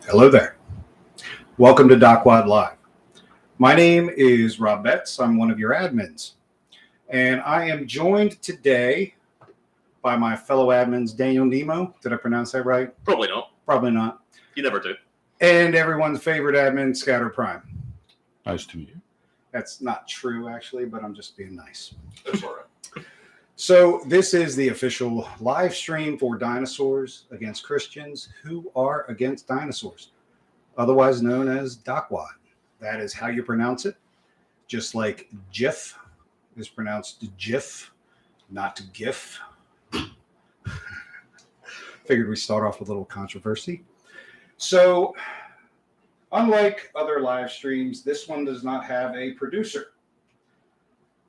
Hello there. Welcome to Dacwaad Live. My name is Rob Betts. I'm one of your admins. And I am joined today by my fellow admins, Daniel Nemo. Did I pronounce that right? Probably not. Probably not. You never do. And everyone's favorite admin, Scatter Prime. Nice to meet you. That's not true, actually, but I'm just being nice. That's all right. So this is the official live stream for dinosaurs against Christians who are against dinosaurs, otherwise known as Dacwaad. That is how you pronounce it. Just like GIF is pronounced GIF, not GIF. Figured we start off with a little controversy. So, unlike other live streams, this one does not have a producer.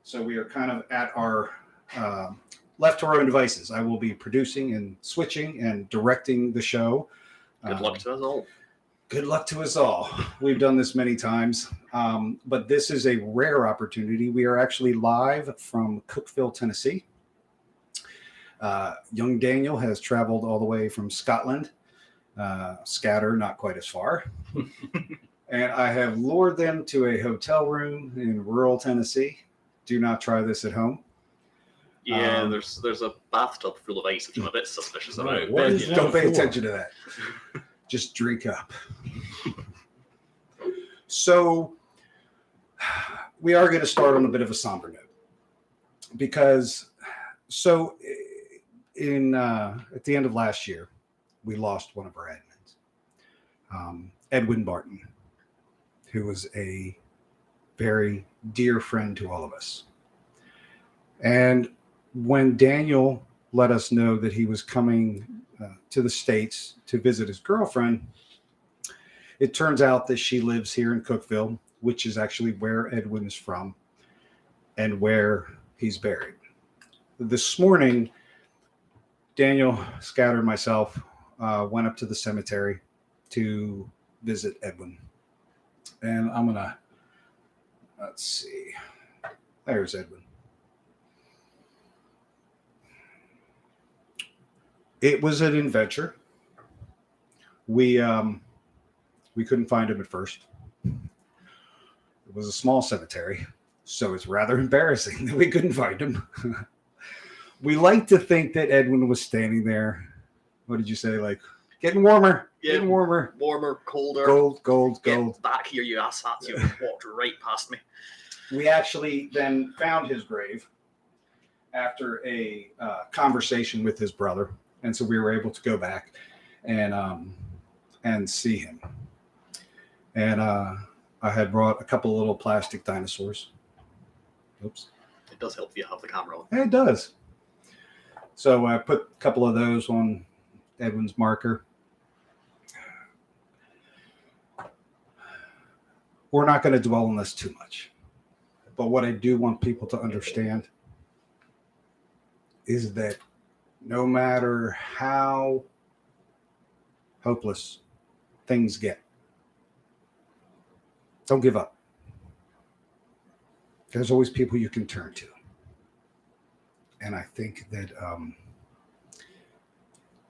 So we are kind of at our left to our own devices. I will be producing and switching and directing the show. Good luck to us all. Good luck to us all. We've done this many times, but this is a rare opportunity. We are actually live from Cookeville, Tennessee. Young Daniel has traveled all the way from Scotland. Scatter, not quite as far. And I have lured them to a hotel room in rural Tennessee. Do not try this at home. Yeah, there's a bathtub full of ice, which I'm a bit suspicious about. Right. What is that Don't pay for? attention to that. Just drink up. So we are going to start on a bit of a somber note because in at the end of last year, we lost one of our admins, Edwin Barton, who was a very dear friend to all of us. And when Daniel let us know that he was coming to the States to visit his girlfriend, it turns out that she lives here in Cookeville, which is actually where Edwin is from and where he's buried. This morning, Daniel, Scatter, and myself went up to the cemetery to visit Edwin. And I'm going to, let's see, there's Edwin. It was an adventure. We couldn't find him at first. It was a small cemetery, so it's rather embarrassing that we couldn't find him. We like to think that Edwin was standing there. What did you say? Like, getting warmer, getting warmer. Warmer, colder. Gold. Get back here, you asshats. You walked right past me. We actually then found his grave after a conversation with his brother. And so we were able to go back and see him. And I had brought a couple of little plastic dinosaurs. Oops. It does help if you have the camera on. It does. So I put a couple of those on Edwin's marker. We're not going to dwell on this too much. But what I do want people to understand is that no matter how hopeless things get, don't give up. There's always people you can turn to. And I think that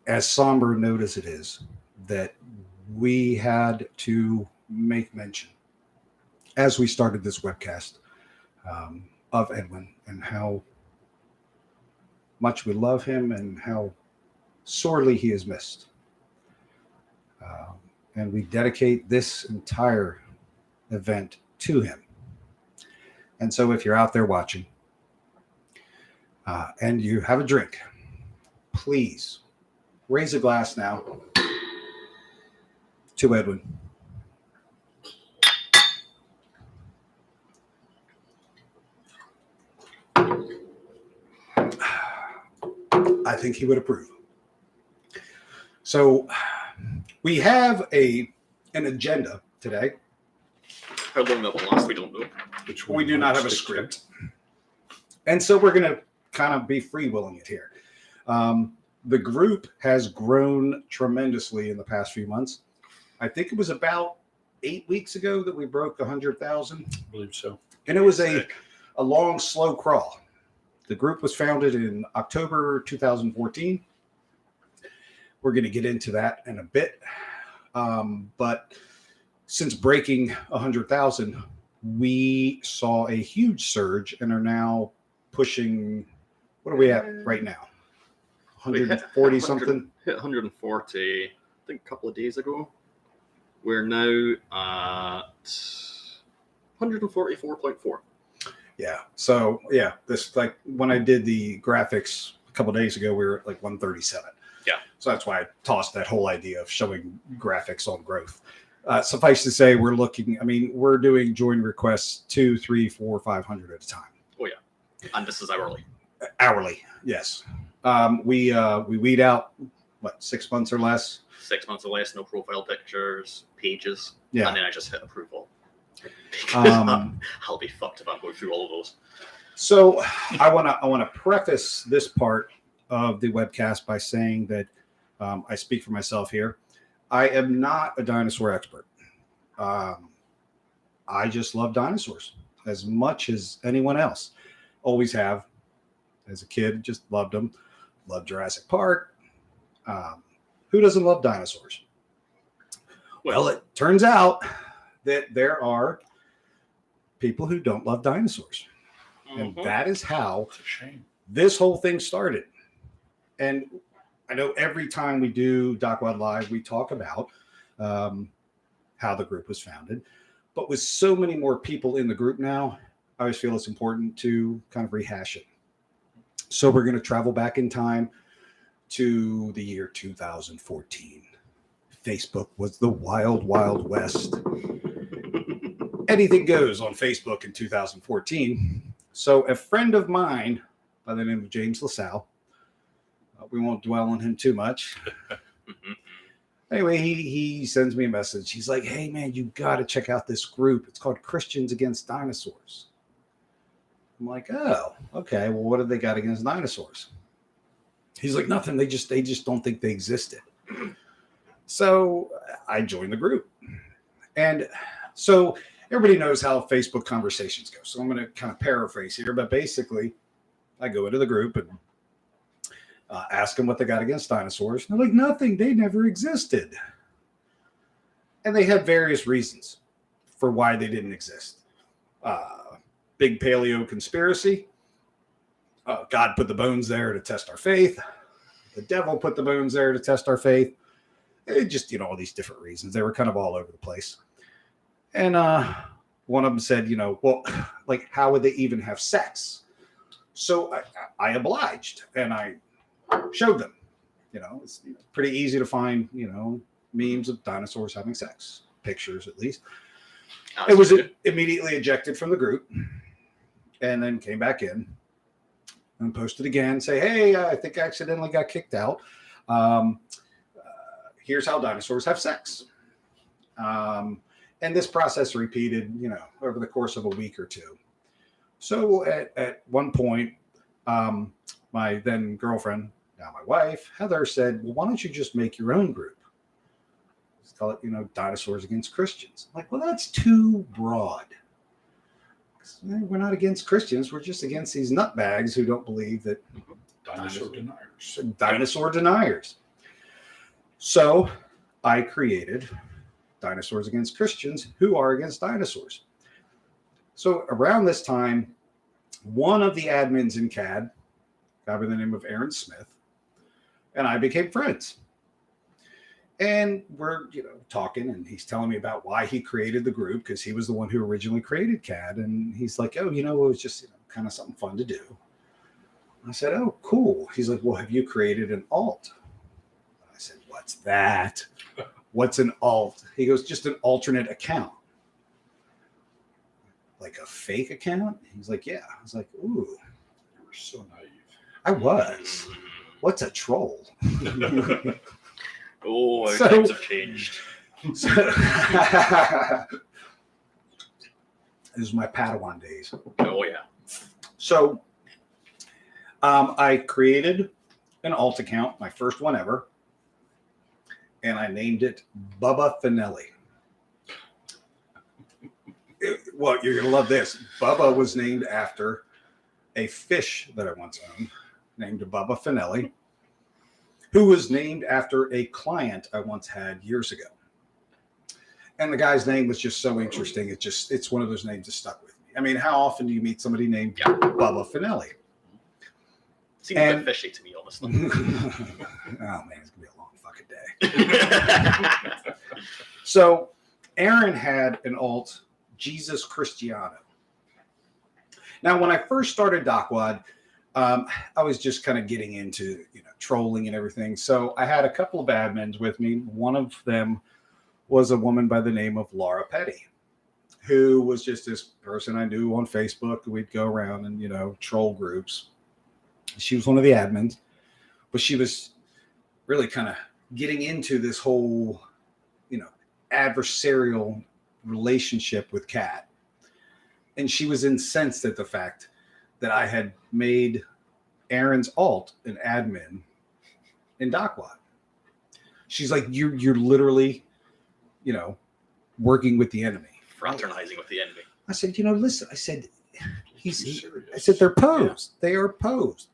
as somber a note as it is, that we had to make mention as we started this webcast of Edwin and how much we love him and how sorely he is missed. And we dedicate this entire event to him. And so if you're out there watching and you have a drink, please raise a glass now to Edwin. I think he would approve. So we have an agenda today. How long that will last, we don't know. We do not have a script. And so we're going to kind of be freewheeling it here. The group has grown tremendously in the past few months. I think it was about 8 weeks ago that we broke 100,000. I believe so. And it was a long, slow crawl. The group was founded in October 2014. We're going to get into that in a bit. But since breaking 100,000, we saw a huge surge and are now pushing. What are we at right now? 140 something. Hit 140. I think a couple of days ago. We're now at 144.4. Yeah. So yeah, this like when I did the graphics a couple of days ago, we were at like 137. Yeah. So that's why I tossed that whole idea of showing graphics on growth. Suffice to say, we're looking. I mean, we're doing join requests 2, 3, 4, 500 at a time. Oh yeah, and this is hourly. Hourly, yes. We weed out what 6 months or less. 6 months or less, no profile pictures, pages, Yeah. and then I just hit approval. Because I'll be fucked if I'm going through all of those. So I want to preface this part of the webcast by saying that I speak for myself here. I am not a dinosaur expert. I just love dinosaurs as much as anyone else. Always have. As a kid, just loved them. Loved Jurassic Park. Who doesn't love dinosaurs? Well, it turns out that there are people who don't love dinosaurs. And that is how It's a shame. this whole thing started. And I know every time we do Dacwaad Live, we talk about how the group was founded. But with so many more people in the group now, I always feel it's important to kind of rehash it. So we're going to travel back in time to the year 2014. Facebook was the wild, wild west. Anything goes on Facebook in 2014. So a friend of mine by the name of James LaSalle, we won't dwell on him too much. Anyway, he sends me a message. He's like, hey, man, you got to check out this group. It's called Christians Against Dinosaurs. I'm like, oh, okay. Well, what have they got against dinosaurs? He's like, nothing. They just don't think they existed. So I joined the group. And so everybody knows how Facebook conversations go. So I'm going to kind of paraphrase here. But basically, I go into the group and ask them what they got against dinosaurs. And they're like, nothing. They never existed. And they had various reasons for why they didn't exist. Big paleo conspiracy. God put the bones there to test our faith. The devil put the bones there to test our faith. It just, all these different reasons. They were kind of all over the place. And one of them said, well, like, how would they even have sex? So I obliged and I showed them. It's pretty easy to find, memes of dinosaurs having sex, pictures at least. It was immediately ejected from the group and then came back in and posted again, say, hey, I think I accidentally got kicked out. Here's how dinosaurs have sex. And this process repeated, over the course of a week or two. So at one point, my then girlfriend, now my wife, Heather, said, well, why don't you just make your own group? Let's call it, Dinosaurs Against Christians. I'm like, well, that's too broad. We're not against Christians. We're just against these nutbags who don't believe that dinosaur deniers. So I created Dinosaurs Against Christians who are against dinosaurs. So around this time, one of the admins in CAD, a guy by the name of Aaron Smith, and I became friends. And we're, talking, and he's telling me about why he created the group, because he was the one who originally created CAD. And he's like, oh, it was just kind of something fun to do. I said, oh, cool. He's like, well, have you created an alt? I said, what's that? What's an alt? He goes, just an alternate account. Like a fake account? He's like, yeah. I was like, ooh. You were so naive. I was. What's a troll? Oh, things have changed. This is my Padawan days. Oh, yeah. So I created an alt account, my first one ever, and I named it Bubba Finelli. Well, you're going to love this. Bubba was named after a fish that I once owned, named Bubba Finelli, who was named after a client I once had years ago. And the guy's name was just so interesting. It's one of those names that stuck with me. I mean, how often do you meet somebody named Bubba Finelli? Seems a bit fishy to me, honestly. Oh man, it's gonna be a long fucking day. So Aaron had an alt, Jesus Cristiano. Now, when I first started Dacwaad, I was just kind of getting into trolling and everything. So I had a couple of admins with me. One of them was a woman by the name of Laura Petty, who was just this person I knew on Facebook. We'd go around and troll groups. She was one of the admins, but she was really kind of getting into this whole, adversarial relationship with Kat. And she was incensed at the fact that I had made Aaron's alt an admin in Dacwaad. She's like, you're literally, working with the enemy. Fraternizing with the enemy. I said, listen, I said, I said, they're posed. Yeah. They are posed.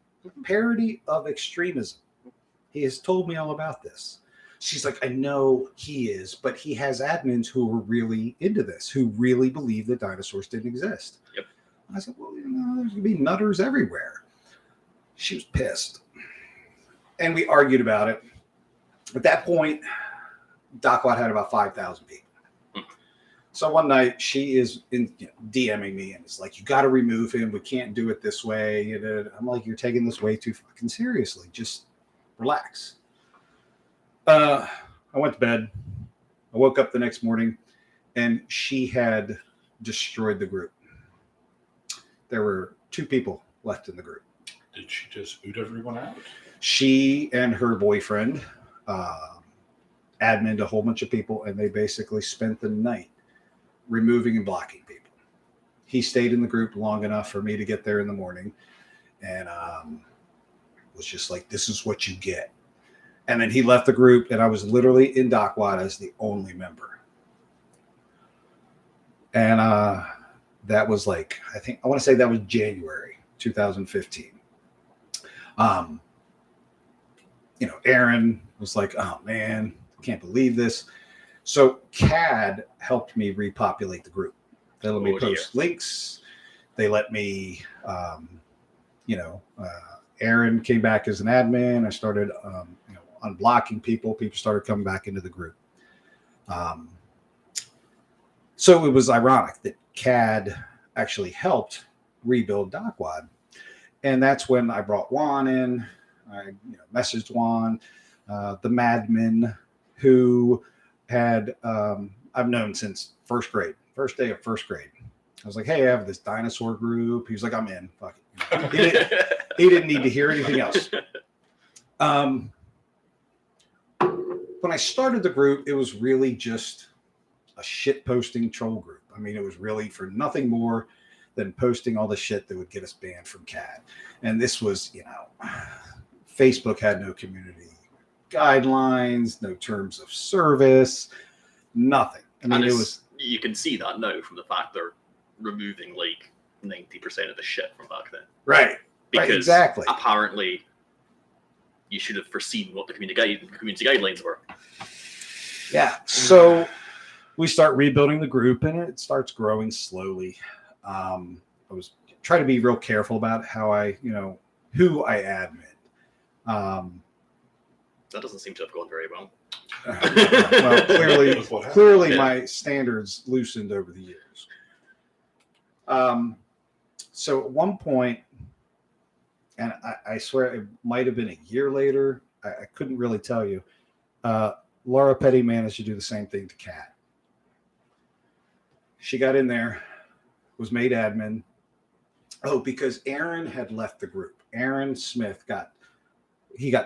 Parody of extremism. He has told me all about this. She's like, I know he is, but he has admins who are really into this, who really believe that dinosaurs didn't exist. Yep. I said, well, there's going to be nutters everywhere. She was pissed. And we argued about it. At that point, Dacwaad had about 5,000 people. So one night she is DMing me and it's like, you got to remove him. We can't do it this way. And I'm like, you're taking this way too fucking seriously. Just relax. I went to bed. I woke up the next morning and she had destroyed the group. There were 2 people left in the group. Did she just boot everyone out? She and her boyfriend admined a whole bunch of people, and they basically spent the night removing and blocking people. He stayed in the group long enough for me to get there in the morning, and was just like, this is what you get. And then he left the group, and I was literally in Dacwaad as the only member. And that was like, I want to say that was January 2015. Aaron was like, oh man, I can't believe this. So CAD helped me repopulate the group. They let me post links. They let me, Aaron came back as an admin. I started, unblocking people. People started coming back into the group. So it was ironic that CAD actually helped rebuild Dacwaad. And that's when I brought Juan in. I messaged Juan, the madman who had I've known since first day of first grade. I was like, hey, I have this dinosaur group. He was like, I'm in. Fuck it. He didn't need to hear anything else. When I started the group, it was really just a shit posting troll group. I mean, it was really for nothing more than posting all the shit that would get us banned from CAD. And this was, Facebook had no community guidelines, no terms of service, nothing. I mean, it was. You can see that now from the fact they're removing like 90% of the shit from back then. Right. Because right, exactly. Apparently, you should have foreseen what the community guidelines were. Yeah. So we start rebuilding the group, and it starts growing slowly. I was trying to be real careful about how I, who I admin. That doesn't seem to have gone very well. Well, clearly my standards loosened over the years. So at one point, and I swear it might have been a year later, I couldn't really tell you, Laura Petty managed to do the same thing to Kat. She got in there, was made admin. Oh, because Aaron had left the group. Aaron Smith got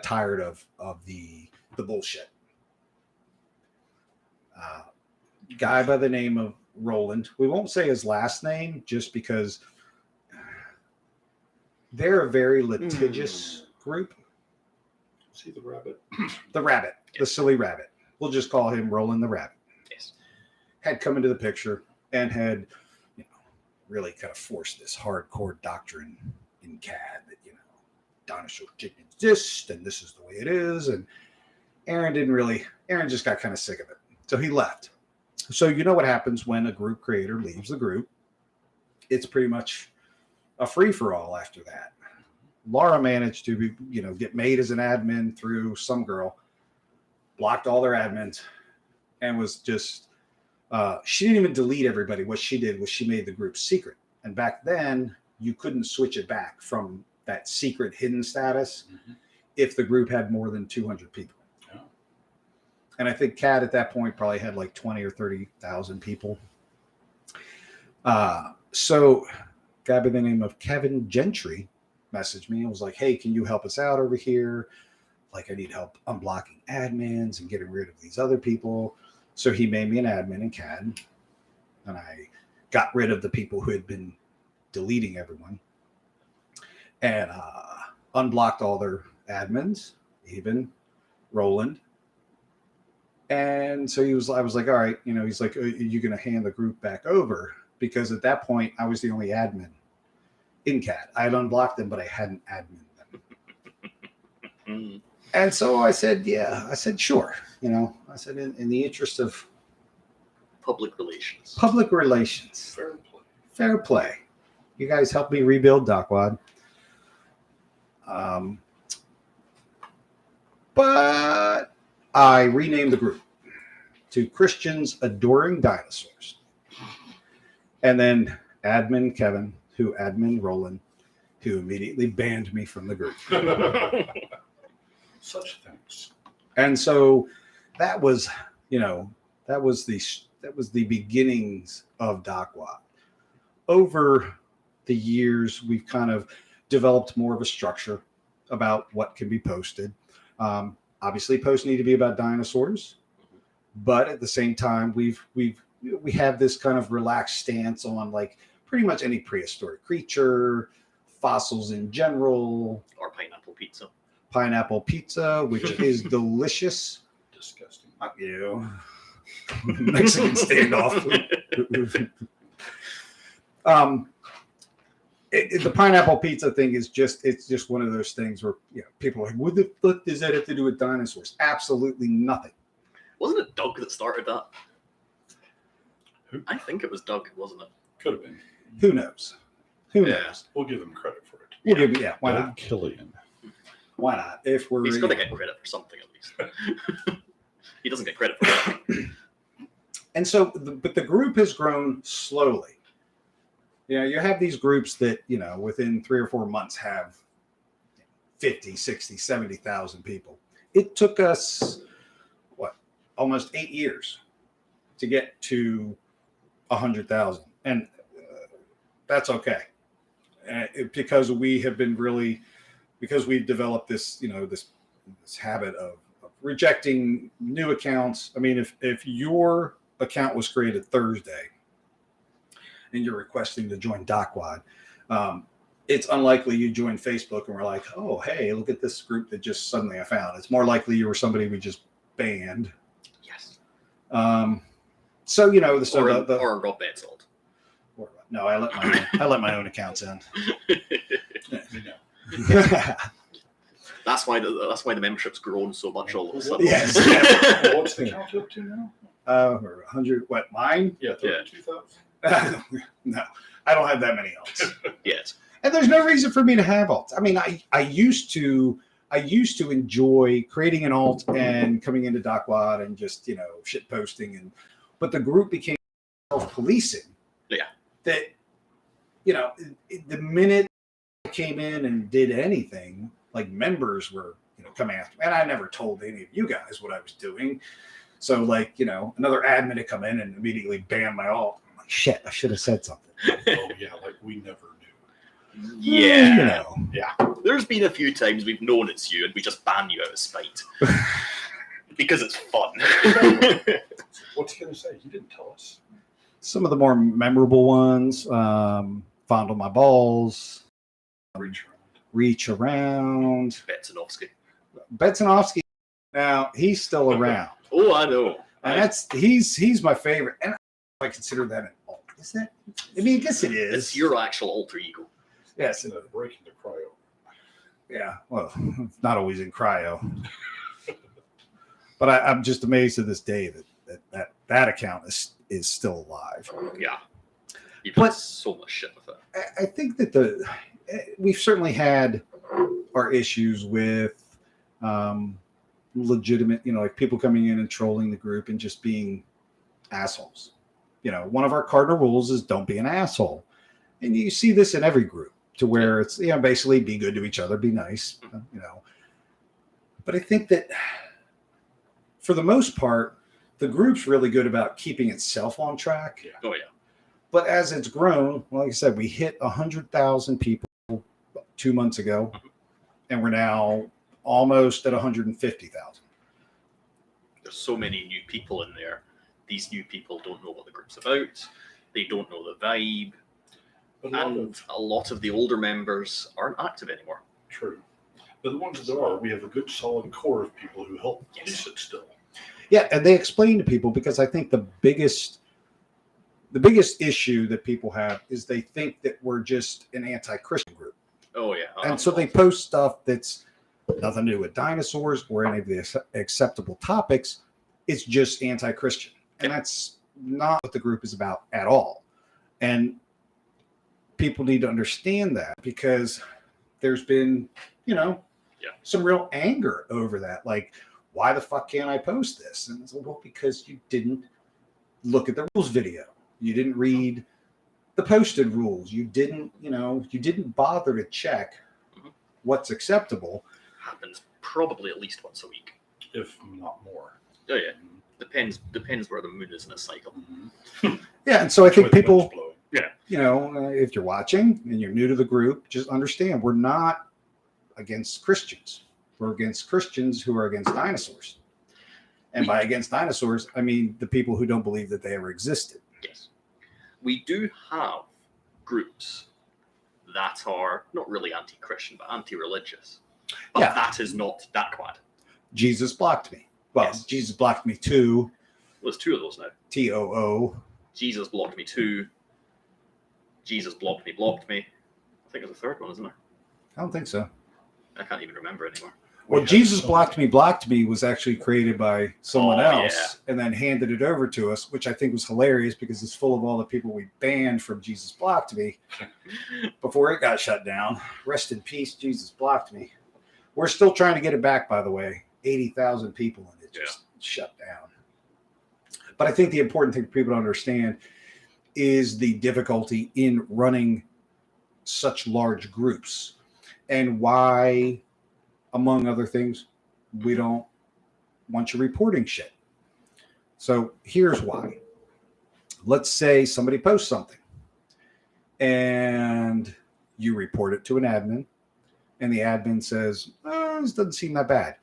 tired of the bullshit. Guy by the name of Roland. We won't say his last name just because they're a very litigious group. See the rabbit? The rabbit, the silly rabbit. We'll just call him Roland the Rabbit. Yes. Had come into the picture and had, really kind of forced this hardcore doctrine in CAD that, dinosaurs didn't exist and this is the way it is. And Aaron just got kind of sick of it. So he left. So you know what happens when a group creator leaves the group? It's pretty much a free for all after that. Laura managed to be, get made as an admin through some girl, blocked all their admins, and was just she didn't even delete everybody. What she did was she made the group secret. And back then, you couldn't switch it back from that secret hidden status if the group had more than 200 people. Oh. And I think Cat at that point probably had like 20 or 30,000 people. So a guy by the name of Kevin Gentry messaged me and was like, hey, can you help us out over here? Like, I need help unblocking admins and getting rid of these other people. So he made me an admin in CAD, and I got rid of the people who had been deleting everyone and unblocked all their admins, even Roland. And so I was like, all right, he's like, are you going to hand the group back over? Because at that point, I was the only admin in CAD. I had unblocked them, but I hadn't admin them. And so I said, yeah. I said, sure. I said, in the interest of Public relations. Public relations. Fair play. Fair play. You guys helped me rebuild Dacwaad. But I renamed the group to Christians Adoring Dinosaurs. And then admin Kevin, who admin Roland, who immediately banned me from the group. Such things. And so that was, the beginnings of Dacwaad. Over the years, we've kind of developed more of a structure about what can be posted. Obviously, posts need to be about dinosaurs, but at the same time, we have this kind of relaxed stance on like pretty much any prehistoric creature, fossils in general, Or pineapple pizza. Pineapple pizza, which is delicious. Disgusting. Mexican standoff. The pineapple pizza thing is just one of those things where people are like, what the fuck does that have to do with dinosaurs? Absolutely nothing. Wasn't it Doug that started that? Who? I think it was Doug, wasn't it? Could have been. Who knows? Who Yeah. knows? We'll give him credit for it. We'll give why Doug not? Killian. Why not? If we're He's got to get credit for something at least. He doesn't get credit for that. And so, but the group has grown slowly. You have these groups that, within 3 or 4 months have 50, 60, 70,000 people. It took us, almost 8 years to get to 100,000. And that's okay. Because we have been because we've developed this, this habit of rejecting new accounts. I mean, if your account was created Thursday and you're requesting to join Dacwaad, it's unlikely you join Facebook and we're like, oh, hey, look at this group that just suddenly I found. It's more likely you were somebody we just banned. Yes. So, the or Rob Betzold. No, I let my own accounts in. That's why the membership's grown so much all of a sudden. Yes. What's the count up to now? 100. What, mine? Yeah, 32,000. No, I don't have that many alts. Yes. And there's no reason for me to have alts. I mean, I used to enjoy creating an alt and coming into Dacwaad and just shit posting, but the group became self-policing. Yeah. That the minute I came in and did anything, like members were coming after me, and I never told any of you guys what I was doing. So another admin had come in and immediately banned my alt. I'm like, shit, I should have said something. Oh yeah, like we never knew. Yeah. Yeah. There's been a few times we've known it's you and we just ban you out of spite. Because it's fun. What's he gonna say? He didn't tell us. Some of the more memorable ones, fondle my balls, reach around. Betsanovsky. Now he's still around. Oh, I know. And he's my favorite. And I consider that an alt. Is that? I mean, I guess it is. It's your actual alter ego. Yes. Breaking the cryo. Yeah. Well, it's not always in cryo. But I'm just amazed to this day that account is is still alive. Yeah. You've done But- so much shit with it. I think that we've certainly had our issues with legitimate, like people coming in and trolling the group and just being assholes. One of our cardinal rules is don't be an asshole. And you see this in every group to where it's, basically be good to each other, be nice, But I think that for the most part, the group's really good about keeping itself on track. Yeah. Oh, yeah. But as it's grown, like I said, we hit 100,000 people 2 months ago, and we're now almost at 150,000. There's so many new people in there. These new people don't know what the group's about. They don't know the vibe. But And a lot of the older members aren't active anymore. true. But the ones that there are, we have a good solid core of people who help Yes. police it still. Yeah, and they explain to people, because I think the biggest issue that people have is they think that we're just an anti-Christian group. Oh, yeah. And so they post stuff that's nothing to do with dinosaurs or any of the acceptable topics. It's just anti-Christian. And that's not what the group is about at all. And people need to understand that, because there's been, some real anger over that. Like, why the fuck can't I post this? And it's like, well, because you didn't look at the rules video. You didn't read the posted rules. You didn't bother to check what's acceptable. Happens probably at least once a week. If not more. Oh, yeah. Depends where the moon is in a cycle. Yeah, and so I think With the people, wind's blowing. if you're watching and you're new to the group, just understand we're not against Christians. We're against Christians who are against dinosaurs. And by against dinosaurs, I mean the people who don't believe that they ever existed. Yes. We do have groups that are not really anti-Christian, but anti-religious. But Yeah. that is not Dacwaad. Jesus blocked me. Well, Yes. Jesus blocked me too. There's two of those now. TOO. Jesus blocked me too. Jesus blocked me. I think there's a third one, isn't there? I don't think so. I can't even remember anymore. Well, We Jesus have blocked me was actually created by someone Oh, else and then handed it over to us, which I think was hilarious because it's full of all the people we banned from Jesus Blocked Me before it got shut down. Rest in peace, Jesus Blocked Me. We're still trying to get it back, by the way. 80,000 people and it just shut down. But I think the important thing for people to understand is the difficulty in running such large groups and why, among other things, we don't want you reporting shit. So here's why. Let's say somebody posts something and you report it to an admin and the admin says, this doesn't seem that bad.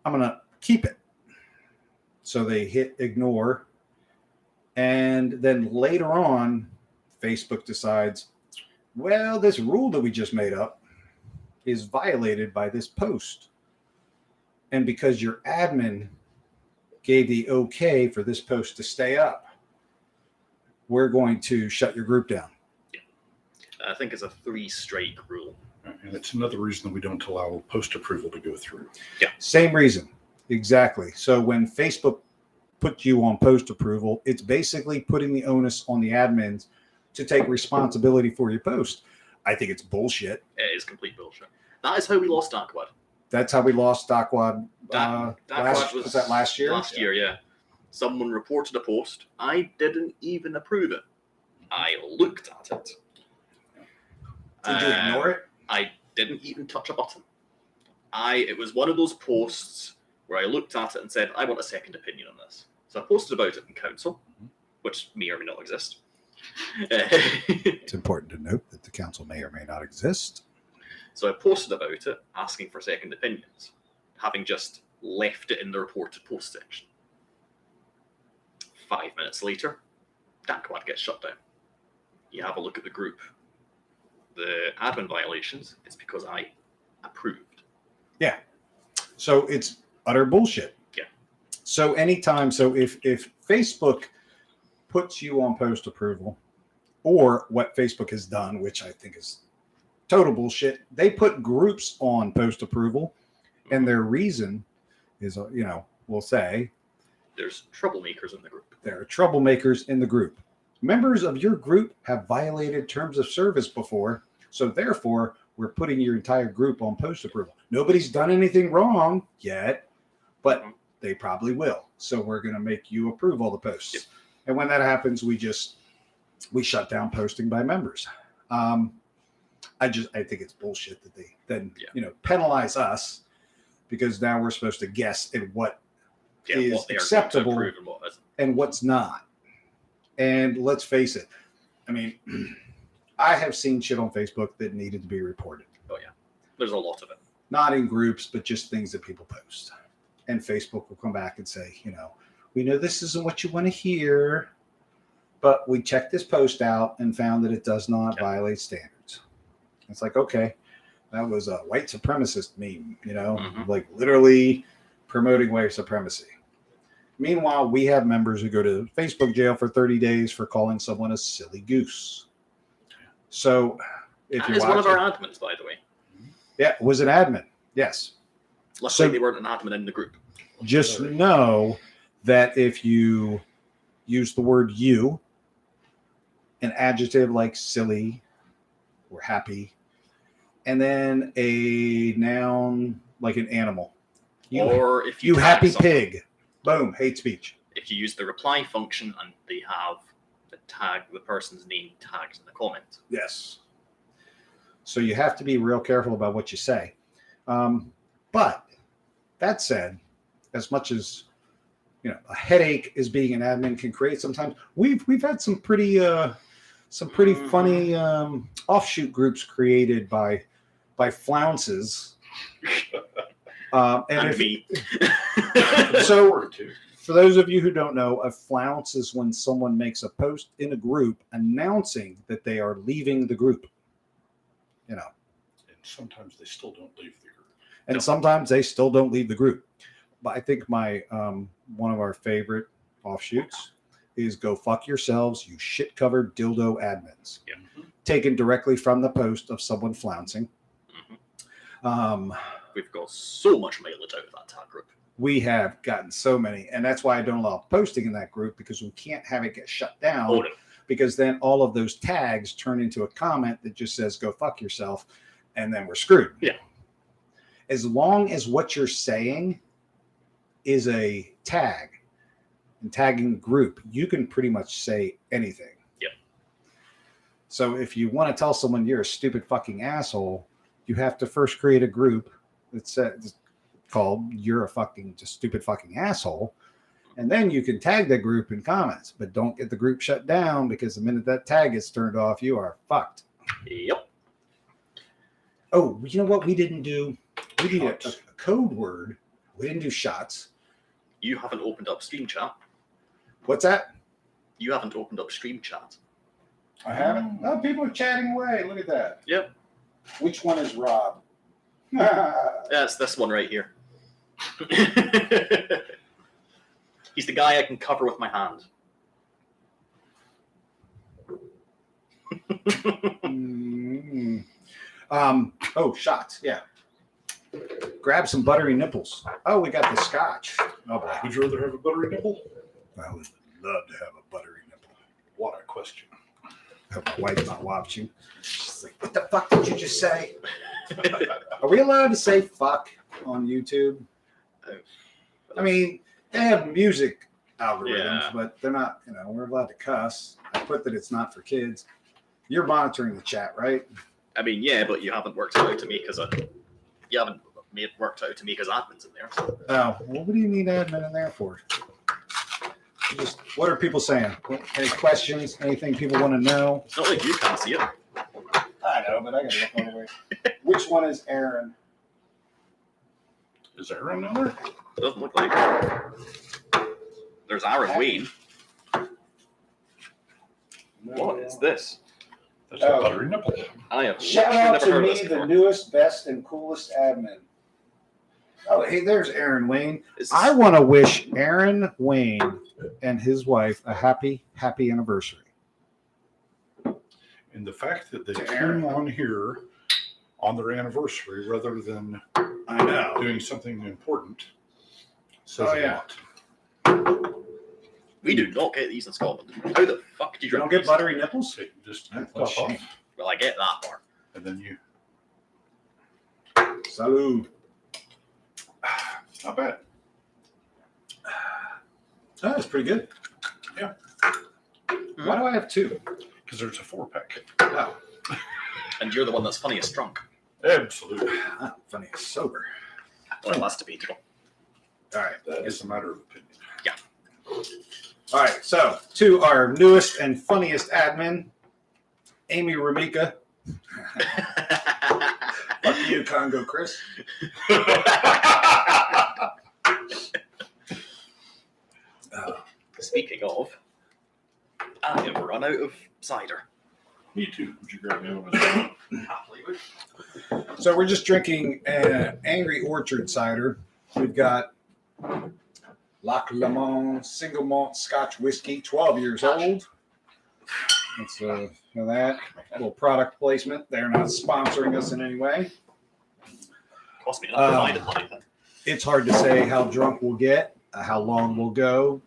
I'm going to keep it. So they hit ignore. And then later on, Facebook decides, well, this rule that we just made up is violated by this post. And because your admin gave the okay for this post to stay up, we're going to shut your group down. I think it's a 3-strike rule. And it's another reason that we don't allow post approval to go through. Same reason. Exactly. So when Facebook put you on post approval, it's basically putting the onus on the admins to take responsibility for your post. I think it's bullshit. It is complete bullshit. That is how we lost Dacwaad. That's how we lost Dacwaad. Dacwaad Was that last year? Last year, yeah. Someone reported a post. I didn't even approve it. I looked at it. Did you ignore it? I didn't even touch a button. It was one of those posts where I looked at it and said, I want a second opinion on this. So I posted about it in council, which may or may not exist. It's important to note that the council may or may not exist. So I posted about it, asking for second opinions, having just left it in the reported post section. 5 minutes later, Dacwaad gets shut down. You have a look at the group. The admin violations, it's because I approved. Yeah. So it's utter bullshit. Yeah. So if Facebook puts you on post approval, or what Facebook has done, which I think is total bullshit, they put groups on post approval, and their reason is, we'll say, There's troublemakers in the group. There are troublemakers in the group. Members of your group have violated terms of service before, so therefore we're putting your entire group on post approval. Nobody's done anything wrong yet, but they probably will. So we're going to make you approve all the posts. Yep. And when that happens, we shut down posting by members. I think it's bullshit that they then penalize us because now we're supposed to guess at what is what they are acceptable going to approve and what isn't. and what's not. And let's face it, I mean, I have seen shit on Facebook that needed to be reported. Oh yeah, there's a lot of it. Not in groups, but just things that people post. And Facebook will come back and say, we know this isn't what you want to hear, but we checked this post out and found that it does not violate standards. It's like, okay, that was a white supremacist meme, like literally promoting white supremacy. Meanwhile, we have members who go to Facebook jail for 30 days for calling someone a silly goose. So if you is one of our admins, by the way. Yeah, was an admin. Yes. Luckily, they weren't an admin in the group. Just know that if you use the word you, an adjective like silly or happy, and then a noun like an animal. Or if you happy someone, pig. Boom, hate speech. If you use the reply function and they have the person's name tagged in the comment. Yes. So you have to be real careful about what you say. But that said, as much as a headache as being an admin can create sometimes, we've had some pretty funny offshoot groups created by flounces. And me. So for those of you who don't know, a flounce is when someone makes a post in a group announcing that they are leaving the group. And sometimes they still don't leave the group. And sometimes they still don't leave the group. But I think my one of our favorite offshoots is "Go fuck yourselves, you shit-covered dildo admins." Yeah. Taken directly from the post of someone flouncing. We've got so much mileage out of that tag group. We have gotten so many, and that's why I don't allow posting in that group, because we can't have it get shut down. Oh, no. Because then all of those tags turn into a comment that just says "Go fuck yourself," and then we're screwed. Yeah. As long as what you're saying is a tag and tagging the group, you can pretty much say anything. Yep. So if you want to tell someone you're a stupid fucking asshole, you have to first create a group that's called "You're a fucking just stupid fucking asshole," and then you can tag that group in comments. But don't get the group shut down, because the minute that tag gets turned off, you are fucked. Yep. Oh, you know what we didn't do? We did a code word. We didn't do shots. You haven't opened up Stream Chat. What's that? You haven't opened up Stream Chat. I haven't. Oh, people are chatting away. Look at that. Yep. Which one is Rob? That's this one right here. He's the guy I can cover with my hand. Oh, shots. Yeah. Grab some buttery nipples. Oh, we got the scotch. Oh, boy. Would you rather have a buttery nipple? I would love to have a buttery nipple. What a question. I hope my wife's not watching. She's like, "What the fuck did you just say?" Are we allowed to say fuck on YouTube? I mean, they have music algorithms, but they're not, we're allowed to cuss. I put that it's not for kids. You're monitoring the chat, right? I mean, yeah, but you haven't worked it out to me because you haven't made it worked out to me because admin's in there. So. Oh, well, what do you need admin in there for? What are people saying? Any questions? Anything people want to know? It's not like you can't see it. I know, but I gotta look all the way. Which one is Aaron? Is Aaron in there? Doesn't look like it. There's Aaron Wayne. What is this? That's a buttery nipple. I have Shout out never to heard of me, this the before. newest, best, and coolest admin. Oh, hey, there's Aaron Wayne. I want to wish Aaron Wayne and his wife a happy anniversary. And the fact that they To came Aaron. on here on their anniversary rather than I know. doing something important says Oh, a yeah. lot. We do not get these in Scotland. How the fuck do you You don't drink get these? buttery nipples? Okay, just That's top a shame. off, Well, I get that part. and then you. Salud. Not bad. Oh, that's pretty good. Yeah. Why do I have two? Because there's a 4-pack. Oh, And you're the one that's funniest drunk. Absolutely. I'm funny as sober. Well, that's debatable. All right. That is a matter of opinion. All right. So, to our newest and funniest admin, Amy Ramika. Fuck you, Congo Chris. Speaking of, I have run out of cider. Me too. Would you grab me one as well? Happily would. So we're just drinking Angry Orchard cider. We've got Lac Lemon single malt Scotch whiskey, 12 years old. Let's that. A little product placement. They're not sponsoring us in any way. Cost me unprovided money then. It's hard to say how drunk we'll get, how long we'll go.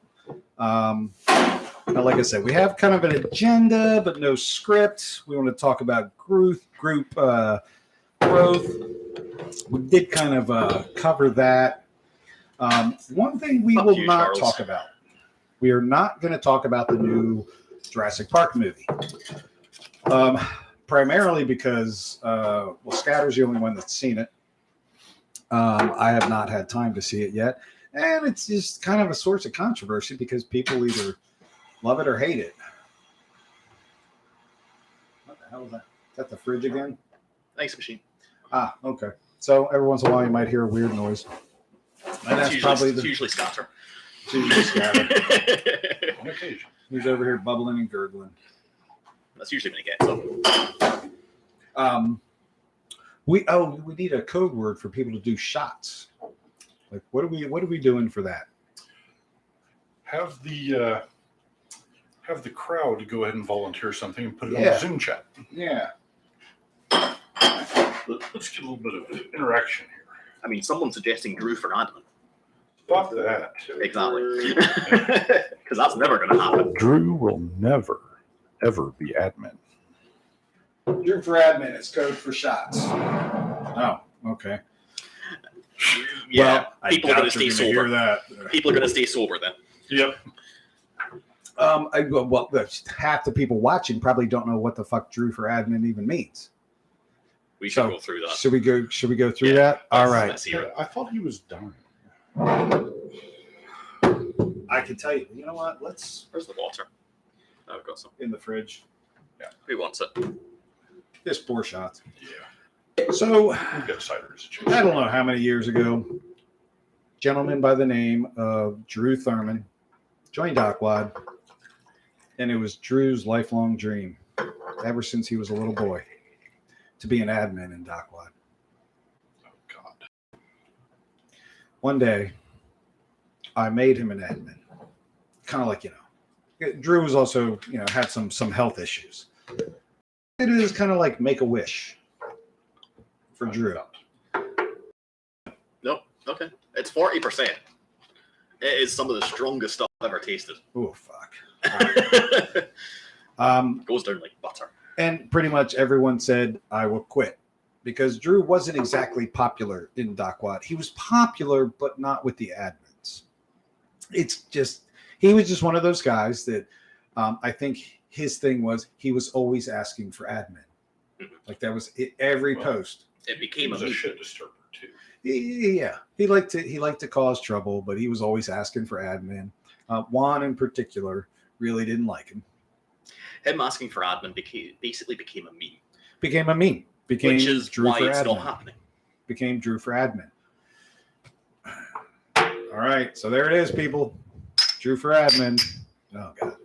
Like I said, we have kind of an agenda, but no script. We want to talk about group growth. We did kind of cover that. One thing we Fuck will you, not Charles. talk about. We are not going to talk about the new Jurassic Park movie. Primarily because, Scatter's the only one that's seen it. I have not had time to see it yet. And it's just kind of a source of controversy because people either love it or hate it. What the hell is that? Is that the fridge again? Nice machine. Ah, okay. So every once in a while you might hear a weird noise. And that's probably It's the usually Scatter. Scatter. On occasion. He's over here bubbling and gurgling. That's usually when it gets up. We need a code word for people to do shots. Like what are we doing for that? Have the crowd go ahead and volunteer something and put it on Yeah. the Zoom chat. Yeah. Let's get a little bit of interaction here. I mean, someone's suggesting Drew for admin. Fuck that. Exactly. Because that's never going to happen. Drew will never, ever be admin. You're for admin, it's code for shots. Oh, okay. Yeah, I people are going doubt to stay you're gonna hear sober. that. People are going to stay sober then. Yep. Half the people watching probably don't know what the fuck Drew for admin even means. We should So, go through that. Should we go through Yeah, that? All let's- right. let's hear it. I thought he was dying. I can tell you. You know what? Let's Where's the water? Oh, I've got some. in the fridge. Who wants it? Just 4 shots. Yeah. So We've got cider as a choice. I don't know how many years ago, gentleman by the name of Drew Thurman joined Dacwaad, and it was Drew's lifelong dream, ever since he was a little boy, to be an admin in Dacwaad. Oh, God. One day, I made him an admin, kind of like Drew was also had some health issues. It is kind of like make a wish for Drew. No, okay. It's 40%. It is some of the strongest stuff I've ever tasted. Oh fuck. Goes down like butter. And pretty much everyone said, I will quit. Because Drew wasn't exactly popular in Dacwaad. He was popular, but not with the admins. It's just, he was just one of those guys that I think his thing was he was always asking for admin. Mhm. Like that was it, every post. It He became was a a meme. shit disturber, too. Yeah. He liked to cause trouble, but he was always asking for admin. Juan in particular really didn't like him. Him asking for admin basically became a meme. Became a meme. Became Which is Drew why for it's admin. not happening. Became Drew for admin. All right, so there it is, people. Drew for admin. Oh god.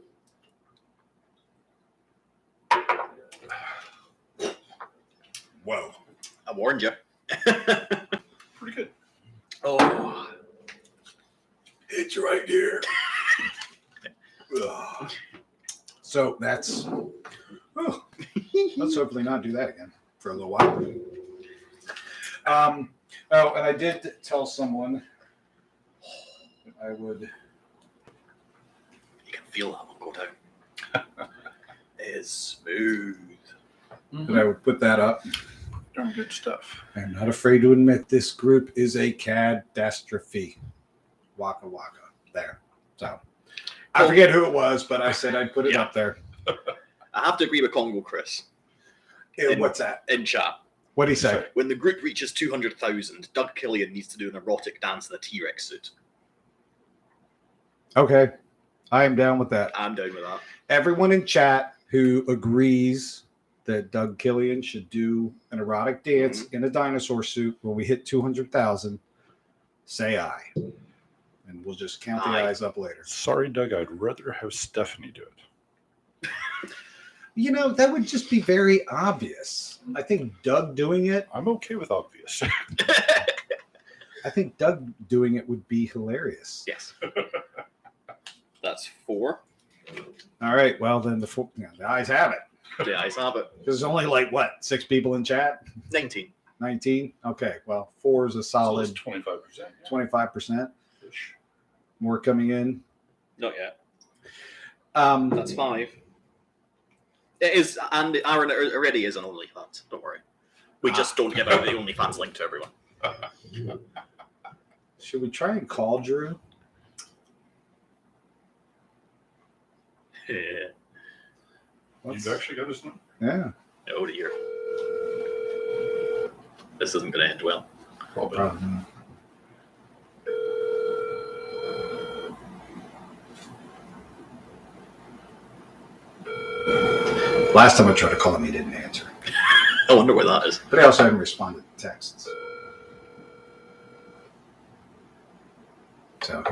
Whoa. I warned you. Pretty good. Oh, It's right here. Ugh. So that's. Oh, let's hopefully not do that again for a little while. And I did tell someone that I would feel that one go down. It is smooth. And I would put that up. Darn good stuff. I'm not afraid to admit this group is a catastrophe. Waka waka. There. So I forget who it was, but I said I'd put it up there. I have to agree with Congo Chris What's that? in chat. What'd he say? When the group reaches 200,000, Doug Killian needs to do an erotic dance in a T-Rex suit. Okay. I am down with that. I'm down with that. Everyone in chat who agrees that Doug Killian should do an erotic dance in a dinosaur suit when we hit 200,000, say aye. And we'll just count the eyes up later. Sorry, Doug. I'd rather have Stephanie do it. You know, that would just be very obvious. I think Doug doing it, I'm okay with obvious. I think Doug doing it would be hilarious. Yes. That's 4. All right. Well, then the eyes have it. The eyes have it. There's only like, what, 6 people in chat? 19. 19? Okay. Well, 4 is a solid So 25%. 25%. More coming in. Not yet. Um, That's 5. It is, and Aaron already is on OnlyFans. Don't worry. We just don't give out the OnlyFans link to everyone. Should we try and call Drew? Yeah. You've actually got his number? Yeah. Oh dear. This isn't going to end well. Probably. Probably not. Last time I tried to call him, he didn't answer. I wonder where that is. But I also haven't responded to texts. So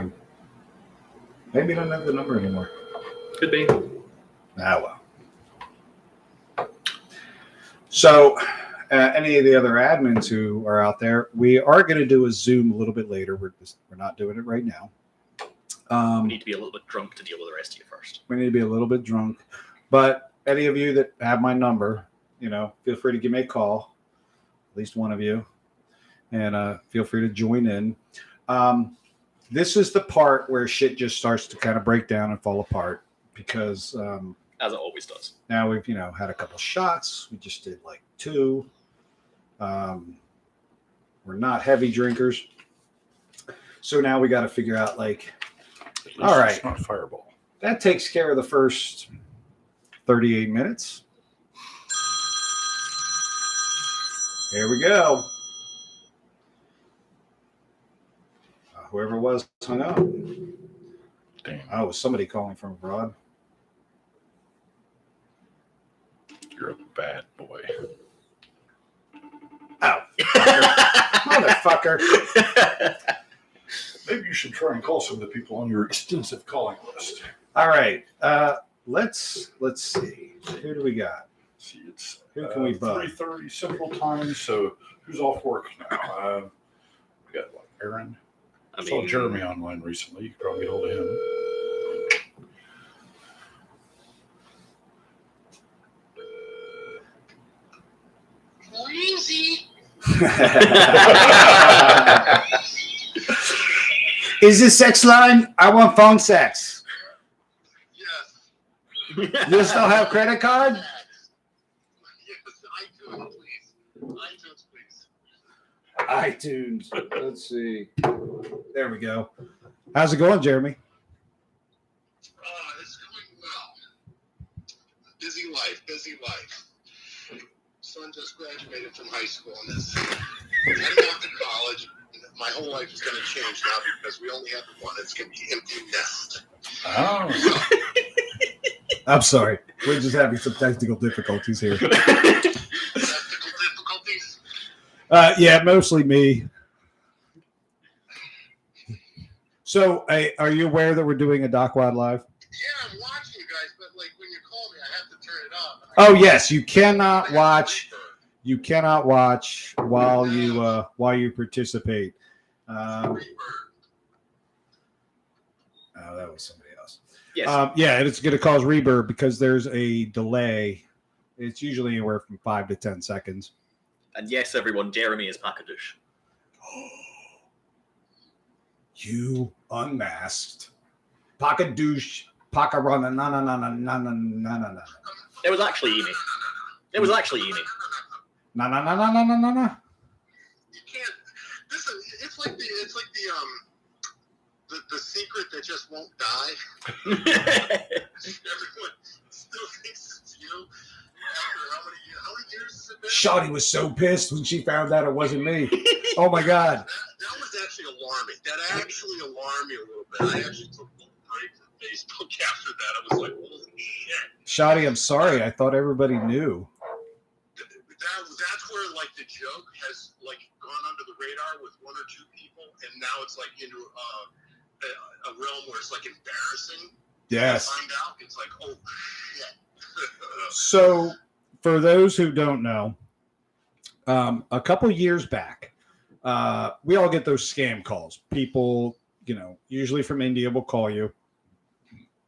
maybe he don't have the number anymore. Could be. Ah, well. So any of the other admins who are out there, we are going to do a Zoom a little bit later. We're not doing it right now. We need to be a little bit drunk to deal with the rest of you first. We need to be a little bit drunk. But any of you that have my number, you know, feel free to give me a call. At least one of you. And feel free to join in. This is the part where shit just starts to kind of break down and fall apart because As it always does. now we've, had a couple shots. We just did like 2. We're not heavy drinkers. So now we got to figure out like, all right, It's not Fireball. that takes care of the first 38 minutes. Here we go. Whoever it was hung up. Damn. Oh, it was somebody calling from abroad. You're a bad boy. Oh, motherfucker. Maybe you should try and call some of the people on your extensive calling list. All right. Let's see. Who do we got? See, it's Who can we bug? 3:30 Central Time. So who's off work now? We got like Aaron. I saw Jeremy online recently. You could probably get hold of him. Crazy. Is this sex line? I want phone sex. Yes. You still have credit card? Yes. iTunes, please. iTunes, please. iTunes. Let's see. There we go. How's it going, Jeremy? It's going well. Busy life. Son just graduated from high school and is heading off to college. My whole life is going to change now because we only have one. It's going to be empty nest. Oh. I'm sorry. We're just having some technical difficulties here. Technical difficulties. Yeah, mostly me. So, are you aware that we're doing a Dacwaad live? Yeah, I'm watching you guys, but like when you call me, I have to turn it off. Oh yes, you cannot watch. You cannot watch while you participate. Oh, that was somebody else. Yes. Yeah, and it's going to cause reverb because there's a delay. It's usually anywhere from 5 to 10 seconds. And yes, everyone, Jeremy is Pacadouche. You unmasked Pacadouche Pakarana, na. It was actually Amy. It was actually Amy. Na. You can't. It's like the secret that just won't die. Everyone still thinks it's you. After how many years has it been? Shawty was so pissed when she found out it wasn't me. Oh my God. That was actually alarming. That actually alarmed me a little bit. I actually took a little break from Facebook after that. I was like, holy shit. Shawty, I'm sorry. I thought everybody knew. That's where like the joke has like gone under the radar with one or two people, and now it's like into a realm where it's like embarrassing. Yes. Find out, it's like, oh shit. So, for those who don't know, a couple years back, we all get those scam calls. People, usually from India will call you,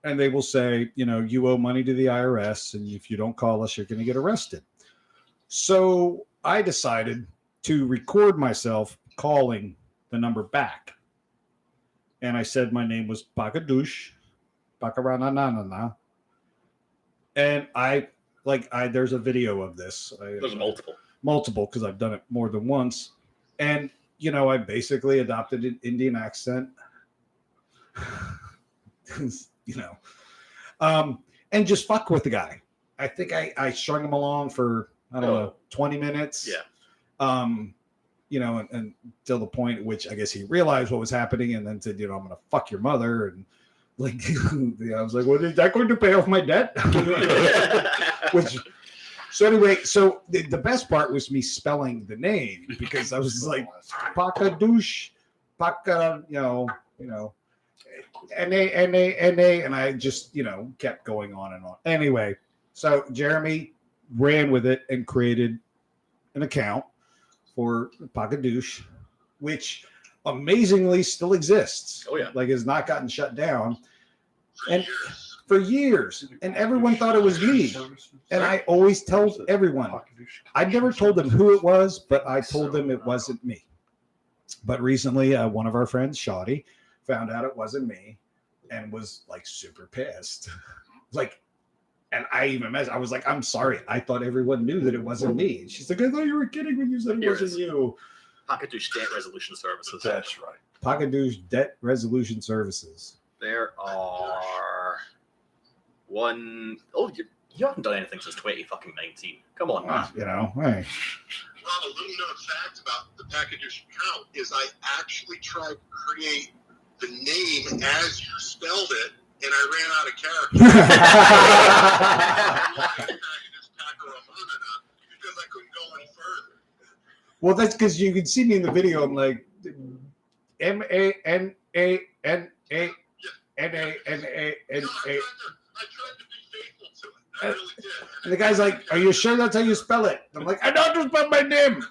and they will say, you owe money to the IRS, and if you don't call us, you're going to get arrested. So I decided to record myself calling the number back. And I said my name was Bakadush, Bakarananana. And there's a video of this. There's multiple. Multiple, because I've done it more than once. And, I basically adopted an Indian accent. And just fuck with the guy. I think I strung him along for, I don't know, 20 minutes. Yeah. And till the point at which I guess he realized what was happening and then said, I'm going to fuck your mother. And I was like, well, is that going to pay off my debt? So the best part was me spelling the name because I was like, Pakadouche, Paka, N-A, and I just, kept going on and on. Anyway, so Jeremy ran with it and created an account for Pakadouche, which amazingly still exists. Oh, yeah. Has not gotten shut down. For years. And everyone thought it was me. And I always tell everyone, I never told them who it was, but I told them it wasn't me. But recently, one of our friends, Shawty, found out it wasn't me and was super pissed. And I was like, I'm sorry. I thought everyone knew that it wasn't me. And she's like, I thought you were kidding when you said it wasn't you. Pakadouche Debt Resolution Services. That's right. Pakadouche Debt Resolution Services. There are one. Oh, you haven't done anything since 2019. Come on, man. Hey. Well, a little known fact about the Pakadouche account is I actually tried to create the name as you spelled it, and I ran out of characters. Because I couldn't go any further. Well, that's because you can see me in the video. I'm like, MANANA. N-A-N-A-N-A. I tried to be faithful to it. I really did. And the guy's like, are you sure that's how you spell it? I'm like, I don't just spell my name.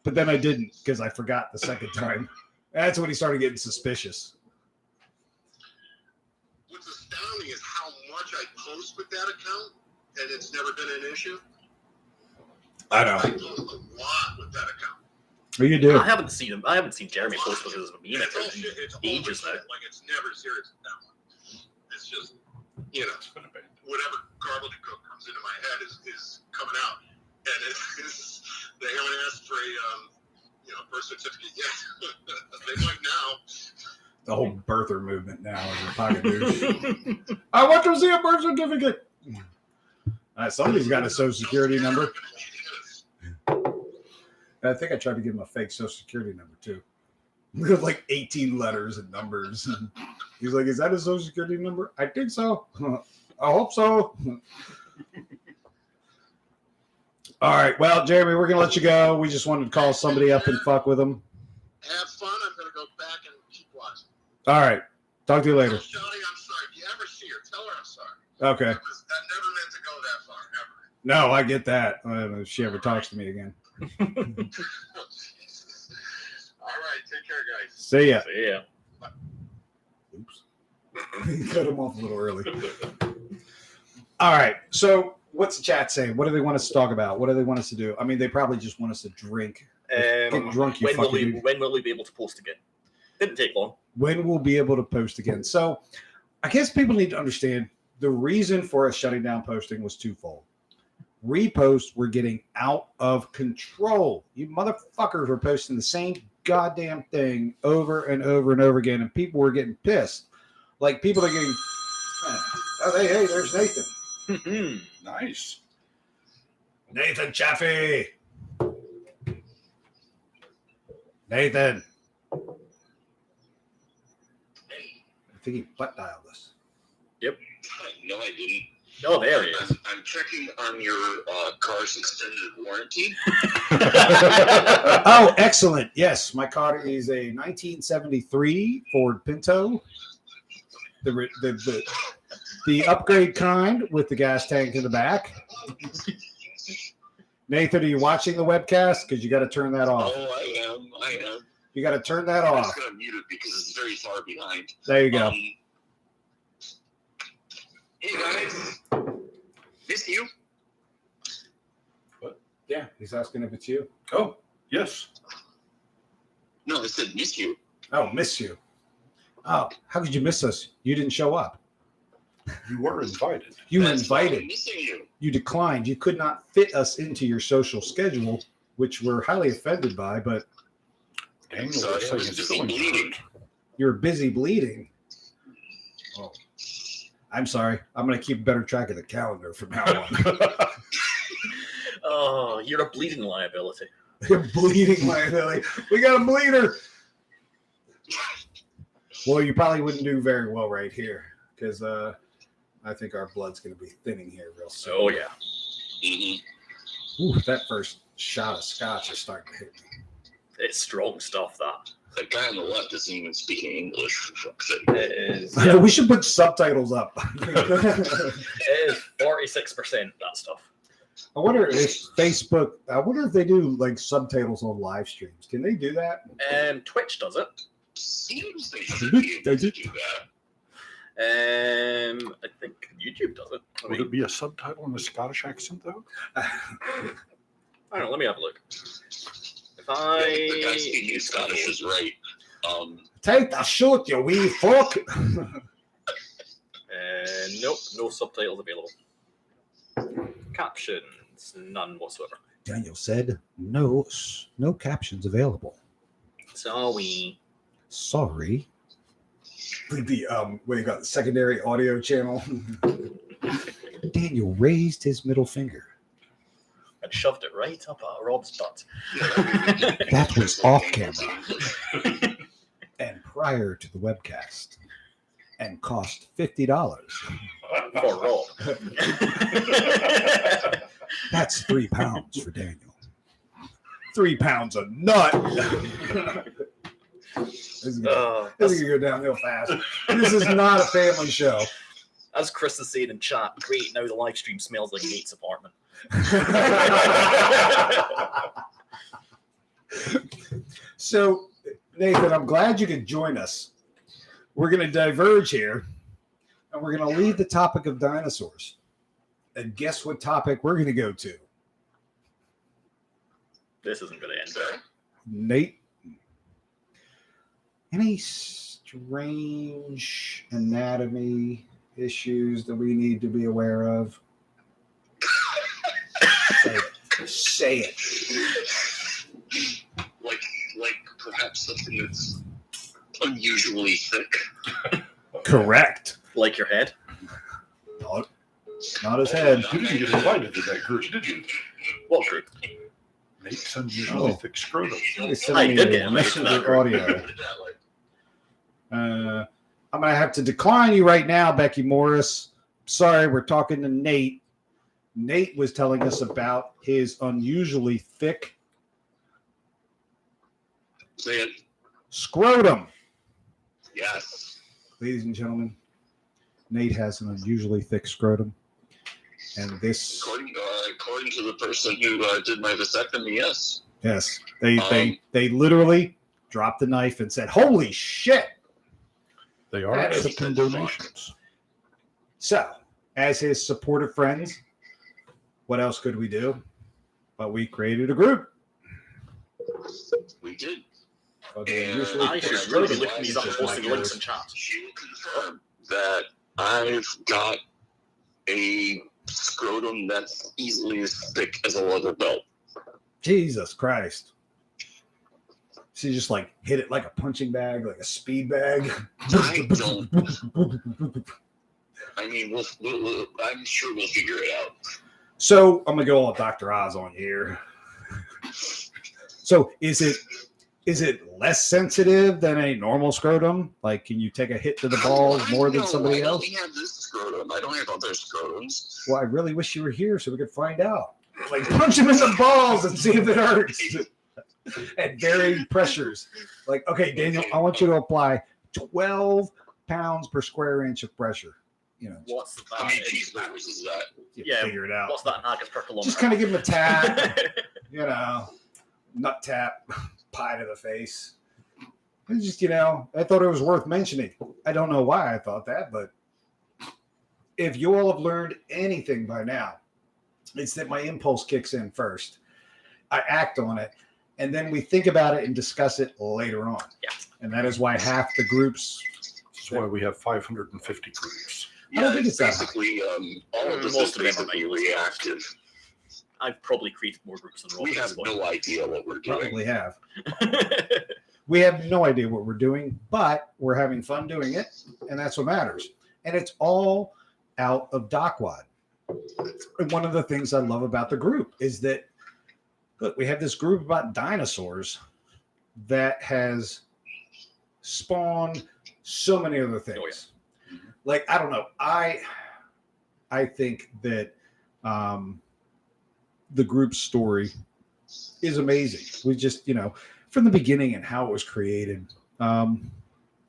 But then I didn't because I forgot the second time. That's when he started getting suspicious. What's astounding is how much I post with that account, and it's never been an issue. I know. I post a lot with that account. Oh, you do? I haven't seen him. I haven't seen Jeremy post with his meme It's all in shit. It's ages now. like it's never serious with that one. It's just, whatever gobbledygook comes into my head is coming out, and it's they haven't asked for a birth certificate yet. They might now. The whole birther movement now is a pocket douche. I want to see a birth certificate. Somebody's got a social security number. I think I tried to give him a fake social security number too. Like 18 letters and numbers. He's like, is that a social security number? I think so. I hope so. All right. Well, Jeremy, we're going to let you go. We just wanted to call somebody up and fuck with them. Have fun. I'm going to go back and keep watching. All right. Talk to you later. Shawty, I'm sorry. If you ever see her, tell her I'm sorry. Okay. That never meant to go that far, ever. No, I get that. If she ever talks to me again. All right. Take care, guys. See ya. See ya. Oops. Cut him off a little early. All right. So what's the chat saying? What do they want us to talk about? What do they want us to do? I mean, they probably just want us to drink. Get drunk, you when will we be able to post again? Didn't take long. When we'll be able to post again. So I guess people need to understand the reason for us shutting down posting was twofold. Reposts were getting out of control. You motherfuckers were posting the same goddamn thing over and over and over again, and people were getting pissed. Like, people are getting, oh, hey, there's Nathan. Nice. Nathan Chaffee. Nathan. I think he butt dialed us. No, I didn't. Oh, there he is. I'm checking on your car's extended warranty. Oh, excellent. Yes, my car is a 1973 Ford Pinto. The upgrade kind with the gas tank in the back. Nathan, are you watching the webcast? Because you got to turn that off. Oh, I am. You got to turn that I'm off. just going to mute it because it's very far behind. There you go. Hey, guys. Miss you. Yeah, he's asking if it's you. Oh, yes. No, I said miss you. Oh, miss you. Oh, how could you miss us? You didn't show up. You were invited. You were That's why I'm invited. missing you. You declined. You could not fit us into your social schedule, which we're highly offended by, but Daniel Sorry, was I saying was his busy feelings bleeding. hurt. you're busy bleeding. Oh, I'm sorry. I'm going to keep better track of the calendar from now on. Oh, you're a bleeding liability. You're bleeding, my Lily. We got a bleeder. Well, you probably wouldn't do very well right here because I think our blood's going to be thinning here real soon. Oh, yeah. Mm-hmm. Ooh, that first shot of scotch is starting to hit me. It's strong stuff, that. The guy on the left isn't even speaking English, for fuck's sake. It is. Yeah, We should put subtitles up. it is 46%, that stuff. I wonder if Facebook, I wonder if they do like subtitles on live streams. Can they do that? Twitch does it. Seems they should be able to do that. I think YouTube does it. Would it be a subtitle in a Scottish accent, though? I don't know. Let me have a look. If The guy speaking Scottish is right. Take the shot, you wee fuck. Nope, no subtitles available. Captions, none whatsoever. Daniel said, no captions available. Sorry. Sorry. The what do you got? The secondary audio channel. Daniel raised his middle finger. And shoved it right up Rob's butt. That was off camera and prior to the webcast, and cost $50. For Rob. That's £3 for Daniel. 3 pounds of nut. This is gonna go downhill fast. This is not a family show. As Chris is saying in chat, great, now the live stream smells like Nate's apartment. So, Nathan, I'm glad you could join us. We're going to diverge here, and we're going to leave the topic of dinosaurs. And guess what topic we're going to go to? This isn't going to end there. Nate, any strange anatomy issues that we need to be aware of? Say it. Like perhaps something that's unusually thick. Correct. Like your head? Not his head. You didn't get invited to that group, did you? What group? Nate's unusually thick scrotum. I did get invited to that messenger group. audio. I'm going to have to decline you right now, Becky Morris. Sorry, we're talking to Nate. Nate was telling us about his unusually thick Say it. scrotum. Yes. Ladies and gentlemen, Nate has an unusually thick scrotum. And this, According to the person who did my vasectomy, yes. yes, they literally dropped the knife and said, "Holy shit!" They are That is accepting donations. So, as his supportive friends, what else could we do? But we created a group. We did. Okay, And usually I should really be looking these up and posting links in chat. She will confirm that I've got a scrotum that's easily as thick as a leather belt. Jesus Christ. So you just like hit it like a punching bag, like a speed bag. I don't. I mean, I'm sure we'll figure it out. So I'm gonna go all Dr. Oz on here. So is it less sensitive than a normal scrotum? Like, can you take a hit to the balls more than somebody else? I only have this scrotum. I don't have other scrotums. Well, I really wish you were here so we could find out. Like, punch him in the balls and see if it hurts. At varying pressures. Like, okay, Daniel, I want you to apply 12 pounds per square inch of pressure. You know, What's that? How many cheeseburgers is that? Yeah, figure it out. What's that in Haggis per kilometer? Just kind of give him a tap, you know, nut tap, pie to the face. It's just, you know, I thought it was worth mentioning. I don't know why I thought that, but if you all have learned anything by now, it's that my impulse kicks in first. I act on it, and then we think about it and discuss it later on. Yeah. And that is why half the groups. That's why we have 550 groups. I don't think it's that basically all of this Most is of them are basically manuals. reactive. I've probably created more groups than Rob. We at have this point. no idea what we're doing. Probably have. We have no idea what we're doing, but we're having fun doing it, and that's what matters. And it's all out of Dacwaad. And one of the things I love about the group is that, look, we have this group about dinosaurs that has spawned so many other things. Oh, yeah. Like, I don't know. I think that the group's story is amazing. We just, you know, from the beginning and how it was created,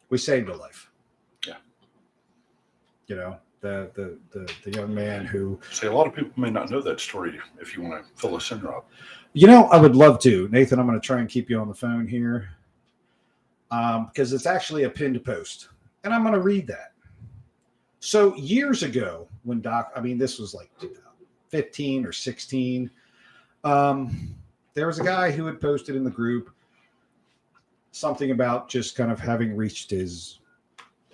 we saved a life. Yeah. You know, the young man who. See, a lot of people may not know that story. If you want to fill us in, Rob. You know, I would love to. Nathan, I'm going to try and keep you on the phone here because it's actually a pinned post. And I'm going to read that. So years ago, when this was like 2015 or 16, there was a guy who had posted in the group something about just kind of having reached the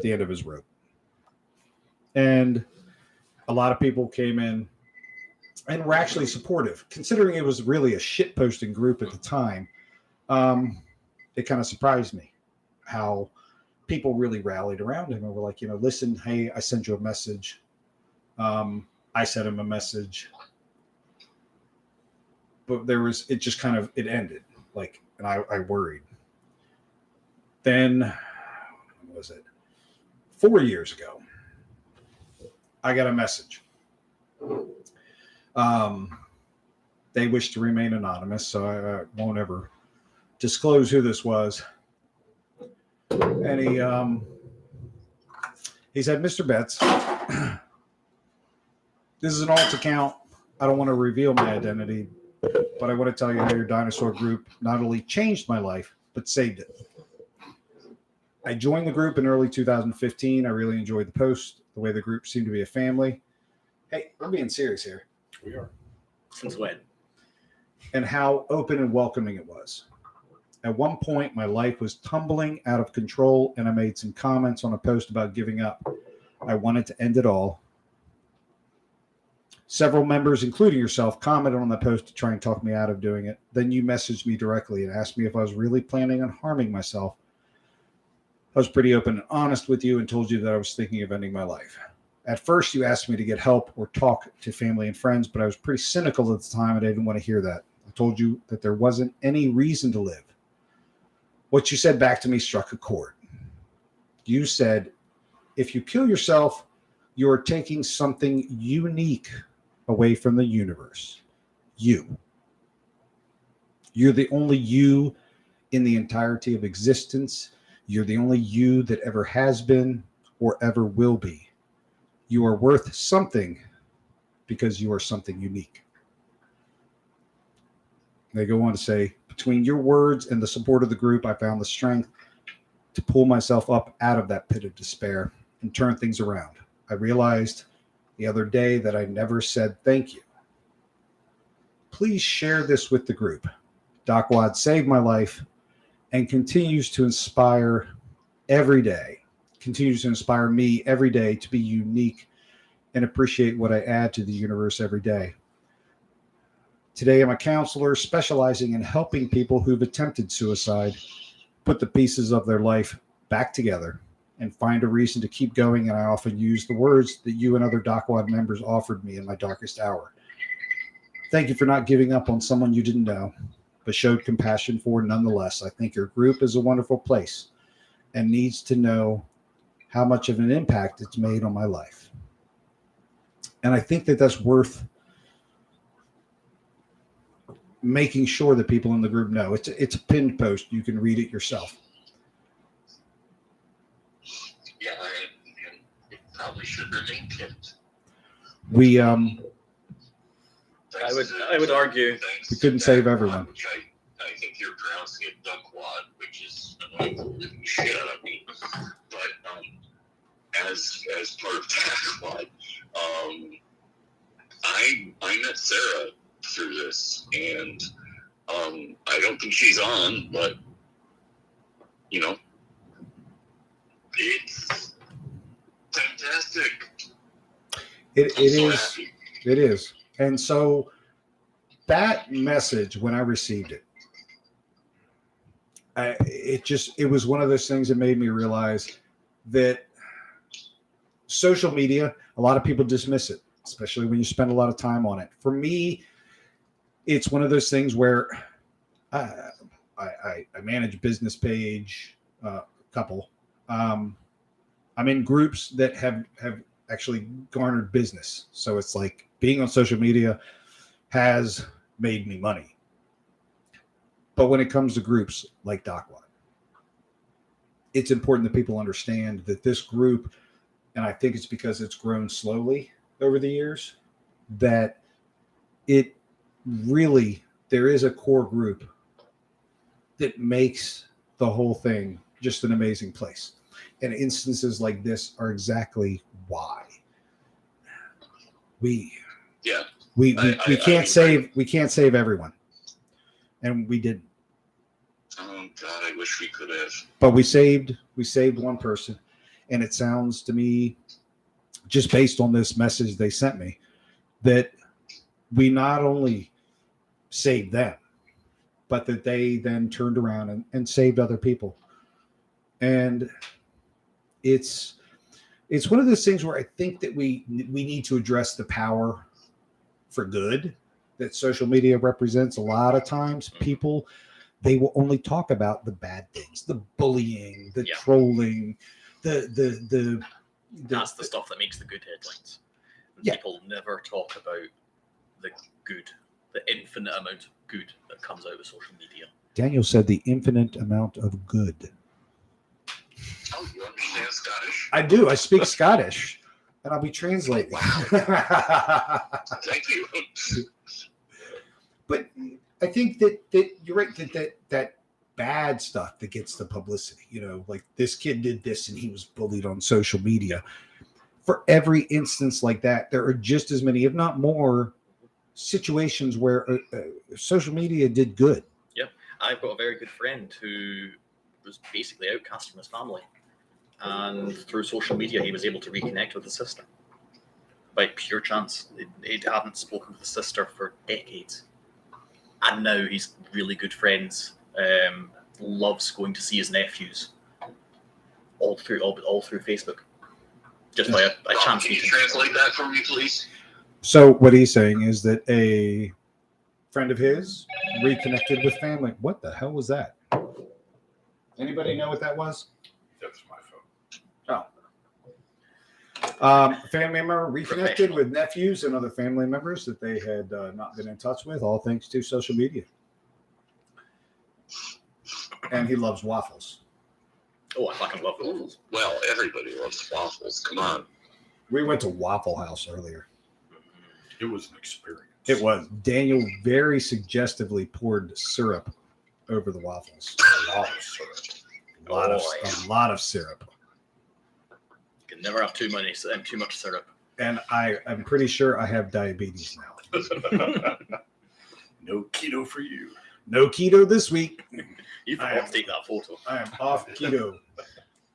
end of his rope. And a lot of people came in and were actually supportive, considering it was really a shit posting group at the time. It kind of surprised me how people really rallied around him and were like, you know, listen, hey, I sent you a message. I sent him a message, but it just kind of, it ended like, and I worried. Then, what was it? 4 years ago, I got a message. They wish to remain anonymous, so I won't ever disclose who this was. And he said, Mr. Betts, this is an alt account. I don't want to reveal my identity, but I want to tell you how your dinosaur group not only changed my life, but saved it. I joined the group in early 2015. I really enjoyed the post, the way the group seemed to be a family. Hey, we're being serious here. We are. Since when? And how open and welcoming it was. At one point, my life was tumbling out of control, and I made some comments on a post about giving up. I wanted to end it all. Several members, including yourself, commented on the post to try and talk me out of doing it. Then you messaged me directly and asked me if I was really planning on harming myself. I was pretty open and honest with you and told you that I was thinking of ending my life. At first, you asked me to get help or talk to family and friends, but I was pretty cynical at the time and I didn't want to hear that. I told you that there wasn't any reason to live. What you said back to me struck a chord. You said, if you kill yourself, you are taking something unique away from the universe. You're the only you in the entirety of existence. You're the only you that ever has been or ever will be. You are worth something because you are something unique. They go on to say, between your words and the support of the group, I found the strength to pull myself up out of that pit of despair and turn things around. I realized the other day that I never said thank you. Please share this with the group. Dacwaad saved my life and continues to inspire every day. continues to inspire me every day to be unique and appreciate what I add to the universe every day. Today, I'm a counselor specializing in helping people who've attempted suicide put the pieces of their life back together and find a reason to keep going. And I often use the words that you and other Dacwaad members offered me in my darkest hour. Thank you for not giving up on someone you didn't know, but showed compassion for nonetheless. I think your group is a wonderful place and needs to know how much of an impact it's made on my life. And I think that that's worth making sure that people in the group know. It's a pinned post. You can read it yourself. Yeah, and it probably should remain pinned. We I would argue we couldn't save everyone. Which I think you're pronouncing it Dacwaad, which is annoying the living shit out of me. But as part of Dacwaad, I met Sarah through this, and I don't think she's on, but you know, it's fantastic. It is. Happy. It is. And so that message, when I received it, it was one of those things that made me realize that social media, a lot of people dismiss it, especially when you spend a lot of time on it. For me, it's one of those things where I manage a business page, couple. I'm in groups that have actually garnered business. So it's like being on social media has made me money. But when it comes to groups like Dacwaad, it's important that people understand that this group, and I think it's because it's grown slowly over the years, that it really, there is a core group that makes the whole thing just an amazing place. And instances like this are exactly why. We can't save everyone. And we didn't. Oh God, I wish we could have. But we saved one person. And it sounds to me, just based on this message they sent me, that we not only saved them, but that they then turned around and saved other people. And it's one of those things where I think that we need to address the power for good that social media represents. A lot of times people, they will only talk about the bad things, the bullying, the trolling, that's the stuff that makes the good headlines. People never talk about the good, the infinite amount of good that comes out of social media. Daniel said the infinite amount of good. Oh, you understand Scottish? I do. I speak Scottish, and I'll be translating. Wow. Thank you. But I think that you're right, that bad stuff that gets the publicity, you know, like this kid did this and he was bullied on social media. For every instance like that, there are just as many, if not more, situations where social media did good. Yep. I've got a very good friend who was basically outcast from his family. And through social media, he was able to reconnect with his sister. By pure chance. He hadn't spoken with his sister for decades. And now he's really good friends. Loves going to see his nephews. All through Facebook. Just by a chance. Can you translate that for me, please? So what he's saying is that a friend of his reconnected with family. What the hell was that? Anybody know what that was? That's my phone. A family member reconnected with nephews and other family members that they had not been in touch with, all thanks to social media. And he loves waffles. Oh, I fucking love waffles. Well, everybody loves waffles. Come on. We went to Waffle House earlier. It was an experience. It was. Daniel very suggestively poured syrup over the waffles. A lot of syrup. A lot of syrup. You can never have too much syrup. And I'm pretty sure I have diabetes now. No keto for you. No keto this week. You forgot to take that photo. I am off keto.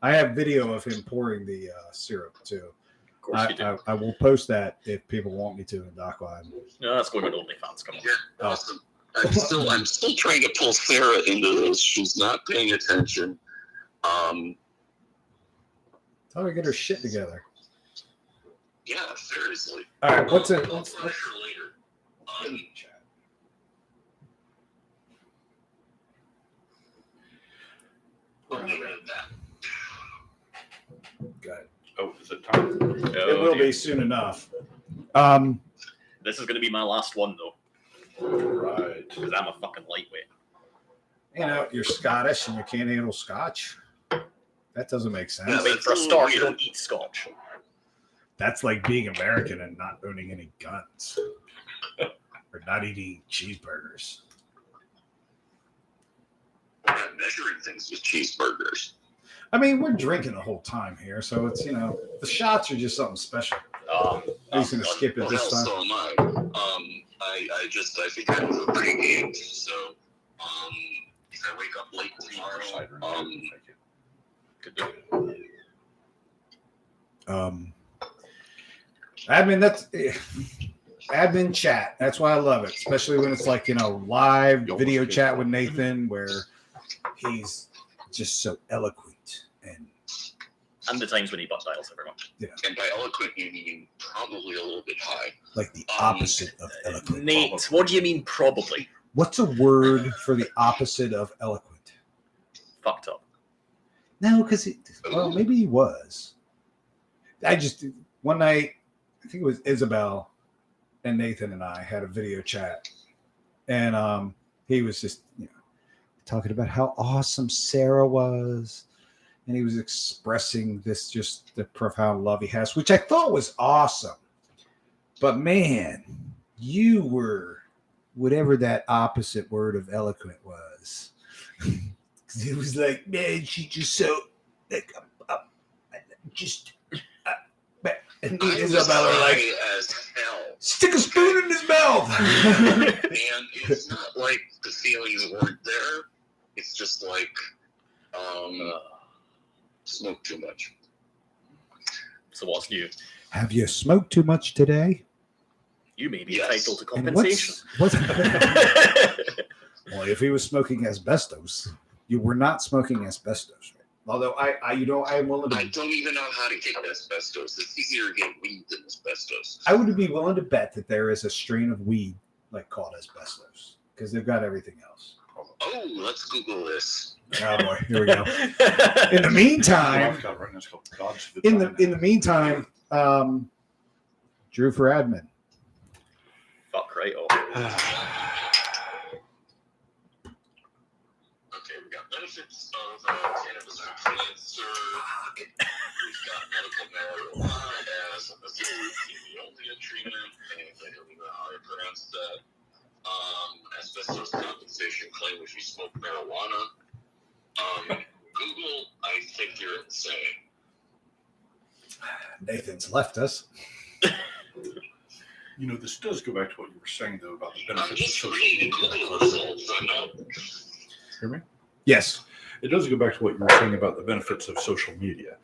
I have video of him pouring the syrup too. Of course you do. I will post that if people want me to in Dacwaad. No, that's going on OnlyFans. Come on. Yeah, awesome. I'm still trying to pull Sarah into this. She's not paying attention. Tell her to get her shit together. Yeah, seriously. All right, what's it? I'll flash her later. We'll get rid of that. Good. Oh, is it time? It will be soon enough. This is going to be my last one, though. Right. Because I'm a fucking lightweight. You know, you're Scottish and you can't handle Scotch. That doesn't make sense. I mean, for a start, you don't eat scotch. That's like being American and not owning any guns or not eating cheeseburgers. I'm measuring things with cheeseburgers. I mean, we're drinking the whole time here, so it's, you know, the shots are just something special. He's going to skip it this time. So am I. I think I have a pre-game, so if I wake up late tomorrow, Could do. Admin chat. That's why I love it, especially when it's like, you know, live video chat with Nathan where he's just so eloquent And the times when he butt dials everyone. and by eloquent you mean probably a little bit high. like the opposite of eloquent. Nate, what do you mean probably? What's a word for the opposite of eloquent? Fucked up. No, because well, maybe he was. One night, I think it was Isabel and Nathan and I had a video chat, and he was just, you know, talking about how awesome Sarah was, and he was expressing just the profound love he has, which I thought was awesome. But man, you were whatever that opposite word of eloquent was. It was like, man, she just so like, and me and Isabel are like, as hell. stick a spoon in his mouth. And it's not like the feelings weren't there. It's just like smoke too much. So what's new? Have you smoked too much today? You may be Yes. entitled to And compensation. Well, if he was smoking asbestos, you were not smoking asbestos. Right? Although I'm willing I to. don't even know how to get asbestos. It's easier to get weed than asbestos. I would be willing to bet that there is a strain of weed like called asbestos because they've got everything else. Oh, let's Google this. Oh boy, here we go. In the meantime, I've got right now, it's called God's in the meantime, Drew for admin. Fuck right off. Okay, we got benefits of cannabis for cancer. We've got medical marijuana as the only treatment. I don't even know how to pronounce that. Asbestos compensation claim if you smoke marijuana. Google, I think you're insane. Nathan's left us. You know, this does go back to what you were saying, though, about the I'm benefits of just social reading media. Google results. I'm not. Hear me? Yes. It does go back to what you were saying about the benefits of social media.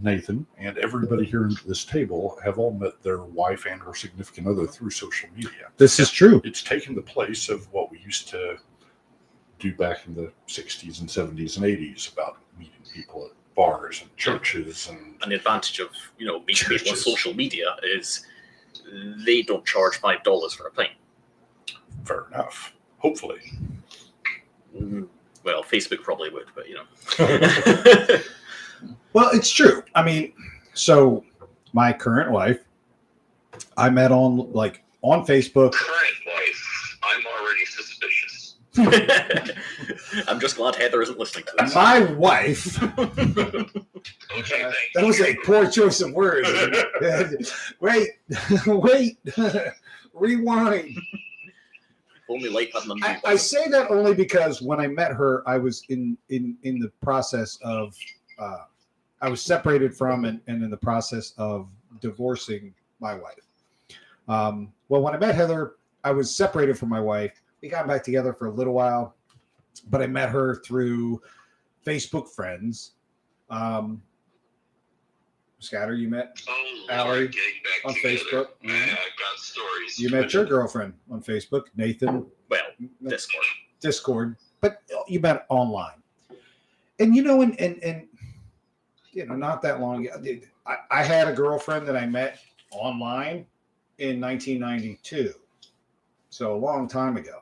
Nathan and everybody here at this table have all met their wife and or significant other through social media. This is true. It's taken the place of what we used to do back in the 60s and 70s and 80s about meeting people at bars and churches. And the advantage of, you know, meeting people on social media is they don't charge $5 for a pint. fair enough. Hopefully. Well, Facebook probably would, but you know. Well, it's true. I mean, so my current wife, I met on Facebook. Current wife, I'm already suspicious. I'm just glad Heather isn't listening to this. My wife. Okay, thank That you. was a poor choice of words. Wait, rewind. Only like that on mute. I say that only because when I met her, I was in the process of I was separated from and in the process of divorcing my wife. Well, when I met Heather, I was separated from my wife. We got back together for a little while, but I met her through Facebook friends, Scatter, you met Oh, Allie Lord, getting back on together. Facebook. I've got stories. You met your girlfriend on Facebook, Nathan. Well, Discord. Discord, but you met online. And and not that long ago, I had a girlfriend that I met online in 1992, so a long time ago.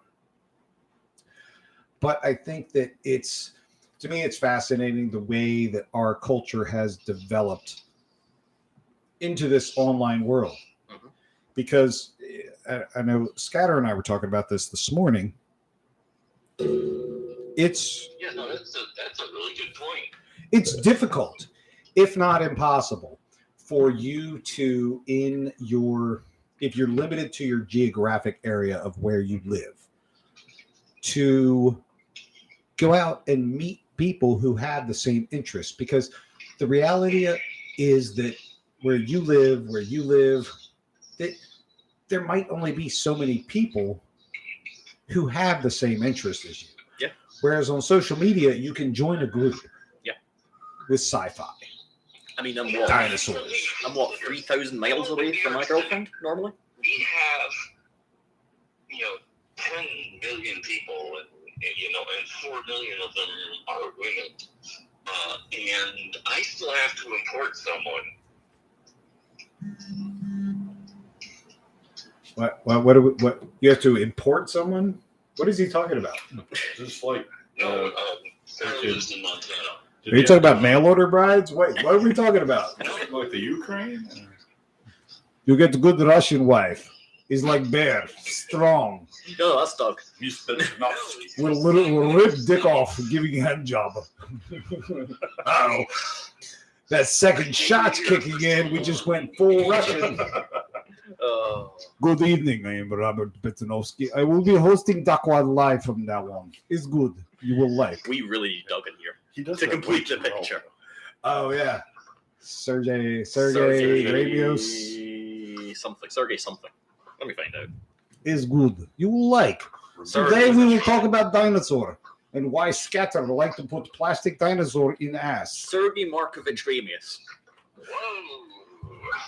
But I think that to me, it's fascinating the way that our culture has developed into this online world. Mhm. Because I know Scatter and I were talking about this morning. It's Yeah, no, that's a really good point. It's difficult, if not impossible, for you to if you're limited to your geographic area of where you live, to go out and meet people who have the same interests. Because the reality is that where you live, that there might only be so many people who have the same interests as you. Yeah. Whereas on social media, you can join a group. Yeah. With sci-fi. I mean, I'm Dinosaurs. 3,000 miles away from my girlfriend normally. We have, 10 million people, and 4 million of them are women. And I still have to import someone. What you have to import someone? What is he talking about? Just like No, Sarah lives in Montana. Are you talking about mail order brides? Wait, what are we talking about? like the Ukraine? You get a good Russian wife. He's like bear, strong. No, that's Doug. You spent not We'll rip dick off and give you a hand job. Oh, that second shot's kicking in. We just went full Russian. Good evening. I am Robert Betinovsky. I will be hosting Dacwaad live from now on. It's good. You will like. We really need Doug in here He does to that complete the way too picture. Oh yeah, Sergey Ramios Sergey something. Let me find out. is good. You will like. Sergey Today is we a will shit. talk about dinosaur and why Scatter like to put plastic dinosaur in ass. Sergey Markovich Ramius. Whoa.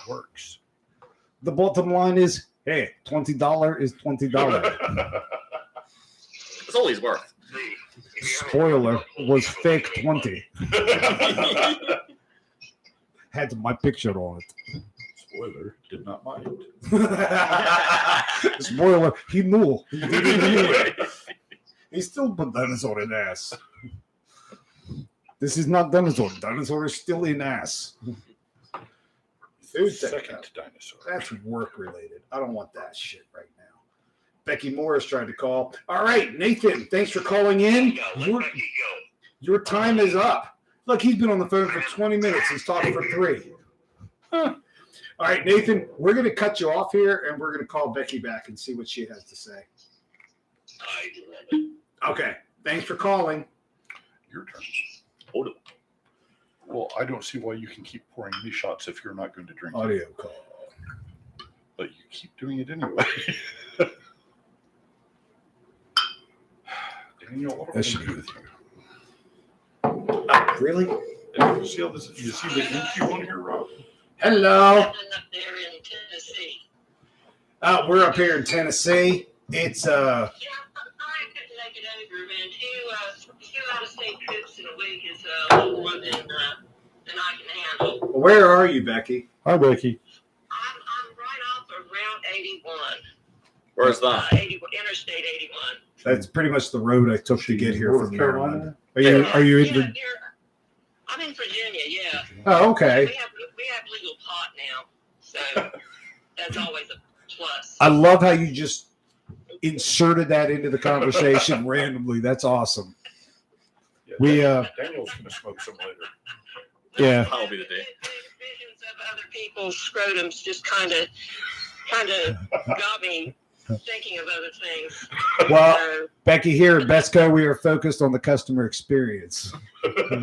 Works. The bottom line is, hey, $20 is $20. That's all he's worth. Spoiler was fake 20. Had my picture on it. Spoiler, did not mind. Spoiler, he knew. He didn't know it. He still put dinosaur in ass. This is not dinosaur. Dinosaur is still in ass. Food Second dinosaur. That's work related. I don't want that shit right now. Becky Morris tried to call. All right, Nathan, thanks for calling in. Your time is up. Look, he's been on the phone for 20 minutes. He's talking for 3. Huh. All right, Nathan, we're going to cut you off here, and we're going to call Becky back and see what she has to say. I love it. Okay, thanks for calling. Your turn. Hold on. Well, I don't see why you can keep pouring me shots if you're not going to drink. Audio call. But you keep doing it anyway. Daniel, what am I That should going to be do with you? Really? You see, you see the ink on here, Rob? Hello. Up there in Tennessee. We're up here in Tennessee. It's Yeah, I couldn't make it over, man. Two out-of-state trips in a week is a little more than I can handle. where are you, Becky? Hi, Becky. I'm right off of Route 81. Where's that? 81, Interstate 81. That's pretty much the road I took to get here North from Carolina? Maryland. Are you in? Yeah, I'm in Virginia, yeah. Oh, okay. We have legal pot now, so that's always a plus. I love how you just inserted that into the conversation randomly. That's awesome. Yeah, We Daniel's going to smoke some later. Yeah. That'll be the day. Visions of other people's scrotums just kind of got me thinking of other things. Well, So, Becky, here at Besco, we are focused on the customer experience. oh, no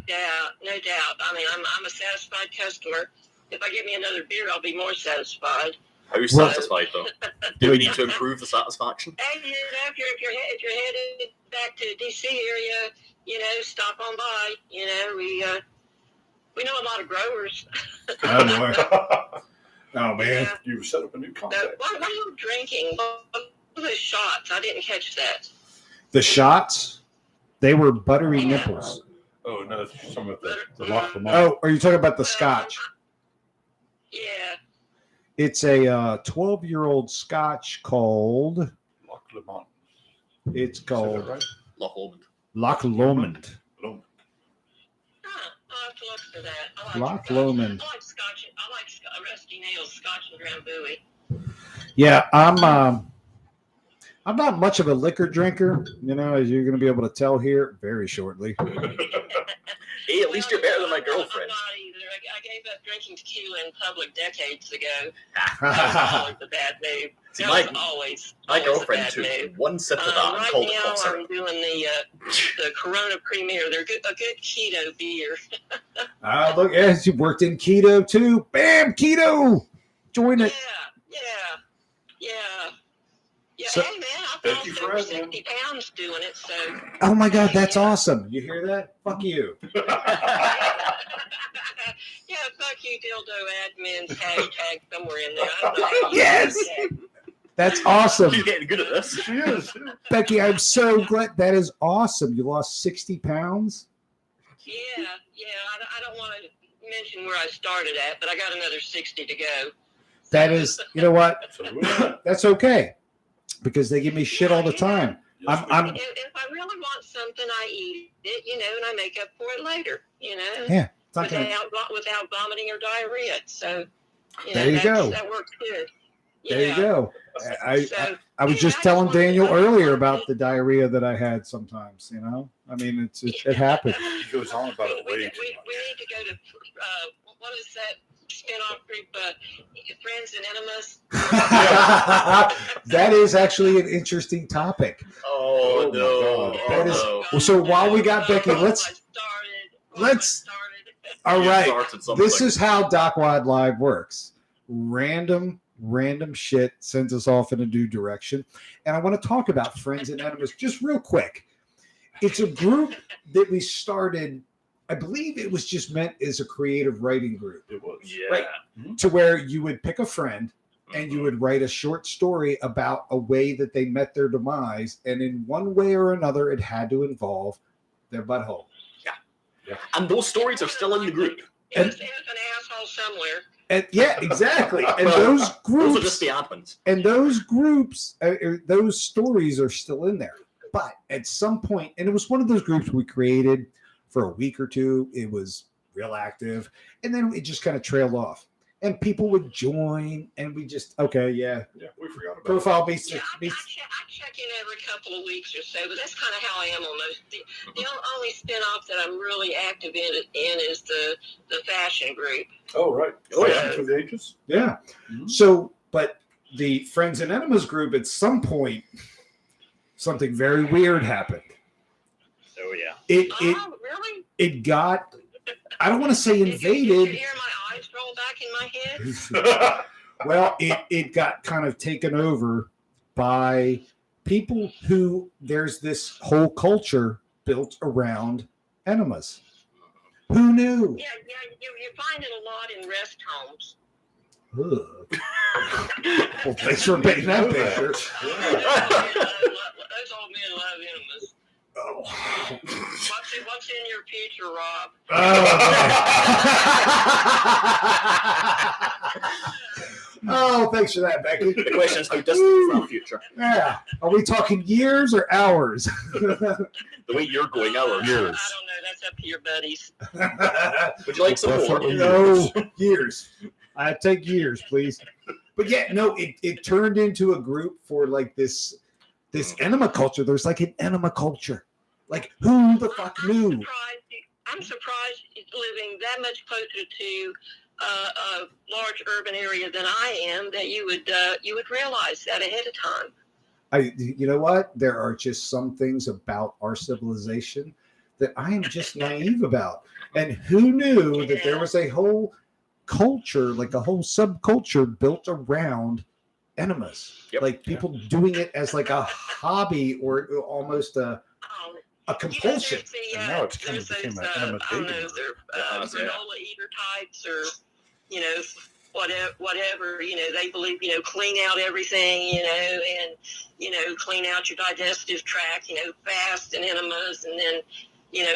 doubt. I mean, I'm a satisfied customer. If I get me another beer, I'll be more satisfied. How Well- satisfied though? Do we need to improve the satisfaction? And if you're headed back to DC area, stop on by. We know a lot of growers. Oh boy. Oh man. Yeah. You've set up a new So, contact. what are you drinking? What are the shots? I didn't catch that. The shots, they were buttery nipples. Oh, no, that's some of the Loch Lomond. Oh, are you talking about the scotch? Yeah. It's a 12-year-old scotch called. Loch Lomond. It's Is that called right? Loch Lomond. Loch Lomond. Lomond. I'll have to look for that. I like Loch scotch. Lomond. I like scotch. I like Rusty Nails Scotch and Drambuie. Yeah, I'm not much of a liquor drinker, as you're going to be able to tell here very shortly. Hey, at least you're better than my girlfriend. I'm not either. I gave up drinking tequila in public decades ago. Ah. That was always a bad move. See, That my- was always My a girlfriend bad took move. one sip of that and Right called it now, cough syrup. I'm doing the Corona Premier. They're a good keto beer. Look, yes, you worked in keto too. Bam, keto. Join Yeah, it. yeah. So- Hey man, I've Thank lost you for over asking. 60 pounds doing it. So Oh my God, that's awesome. You hear that? Fuck you. yeah, fuck you, dildo admins. Hashtag somewhere in there. I don't know how you Yes! do that. That's awesome. She's getting good at this. She is. Becky, I'm so glad. That is awesome. You lost 60 pounds? Yeah. I don't want to mention where I started at, but I got another 60 to go. That is, you know what? So, yes, That's okay. Because they give me shit all the time. I'm If I really want something, I eat it, and I make up for it later, Yeah, it's not gonna, without vomiting or diarrhea. So, There you go. That works good. there you go. So, I was yeah, just I telling just wanted- Daniel I just earlier wanted about to- the diarrhea that I had sometimes, I mean, it happens. He goes on about it we way need too much. to go to what is that spin-off group? Friends and Enemas. That is actually an interesting topic. Oh, Oh, my no. God. Oh, That is- no. Well, so while we got Becky, let's- let's. All You right. started something. This is how Dacwaad Live works. Random shit sends us off in a new direction. And I want to talk about Friends and Enemies just real quick. It's a group that we started, I believe it was just meant as a creative writing group, It was. Yeah. Right. to where you would pick a friend and you would write a short story about a way that they met their demise. And in one way or another, it had to involve their butthole. And those stories are still in the group. It was an asshole somewhere. And yeah, exactly. And Well, those Those are groups, just the admins. and those groups, those stories are still in there. But at some point, and it was one of those groups we created for a week or two. It was real active, and then it just kind of trailed off. And people would join, and we just Yeah, we forgot about it. profile be, Yeah, I check in every couple of weeks or so, but that's kind of how I am on most. The only spin-off that I'm really active in is the fashion group. Oh, right. Oh, yeah. Fashion for the ages. yeah. Mhm. So, but the Friends and Enemas group, at some point, something very weird happened. Oh, yeah. It Oh, really? it got. I don't want to say Did you invaded. hear my eyes roll back in my head? Well, it got kind of taken over by people who there's this whole culture built around enemas. Who knew? Yeah, you find it a lot in rest homes. Ugh. Well, thanks for painting that picture. Those old men love enemas. Oh. What's in your future, Rob? Oh, thanks for that, Becky. The question is, how distant is that future? Yeah. Are we talking years or hours? The way you're going, hours. I don't know. That's up to your buddies. Would you like some more? Definitely. No, years. I take years, please. But yeah, no, it turned into a group for like this enema culture. There's like an enema culture. Like who the fuck knew? I'm surprised living that much closer to a large urban area than I am that you would realize that ahead of time. You know what? There are just some things about our civilization that I am just naive about. And who knew that there was a whole culture, like a whole subculture built around enemas. Yep. Like people doing it as like a hobby or almost a compulsion. And now it's kind of there's became those, an enema I don't dating know, group. they're granola eater types or, whatever, they believe, clean out everything, and, clean out your digestive tract, fast and enemas, and then,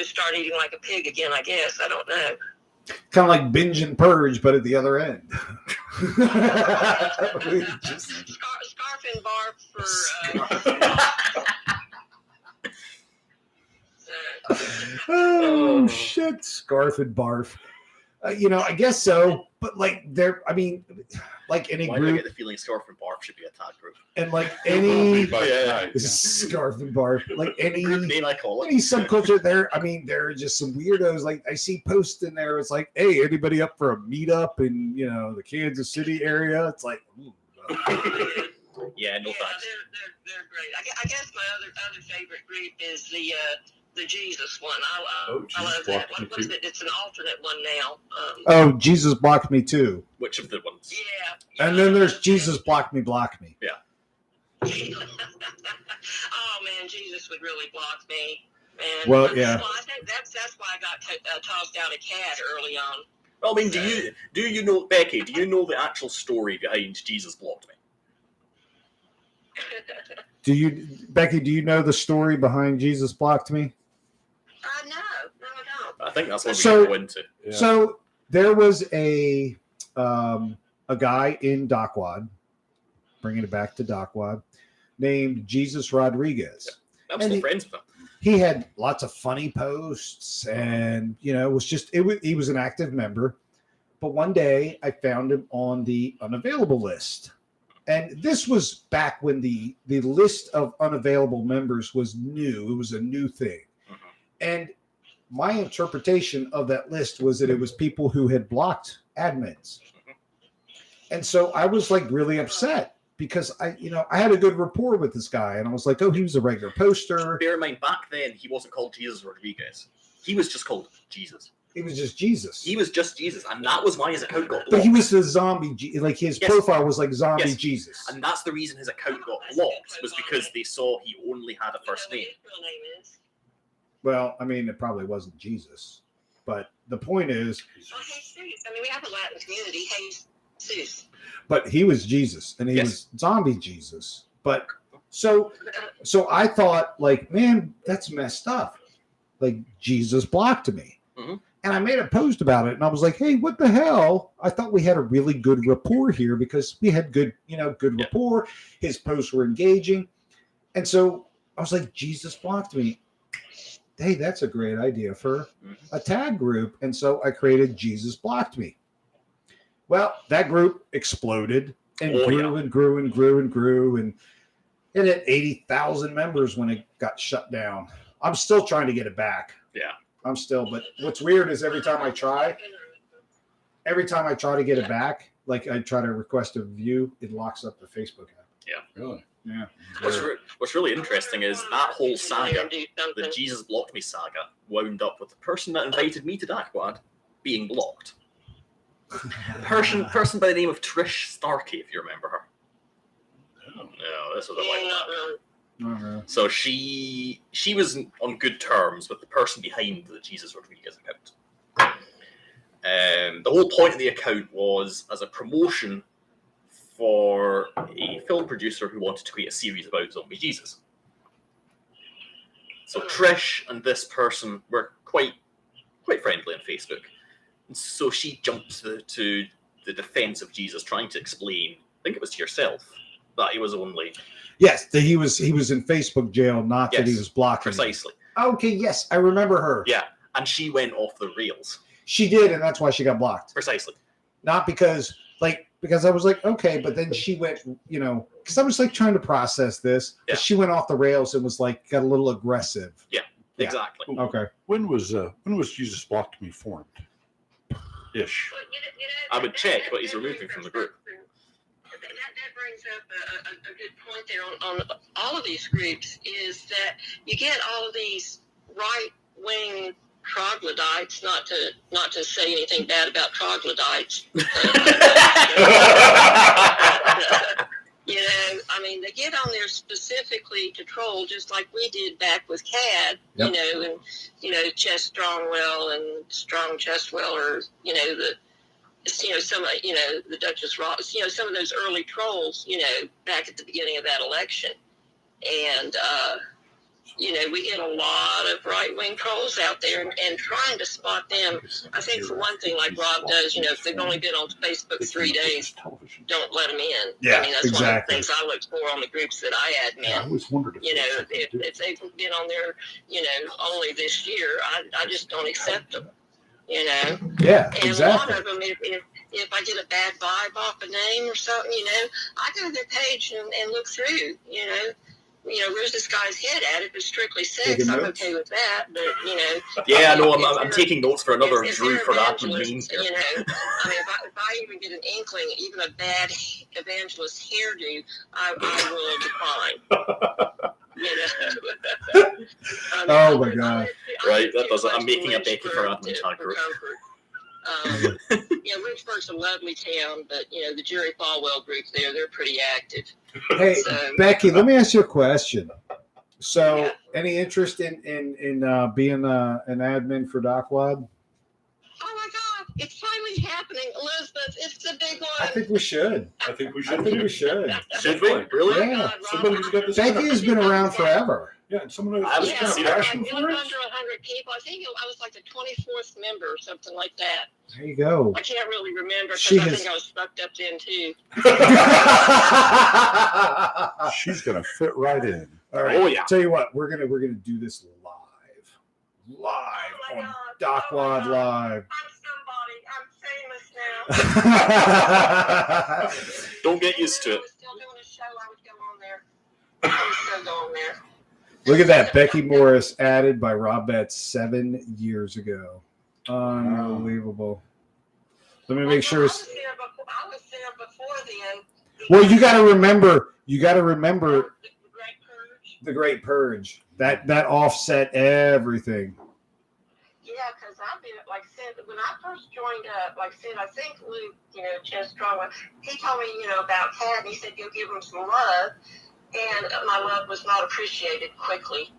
start eating like a pig again, I guess. I don't know. Kind of like binge and purge, but at the other end. Scarf and barf for... Oh shit, scarf and barf. I guess so, but like like any Why do I group, get the feeling Scarf and Barf should be a tag group? and like any Yeah. scarf and barf, like any Group name I call it. any subculture there. I mean, there are just some weirdos. Like I see posts in there. It's like, hey, anybody up for a meetup in the Kansas City area? It's like, ooh, Yeah, no Yeah, thanks. they're great. I guess my other favorite group is the Jesus one. I Jesus love that blocked one. me What is too. it? It's an alternate one now. oh, Jesus blocked me too. Which of the ones? Yeah. And then there's Jesus blocked me, block me. Oh man, Jesus would really block me. Man. Well, yeah. Well, I think that's why I got tossed out of CAD early on. Well, I mean, do you know, Becky? Do you know the actual story behind Jesus blocked me? Becky? Do you know the story behind Jesus blocked me? No, I don't. I think that's what we So- can go into. Yeah. So there was a guy in Dacwaad, bringing it back to Dacwaad, named Jesus Rodriguez. I'm And still he- friends with him. He had lots of funny posts, and it was just he was an active member. But one day I found him on the unavailable list. And this was back when the list of unavailable members was new. It was a new thing. And my interpretation of that list was that it was people who had blocked admins. And so I was like really upset because I had a good rapport with this guy. And I was like, oh, he was a regular poster. Bear in mind, back then he wasn't called Jesus Rodriguez. He was just called Jesus. He was just Jesus. He was just Jesus, and that was why his account got But blocked. he was the zombie, like his Yes. profile was like zombie Yes. Jesus. And that's the reason his account got blocked, was because they saw he only had a first You know name. what his real name is? Well, I mean, it probably wasn't Jesus, but the point is, Oh, Jesus. I mean, we have a Latin community. Jesus. but he was Jesus, and he Yes. was zombie Jesus. But so I thought, like, man, that's messed up. Like Jesus blocked me, Mhm. and I made a post about it, and I was like, hey, what the hell? I thought we had a really good rapport here because we had good Yeah. rapport. His posts were engaging, and so I was like, Jesus blocked me. Hey, that's a great idea for a tag group. And so I created Jesus Blocked Me. Well, that group exploded and grew and grew and grew and grew. And it had 80,000 members when it got shut down. I'm still trying to get it back. Yeah. But what's weird is every time I try to get it back, like I try to request a view, it locks up the Facebook app. Really? Yeah. What's really interesting is that whole saga, Do the something. Jesus blocked me saga, wound up with the person that invited me to Dacwaad being blocked. Person by the name of Trish Starkey, if you remember her. No, this was a while Not back. really. So she was on good terms with the person behind the Jesus Rodriguez account. The whole point of the account was as a promotion for a film producer who wanted to create a series about zombie Jesus. So Trish and this person were quite friendly on Facebook. And so she jumped to the defense of Jesus, trying to explain, I think it was to yourself, that he was only Yes, that he was in Facebook jail, not that he Yes, was blocking. precisely. Okay, yes, I remember her. Yeah, and she went off the rails. She did, and that's why she got blocked. Precisely. Not because I was like, okay, but then she went, because I was like trying to process this. Yeah. She went off the rails and was like, got a little aggressive. Yeah. Exactly. Okay. When was Jesus Blocked Me formed? Ish. Well, I would check, but he's removed me from the group. That brings up a good point there on all of these groups is that you get all of these right-wing troglodytes, not to say anything bad about troglodytes. You know, I mean, they get on there specifically to troll, just like we did back with CAD, Yep. you know, and, you know, Chess Strongwell and Strong Chestwell, or, you know, the Duchess Ross, you know, some of those early trolls, you know, back at the beginning of that election. And, you know, we get a lot of right-wing trolls out there, and trying to spot them. I think, for one thing, like Rob does, you know, if they've only been on Facebook 3 days, don't let them in. Yeah, I mean, that's exactly. one of the things I look for on the groups that I admin. I always wondered You know, if they've been on there, you know, only this year, I just don't accept them. You know, Yeah, and exactly. a lot of them, if I get a bad vibe off a name or something, you know, I go to their page and look through. You know, where's this guy's head at? If it's strictly sex, Taking I'm notes? okay with that. But, you know. Yeah, no, if I'm they're- taking notes for another if Drew they're for that evangelists, meme here. You know, I mean, if I even get an inkling, even a bad evangelist hairdo, I will decline. You know. I mean, Oh, my God. Right, that does it. I'm making a Becky for admin chat group. Yeah, Lynchburg's a lovely town, but, you know, the Jerry Falwell group there, they're pretty active. Hey, So, Becky, let me ask you a question. So, Yeah. any interest in being an admin for Dacwaad? oh my God, it's finally happening, Elizabeth. It's the big one. I think we should. I think we I should. think we should. Should we? Really? Oh my Yeah. God, Rob, Somebody who's got this. Becky has been around forever. Yeah, and someone I who's haven't got seen a it. passion It was for it. under 100 people. I think I was like the 24th member or something like that. There you go. I can't really remember because She I has- think I was fucked up then too. She's gonna fit right in. All right. Oh, yeah. Tell you what, we're gonna do this live Oh my on God. Dacwaad Oh my God. Live. I'm famous now. Don't get used to If I it. was still doing a show, I would go on there. I would still go on there. Look at that. Becky Morris added by Rob Betts 7 years ago. Unbelievable. Let me make sure. I was there before then. Well, you got to remember. The Great Purge. The Great Purge. That offset everything. Yeah, because I've been, like I said, when I first joined up, like I said, I think Luke, you know, Chess Strongwell, he told me, you know, about Cat, and he said, you'll give him some love. And my love was not appreciated quickly.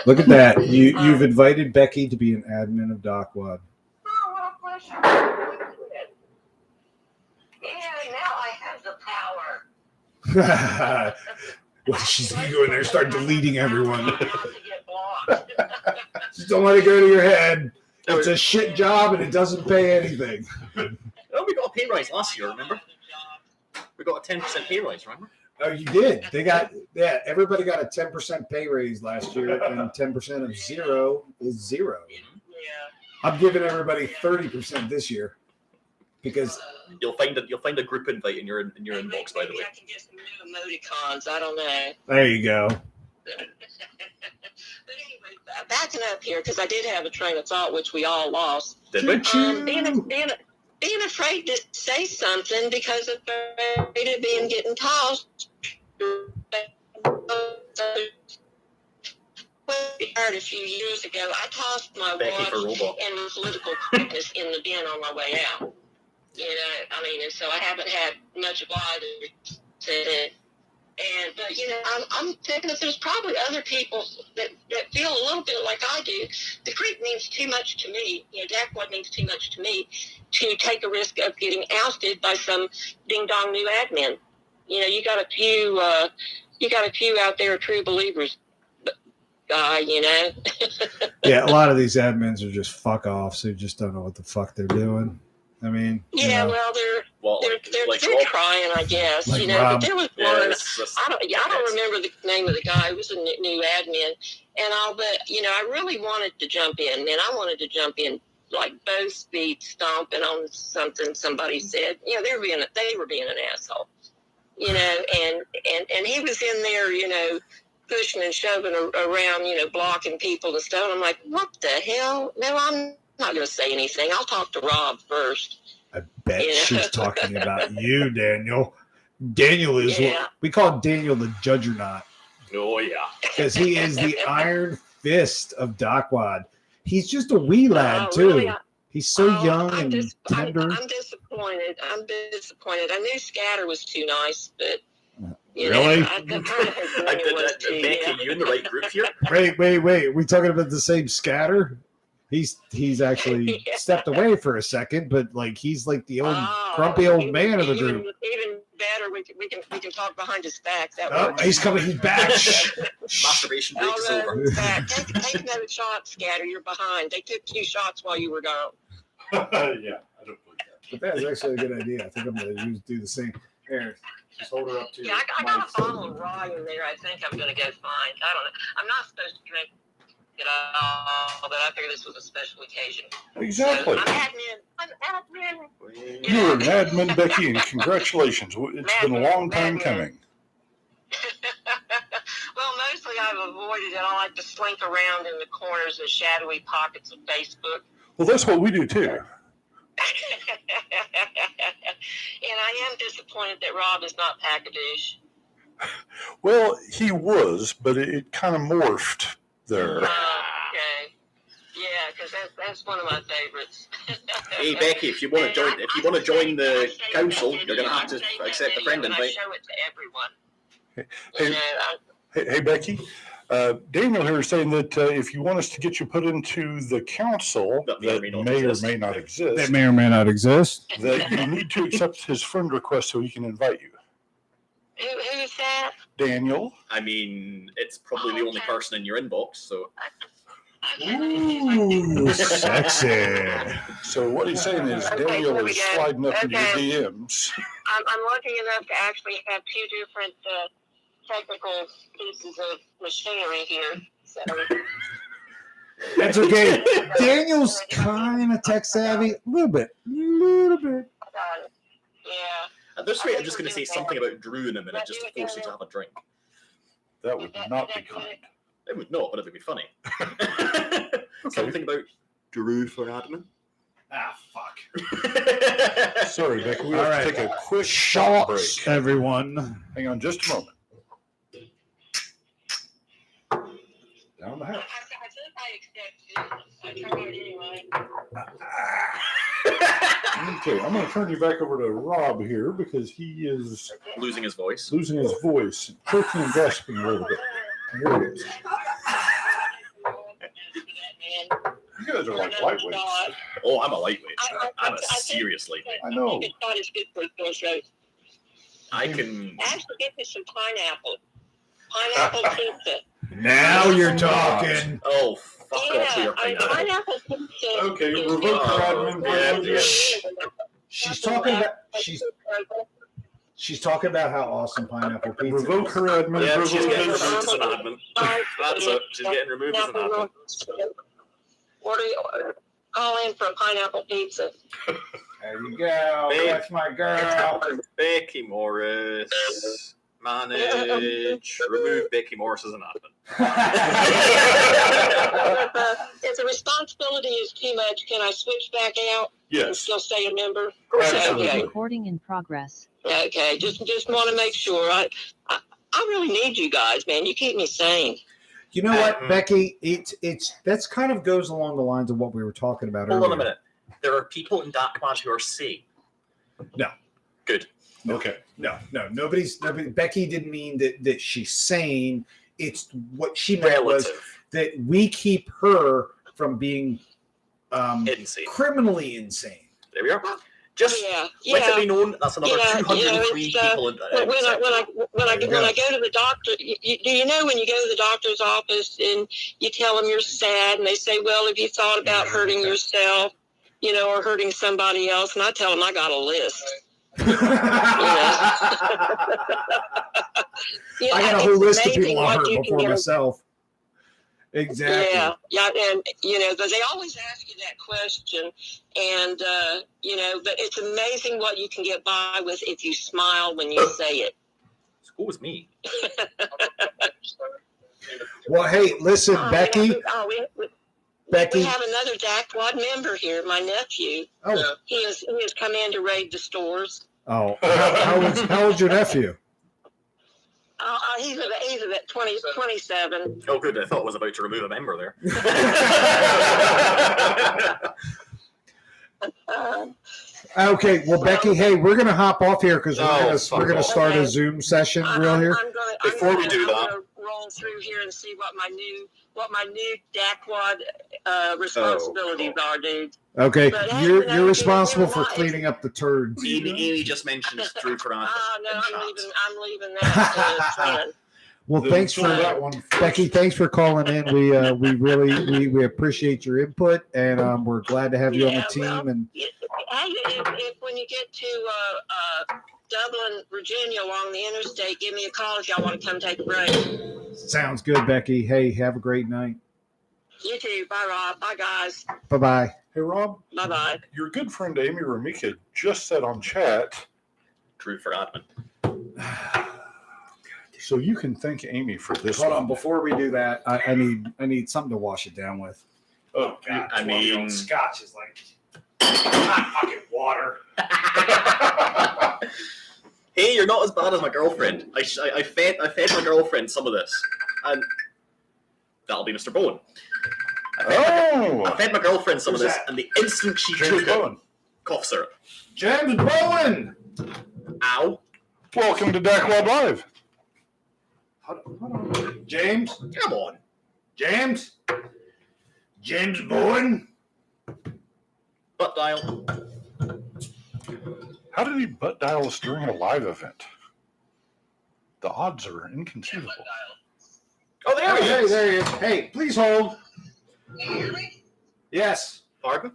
Look at that. You've invited Becky to be an admin of Dacwaad. Oh, what a pleasure. Yeah, now I have the power. Well, she's going to go in there and start deleting everyone. Not to get blocked. Just don't let it go to your head. It's a shit job and it doesn't pay anything. Oh, we got a pay rise last year, remember? We got a 10% pay rise, remember? Oh, you did. Everybody got a 10% pay raise last year, and 10% of zero is zero. Yeah. I'm giving everybody 30% this year because You'll find a group invite in your inbox, by the Maybe way. I can get some new emoticons. I don't know. there you go. But anyway, backing up here, because I did have a train of thought, which we all lost. Did we? Being afraid to say something because of afraid of getting tossed. A few years ago, I tossed my Becky for watch robot. and political correctness in the bin on my way out. You know, I mean, and so I haven't had much of either said it. But you know, I'm thinking that there's probably other people that feel a little bit like I do. The creek means too much to me. You know, Dacwaad means too much to me to take a risk of getting ousted by some ding dong new admin. You know, you got a few out there, true believers. You know. Yeah, a lot of these admins are just fuck offs who just don't know what the fuck they're doing. I mean, Yeah, well, they're Rob. trying, I guess. Like you know, Rob. but there was Yeah, one. it's just- I don't remember the name of the guy. He was a new admin, and all. But you know, I really wanted to jump in, and I wanted to jump in like both feet stomping on something somebody said. You know, they were being an asshole. You know, and he was in there, you know, pushing and shoving around, you know, blocking people and stuff. And I'm like, what the hell? No, I'm not going to say anything. I'll talk to Rob first. I bet Yeah. she's talking about you, Daniel. Daniel is Yeah. we call Daniel the Judgernaut Oh yeah. because he is the iron fist of Dacwaad. He's just a wee lad too. Really? He's so young I'm and tender. I'm disappointed. I'm disappointed. I knew Scatter was too nice, but you Really? know, I kind of hoped Daniel was too. Becky, Yeah. you in the right group here? Wait. We talking about the same Scatter? He's actually Yeah. stepped away for a second, but like he's like the old Oh, grumpy old even- man of the group. Even better, we can talk behind his back. That Oh, works. he's coming. He's back. Shh. Masturbation break is All over. right, he's back. Take another shot, Scatter. You're behind. They took 2 shots while you were gone. Yeah, I don't believe that. But that's actually a good idea. I think I'm going to do the same. Here, just hold her up to Yeah, I got a bottle of rye in there. I think I'm going to go find. I don't know. I'm not supposed to drink it all, but I figured this was a special occasion. Exactly. So, I'm admin. You're an admin, Becky, and congratulations. It's been a long time coming. Well, mostly I've avoided it. I like to slink around in the corners and shadowy pockets of Facebook. Well, that's what we do too. And I am disappointed that Rob is not Packadoosh. Well, he was, but it kind of morphed there. Okay. Yeah, because that's one of my favorites. Hey Becky, if you want to join the council, you're going to have to accept the friend invite. I show it to everyone. Hey, You know, hey, Becky. Daniel here is saying that if you want us to get you put into the council That that may or may not exist, That may or may not exist. that you need to accept his friend request so he can invite you. who's that? Daniel. I mean, it's probably the only person in your inbox, so Ooh, sexy. So what he's saying is Okay, Daniel here we is go. sliding up into Okay. your DMs. I'm lucky enough to actually have 2 different technical pieces of machinery here. So, That's okay. Daniel's kind of tech savvy, a little bit. yeah. at this rate, I'm just going to say something about Drew in a minute, just to force you to have a drink. That would not be kind. It would not, but it would be funny. Something about Drew for admin. Ah, fuck. Sorry, Becky. We All have right. to take a quick shot Shots, break. everyone. Hang on just a moment. Down the I house. think I accept it. I tried anyway. Okay, I'm going to turn you back over to Rob here because he is Losing his voice. losing his voice, choking and gasping a little bit. Here it is. You guys are like lightweights. Oh, I'm a lightweight. I'm a I serious lightweight. I know. It's not as good for those roads. I can. Actually, get me some pineapple. Pineapple pizza. Now you're talking. Oh, fuck off with Yeah, your pineapple. pineapple pizza. Okay, is revoke good. your admin privilege. She's talking about she's talking about how awesome pineapple pizza Revoke is. her admin Yeah, she's getting privileges. removed as an admin. That's it. She's getting removed as an admin. What do you call in for a pineapple pizza? There you go. Babe. That's my girl. Becky Morris. Manage. Remove Becky Morris as an admin. If the responsibility is too much, can I switch back out and Yes. still stay a member? Absolutely. Okay. Recording in progress. Okay. Just want to make sure. I really need you guys, man. You keep me sane. You know what, Becky? It's that's kind of goes along the lines of what we were talking about Hold earlier. on a minute. There are people in Dacwaad who are sane. No. Good. Okay. No. Nobody. Becky didn't mean that she's sane. It's what she meant was Relative. that we keep her from being Insane. criminally insane. There we are. Just Yeah. let it Yeah. be known that's another Yeah, 203 it's, people in When I section. when I go to the doctor, do you know when you go to the doctor's office and you tell them you're sad and they say, well, have you thought about hurting yourself, or hurting somebody else? And I tell them I got a list. I got a whole list of amazing people I what hurt you can before get. myself. Exactly. Yeah, and they always ask you that question, and but it's amazing what you can get by with if you smile when you say it. School with me. Well, hey, listen, Becky. Becky. We have another Dacwaad member here, my nephew. Oh, He has come in to raid the stores. how old's your nephew? He's at 27. Oh, good. I thought I was about to remove a member there. Okay, well, Becky, hey, we're gonna hop off here because we're gonna start a Okay. Zoom session real here. Before we do that- I'm gonna roll through here and see what my new Dacwaad responsibilities are, dude. Okay, But hey, you're you know, responsible you're for live. cleaning up the turds. Amy just mentioned Drew for Oh no, in I'm chat. leaving that to Fran. Well, Then thanks fill for that one first. Becky. Thanks for calling in. We really we appreciate your input, and we're glad to have you on the Yeah, team. well, And Hey, if when you get to Dublin, Virginia, along the interstate, give me a call if y'all want to come take a break. sounds good, Becky. Hey, have a great night. You too. Bye, Rob. Bye, guys. Bye bye. Hey, Rob, Bye, bye. your good friend Amy Ramika just said on chat, Drew for admin. so you can thank Amy for this. Hold one. on, before we do that, I need something to wash it down with. Oh, God, I mean- Scotch is like not fucking water. Hey, you're not as bad as my girlfriend. I fed my girlfriend some of this, and that'll be Mr. Bowen. I Oh, fed my girlfriend some of Who's this, that? and the instant she James took it, Bowen. cough syrup. James Bowen. Ow. Welcome to Dacwaad Live. Hold on. James. Come on. James Bowen. Butt dial. How did he butt dial us during a live event? The odds are inconceivable. Oh, there he is. There he is. Hey, please hold. Can you hear me? Yes. Pardon?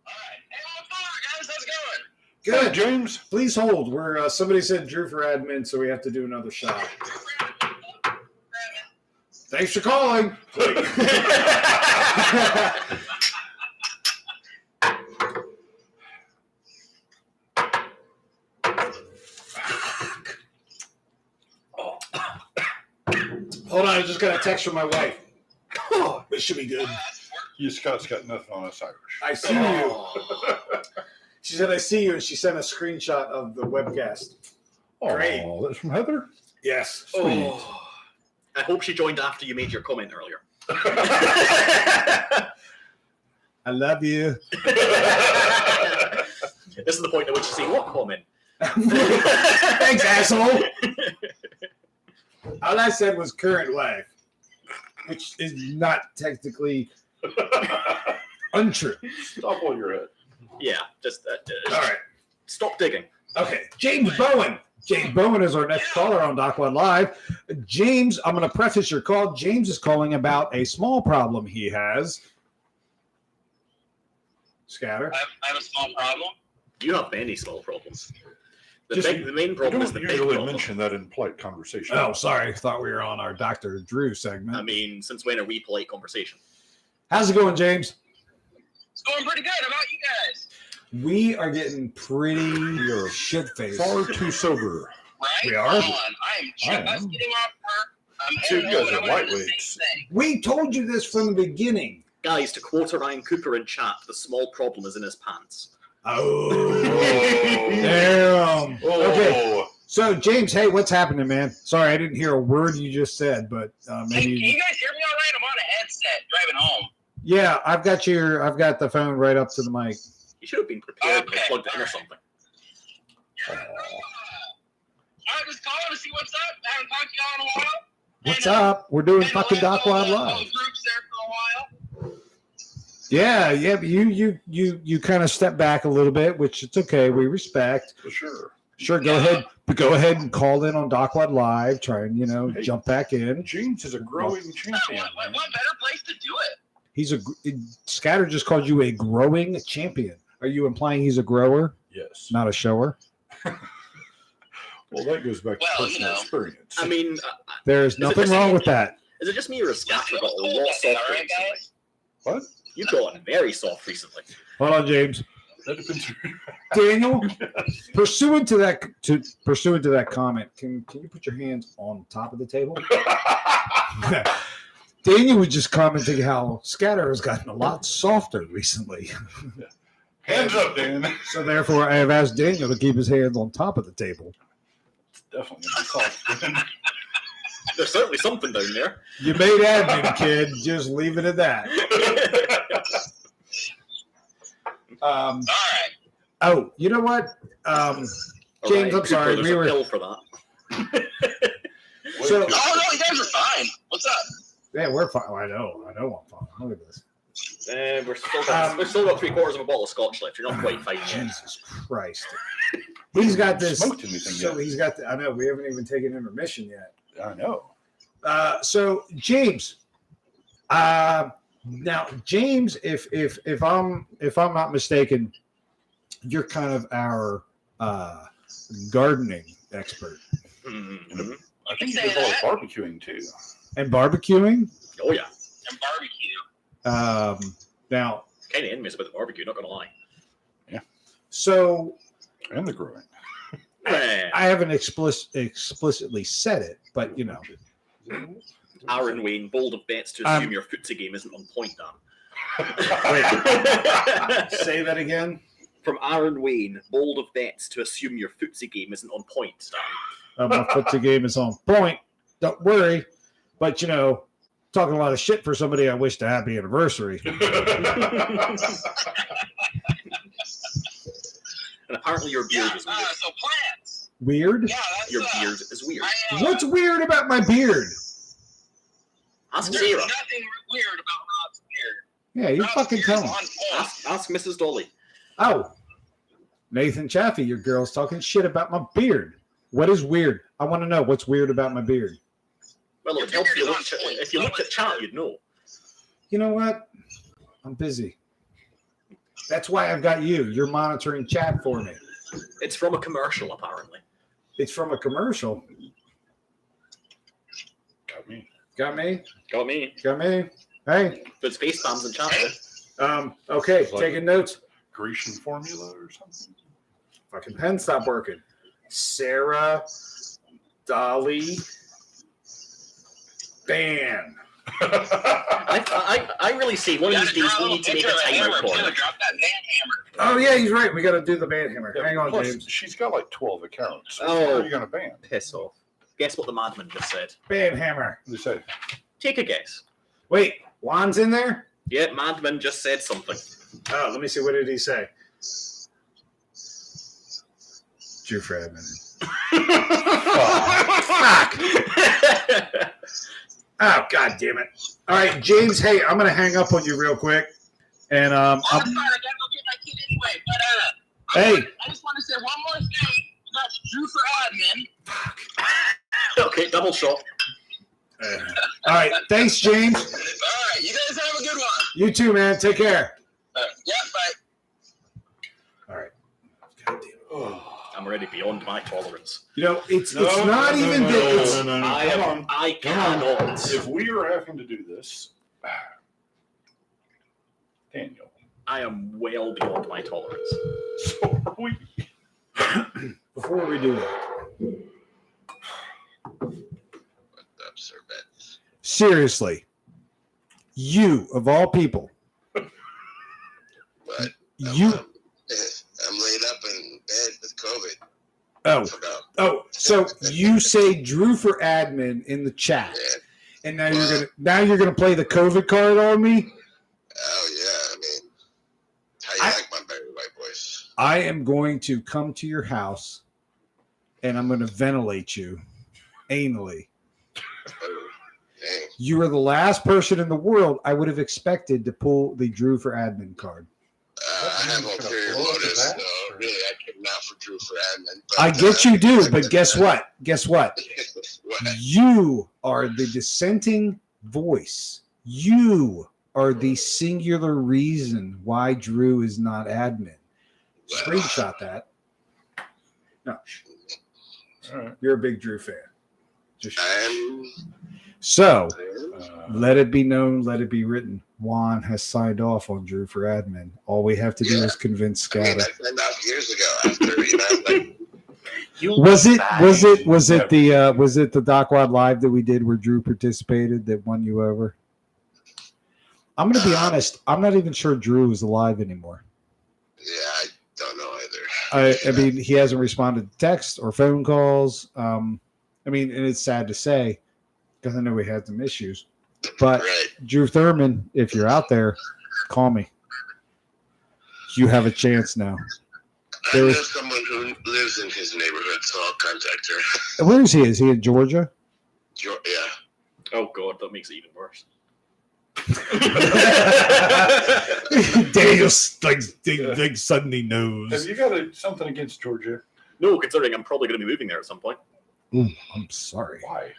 All right. Hey, on fire, guys. How's it going? Hey, Good. James. Please hold. We're somebody said Drew for admin, so we have to do another shot. Thanks for calling. Hold on, I just got a text from my wife. Oh, this should be good. You Scott's got nothing on us Irish. I see you. She said, I see you, and she sent a screenshot of the webcast. Great. Oh, that's from Heather. Yes. Oh. I hope she joined after you made your comment earlier. I love you. This is the point at which you say, what comment? Thanks, asshole. All I said was current wife, which is not technically untrue. Stop while you're at. Yeah, just All right. stop digging. Okay. James Bowen. James Bowen is our next caller on Dacwaad Live. James, I'm going to preface your call. James is calling about a small problem he has. Scatter. I have a small problem. You have many small problems. The Just- main We problem is don't the big usually problem. mention that in polite conversation. Oh, sorry. Thought we were on our Dr. Drew segment. I mean, since when are we polite conversation? How's it going, James? It's going pretty good. How about you guys? We are getting pretty shit-faced. Far too sober. Right? We are? Hold on. I am just I am. getting off work. I'm Dude, heading you home guys and are I'm gonna do the lightweights. same thing. We told you this from the beginning. Guys, to quote Ryan Cooper in chat, the small problem is in his pants. Oh, damn. Oh, Okay. So, James, hey, what's happening, man? Sorry, I didn't hear a word you just said, but Hey, can maybe. you guys hear me all right? I'm on a headset driving home. Yeah, I've got the phone right up to the mic. You should have been prepared and Okay, plugged it in or alright. something. I was calling to see what's up. I haven't talked to y'all in a while. What's And, up? We're doing and fucking left all Dacwaad the Live. groups there for a while. Yeah, but you kind of step back a little bit, which it's okay. We respect. for sure. Sure, go ahead and call in on Dacwaad Live. Try and jump back in. James is a growing champion. What man. better place to do it? He's Scatter just called you a growing champion. Are you implying he's a grower, Yes. not a shower? Well, that goes back to Well, you personal know. experience. I mean, There's nothing wrong with that. is it just me or has Scatter got a Cool, lot all softer right, recently? guys? What? You've gotten very soft recently. Hold on, James. That depends. Daniel, pursuant to that comment, can you put your hands on top of the table? Daniel was just commenting how Scatter has gotten a lot softer recently. Hands up, Dan. So therefore, I have asked Daniel to keep his hands on top of the table. Definitely gonna be soft. There's certainly something down there. You made admin, kid. Just leave it at that. All right. Oh, you know what? James, I'm sorry. There's We a were pill for that. so. Oh, no, you guys are fine. What's up? Yeah, we're fine. I know I'm fine. Look at this. We've still got 3/4 of a bottle of scotch left. You're not quite fine yet. Jesus Christ. He's got this. Smoked anything So yet? he's got. I know we haven't even taken intermission yet. I know. So James, now James, if I'm not mistaken, you're kind of our gardening expert Mhm. I think he does a lot of barbecuing too. and barbecuing. Oh yeah, And barbecue. Now, kind of enemies about the barbecue. Not gonna lie. so And the growing. I haven't explicitly said it, but you know, Aaron Wayne, bold of bets to assume your footsie game isn't on point, Dan. say that again. From Aaron Wayne, bold of bets to assume your footsie game isn't on point, Dan. My footsie game is on point. Don't worry, but you know, talking a lot of shit for somebody I wished a happy anniversary. And apparently your beard is weird. So plants. Weird. Yeah, that's Your beard is weird. What's weird about my beard? Ask There's Sarah. nothing weird about Rob's beard. Yeah, you Rob's fucking beard's tell him. on point. Ask Mrs. Dolly. Oh, Nathan Chaffee, your girl's talking shit about my beard. What is weird? I want to know what's weird about my beard. Well, it helps you look. If you looked at chat, you'd know. You know what? I'm busy. That's why I've got you. You're monitoring chat for me. It's from a commercial, apparently. It's from a commercial. Got me. Got me? Got me. Got me? Hey. There's face spams in chat. Okay, It's like- taking notes. Grecian formula or something. Fucking pen stopped working. Sarah, Dolly, Ban. I really see one of these days we need to make a timer for it. Drop that man hammer. Oh, yeah, he's right. We got to do the band hammer. Hang on, Plus, James. she's got like 12 accounts. Oh. What are you going to ban? Piss off. Guess what the madman just said? Band hammer. They say, Take a guess. Wait, Juan's in there? Yeah, madman just said something. Oh, let me see. What did he say? Drew Fredman. Fuck. Oh, God damn it. All right, James, hey, I'm going to hang up on you real quick. And I'm sorry, I gotta go get my kid anyway. But Hey. I just want to say one more thing about Drew for admin. Okay, double shot. all right, thanks, James. All right, you guys have a good one. You too, man. Take care. Yeah, bye. All right. God damn it. I'm already beyond my tolerance. You know, it's not even that. It's, I cannot. if we are having to do this, Daniel, I am well beyond my tolerance. so are we. before we do that, Up, sir, bet. seriously, you of all people, But you. I'm laid up in bed with COVID. Oh, Forgot. so you say Drew for admin in the chat, Yeah. and now you're gonna play the COVID card on me. Oh yeah. I mean, how you like my Barry White voice? I am going to come to your house, and I'm going to ventilate you anally. Oh, dang. You are the last person in the world I would have expected to pull the Drew for admin card. I have ulterior motives, so really, I came out for Drew for admin. But, I get you do, but guess what? Guess what? What? You are the dissenting voice. You are the singular reason why Drew is not admin. Screenshot that. No, All right. you're a big Drew fan. I'm. So Uh, let it be known, let it be written. Juan has signed off on Drew for admin. All we have to do is convince I mean, Scott. I signed out years ago after, like, Was it the Dacwaad live that we did where Drew participated that won you over? I'm going to be honest. I'm not even sure Drew is alive anymore. yeah, I don't know either. I mean, he hasn't responded to text or phone calls. I mean, and it's sad to say, because I know we had some issues. But Right. Drew Thurman, if you're out there, call me. You have a chance now. I know someone who lives in his neighborhood, so I'll contact her. Where is he? Is he in Georgia? Yeah. Oh God, that makes it even worse. Daniel like suddenly knows. Have you got something against Georgia? No, considering I'm probably going to be moving there at some point Ooh, I'm sorry. Why?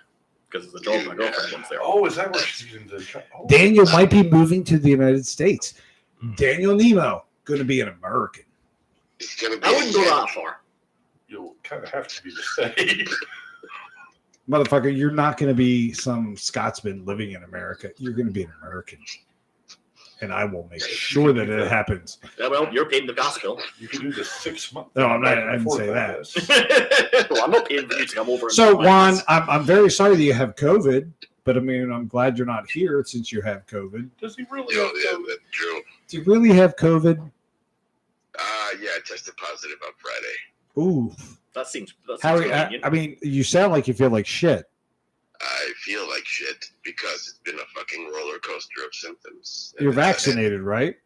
because it's a job my girlfriend wants there. Oh, is that where she's in the? Oh. Daniel might be moving to the United States. Daniel Nemo going to be an American. He's gonna be. I wouldn't go that far. You'll kind of have to be the same. Motherfucker, you're not going to be some Scotsman living in America. You're going to be an American. And I will make sure that it happens. Yeah, well, you're paying the gas bill. You can do the 6 month. No, I'm not. I didn't say that. Well, I'm not paying for you to come over. And So, buy Juan, this. I'm very sorry that you have COVID, but I mean, I'm glad you're not here since you have COVID. Does he really? Yeah, that's true. Do you really have COVID? Yeah, I tested positive on Friday. Ooh. that seems How? convenient. I mean, you sound like you feel like shit. I feel like shit because it's been a fucking roller coaster of symptoms. You're vaccinated, right?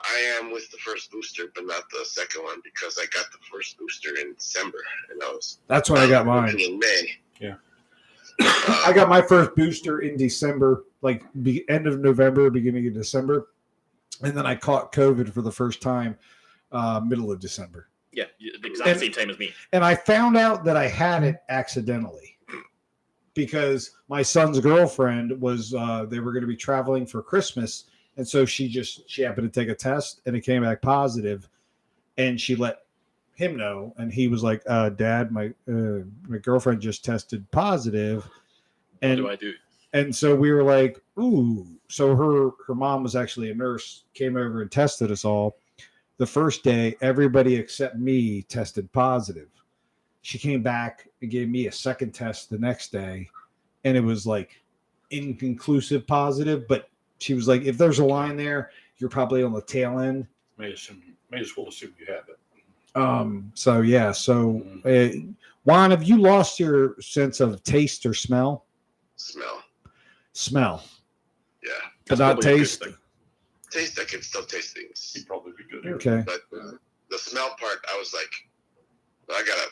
I am with the first booster, but not the second one because I got the first booster in December, and I was That's when I got mine. in May. Yeah. I got my first booster in December, like end of November, beginning of December. And then I caught COVID for the first time middle of December. Yeah, the exact same time as me. And I found out that I had it accidentally because my son's girlfriend was, they were going to be traveling for Christmas. And so she happened to take a test and it came back positive, and she let him know. And he was like, Dad, my girlfriend just tested positive. What And do I do? And so we were like, ooh. So her mom was actually a nurse, came over and tested us all. The first day, everybody except me tested positive. She came back and gave me a second test the next day, and it was like inconclusive positive. But she was like, if there's a line there, you're probably on the tail end. May as well assume you have it. So yeah. So Juan, have you lost your sense of taste or smell? Smell. Yeah. But That's not probably a good taste. thing. Taste, I can still taste things. He'd probably be good. Okay. But the smell part, I was like, I got a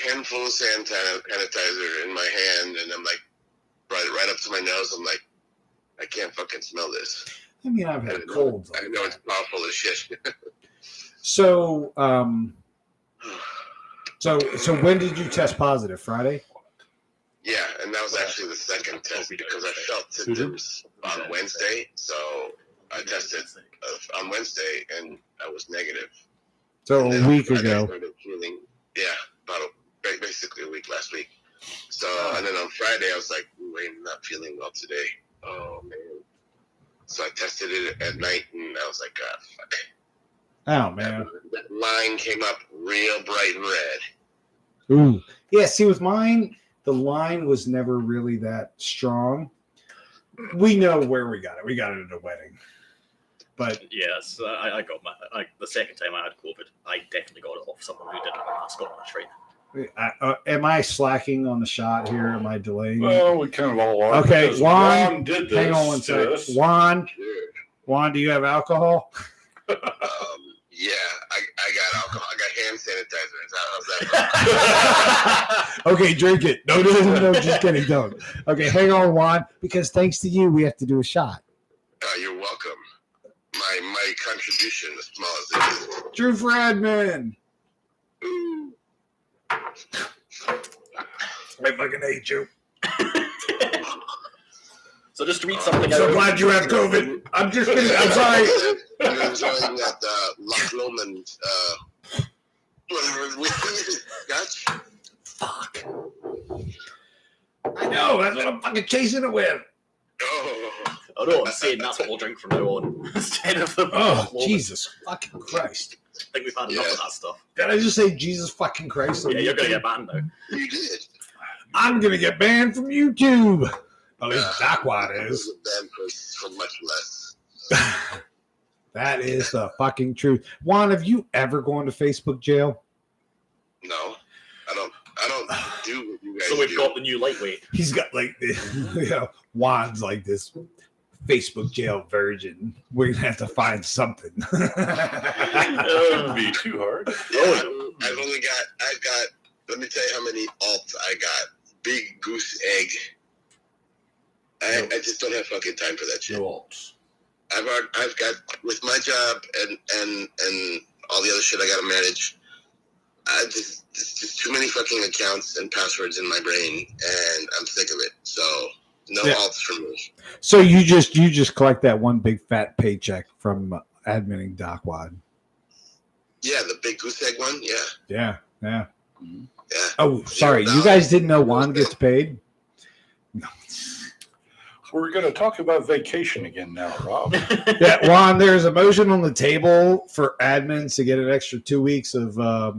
handful of sanitizer in my hand, and I'm like, right up to my nose. I'm like, I can't fucking smell this. I mean, I've had colds. I know it's powerful as shit. So, so when did you test positive? Friday? Yeah, and that was actually the second test because I felt symptoms on Wednesday. So I tested on Wednesday, and I was negative. So And a then week Friday I ago. started feeling, basically a week last week. So, and then on Friday, I was like, I'm not feeling well today. Oh, man. So I tested it at night, and I was like, fuck. Oh man. That line came up real bright and red. Ooh. Yeah. See, with mine, the line was never really that strong. We know where we got it. We got it at a wedding. But Yes, I got the second time I had COVID. I definitely got it off someone who didn't wear a mask on the train. am I slacking on the shot here? Am I delaying? Well, we kind of all are. Okay, because Juan, did this hang on one to second. us. Juan, do you have alcohol? Yeah, I got alcohol. I got hand sanitizer. How's that? Okay, drink it. No, just kidding. Don't. Okay, hang on, Juan, because thanks to you, we have to do a shot. You're welcome. My contribution, as small as it is. Drew Fradman. I fucking hate you. So just to read something So out. glad you have COVID. I'm just kidding. I'm sorry. I'm enjoying that Loch Lomond, whatever with Scotch. Fuck. I know. That's what I'm fucking chasing it with. Oh, Oh no, I'm saying that's what we'll drink from now on instead of the. Oh, Jesus fucking Christ. I think we've had enough of that stuff. Did I just say Jesus fucking Christ? Yeah, you're gonna get banned now. you did. I'm going to get banned from YouTube. At least Dacwaad is. Banned for much less. That is the fucking truth. Juan, have you ever gone to Facebook jail? No, I don't do what you guys So we've do. got the new lightweight. He's got like this, Juan's like this Facebook jail virgin. We're gonna have to find something. That shouldn't be too hard. Yeah, I've got, let me tell you how many alts I got. Big goose egg. I just don't have fucking time for that shit. No alts. I've got, with my job and all the other shit I gotta manage, it's just too many fucking accounts and passwords in my brain, and I'm sick of it. So no alts for me. So you just collect that one big fat paycheck from adminning Dacwaad. Yeah, the big goose egg one. Yeah. Yeah. Mhm. Yeah. Oh, sorry. $0. You guys didn't know Juan gets paid? No. We're going to talk about vacation again now, Rob. Yeah, Juan, there's a motion on the table for admins to get an extra 2 weeks of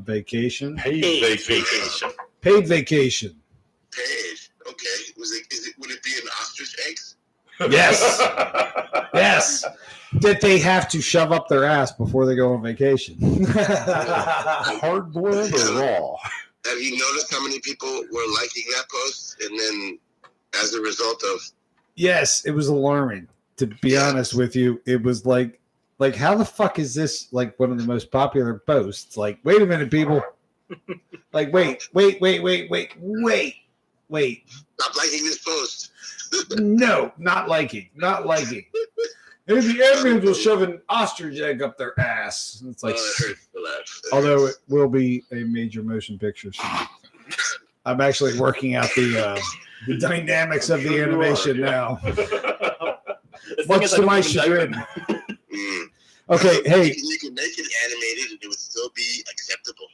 vacation. Paid vacation. Paid vacation. Paid. Okay. Would it be an ostrich eggs? Yes. Yes. That they have to shove up their ass before they go on vacation. Hard boiled or raw? Have you noticed how many people were liking that post? And then as a result of, Yes, it was alarming. To be honest with you, it was like how the fuck is this like one of the most popular posts? Like, wait a minute, people. Like, wait. stop liking this post. No, not liking. And the admins will shove an ostrich egg up their ass. It's like, It hurts to laugh. although it will be a major motion picture soon. I'm actually working out the dynamics of the animation now. Much to my chagrin. Mm. Okay, hey, You can make it animated and it would still be acceptable.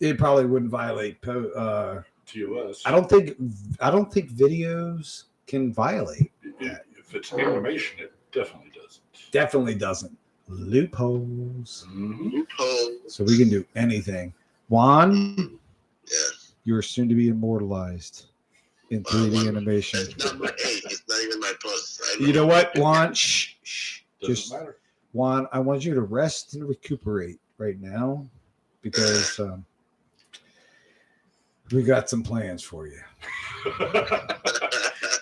it probably wouldn't violate. TOS. I don't think videos can violate. If it's animation, it definitely doesn't. Definitely doesn't. Loopholes. Mm-hmm. Loophole. So we can do anything. Juan, Yeah. you're soon to be immortalized in 3D animation. It's not it's not even my post. You know what, Juan? Shh. Doesn't Just matter. Juan, I want you to rest and recuperate right now because we got some plans for you.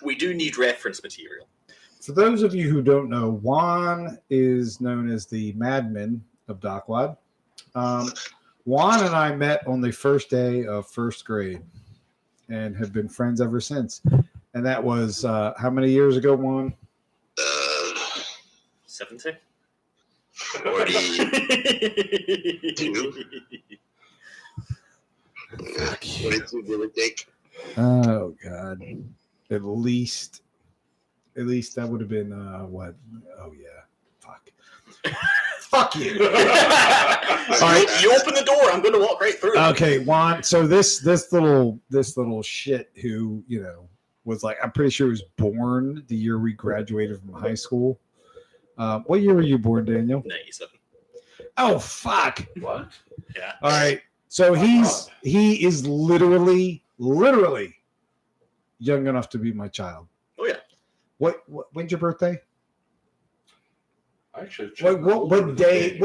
We do need reference material. For those of you who don't know, Juan is known as the madman of Dacwaad. Juan and I met on the first day of first grade and have been friends ever since. And that was how many years ago, Juan? 70? 42. Fuck you. 42, give or take. Oh God. At least that would have been what? Oh yeah. Fuck. Fuck you. All right, you open the door. I'm going to walk right through. Okay, Juan. So this little shit who was like, I'm pretty sure he was born the year we graduated from high school. What year were you born, Daniel? 97. Oh fuck. What? Yeah. All right. So he is literally young enough to be my child. Oh, yeah. What when's your birthday? Actually, What day?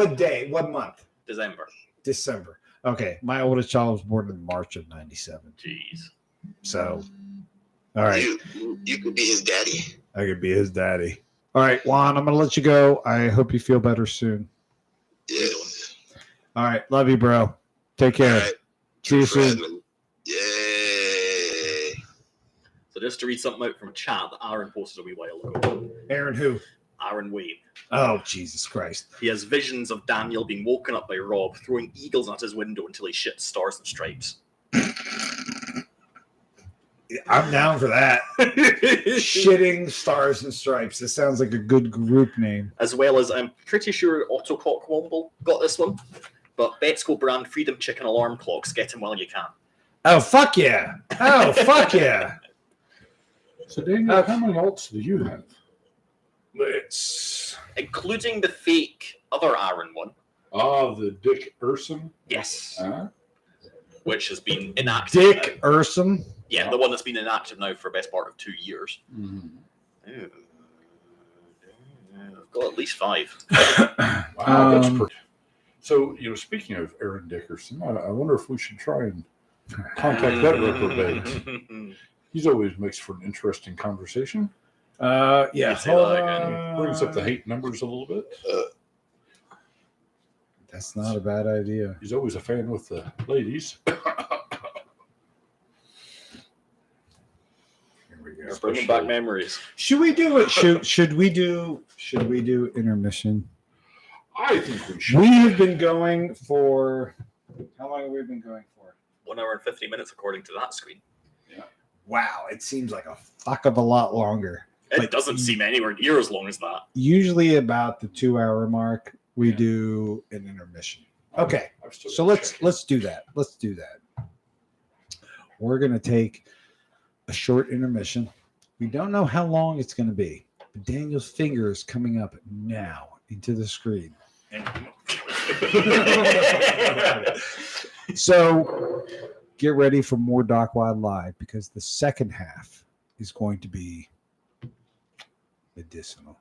What month? December. December. Okay. My oldest child was born in March of 97. Jeez. So all right. You could be his daddy. I could be his daddy. All right, Juan, I'm going to let you go. I hope you feel better soon. Yes. All right. Love you, bro. Take care. All right. See you soon. Friend. Yay. So just to read something out from a chat that Aaron posted a wee while ago. Aaron, who? Aaron Wayne. Oh, Jesus Christ. He has visions of Daniel being woken up by Rob throwing eagles at his window until he shits stars and stripes. I'm down for that. Shitting Stars and Stripes. This sounds like a good group name. As well as, I'm pretty sure Otto Cockwomble got this one, but Betsco brand Freedom Chicken alarm clocks. Get him while you can. Oh, fuck yeah. Oh, fuck yeah. So, Daniel, how many alts do you have? It's... Including the fake other Aaron one. The Dick Urson. Yes. Huh? Which has been inactive. Dick Urson. Yeah, the one that's been inactive now for the best part of 2 years. Mm-hmm. I've got at least 5. Wow, that's pretty. So, speaking of Aaron Dickerson, I wonder if we should try and Contact that reprobate. He's always makes for an interesting conversation. Yeah. You say Hold that again. on. Brings up the hate numbers a little bit. That's not a bad idea. He's always a fan with the ladies. Here we go. Bringing back memories. Should we do it? Should we do intermission? I think we should. We have been going for how long have we been going for? 1 hour and 50 minutes according to that screen. Wow, it seems like a fuck of a lot longer. It But doesn't seem anywhere near as long as that. Usually about the 2-hour mark, we do an intermission. Okay, I've still so got to check let's do that. Let's do that. We're gonna take a short intermission. We don't know how long it's gonna be, but Daniel's finger is coming up now into the screen. So get ready for more Dacwaad Live because the second half is going to be medicinal.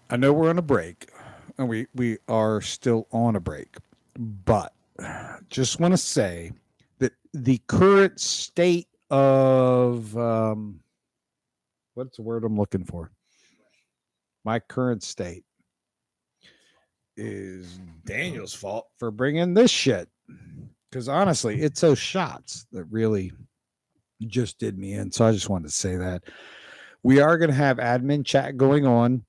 I know we're on a break, and we are still on a break, but just want to say that the current state of what's the word I'm looking for? My current state is Daniel's fault for bringing this shit. Because honestly, it's those shots that really just did me in. So I just wanted to say that we are going to have admin chat going on.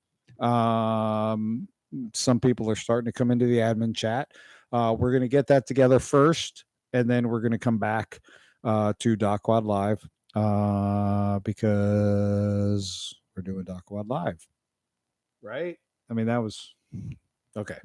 Some people are starting to come into the admin chat. We're going to get that together first, and then we're going to come back to Dacwaad Live because we're doing Dacwaad Live. Right? I mean, that was okay.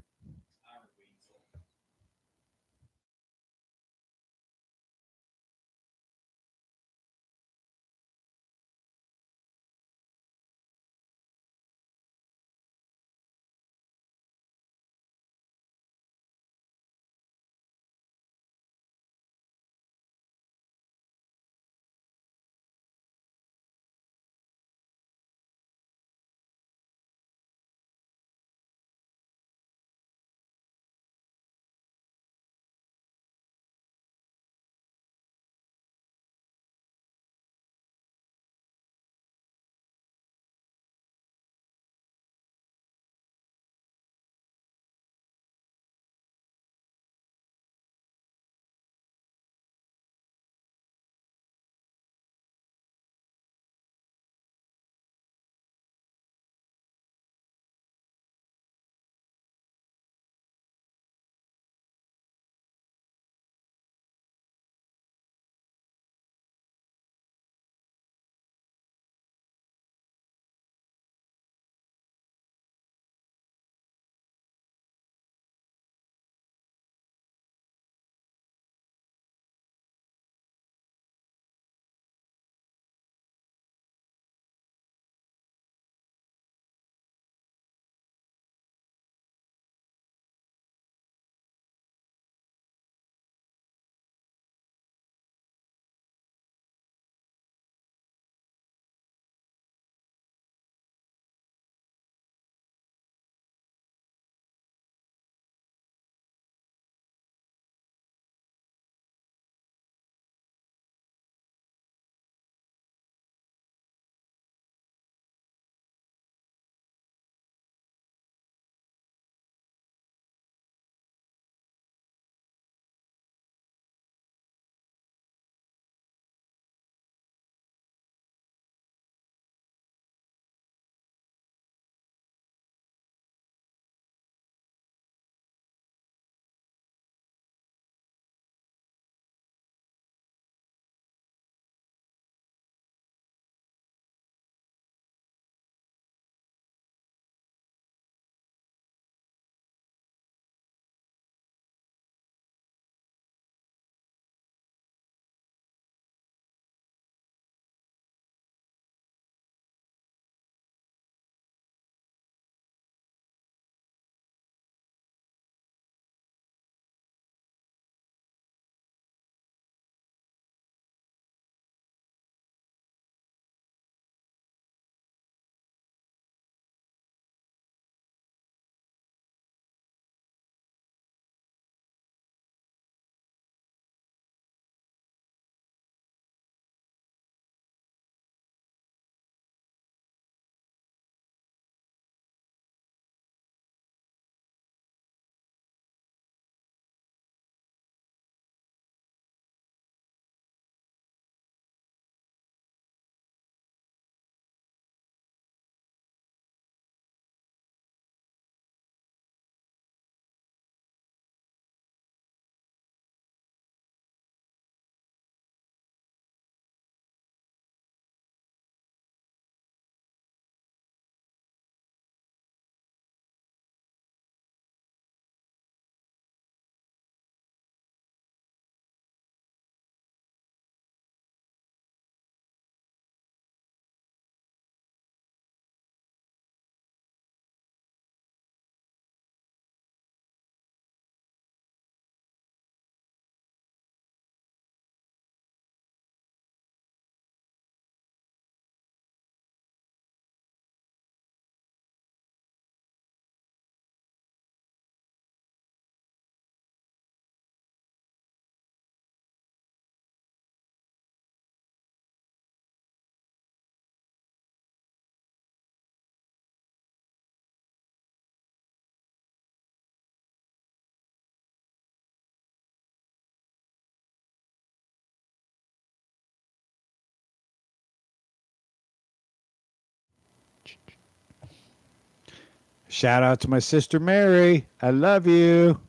Shout out to my sister Mary. I love you.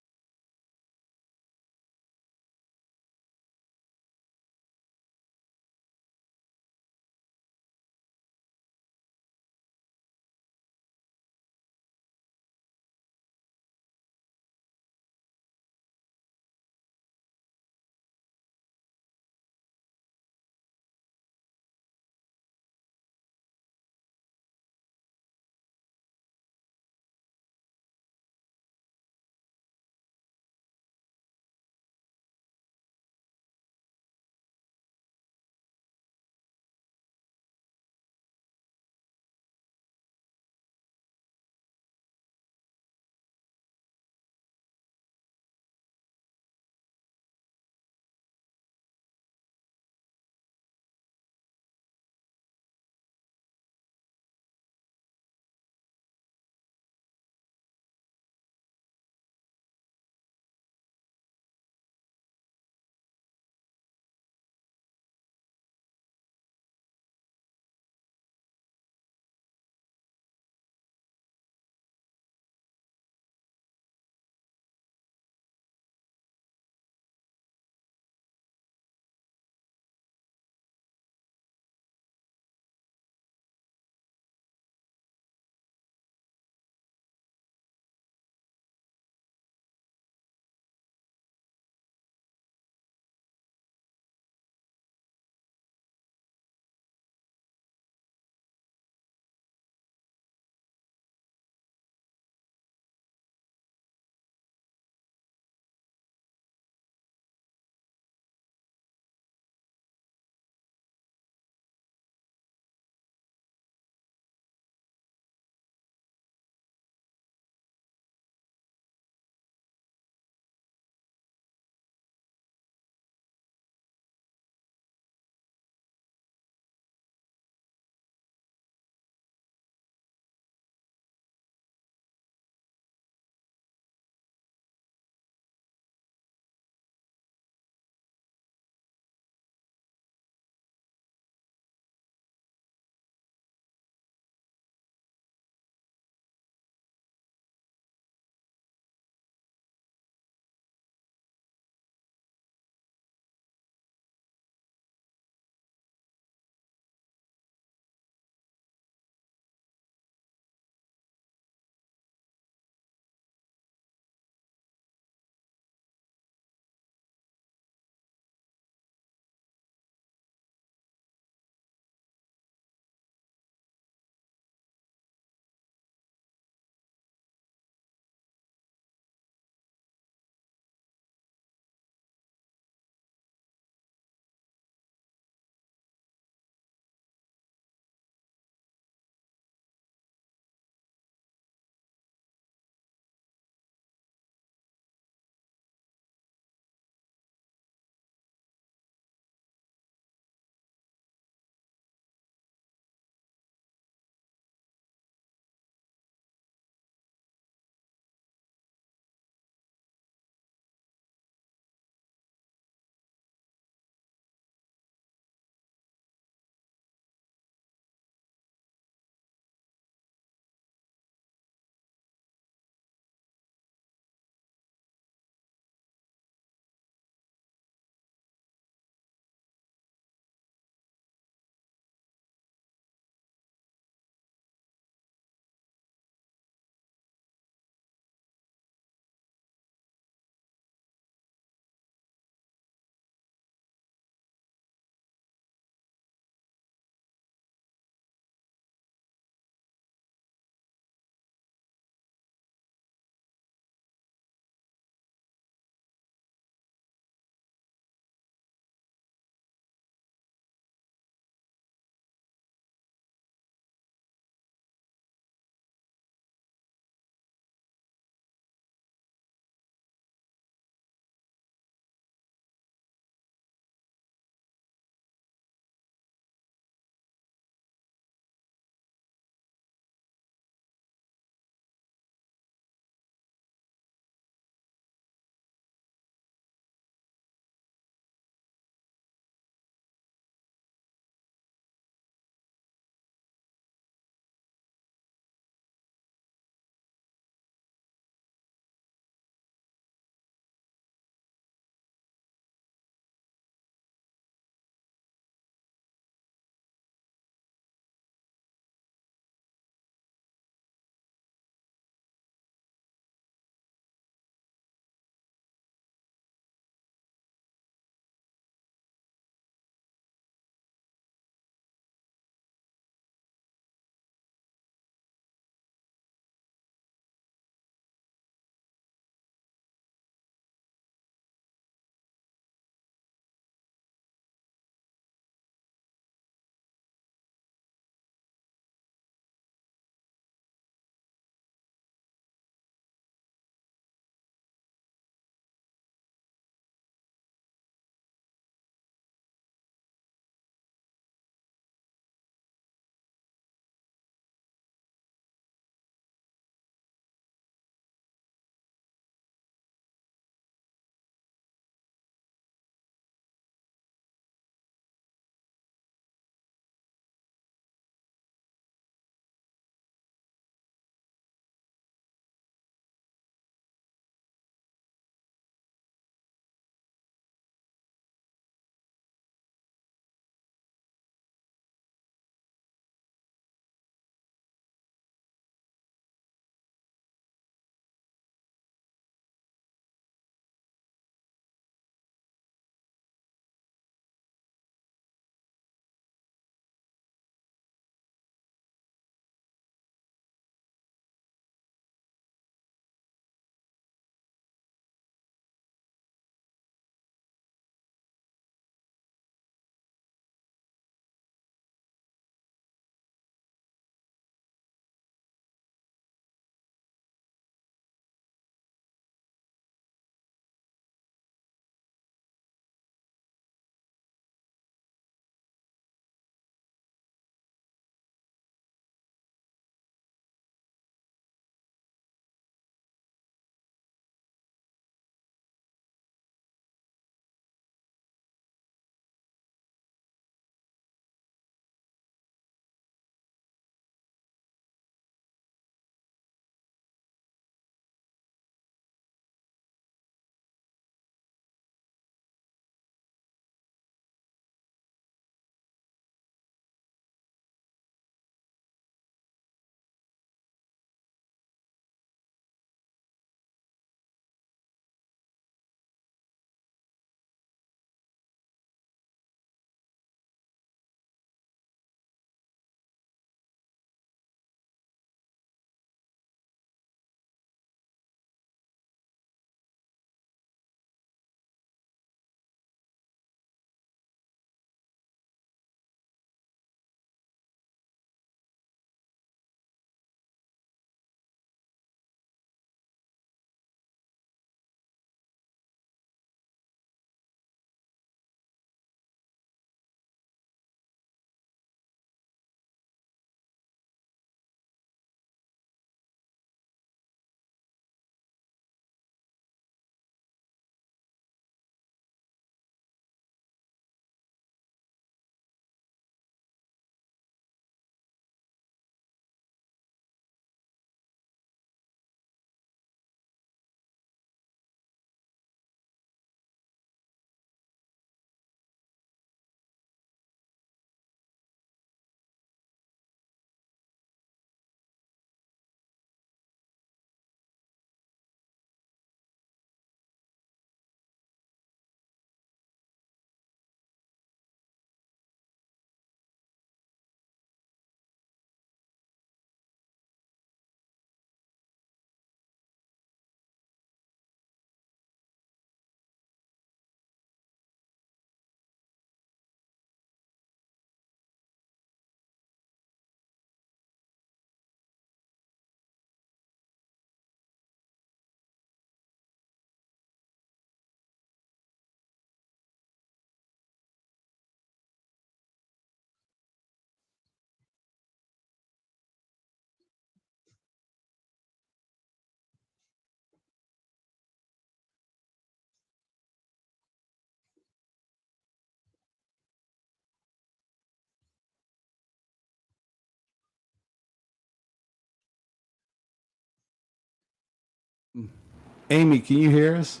Amy, can you hear us?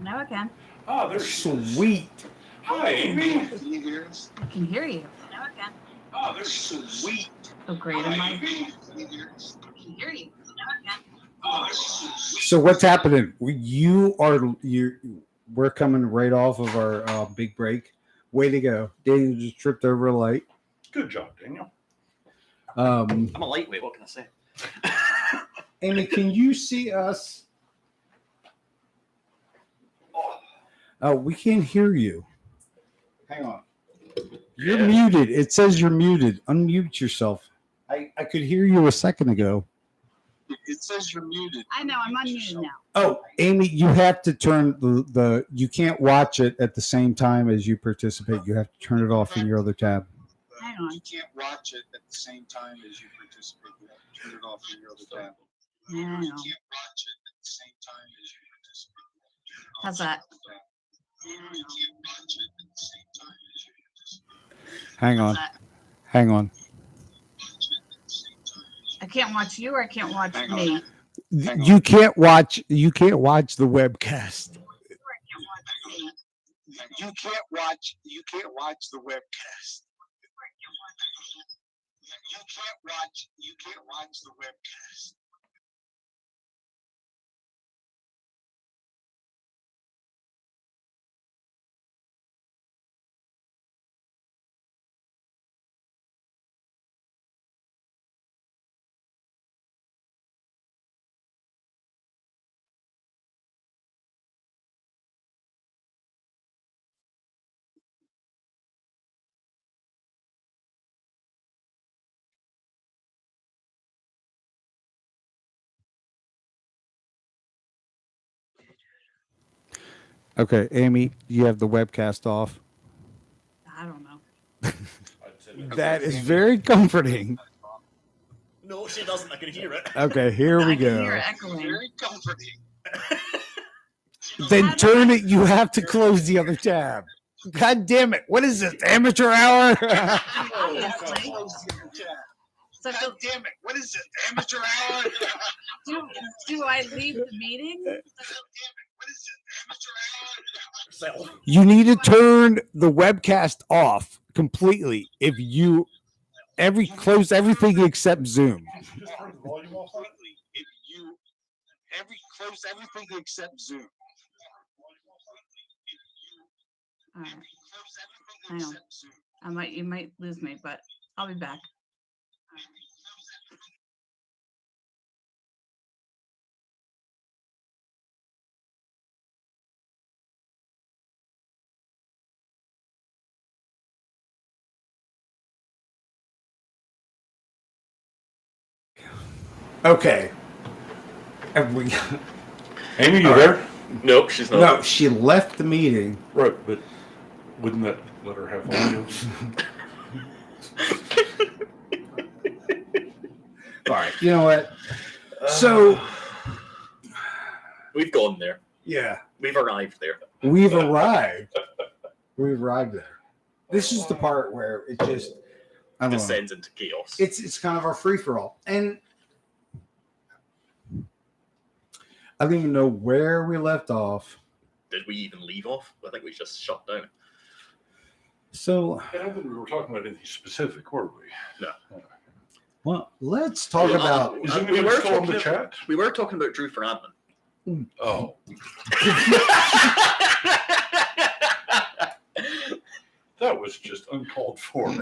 Now I can. Oh, there's Sweet. Hi, Amy. Can you hear us? I can hear you. Now I can. Oh, there's sweet. Oh, great. Am I? Can you hear us? I can hear you. Now I can. Oh, there's sweet. So what's happening? We're coming right off of our big break. Way to go. Daniel just tripped over a light. Good job, Daniel. Um, I'm a lightweight. What can I say? Amy, can you see us? We can't hear you. Hang on. You're muted. It says you're muted. Unmute yourself. I could hear you a second ago. It says you're muted. I know. I'm unmuted now. Oh, Amy, you have to turn the you can't watch it at the same time as you participate. You have to turn it off in your other tab. Hang on. You can't watch it at the same time as you participate. You have to turn it off in your other tab. Hang on. You can't watch it at the same time as you participate. How's that? You can't watch it at the same time as you participate. Hang on. How's that? Hang on. I can't watch you or I can't watch me. Hang on. You can't watch the webcast. You can't watch the webcast. You can't watch the webcast. Okay, Amy, you have the webcast off. I don't know. That is very comforting. No, she doesn't. I can hear it. Okay, here we I can hear go. it echoing. Very comforting. Then turn it. You have to close the other tab. God damn it! What is this? Amateur hour? Obviously. So God damn it! What is it? Amateur hour? do I leave the meeting? What is it? Amateur hour? You need to turn the webcast off completely. If you close everything except Zoom. Just turn the volume off on it. If you close everything except Zoom. All right. Hang on. You might lose me, but I'll be back. okay. And we, Amy, you All there? Nope, she's not. no, she left the meeting. Right, but wouldn't that let her have audio? All right. You know what? So We've gone there. yeah, We've arrived there. we've arrived. We've arrived there. This is the part where it just I don't know. Descends into chaos. It's kind of our free for all, and I don't even know where we left off. Did we even leave off? I think we just shut down. So, I don't think we were talking about anything specific, were we? No. well, let's talk about. Is we anybody were still in talking the chat? We were talking about Drew for admin. Oh, that was just uncalled for.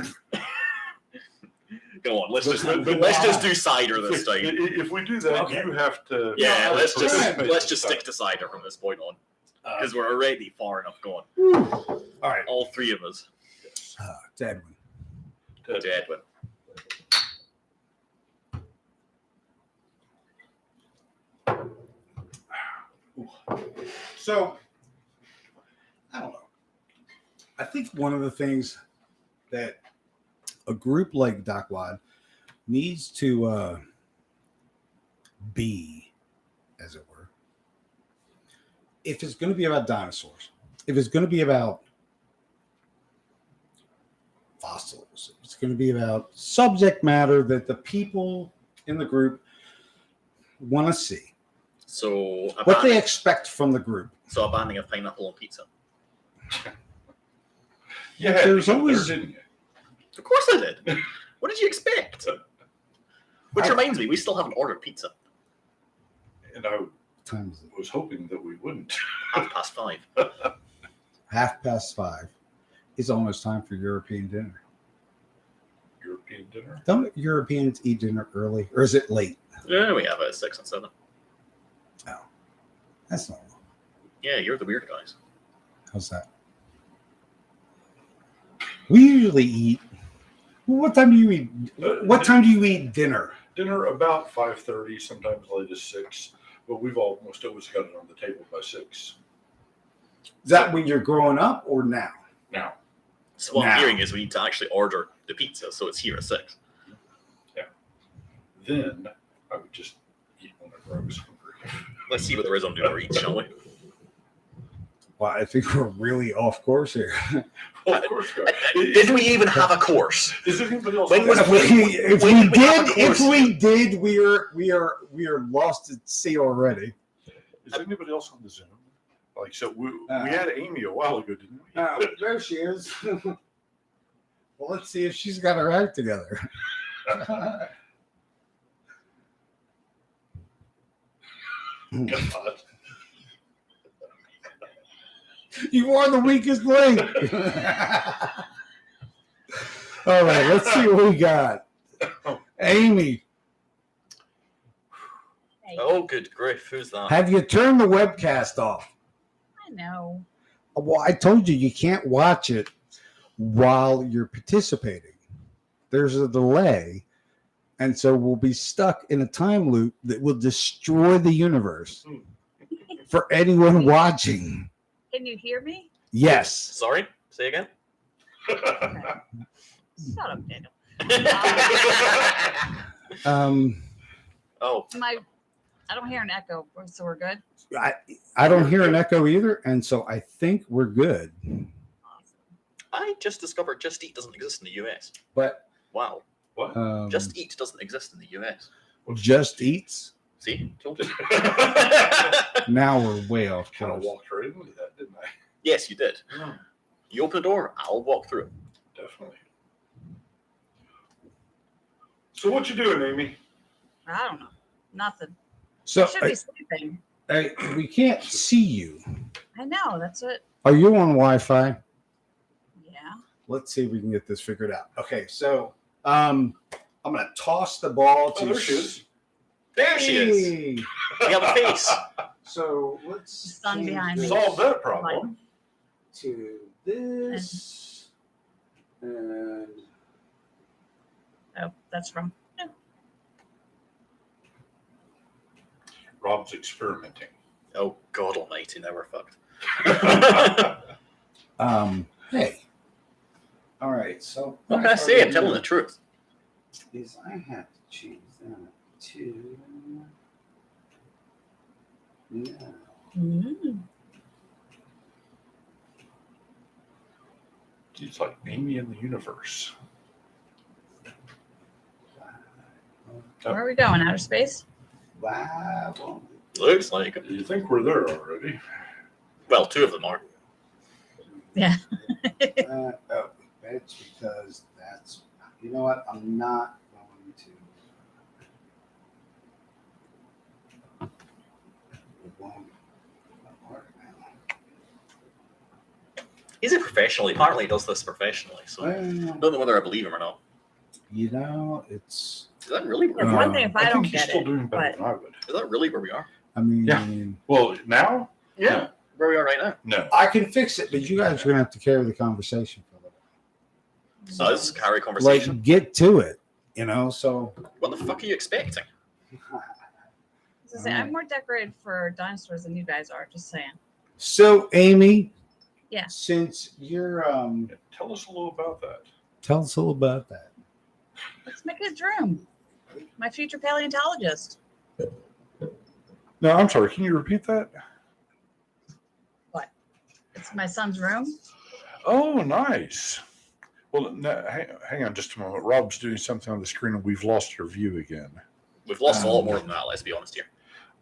Go on, let's But- just do cider this time. If we do that, Okay. you have to. Yeah, let's participate just in stick to cider from this point on because we're already far enough gone. All right, All three of us. Edwin. that. To Edwin. So, I don't know. I think one of the things that a group like Dacwaad needs to be, as it were, if it's going to be about dinosaurs, if it's going to be about fossils, if it's going to be about subject matter that the people in the group want to see, So a What they banning, expect from the group. so a banning of pineapple on pizza. Yeah, There's you always- didn't you? Of course I did. What did you expect? Which reminds me, we still haven't ordered pizza. And I Times was hoping that we wouldn't. 5:30. 5:30 is almost time for European dinner. European dinner? Don't Europeans eat dinner early, or is it late? Yeah, we have it at 6 and 7. That's not. Yeah, you're the weird guys. How's that? We usually eat. What time do you eat? What time do you eat dinner? Dinner about 5:30, sometimes late as 6. But we've almost always got it on the table by 6. Is that when you're growing up or now? Now, So what Now. I'm hearing is we need to actually order the pizza, so it's here at 6. then I would just eat whenever I was hungry. Let's see what there is on Uber Eats, shall we? Well, I think we're really off course here. Well, of course, guys. Did we even have a course? Is anybody else? When was- If When we did, we are lost at sea already. Is anybody else on the Zoom? Like, so we had Amy a while ago, didn't we? There she is. Well, let's see if she's got her act together. God. You are the weakest link. All right, let's see what we got. Amy, Oh, good grief. Who's that? have you turned the webcast off? I know. Well, I told you can't watch it while you're participating. There's a delay, and so we'll be stuck in a time loop that will destroy the universe for anyone watching. Can you hear me? Yes. Sorry? Say again? Shut up, Daniel. Oh, I don't hear an echo, so we're good. I don't hear an echo either, and so I think we're good. Awesome. I just discovered Just Eat doesn't exist in the US. But Wow. What? Just Eat doesn't exist in the US. Just Eats. See? Told you. Now we're way off Kind of course. walked right into that, didn't I? Yes, you did. You open the door, I'll walk through it. Definitely. So what you doing, Amy? I don't know. Nothing. So I should be sleeping. we can't see you. I know. That's it. Are you on Wi-Fi? Yeah. Let's see if we can get this figured out. Okay, so I'm gonna toss the ball to. Oh, there she is. There she is. Hey. We have a face. So let's Sun change behind me. this Solve that problem. to this, and Oh, that's from. Rob's experimenting. Oh, God almighty, now we're fucked. hey. All right, so What can I say? I'm telling the truth. is I have to change that to no. Mm. It's like Amy in the universe. Where are we going? Outer space? Live on Looks like it. You think we're there already? Well, 2 of them are. Yeah. oh, it's because that's, you know what? I'm not going to. It won't work now. He's a professional. He apparently does this professionally, so I Well, don't know whether I believe him or not. you know, it's. Is that really It's one thing if I, think don't he's get still it. doing better but- than I would. Is that really where we are? I mean, Yeah. Well, now? Yeah. Where we are right now. No. I can fix it, but you guys are gonna have to carry the conversation for a little. Us carry conversation. Like, get to it, you know. So. What the fuck are you expecting? I'm more decorated for dinosaurs than you guys are. Just saying. So, Amy. Yeah. Since you're Tell us a little about that. tell us a little about that. It's my kid's room. My future paleontologist. No, I'm sorry. Can you repeat that? It's my son's room. Oh, nice. Well, no, hang on just a moment. Rob's doing something on the screen and we've lost your view again. We've lost a lot more than that, let's be honest here.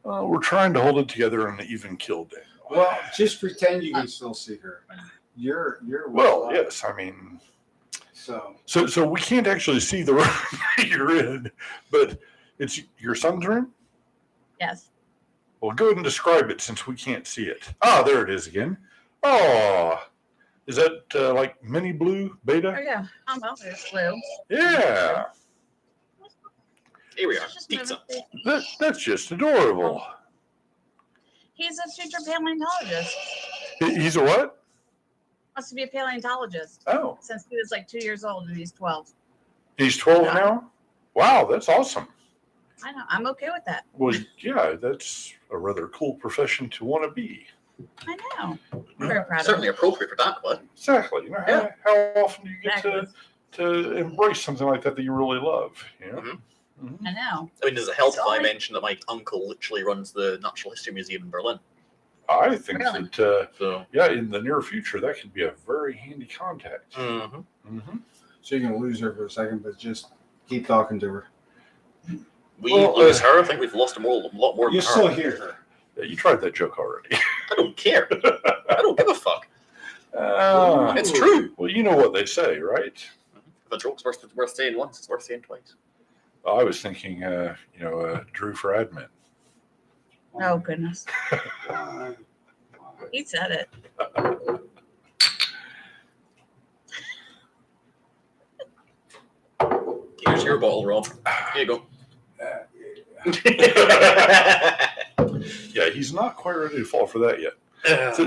We're trying to hold it together on an even kill day. Well, just pretend you can still see her. You're Well, yes. I mean, So so we can't actually see the room you're in, but it's your son's room. Yes. Well, go ahead and describe it since we can't see it. Ah, there it is again. Oh, is that like mini blue beta? Oh yeah. Oh well, there's Lou. Yeah, Here we are. She's just Pizza. moving. that's just adorable. He's a future paleontologist. He's a what? Wants to be a paleontologist Oh, since he was like 2 years old and he's 12. he's 12 Yeah. now? Wow, that's awesome. I know. I'm okay with that. Well, yeah, that's a rather cool profession to want to be. I know. I'm very proud Certainly of him. appropriate for Dacwaad. Exactly. You know, Yeah. how often do you get Exactly. to embrace something like that you really love? You know? Mhm. Mhm. I know. I mean, there's a help It's only- I mentioned that my uncle literally runs the Natural History Museum in Berlin. I think Really? that, So, yeah, in the near future, that could be a very handy contact. mm-hmm. Mm-hmm. you're gonna lose her for a second, but just keep talking to her. We Well, lose her. I think we've lost a lot more You than still her. hear her. Yeah, you tried that joke already. I don't care. I don't give a fuck. It's Ooh. true. Well, you know what they say, right? If a joke's worth saying once, it's worth saying twice. I was thinking, Drew for admin. Oh goodness. Why? He said it. Here's your bottle, Rob. Here you go. Yeah, he's not quite ready to fall for that yet.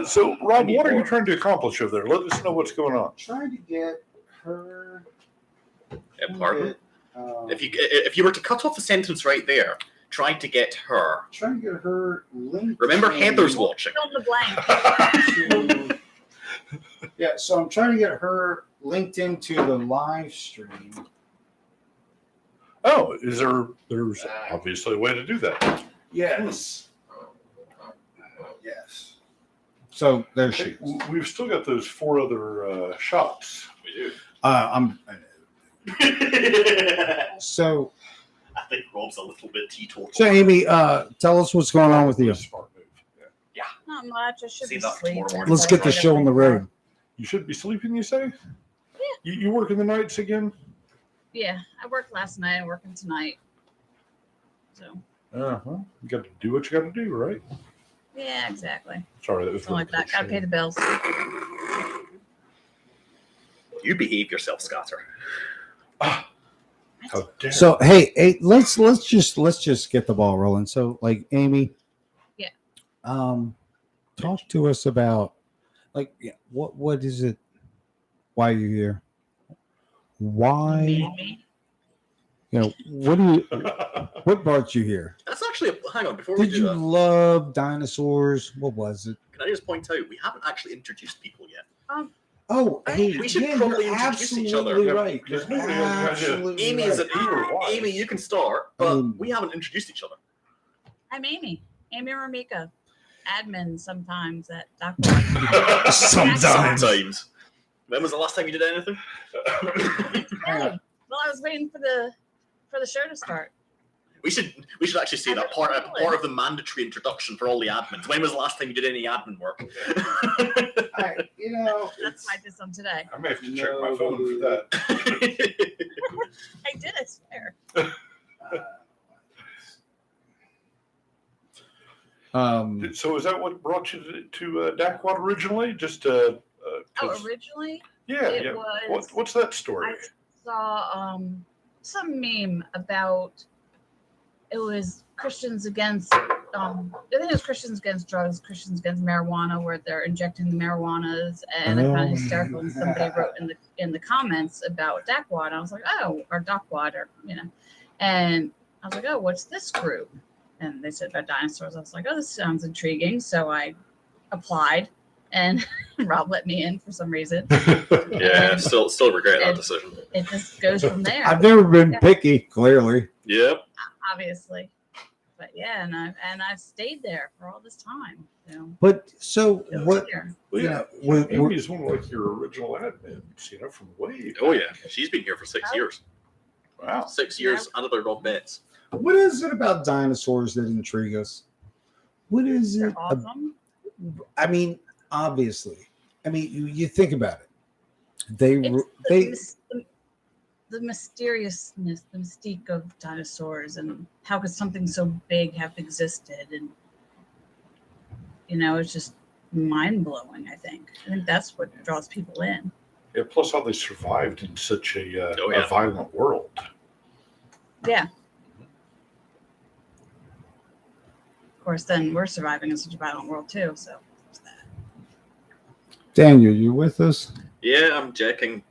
So Rob, need what are you more. trying to accomplish over there? Let us know what's going on. Trying to get her. Pardon? Um, If you were to cut off the sentence right there, try to get her. trying to get her linked. Remember, in Heather's watching. Fill in the blank. to- yeah, so I'm trying to get her linked into the live stream. Oh, there's obviously a way to do that. Yes. Yes. So there she Hey, is. we've still got those 4 other shots. We do. I'm. I So think Rob's a little bit teetotal. so Amy, tell us what's going on with you. Smart move. Yeah. Not much. I should See be that sleeping. tomorrow morning. Let's get the show on the road. You should be sleeping, you say? Yeah. You working the nights again? Yeah, I worked last night. I'm working tonight. So Uh-huh. You got to do what you got to do, right? yeah, exactly. Sorry, that was Something like that. Gotta pay the bills. You behave yourself, Scatter. Ah, how dare So hey, let's just get the ball rolling. So like Amy, Yeah. Talk to us about like what is it? Why are you here? Why Maybe. what brought you here? That's actually hang on before we Did do you that. love dinosaurs? What was it? Can I just point out we haven't actually introduced people yet. Oh, hey, We should yeah, probably you're introduce each absolutely other. right. Because You're nobody has an idea. absolutely Amy is right. an Amy, you can start, but Um, we haven't introduced each other. I'm Amy. Amy Ramika. Admin sometimes at Dacwaad. Sometimes. When was the last time you did anything? Hey, well, I was waiting for the show to start. We should actually say that part of the mandatory introduction for all the admins. When was the last time you did any admin work? I- That's why I did some today. I may have to check my phone for that. I did, I swear. So is that what brought you to Dacwaad originally? Just Oh, 'cause- originally yeah, it yeah. was. What's that story? I saw some meme about it was Christians against I think it was Christians against drugs, Christians against marijuana, where they're injecting the marijuanas, and I found it hysterical. And somebody wrote in the comments about Dacwaad. I was like, oh, or Dacwaad, or and I was like, oh, what's this group? And they said about dinosaurs. I was like, oh, this sounds intriguing. So I applied, and Rob let me in for some reason. Yeah, still regret that decision. It just goes from there. I've never been Yeah. picky, clearly. Yep. Obviously, but yeah, and I've stayed there for all this time. But so Still what? here. Well, You yeah. know, we're- Amy's one of like your original admins, from way back. Oh yeah, she's been here for 6 Oh. years. Wow. 6 years, another Rob Betts. what is it about dinosaurs that intrigue us? what is They're it? awesome. I mean, obviously. I mean, you think about it. They It's the mysteriousness, the mystique of dinosaurs, and how could something so big have existed? And it's just mind blowing. I think that's what draws people in. Yeah, plus how they survived in such a Oh, yeah. violent world. Yeah. Of course, then we're surviving in such a violent world too. So there's that. Daniel, you with us? Yeah, I'm checking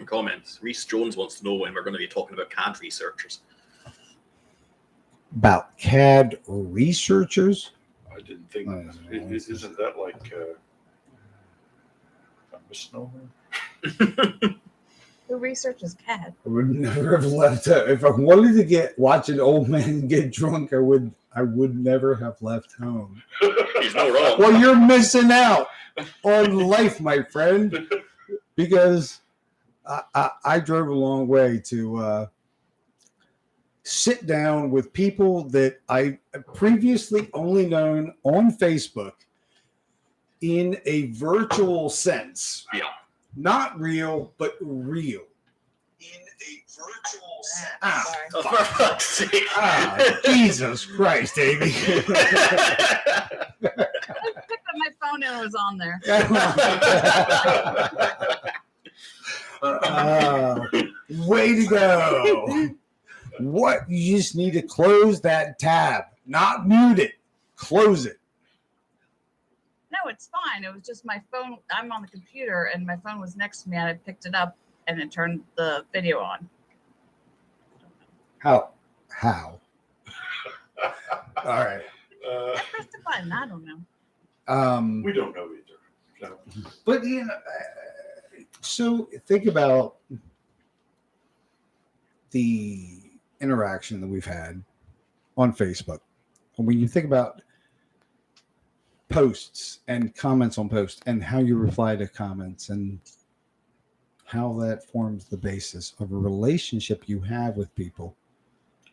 comments. Reese Jones wants to know when we're going to be talking about CAD researchers. About CAD researchers? I didn't think. Oh, Isn't that like a misnomer? Who researches CAD? I would never have left. If I wanted to watch an old man get drunk, I would never have left home. He's no wrong. Well, you're missing out on life, my friend, because I drove a long way to sit down with people that I previously only known on Facebook in a virtual sense. Yeah. Not real, but real. In a virtual sense. Sorry. Oh, for fuck's sake. Jesus Christ, Amy. I picked up my phone and it was on there. Way to go. What? You just need to close that tab, not mute it. Close it. No, it's fine. It was just my phone. I'm on the computer and my phone was next to me and I picked it up and it turned the video on. How? All right. I pressed the button. I don't know. We don't know either. No. But so think about the interaction that we've had on Facebook. When you think about posts and comments on posts and how you reply to comments and how that forms the basis of a relationship you have with people,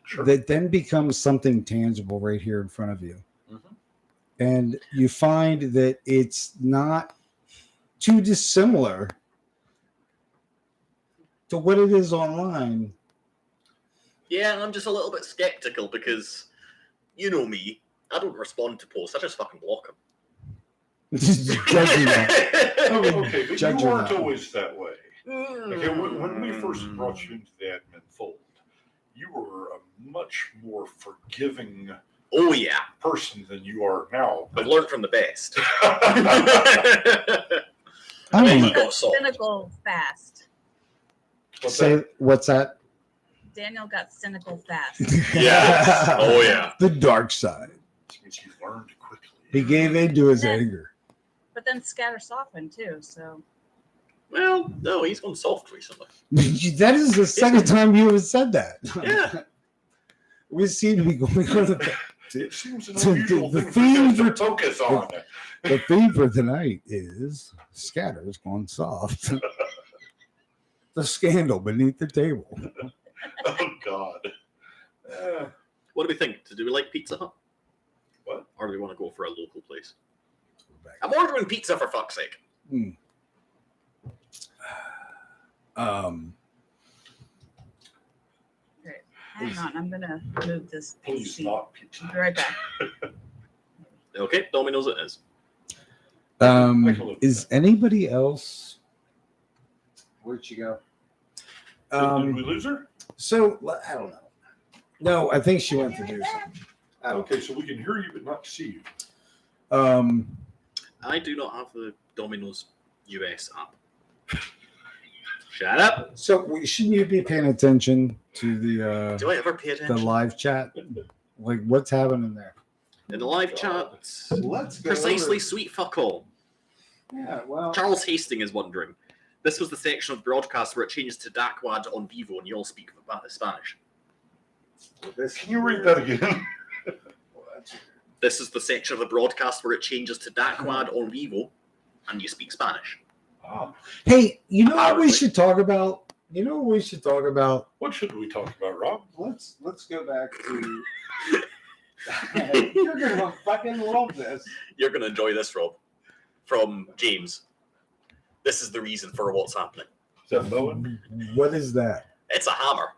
Sure. that then becomes something tangible right here in front of you. Mhm. And you find that it's not too dissimilar to what it is online. Yeah, I'm just a little bit skeptical because, you know me, I don't respond to posts. I just fucking block them. Judging that. Okay, but Judge you or weren't not. always that way. Okay, when we first brought you into the admin fold, you were a much more forgiving Oh, yeah. person than you are now. I've learned from the best. I And don't he know. got soft. Cynical fast. What's Say that? what's that? Daniel got cynical fast. Yes. Oh, yeah. The dark side. Which means you learned quickly. He gave in to his Yeah. anger. But then scatter softened too. So Well, no, he's gone soft recently. That is the second time you have said that. Yeah. We seem to be going on It seems an The- unusual the thing theme for for- to focus on. the theme for tonight is Scatter's gone soft. The scandal beneath the table. Oh, God. What do we think? Do we like Pizza Hut? What? Or do we want to go for a local place? I'm ordering pizza for fuck's sake. great. Hang on, I'm gonna move this. Please seat. not pizza. I'll be right back. Okay, Domino's it is. Is anybody else? Where'd she go? Did we lose her? So I don't know. No, I think she went to do something. I don't Okay, so we can hear you but not see you. know. I do not have the Domino's US app. Shut up. So shouldn't you be paying attention to the Do I ever pay the attention? live chat? Like what's happening there? In the live chat, Let's go precisely over- sweet fuck all. Yeah, well, Charles Hastings is wondering. This was the section of the broadcast where it changes to Dacwaad on Vivo and you all speak Spanish. Can you read that again? This is the section of the broadcast where it changes to Dacwaad on Vivo and you speak Spanish. Oh, Hey, you know what we Apparently. should talk about? You know what we should talk about? what should we talk about, Rob? Let's go back to You're gonna fucking love this. You're going to enjoy this, Rob. From James. This is the reason for what's happening. Is that Bowen? What is that? It's a hammer.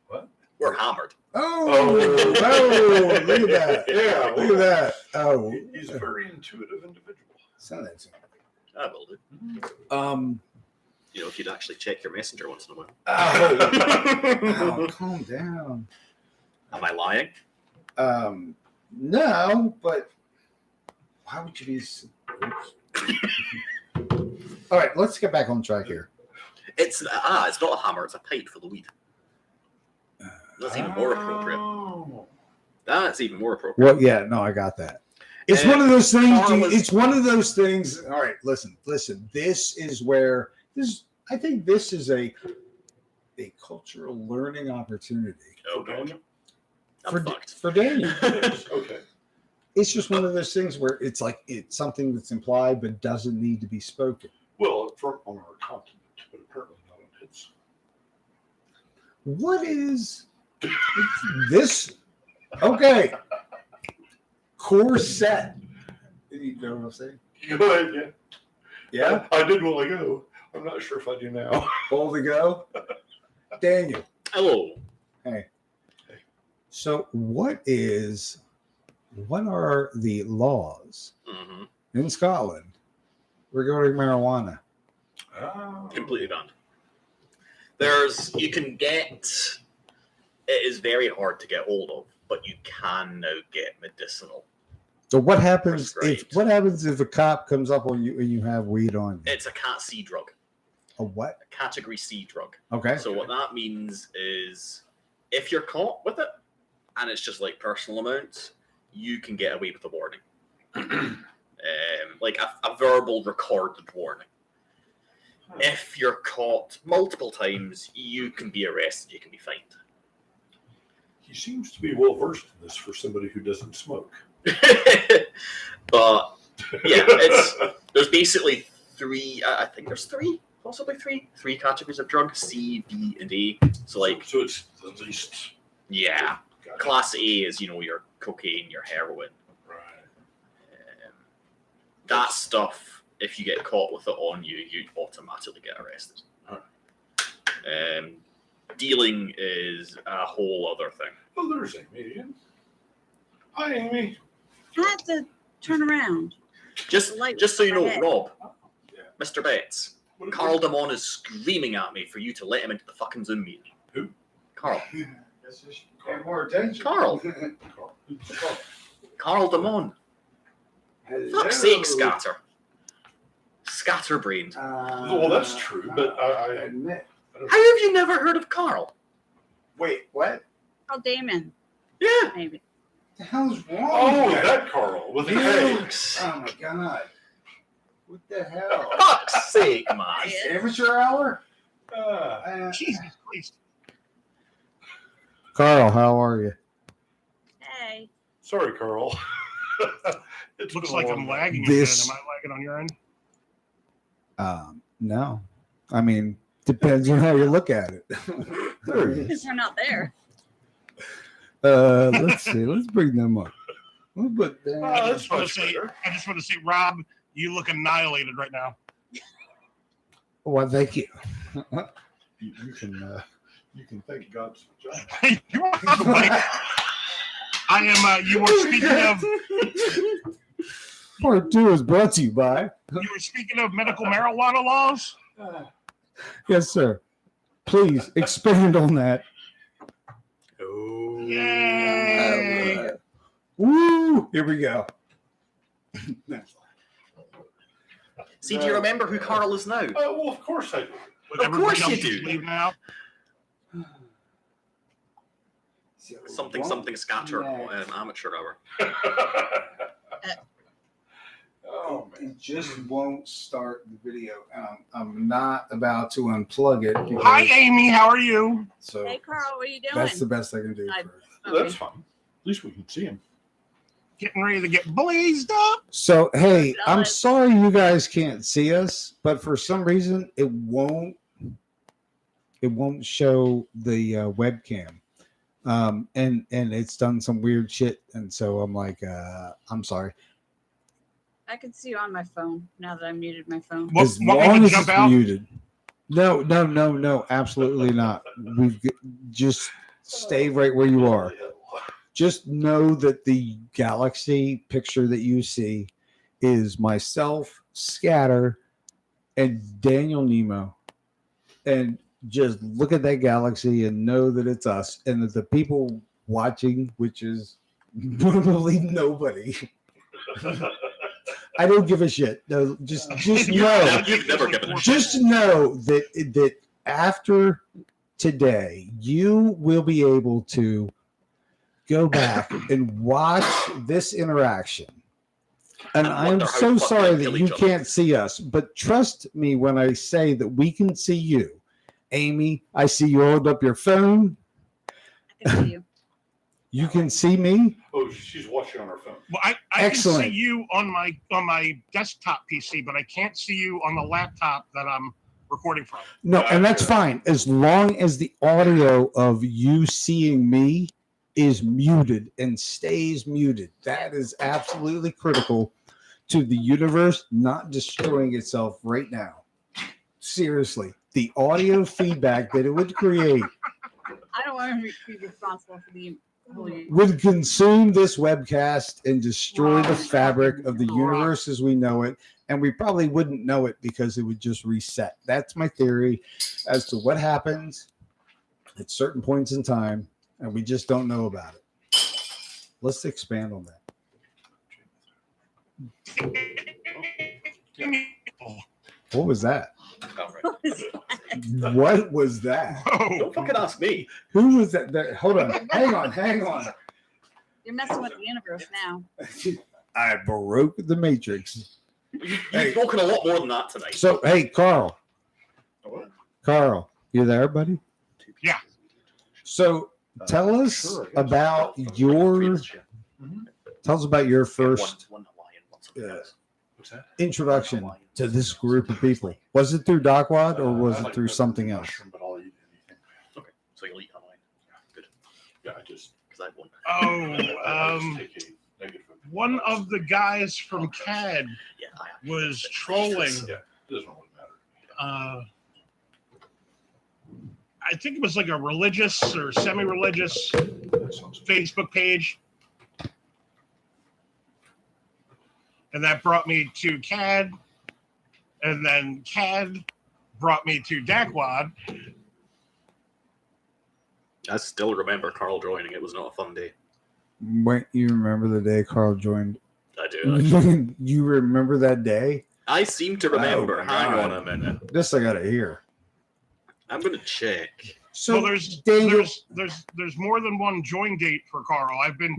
What? We're hammered. Oh, look at that. Yeah, Look at that. Oh, he's a very intuitive individual. send that to me. I will do. You know, if you'd actually check your messenger once in a while. Oh, calm down. Am I lying? No, but why would you be? All right, let's get back on track here. It's not a hammer. It's a pipe for the weed. That's even more appropriate. Oh. That's even more appropriate. Well, yeah, no, I got that. It's one of those things. Carl is- It's one of those things. All right, listen. This is where this. I think this is a cultural learning opportunity Oh, God. I'm for fucked. for Daniel. Okay. It's just one of those things where it's like it's something that's implied but doesn't need to be spoken. Well, on our continent, but apparently not on his. What is this? Okay. Corset. You know what I'm saying? Go ahead, yeah. Yeah. I did while ago. I'm not sure if I do now. Hold to go. Daniel. Hello. Hey. So what are the laws Mm-hmm. in Scotland regarding marijuana? Completely banned. You can get, it is very hard to get hold of, but you can now get medicinal. So what happens Prescribed. if a cop comes up on you and you have weed on you? It's a Cat C drug, A what? a Category C drug. Okay. So what that means is if you're caught with it, and it's just like personal amounts, you can get away with a warning. Like a verbal recorded warning. If you're caught multiple times, you can be arrested, you can be fined. He seems to be well versed in this for somebody who doesn't smoke. But yeah, there's basically three categories of drugs: C, B, and A. So like, so it's at least. yeah, Got it. class A is your cocaine, your heroin, Right. that stuff. If you get caught with it on you, you automatically get arrested. Dealing is a whole other thing. Oh, there's Amy again. Hi, Amy. I have to turn around. Just Light so you know, ahead. Rob, Yeah. Mr. Betts, Carl Damon is screaming at me for you to let him into the fucking Zoom meeting. Who? Carl. Pay more attention. Carl. Carl Damon. Fuck's sake, Scatter. Scatterbrained. Well, that's true, but I admit. How have you never heard of Carl? Wait, what? Oh, Damon, Yeah. maybe. The hell's wrong? Oh, with that Carl with the you? A. Oh my god! What the hell? Fuck's sake, man. Yeah. Amateur hour? Jesus Christ. Carl, how are you? Hey, Sorry, Carl. It's Looks been a like long I'm day. lagging This- a bit. Am I lagging on your end? No. I mean, depends on how you look at it. There he because is. they're not there. Let's see. Let's bring them up. We'll put them. Oh, that's I much just want to say, better. I just want to say, Rob, you look annihilated right now. Well, thank you. You can thank God's vagina. You're welcome, buddy. I am. You were speaking of. Part 2 is brought to you by. You were speaking of medical marijuana laws. Yes, sir. Please expand on that. Oh. Yay! Woo! Here we go. See, do you remember who Carl is now? Well, of course I do. With Of everybody course you else just do. leaving out. Something scatter amateur hour. Oh, man. It just won't start the video. I'm not about to unplug it. because- Hi, Amy. How are you? So Hey, Carl, what are you doing? that's the best I can do. I- for it. That's fine. At least we can see him. Getting ready to get blazed up. So hey, I'm Jealous. sorry you guys can't see us, but for some reason it won't show the webcam. and it's done some weird shit, and so I'm like, I'm sorry. I can see you on my phone now that I muted my phone. As Want me long to as jump it's out? muted. No, absolutely not. Just stay right where you are. Just know that the galaxy picture that you see is myself, Scatter, and Daniel Nemo. And just look at that galaxy and know that it's us, and that the people watching, which is probably nobody. I don't give a shit. No, just know. You've never given a shit. Just know that after today, you will be able to go back and watch this interaction. And I I'm wonder how so fucking sorry they that kill you each other. can't see us, but trust me when I say that we can see you. Amy, I see you hold up your phone. I can see you. You can see me. Oh, she's watching on her phone. Well, I Excellent. can see you on my desktop PC, but I can't see you on the laptop that I'm recording from. No, and that's fine as long as the audio of you seeing me is muted and stays muted. That is absolutely critical to the universe not destroying itself right now. Seriously, the audio feedback that it would create I don't want to be responsible for the holy. would consume this webcast and destroy the fabric of the universe as we know it. And we probably wouldn't know it because it would just reset. That's my theory as to what happens at certain points in time, and we just don't know about it. Let's expand on that. What was that? Oh, right. What was that? Whoa. Don't fucking ask me. Who was that? Hold on. Hang on. You're messing with the universe now. I broke the matrix. You've broken a lot more than that tonight. So, hey, Carl. What? Carl, you there, buddy? Yeah. So, tell us Sure, I guess. about your first One Hawaiian, one something else. What's that? introduction to this group of people. Was it through Dacwaad or was it through something else? Mushroom, but I'll eat anything. Okay, so you'll eat Hawaiian. Good, Yeah, I just because I won't. I just take a negative. One of the guys from CAD Yeah, I was trolling. Yeah, it doesn't really matter. I think it was like a religious or semi-religious That sounds Facebook page. And that brought me to CAD. And then CAD brought me to Dacwaad. I still remember Carl joining. It was not a fun day. Wait, you remember the day Carl joined? I do. Actually. You remember that day? I seem to remember. Oh, my Hang God. on a minute. This I gotta hear. I'm gonna check. So Well, Daniel, there's more than one join date for Carl. I've been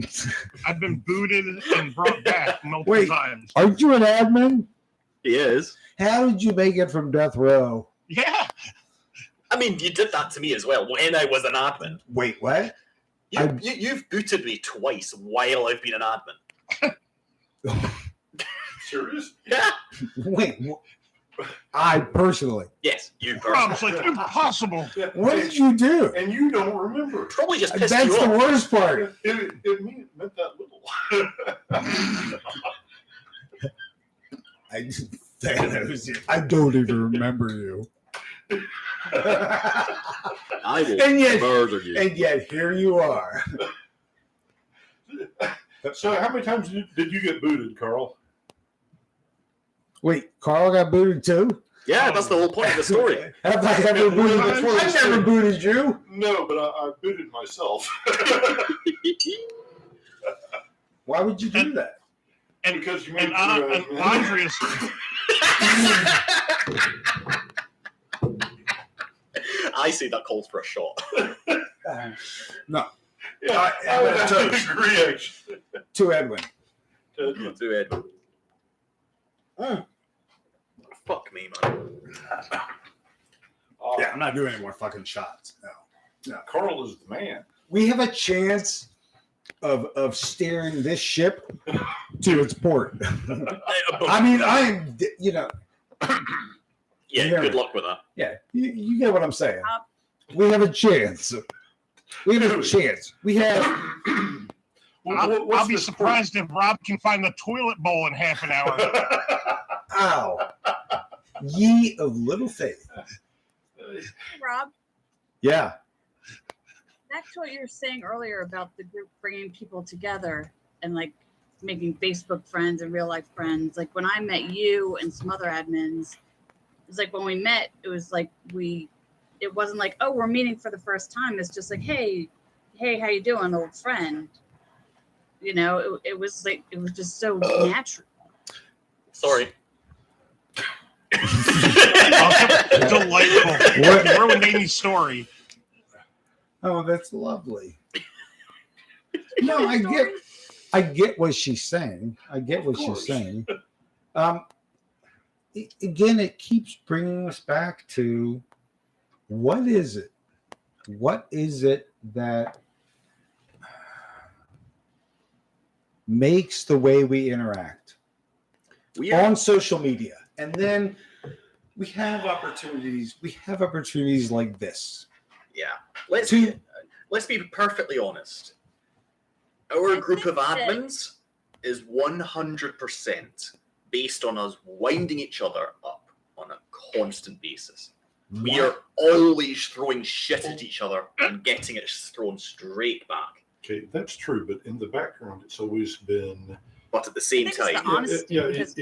booted and brought back multiple Wait. times. aren't you an admin? He is. How did you make it from death row? Yeah. I mean, you did that to me as well when I was an admin. Wait, what? You've booted me twice while I've been an admin. Serious? Yeah. Wait, I personally. Yes, you Rob's personally. like, impossible. Yeah. What did you do? And you don't remember. Probably just pissed That's you the off. worst part. It meant that little. I don't even remember you. I will And yet- murder you. And yet here you are. So, how many times did you get booted, Carl? Wait, Carl got booted too? Yeah, that's the whole point of the story. Have I ever booted? I never booted you. No, but I booted myself. Why would you do that? And Because you made and Andreas, I say that calls for a shot. No, Yeah, I would have to agree, actually. to Edwin. Do it. Fuck me, man. Oh, Yeah, I'm not doing any more fucking shots. No. Carl is the man. We have a chance of steering this ship to its port. I mean, I'm, yeah, yeah. good luck with that. yeah, you get what I'm saying. We have a chance. We have a chance. We have. I'll be surprised if Rob can find the toilet bowl in half an hour. Ow. Ye of little faith. Rob, Yeah. back to what you were saying earlier about the group bringing people together and like making Facebook friends and real life friends. Like when I met you and some other admins, it was like when we met, it was like it wasn't like, oh, we're meeting for the first time. It's just like, hey, how you doing, old friend? You know, it was like, it was just so natural. Sorry. Delightful. What? You ruined Amy's story. Oh, that's lovely. No, I get what she's saying. I get what she's saying. Again, it keeps bringing us back to what is it? What is it that makes the way we interact on social media? And then we have opportunities. We have opportunities like this. Yeah. Let's be perfectly honest. Our group of admins is 100% based on us winding each other up on a constant basis. We are always throwing shit at each other and getting it thrown straight back. Okay, that's true, but in the background, it's always been. But at the same time,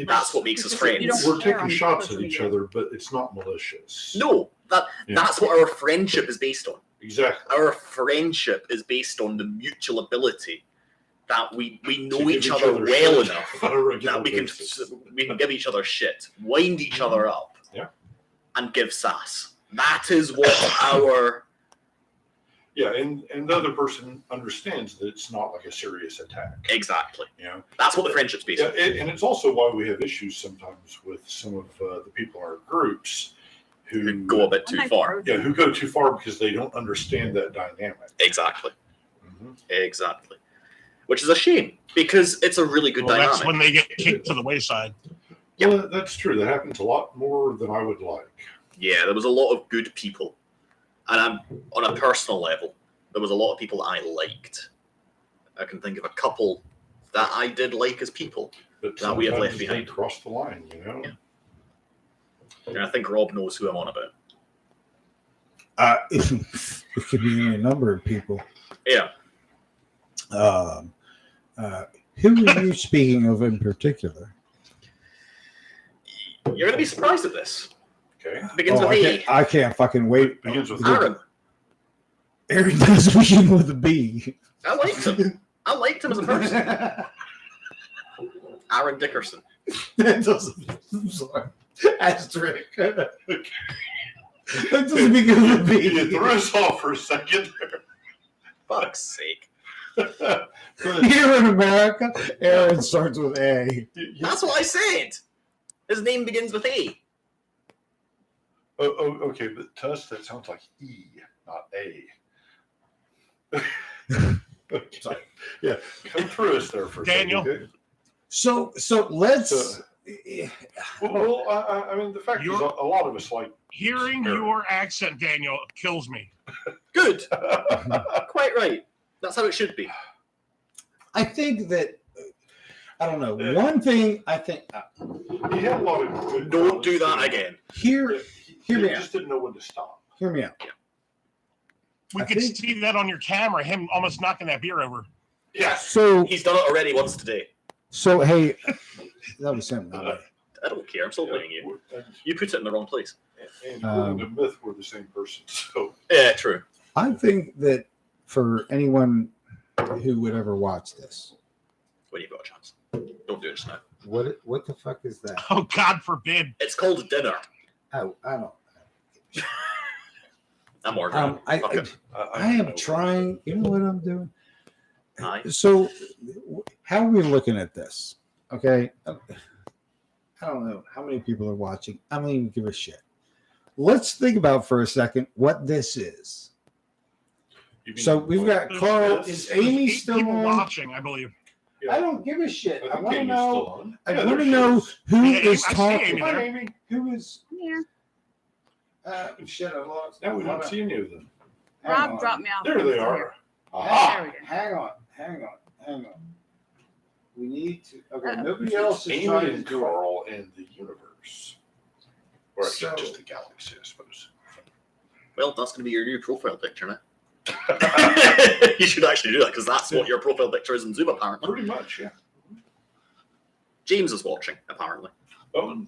that's what makes us friends. We're taking shots at each other, but it's not malicious. No, that's what our friendship is based on. Exactly. Our friendship is based on the mutual ability that we know each other well enough that we can give each other shit, wind each other up, and give sass. That is what our and the other person understands that it's not like a serious attack. Exactly. You know, that's what the friendship's based on. And it's also why we have issues sometimes with some of the people in our groups who go a bit too far. Yeah, who go too far because they don't understand that dynamic. Exactly. Exactly. Which is a shame because it's a really good dynamic. That's when they get kicked to the wayside. Yeah, well, that's true. That happens a lot more than I would like. Yeah, there was a lot of good people. And on a personal level, there was a lot of people I liked. I can think of a couple that I did like as people that we have left behind. Cross the line, you know? Yeah. And I think Rob knows who I'm on about. It could be any number of people. Yeah. Who are you speaking of in particular? You're going to be surprised at this. Okay. It begins with A. I can't fucking wait. It begins with Aaron. Aaron does begin with a B. I liked him. I liked him as a person. Aaron Dickerson. That doesn't. I'm sorry. Asterisk. That doesn't begin with a B. You threw us off for a second. Fuck's sake. Here in America, Aaron starts with A. That's what I said. His name begins with A. Oh, okay, but to us that sounds like E, not A. Okay. Sorry. Yeah, come through us there for a Daniel. second. So let's. Well, I mean, the fact is, a lot of us like hearing your accent, Daniel, kills me. Good. Quite right. That's how it should be. I think that. I don't know. One thing I think. He had a lot of good. Don't do that again. Hear me out. Just didn't know when to stop. Hear me out. We could see that on your camera, him almost knocking that beer over. Yeah. So he's done it already once today. So hey, that was him. Not me. I don't care. I'm still blaming you. You put it in the wrong place. And according to myth, we're the same person. So yeah, true. I think that for anyone who would ever watch this, when you've got a chance, don't do it just now. What the fuck is that? Oh, God forbid! It's called dinner. Oh, I don't. I'm ordering. I am trying. You know what I'm doing? Hi. So, how are we looking at this? Okay. I don't know how many people are watching. I don't even give a shit. Let's think about for a second what this is. So we've got Carl. Is Amy still on? Watching, I believe. I don't give a shit. I want to Amy's know. still on. I Yeah, want to there know she is. who Yeah, is I see talking. Amy Hi, there. Amy. Who is? Here. Shit, I lost. Now we don't see any of them. Rob dropped me off. There they Here. are. There Aha. we go. Hang on. We need to. Okay, Uh-oh. nobody else is Amy trying to and do it. Carl and the universe. Or actually, So- just the galaxy, I suppose. Well, that's going to be your new profile picture now. You should actually do that because that's what your profile picture is in Zoom, apparently. Pretty much, yeah. James is watching, apparently. Oh,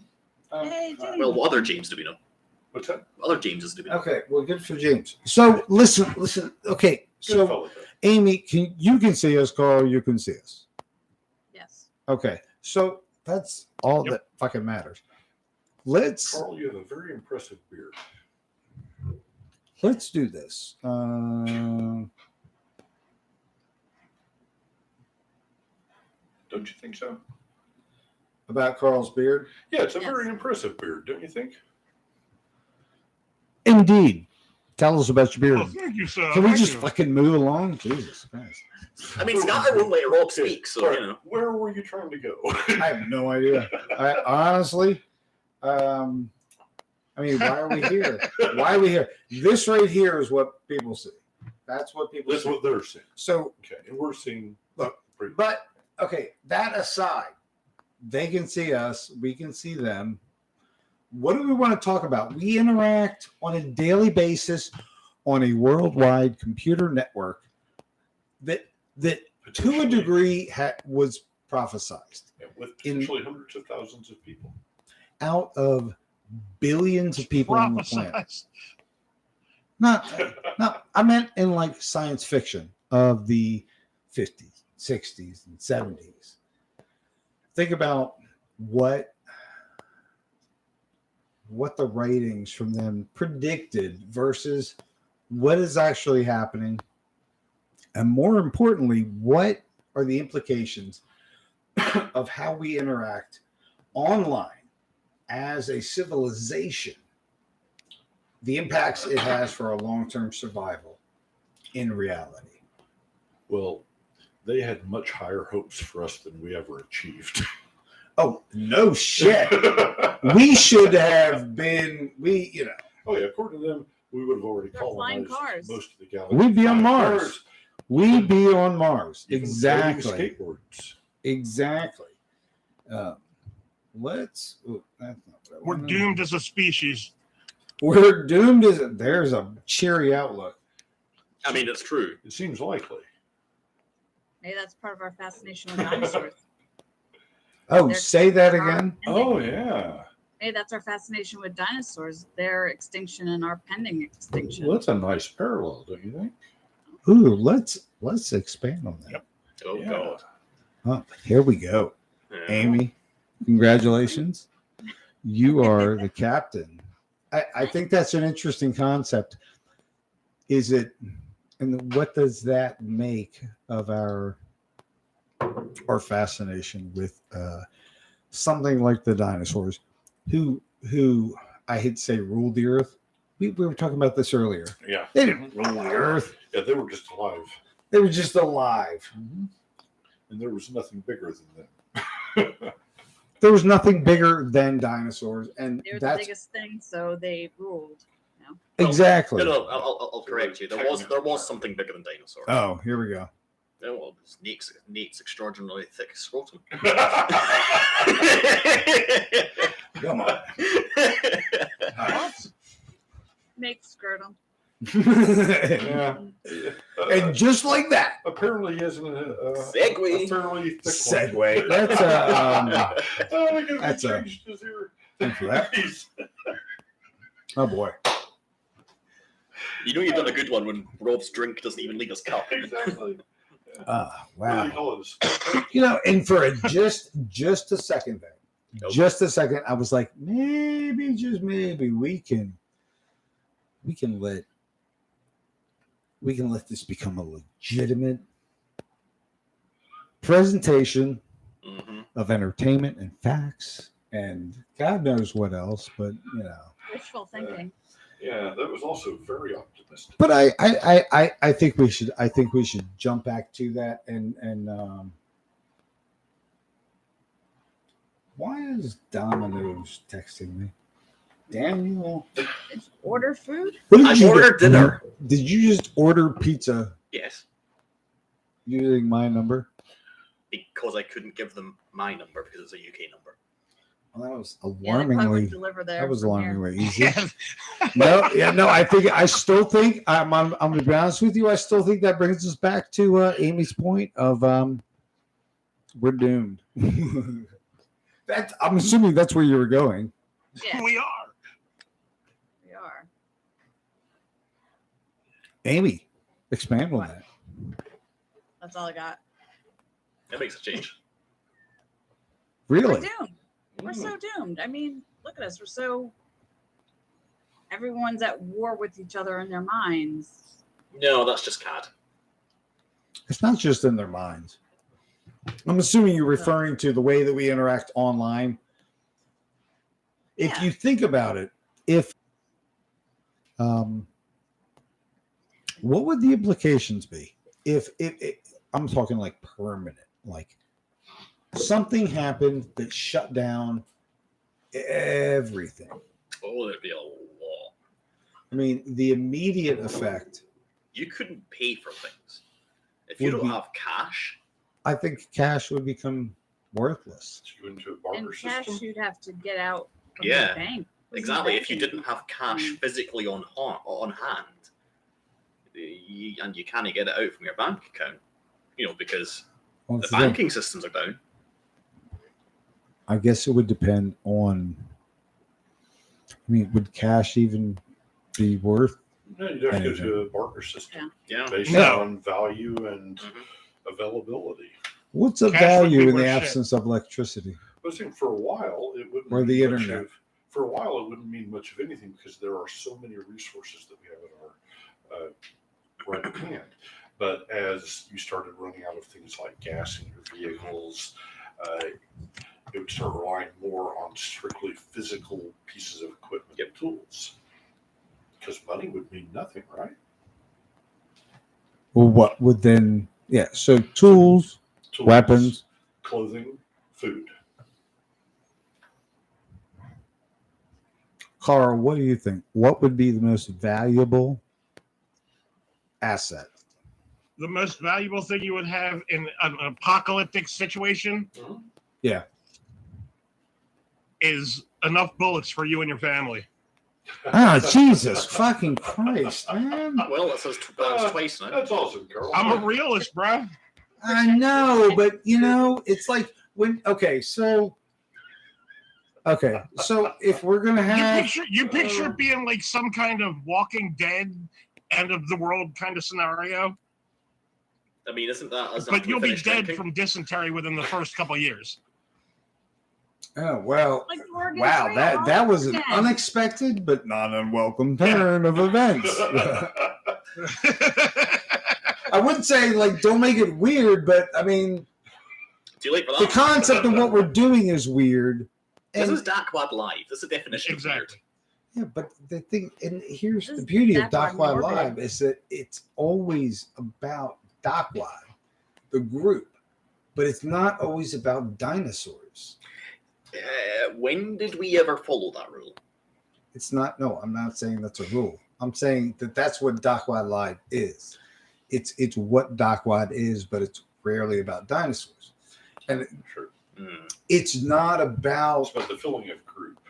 Hey, James. Well, what other James do we know? what's that? What other Jameses do we know? Okay, well, good for James. So listen. Okay, Good so fellow, though. Amy, you can see us, Carl. You can see us. Yes. Okay, so that's all Yep. that fucking matters. Let's Carl, you have a very impressive beard. do this. Don't you think so? About Carl's beard. Yeah, it's a Yes. very impressive beard, don't you think? Indeed. Tell us about your Oh, beard. thank you, sir. Can we Thank just you. fucking move along? Jesus Christ. I mean, Scatter won't let Rob speak, so, Sorry, you know. where were you trying to go? I have no idea. I honestly, I mean, why are we here? Why are we here? This right here is what people see. That's what people That's see. what they're seeing. So, Okay, and we're seeing. Look, pretty- but okay, that aside, they can see us, we can see them. What do we want to talk about? We interact on a daily basis on a worldwide computer network that to a potentially- degree was prophesized yeah, with in- potentially hundreds of thousands of people. out of billions of people on the planet. Prophesized. Not I meant in like science fiction of the 50s, 60s, and 70s. Think about what the ratings from them predicted versus what is actually happening. And more importantly, what are the implications of how we interact online as a civilization, the impacts it has for our long-term survival in reality. Well, they had much higher hopes for us than we ever achieved. Oh, no shit. We should have been, Oh yeah, according to them, we would have already They're flying colonized cars. most of the galaxy. We'd be on Flying Mars. cars, We'd be on Mars. even Exactly. floating skateboards. Exactly. Let's. That's not what I We're wanted. doomed as a species. We're doomed. There's a cheery outlook. I mean, it's true. It seems likely. Maybe that's part of our fascination with dinosaurs. Oh, They're- say that again. Oh yeah. Hey, that's our fascination with dinosaurs. Their extinction and our pending extinction. Well, that's a nice parallel, don't you think? Ooh, let's expand on that. Yep. Oh, Yeah. God. Oh, here we go. Yeah. Amy, congratulations. You are the captain. I think that's an interesting concept. Is it, and what does that make of our fascination with something like the dinosaurs, who I hate to say ruled the earth. We were talking about this earlier. Yeah. They didn't rule the earth. Yeah, they were just alive, They were just alive. and there was nothing bigger than them. There was nothing bigger than dinosaurs, and They were the that's biggest thing, so they ruled. exactly. No, I'll correct you. There was something bigger than dinosaurs. Oh, here we go. No, well, it's Nate's extraordinarily thick scrotum. Come on. Make skirt them. Yeah. And just like that, Apparently, he has a Segue. fairly thick segue. One. That's That's a- changed his ear. Thanks for that. He's- Oh boy. You know you've done a good one when Rob's drink doesn't even leave his cup. Exactly. Wow. Really was. And for just a second there, just a second, I was like, maybe, just maybe, we can let this become a legitimate presentation Mm-hmm. of entertainment and facts and God knows what else, but Wishful thinking. Yeah, that was also very optimistic. But I think we should jump back to that and why is Domino's texting me? Daniel, Did you order food? what did I you ordered dinner. Did you just order pizza Yes, using my number? because I couldn't give them my number because it's a UK number. Well, that was Yeah, they probably alarmingly. wouldn't deliver there. That was from here. alarmingly easy. I still think I'm gonna be honest with you. I still think that brings us back to Amy's point of we're doomed. I'm assuming that's where you were going. Yeah, We are. we are. Amy, expand on that. That's all I got. That makes a change. We're Really? doomed. We're so doomed. I mean, look at us. We're so. Everyone's at war with each other in their minds. No, that's just CAD. It's not just in their minds. I'm assuming you're referring to the way that we interact online. If Yeah. you think about it, if what would the implications be if I'm talking like permanent, like something happened that shut down everything? Oh, there'd be a lot. I mean, the immediate effect, You couldn't pay for things. If you Would don't be- have cash, I think cash would become worthless. You into a barter And cash, system. you'd have to get out from Yeah, the bank. Who's exactly. If you banking? didn't have cash physically on hand, and you can't get it out from your bank account, because Once the again, banking systems are down. I guess it would depend on. I mean, would cash even be worth? No, you'd have to go to a barter system Yeah. based No. on value and Mhm. availability. What's a Cash would value be in the worth shit. absence of electricity? I think for a while it wouldn't Or the mean much internet. for a while it wouldn't mean much of anything because there are so many resources that we have at our right at hand. But as you started running out of things like gas in your vehicles, it would start relying more on strictly physical pieces of equipment and tools. Because money would mean nothing, right? Well, what would then? Yeah. So tools, Tools, weapons. clothing, food. Carl, what do you think? What would be the most valuable asset? The most valuable thing you would have in an apocalyptic situation Yeah. is enough bullets for you and your family. Ah, Jesus fucking Christ, man! Well, that says twice now. That's awesome, Carl. I'm a realist, bro. I know, but it's like when. Okay, so if we're gonna have, You picture it being like some kind of Walking Dead, end of the world kind of scenario, I mean, isn't that? but you'll be finished dead drinking? from dysentery within the first couple of years. oh well, Like Oregon wow, Trail that was an again. unexpected but not unwelcome turn of events. I wouldn't say like don't make it weird, but I mean Too late for that. the concept of what we're doing is weird. This And is Dacwaad Live. This is the definition Exactly. yeah, but the thing, and here's This the is beauty of Dacwaad Dacwaad morbid. Live is that it's always about Dacwaad, the group, but it's not always about dinosaurs. of weird. When did we ever follow that rule? It's not. No, I'm not saying that's a rule. I'm saying that that's what Dacwaad Live is. It's what Dacwaad is, but it's rarely about dinosaurs, and Sure. it's not It's about. about the filling of group.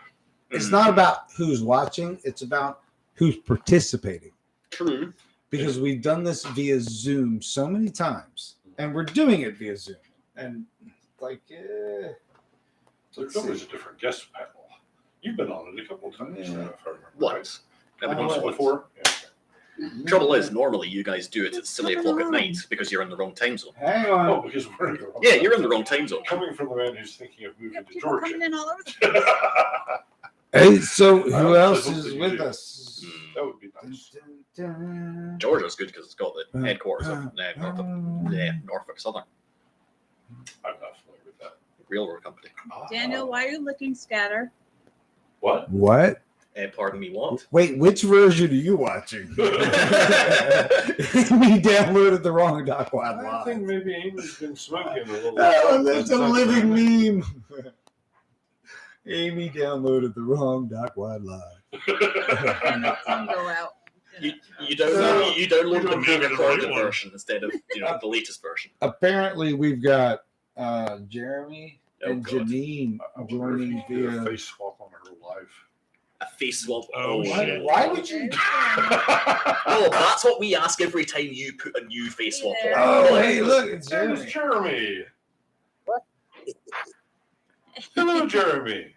It's not about who's watching. It's about who's participating. True. Because we've done this via Zoom so many times, and we're doing it via Zoom, and like, There's always a different guest panel. You've been on it a couple of times now, if I remember. Once. Never Oh, once once. Before? Yeah. Trouble is, normally you guys do it at silly o'clock at night because you're in the wrong time zone. hang Oh, on. because we're in the wrong Yeah, you're in the wrong time zone. Coming from the man who's thinking of You moving have to people Georgia. coming in all over the Hey, so I who else hope is that you with do. us? That would be nice. Georgia's good because it's got the headquarters of Norfolk Southern I'm not familiar with that. Railroad Company. Daniel, why are you looking scatter? What? What? Pardon me, what? Wait, which version are you watching? We downloaded the wrong Dacwaad I think Live. maybe Amy's been smoking a little. Oh, that's a living meme. Amy downloaded the wrong Dacwaad Live. And the phone go out. You download the don't get the pre-recorded right one. version instead of the latest version. Apparently, we've got Jeremy Oh, and God. Janine I wonder if joining you did a via. face swap on her live. A face swap. Oh, shit. Why would you? No, that's what we ask every time you put a new face swap Hey on. Oh, hey, look, it's There's Jeremy. Jeremy. Hello, Jeremy.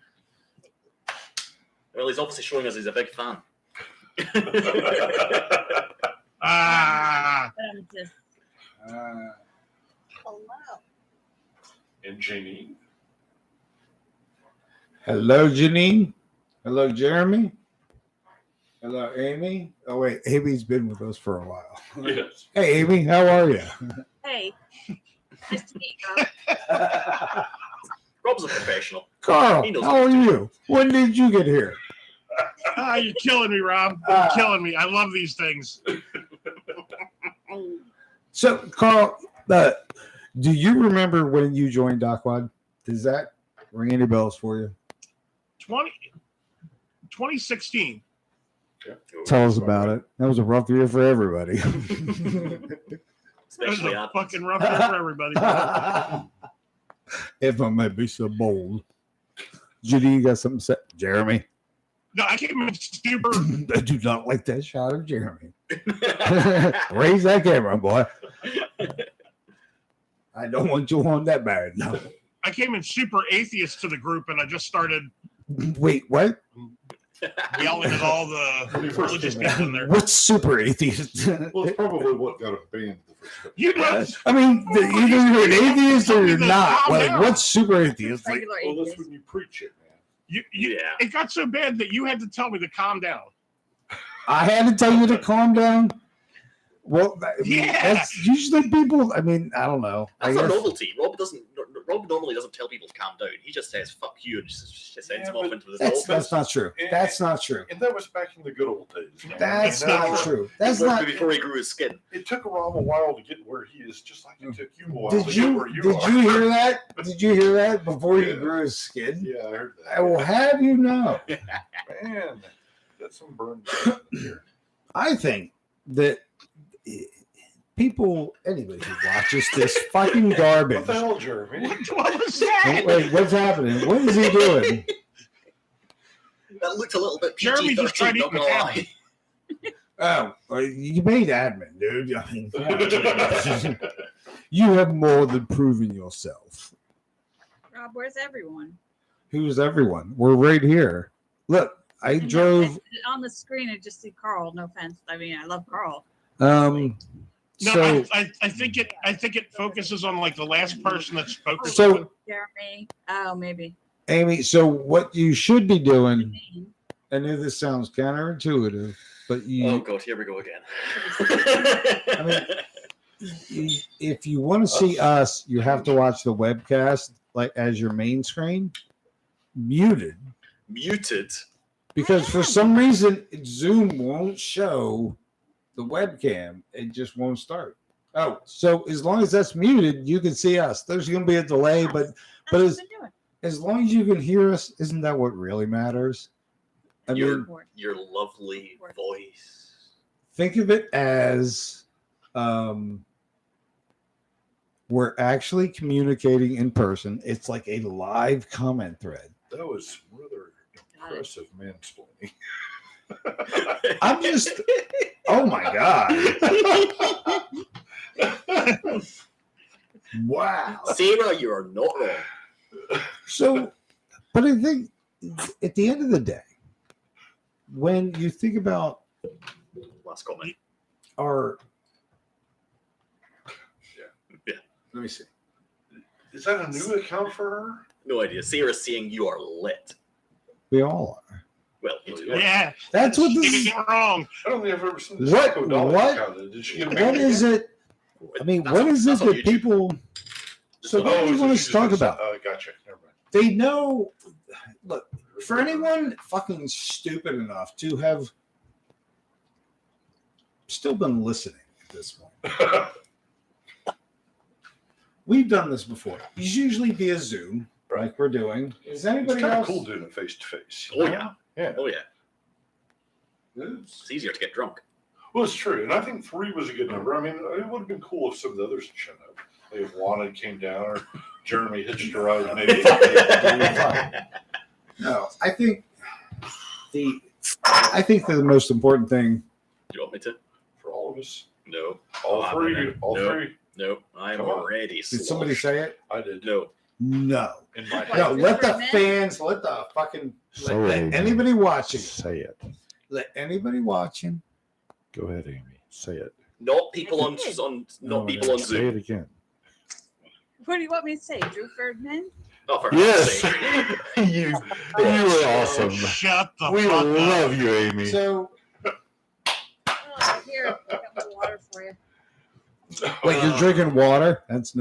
Well, he's obviously showing us he's a big fan. Ah, But I'm just, Hello. And Janine. Hello, Janine. Hello, Jeremy. Hello, Amy. Oh wait, Amy's been with us for a while. Yes. Hey, Amy, how are you? hey, nice to meet you. Rob's a professional. Carl, He knows how what are he's doing. you? When did you get here? you're killing me, Rob. You're killing me. I love these things. So, Carl, do you remember when you joined Dacwaad? Does that ring any bells for you? 2016. Tell us about it. That was a rough year for everybody. That was Especially a at fucking rough year for everybody. If I may be so bold. Judy, you got something to say? Jeremy? No, I came in super. I do not like that shot of Jeremy. Raise that camera, boy. I don't want you on that bad. No. I came in super atheist to the group, and I just started Wait, what? yelling at all the religious people in there. What's super atheist? Well, it's probably what got him banned the first couple. You know, I mean, either you're an atheist or you're not. Calm Like, down. what's super atheist? Like, Regular Well, that's atheist. when you preach it, man. you, Yeah. it got so bad that you had to tell me to calm down. I had to tell you to calm down. Well, I mean, Yeah. that's usually people. I mean, I don't know. I That's a guess novelty. Rob normally doesn't tell people to calm down. He just says "fuck you" and just sends Yeah, them off but into the that's dolphins. not true. That's not true. And that was back in the good old days. man. That's And not true. That's not. Before he grew his skin. It took Rob a while to get where he is, just like it took you a while Did to you get where you did are. you hear that? Did you hear that before he Yeah. grew his skin? Yeah, I heard I that. will have you know. Man, that's some burned here. I think that people, anybody who watches this fucking garbage. What the hell, Jeremy? What was that? Wait, what's happening? What is he doing? That looked a little bit Jeremy just tried PG-13, not eating gonna ham. lie. Oh, well, you made admin, dude. I mean, yeah. You have more than proven yourself. Rob, where's everyone? Who's everyone? We're right here. Look, I And drove. on the screen. I just see Carl. No offense. I mean, I love Carl. No, So, I think it focuses on like the last person that's focused. So- Jeremy. Oh, maybe. Amy, so what you should be doing, Janine. I know this sounds counterintuitive, but Oh you, god, here we go again. if you want to see us, you have to watch the webcast like as your main screen, muted, Muted. because for some reason Zoom won't show the webcam. It just won't start. Oh, so as long as that's muted, you can see us. There's going to be a delay, but That's but what as, I've been doing. as long as you can hear us, isn't that what really matters? I You're- mean, Your lovely voice. think of it as we're actually communicating in person. It's like a live comment thread. That was rather impressive mansplaining. I'm just, oh my God. Wow. Sarah, you are not wrong. So, but I think at the end of the day, when you think about Last comment. our, Let me see. Is that a new account for her? No idea. Sarah's saying you are lit. we all are. Well, you do. Yeah, That's what this she is. ain't wrong. I don't think I've ever seen this. What- Psychodelic what- account. Did she get What married is again? it? I mean, That's what on- is it that's on that YouTube. people, so what do you so want she us to just talk does- about? Gotcha. Never mind. They know, look, for anyone fucking stupid enough to have still been listening at this point, we've done this before. It's usually via Zoom, like we're doing. Is It's anybody kind of else? cool doing it face to face. Oh, yeah. Yeah. Oh yeah. It's easier to get drunk. Well, it's true, and I think 3 was a good number. I mean, it would have been cool if some of the others had shown up. Like if Juana came down or Jeremy hitched a ride, maybe. No, I think the most important thing. Do you want me to? For all of us. No. All Oh, three. no. All No. three. No. I'm Come on. already. Did somebody say it? I did. No. No. In my No. head. Let the fans. Let the fucking. Let anybody watching. Say it. Let anybody watching. Go ahead, Amy. Say it. Not people on not people on Say Zoom. it again. What do you want me to say? Drew Ferdinand? Oh, for Yes. God's sake. you were awesome. Shut the We fuck up. love you, Amy. So Oh, here, I got my water for you. wait, you're drinking water? That's I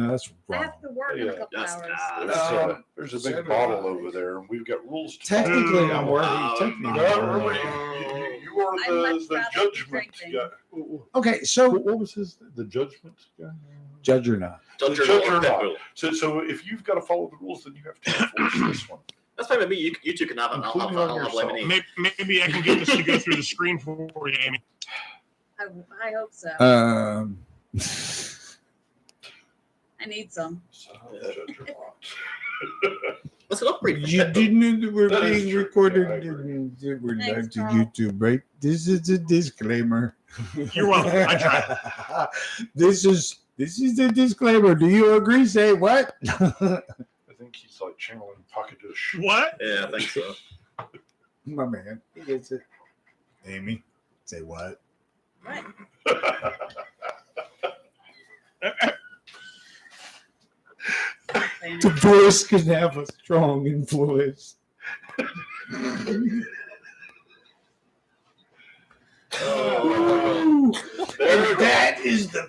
wrong. have to work in a Yeah. couple That's hours. not. There's a so big do bottle I. over there, and we've got rules. To Technically, I'm working. Oh, Technically, No, I'm no, working. you are I'd much the rather be judgment drinking. guy. Okay, so What was his? The judgment guy? judge or not? Judge The or judge or not, not. Pitbull. So if you've got to follow the rules, then you have to enforce this one. That's fine with me. You two can have it. I'll Including have on lemonade. yourself. Maybe I can get this to go through the screen for you, Amy. I hope so. I need some. So, judge or not. That's an upgrade. for You Pitbull. didn't know that we're That is being true. recorded. Yeah, I agree. We're Thanks, live to Carl. YouTube, right? This is a disclaimer. You're welcome. I tried. This is the disclaimer. Do you agree? Say what? I think he's like channeling Pocket Dish. What? Yeah, I think so. My man, he gets it. Amy, say what? Right. Divorce can have a strong influence. Oh, And that is the.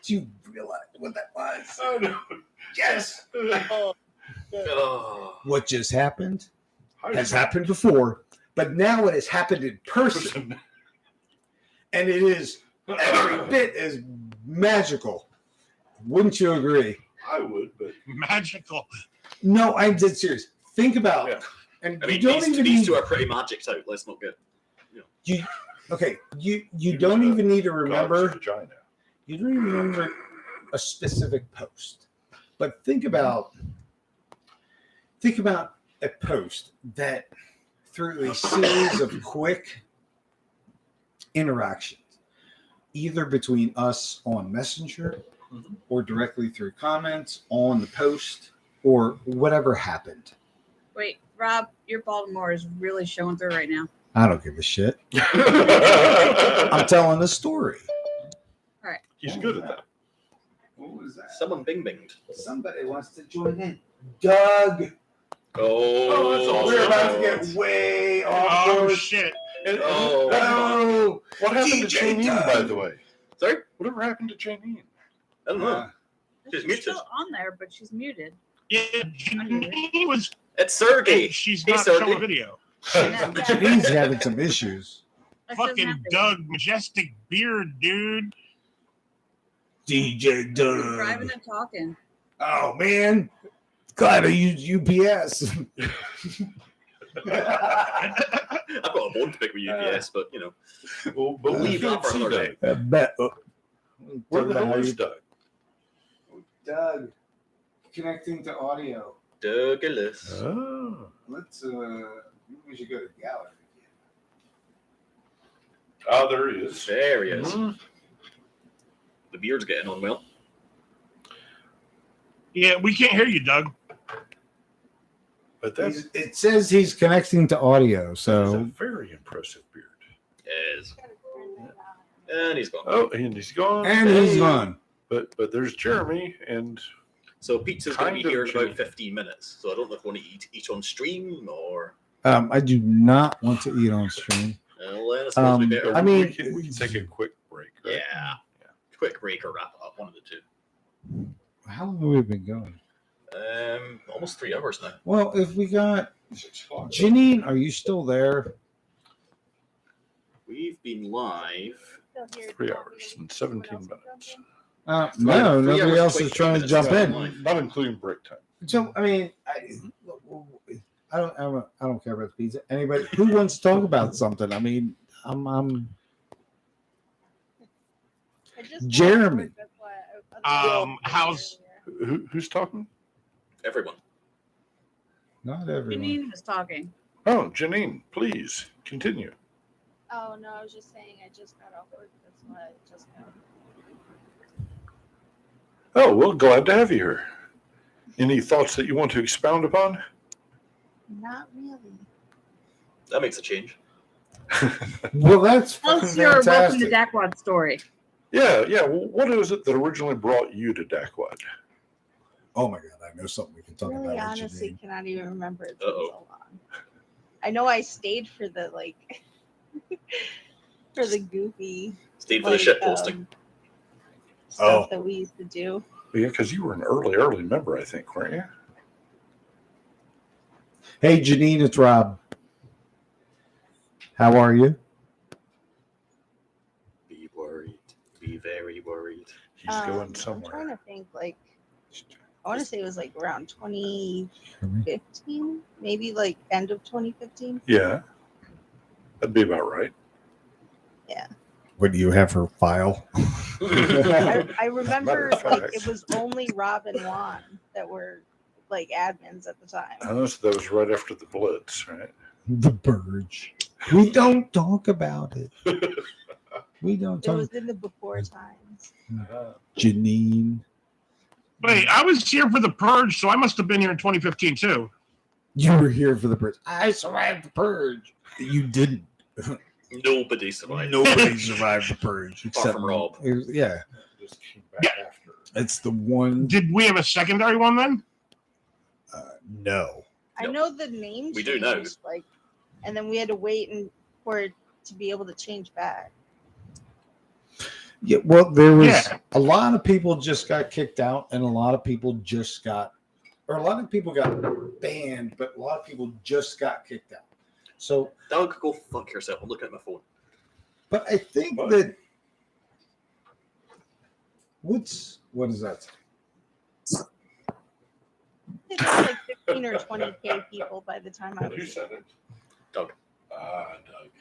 Do you realize what that was? Oh, no. Yes. oh. What just happened has happened before, but now it has happened in person, and it is every bit as magical. Wouldn't you agree? I would, but Magical. No, I'm dead serious. Think about, Yeah. and I you mean, don't these even these need, two are pretty magic out. Let's not get. you. Okay, you He don't was a even need to God's remember. vagina. You don't even remember a specific post, but think about a post that through a series of quick interactions, either between us on Messenger or directly through comments on the post or whatever happened. Wait, Rob, your Baltimore is really showing through right now. I don't give a shit. I'm telling a story. He's good at that. What was that? Someone bing binged. Somebody wants to join in. Doug. Oh, that's awesome. We're about to get way off Oh, course. shit. Oh, No. What happened to DJ Janine, Doug. by the way? sorry. Whatever happened to Janine? I don't know. She's She's muted. still on there, but she's muted. Yeah, Janine was. It's Sergey. She's Hey, not Sergey. showing video. Janine's having some issues. That doesn't Fucking have to- Doug, majestic beard, dude. DJ He's Doug. driving and talking. Oh man. Glad I used UPS. I've got a bone to pick with UPS, but you know, Well, we'll leave that for another day. I bet. Where the hell is Doug? Doug? Connecting to audio. Douglas. Oh. Let's we should go to gallery. Ah, there he is. There he is. Mhm. The beard's getting on well. Yeah, we can't hear you, Doug. But that's It says he's connecting to audio, a so very impressive beard. Yes. And he's gone. Oh, and he's gone. and he's gone. But there's Jeremy, and So pizza's going to be Kind here of in about cheap. 15 minutes. So I don't know if you want to eat on stream or. I do not want to eat on stream. Well, then I suppose we better. I mean- we can take a quick break. Right? Yeah. Quick break or wrap it up. One of the two. How long have we been going? Almost 3 hours now. Well, if we got 6 o'clock. Janine, are you still there? We've been live. 3 hours and 17 minutes. No, 3 nobody hours, else is 22 trying to minutes jump is in. online. Not including break time. So I mean, I don't care about the pizza. Anybody who wants to talk about something? I mean, I'm I just got Jeremy. bored, that's why I was How's- earlier. Who's talking? Everyone. not everyone. Janine was talking. Oh, Janine, please continue. Oh no, I was just saying I just got off work. That's why I just got. Oh, well, glad to have you here. Any thoughts that you want to expound upon? Not really. That makes a change. Well, that's Tell fucking us your welcome to fantastic. Dacwaad story. Yeah. Well, what is it that originally brought you to Dacwaad? Oh my god, I know something we can talk Really, about. with honestly, Janine. cannot even remember. It's been Uh-oh. so long. I know I stayed for the for the goofy Stayed for the shit posting. stuff that we used to do. Yeah, because you were an early member, I think, weren't you? Hey, Janine, it's Rob. How are you? Be worried. Be very worried. He's going I'm somewhere. trying to think. I want to say it was around 2015, maybe end of 2015. Yeah, that'd be about right. What do you have her file? I remember Matter of fact. it was only Rob and Juan that were admins at the time. So that was right after the Blitz, right? The Burge. We don't talk about it. We don't It talk. was in the before times. Janine, Wait, I was here for the purge, so I must have been here in 2015 too. you were here for the Purge. I survived the Purge. You didn't. Nobody survived. Nobody survived the Purge Apart from Rob. Yeah, Just came back after. it's the one. Did we have a secondary one then? No. I Yep. know the name We do know. changed, and then we had to wait for it to be able to change back. Yeah, well, there was Yeah. a lot of people just got kicked out, and a lot of people just got, or a lot of people got banned, but a lot of people just got kicked out. So, Doug, go fuck yourself. I'm looking at my phone. but I think What? that what is that? It was 15 or 20K people by the time I Who was. said it? Doug. Doug.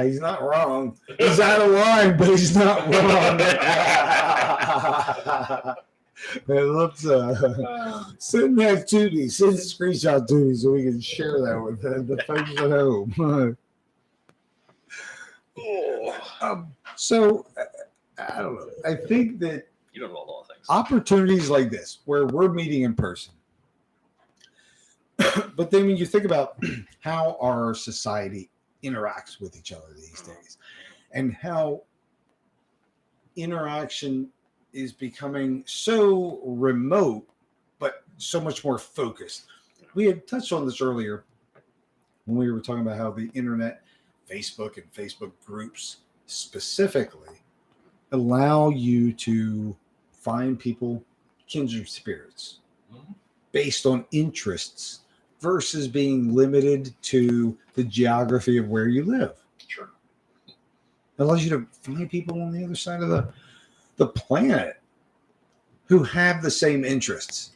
He's not wrong. He's out of line, but he's not wrong. Let's send that to me. Send the screenshot to me so we can share that with the folks at home. So I don't know. I think that You don't know a lot of things. opportunities like this, where we're meeting in person, but then when you think about how our society interacts with each other these days, and how interaction is becoming so remote, but so much more focused. We had touched on this earlier when we were talking about how the internet, Facebook and Facebook groups specifically allow you to find people, kindred spirits, based on interests versus being limited to the geography of where you live. Sure. It allows you to find people on the other side of the planet who have the same interests.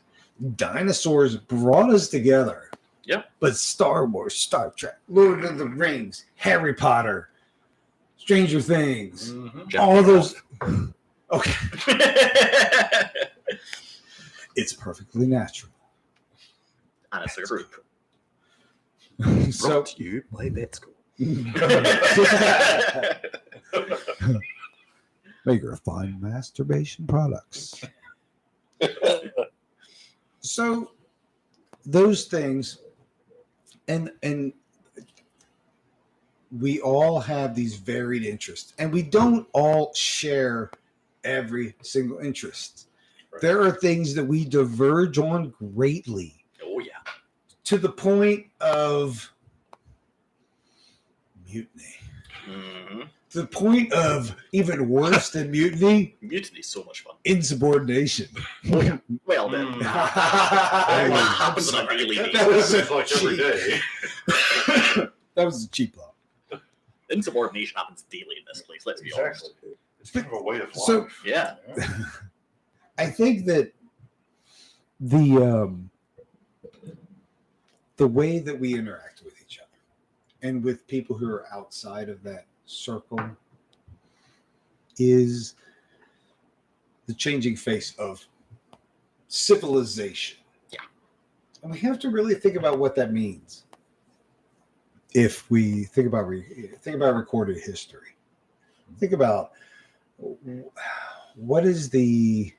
Dinosaurs brought us together. Yeah. But Star Wars, Star Trek, Lord of the Rings, Harry Potter, Stranger Things, all those. Okay. It's perfectly natural. And it's a group. So Brought to you by Betsco. maker of fine masturbation products. So those things, and we all have these varied interests, and we don't all share every single interest. Right. There are things that we diverge on greatly, Oh, yeah. to the point of mutiny. Mm-hmm. To the point of even worse than mutiny, Mutiny's so much fun. insubordination. Well, then. Mm. What happens on a daily That basis? was Like every day. That was a cheap law. Insubordination happens daily in this place, let's be honest. Exactly. It's kind of a way of life. So- Yeah. I think that the way that we interact with each other and with people who are outside of that circle is the changing face of civilization. Yeah. And we have to really think about what that means. If we think about recorded history, think about what is the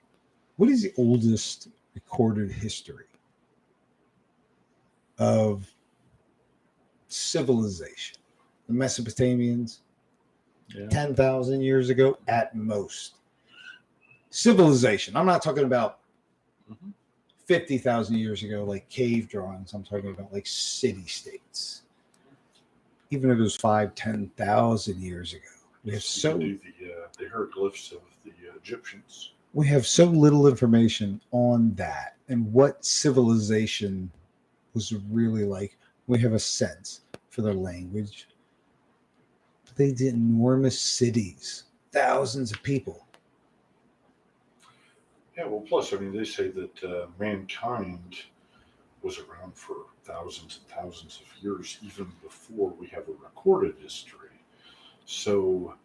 oldest recorded history of civilization? The Mesopotamians, 10,000 years ago at most. Civilization. I'm not talking about 50,000 years ago, like cave drawings. I'm talking about like city states. Even if it was 5,000-10,000 years ago, we have the hieroglyphs of the Egyptians. We have so little information on that and what civilization was really like. We have a sense for their language. But they did enormous cities, thousands of people. Yeah, well, plus, I mean, they say that mankind was around for thousands and thousands of years, even before we have a recorded history. So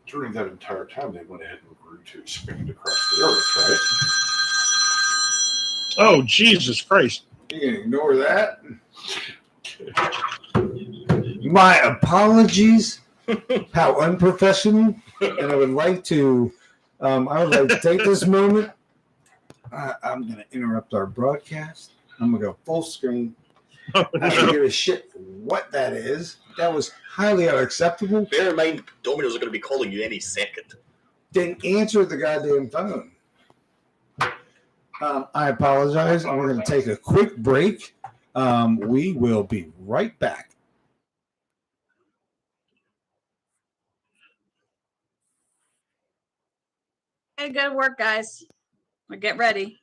during that entire time, they went ahead and grew to expand across the earth, right? Oh, Jesus Christ. You can ignore that. My apologies. How unprofessional. And I would like to take this moment. I'm going to interrupt our broadcast. I'm going to go full screen. I don't give a shit what that is. That was highly unacceptable. Bear in mind, Domino's are going to be calling you any second. Then answer the goddamn phone. I apologize. We're going to take a quick break. We will be right back. Hey, good work, guys. Now get ready.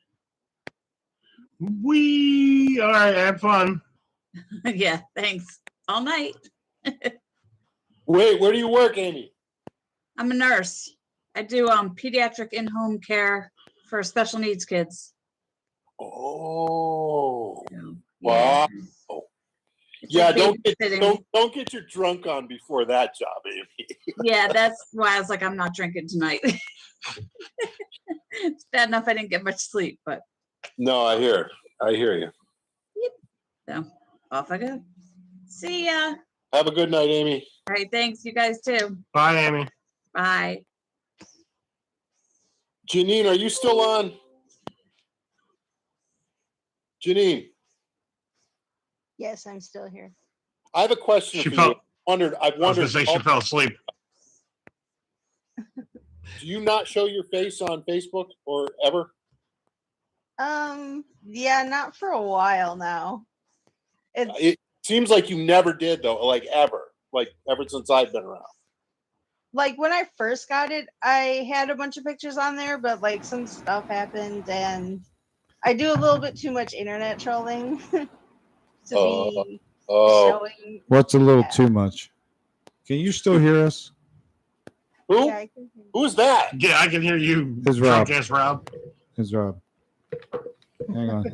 All right, have fun. Yeah, thanks. All night. Wait, where do you work, Amy? I'm a nurse. I do pediatric in-home care for special needs kids. Oh, So, wow. It's Yeah, like don't babysitting. get your drunk on before that job, Amy. Yeah, that's why I was like, I'm not drinking tonight. It's bad enough I didn't get much sleep, but No, I hear you. so off I go. See ya. Have a good night, Amy. All right, thanks. You guys too. Bye, Amy. Bye. Janine, are you still on? Janine, Yes, I'm still here. I have a question She for fell- you. I've I was going wondered. to say she fell asleep. Do you not show your face on Facebook or ever? Yeah, not for a while now. It's It seems like you never did, though. Like ever since I've been around. like when I first got it, I had a bunch of pictures on there, but like some stuff happened and I do a little bit too much internet trolling to be showing. What's a little Yeah. too much? Can you still hear us? Who? Yeah, I can hear you. Who's that? Yeah, I can hear you, It's Rob. drunk ass Rob. It's Rob. Hang on.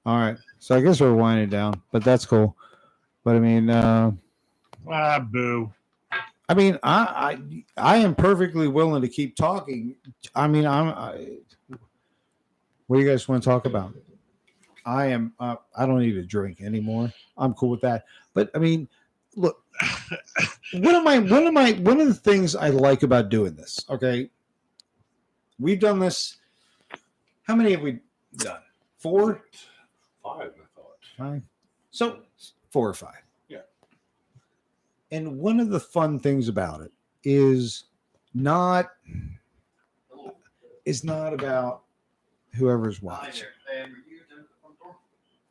All right. So I guess we're winding down, but that's cool. But I mean, Boo. I mean, I am perfectly willing to keep talking. I mean, what do you guys want to talk about? I am. I don't need a drink anymore. I'm cool with that. But I mean, look, one of the things I like about doing this. Okay, we've done this. How many have we done? 4? 5, I thought. 5. So 4 or 5. Yeah. And one of the fun things about it is not about whoever's watching.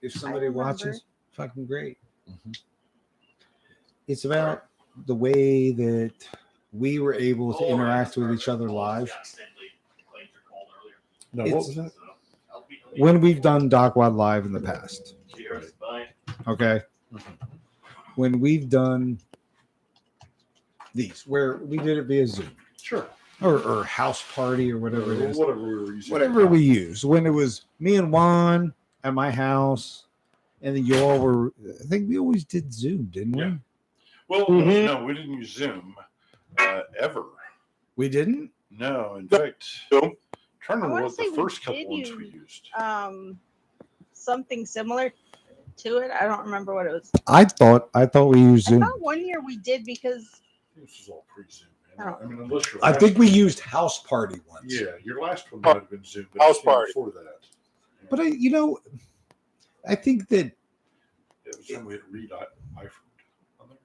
If somebody watches, fucking great. Mm-hmm. It's about the way that we were able to interact with each other live. No, what was that? When we've done Dacwaad live in the past. Okay. When we've done these, where we did it via Zoom. Sure. or house party or whatever it is. Whatever we were using. Whatever we used. When it was me and Juan at my house, and then you all were. I think we always did Zoom, didn't we? Yeah. Well, Mhm. no, we didn't use Zoom ever. We didn't. No, in fact, Zoom. trying to I remember wanna what say the we first couple did ones we use- used. Something similar to it. I don't remember what it was. I thought we used I Zoom. thought one year we did because This is all pre-Zoom. Oh. I mean, unless your I last think we one- used house party once. Yeah, your last one might have been Zoom. But House it came party. before that. But I think that It was when we had Reed Eifert on there.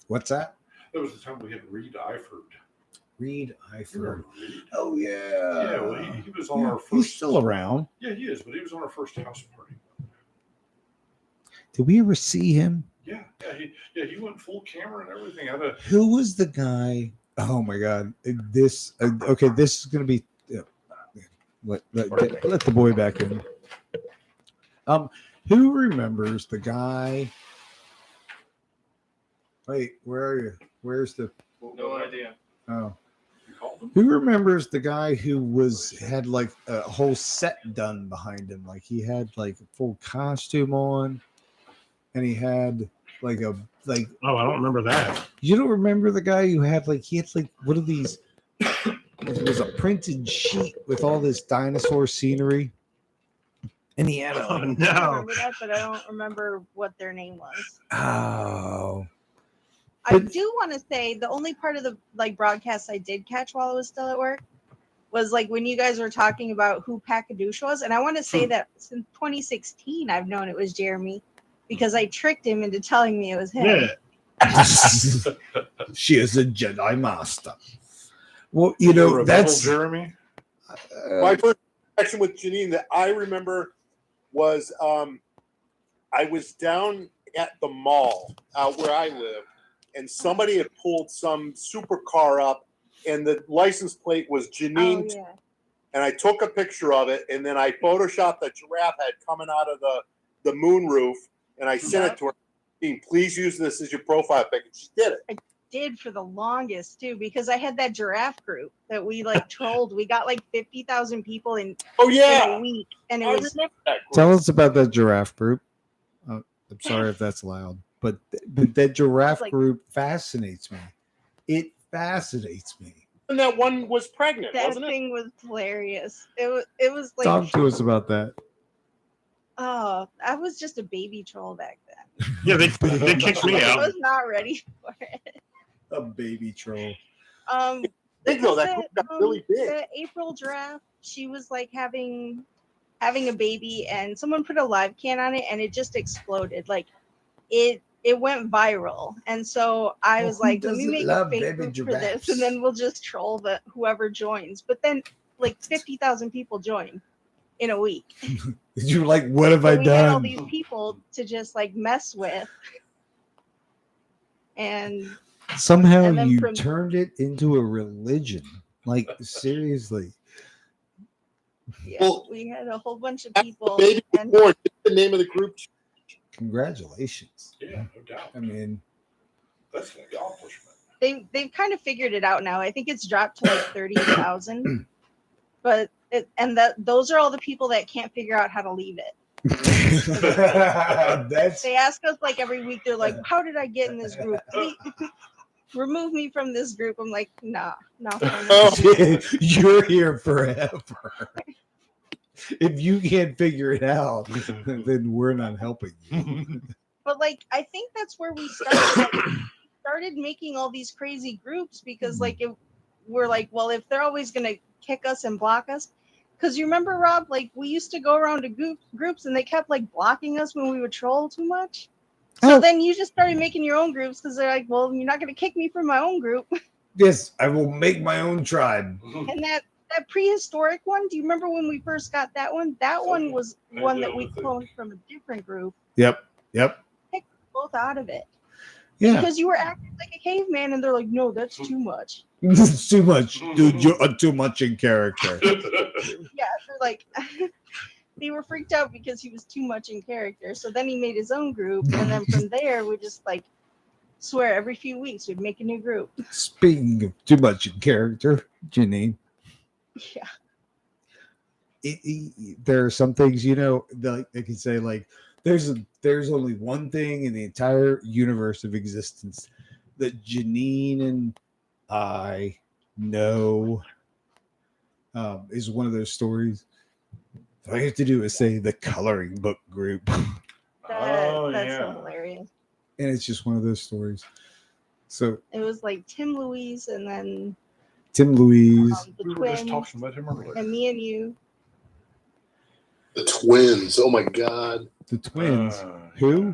what's that? That was the time we had Reed Eifert. Reed Eifert. Remember Reed? Oh yeah. Yeah, well, he was on Yeah, our first. he's still around. Yeah, he is, but he was on our first house party. Did we ever see him? Yeah, he went full camera and everything. Who was the guy? Oh my God! This okay. This is gonna be. Let the boy back in. Who remembers the guy? Wait, where are you? Where's the? No idea. Oh, You called him? who remembers the guy who had like a whole set done behind him? Like he had like a full costume on, and he had like Oh, I don't remember that. You don't remember the guy who had like one of these? It was a printed sheet with all this dinosaur scenery, and he had Oh a I no. remember that, but I don't remember what their name was. oh. I But- do want to say the only part of the broadcast I did catch while I was still at work was like when you guys were talking about who Packadoosh was, and I want to say that since 2016 I've known it was Jeremy because I tricked him into telling me it was him. Yeah. She is a Jedi master. Well, Rebel that's Jeremy. My first interaction with Janine that I remember was I was down at the mall out where I live, and somebody had pulled some supercar up, and the license plate was Oh Janine. yeah. And I took a picture of it, and then I photoshopped a giraffe head coming out of the moon roof, and I sent it to her. Please use this as your profile pic. And she did it. Did for the longest too because I had that giraffe group that we like trolled. We got like 50,000 people in Oh a yeah, week, and it I was remember that. Group. tell us about that giraffe group. I'm sorry if that's loud, but that giraffe Like- group fascinates me. It fascinates me. And that one was pregnant, that wasn't it? thing was hilarious. It was like Talk to us about that. oh, I was just a baby troll back then. Yeah, they kicked me I out. was not ready for it. A baby troll. Big though, because that group got really big. The April draft, she was like having a baby, and someone put a live can on it, and it just exploded. Like it went viral, and so I Well, was who like, let me doesn't make love a fake baby group for this, giraffes? and then we'll just troll whoever joins. But then like 50,000 people joined in a week. You're like, what have So I we had all done? these people to just like mess with, and Somehow and then you from- turned it into a religion. Like seriously. yeah, Well, we had a whole bunch of The people. baby was And born. What's the name of the group? Congratulations. Yeah, no doubt. I mean, That's an accomplishment. they've kind of figured it out now. I think it's dropped to like 30,000, but those are all the people that can't figure out how to leave it. that's They ask us like every week. They're like, "How did I get in this group? Please, remove me from this group." I'm like, "Nah, no." you're here forever. If you can't figure it out, then we're not helping you. But like, I think that's where we started making all these crazy groups because like we're like, well, if they're always gonna kick us and block us, because you remember, Rob, like we used to go around to groups and they kept like blocking us when we would troll too much. So Oh. then you just started making your own groups because they're like, well, you're not gonna kick me from my own group. Yes, I will make my own tribe. And that prehistoric one, do you remember when we first got that one? That one was I one do, that we I think. cloned from a different group, Yep. both out of it. Yeah. Because you were acting like a caveman, and they're like, no, that's too much. It's too much. Dude, you're too much in character. Yeah, they're like, they were freaked out because he was too much in character. So then he made his own group, and then from there, we just like Swear every few weeks we'd make a new group. Speaking of too much in character, Janine, Yeah. there are some things, they can say like there's only one thing in the entire universe of existence that Janine and I know is one of those stories. All I have to do is say the coloring book group. That's so hilarious. And it's just one of those stories. So It was like Tim Louise and then Tim Louise, the We were twins just talking about him earlier. and me and you. The twins. Oh my God. the twins. Who? Yeah.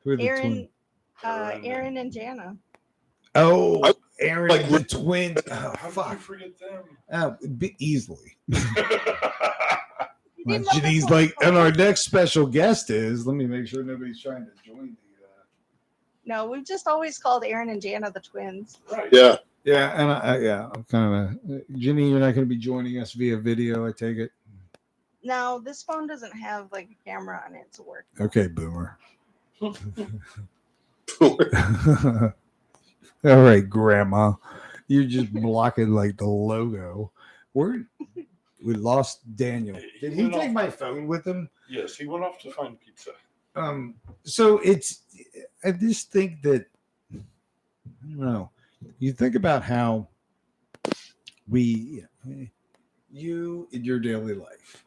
Who are the twins? Aaron and Jana. Oh, Aaron, like- the twins. Oh, How did you fuck. forget them? Easily. You didn't know Janine's this like, one? and our next special guest is. Let me make sure nobody's trying to join the. No, we've just always called Aaron and Jana the twins. Right. Yeah. Yeah, and I'm kind of Janine. You're not going to be joining us via video, I take it. Now this phone doesn't have like a camera on it to work. Okay, boomer. All right, Grandma. You're just blocking like the logo. We lost Daniel. Did he take my phone with him? Yes, he went off to find pizza. So I just think that I don't know. You think about how you in your daily life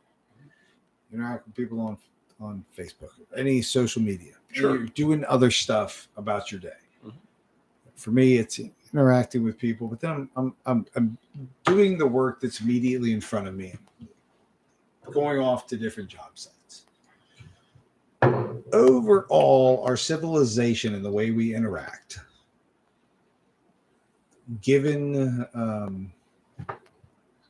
interact with people on Facebook, any social media. Sure. You're doing other stuff about your day. For me, it's interacting with people, but then I'm doing the work that's immediately in front of me, going off to different job sites. Overall, our civilization and the way we interact, given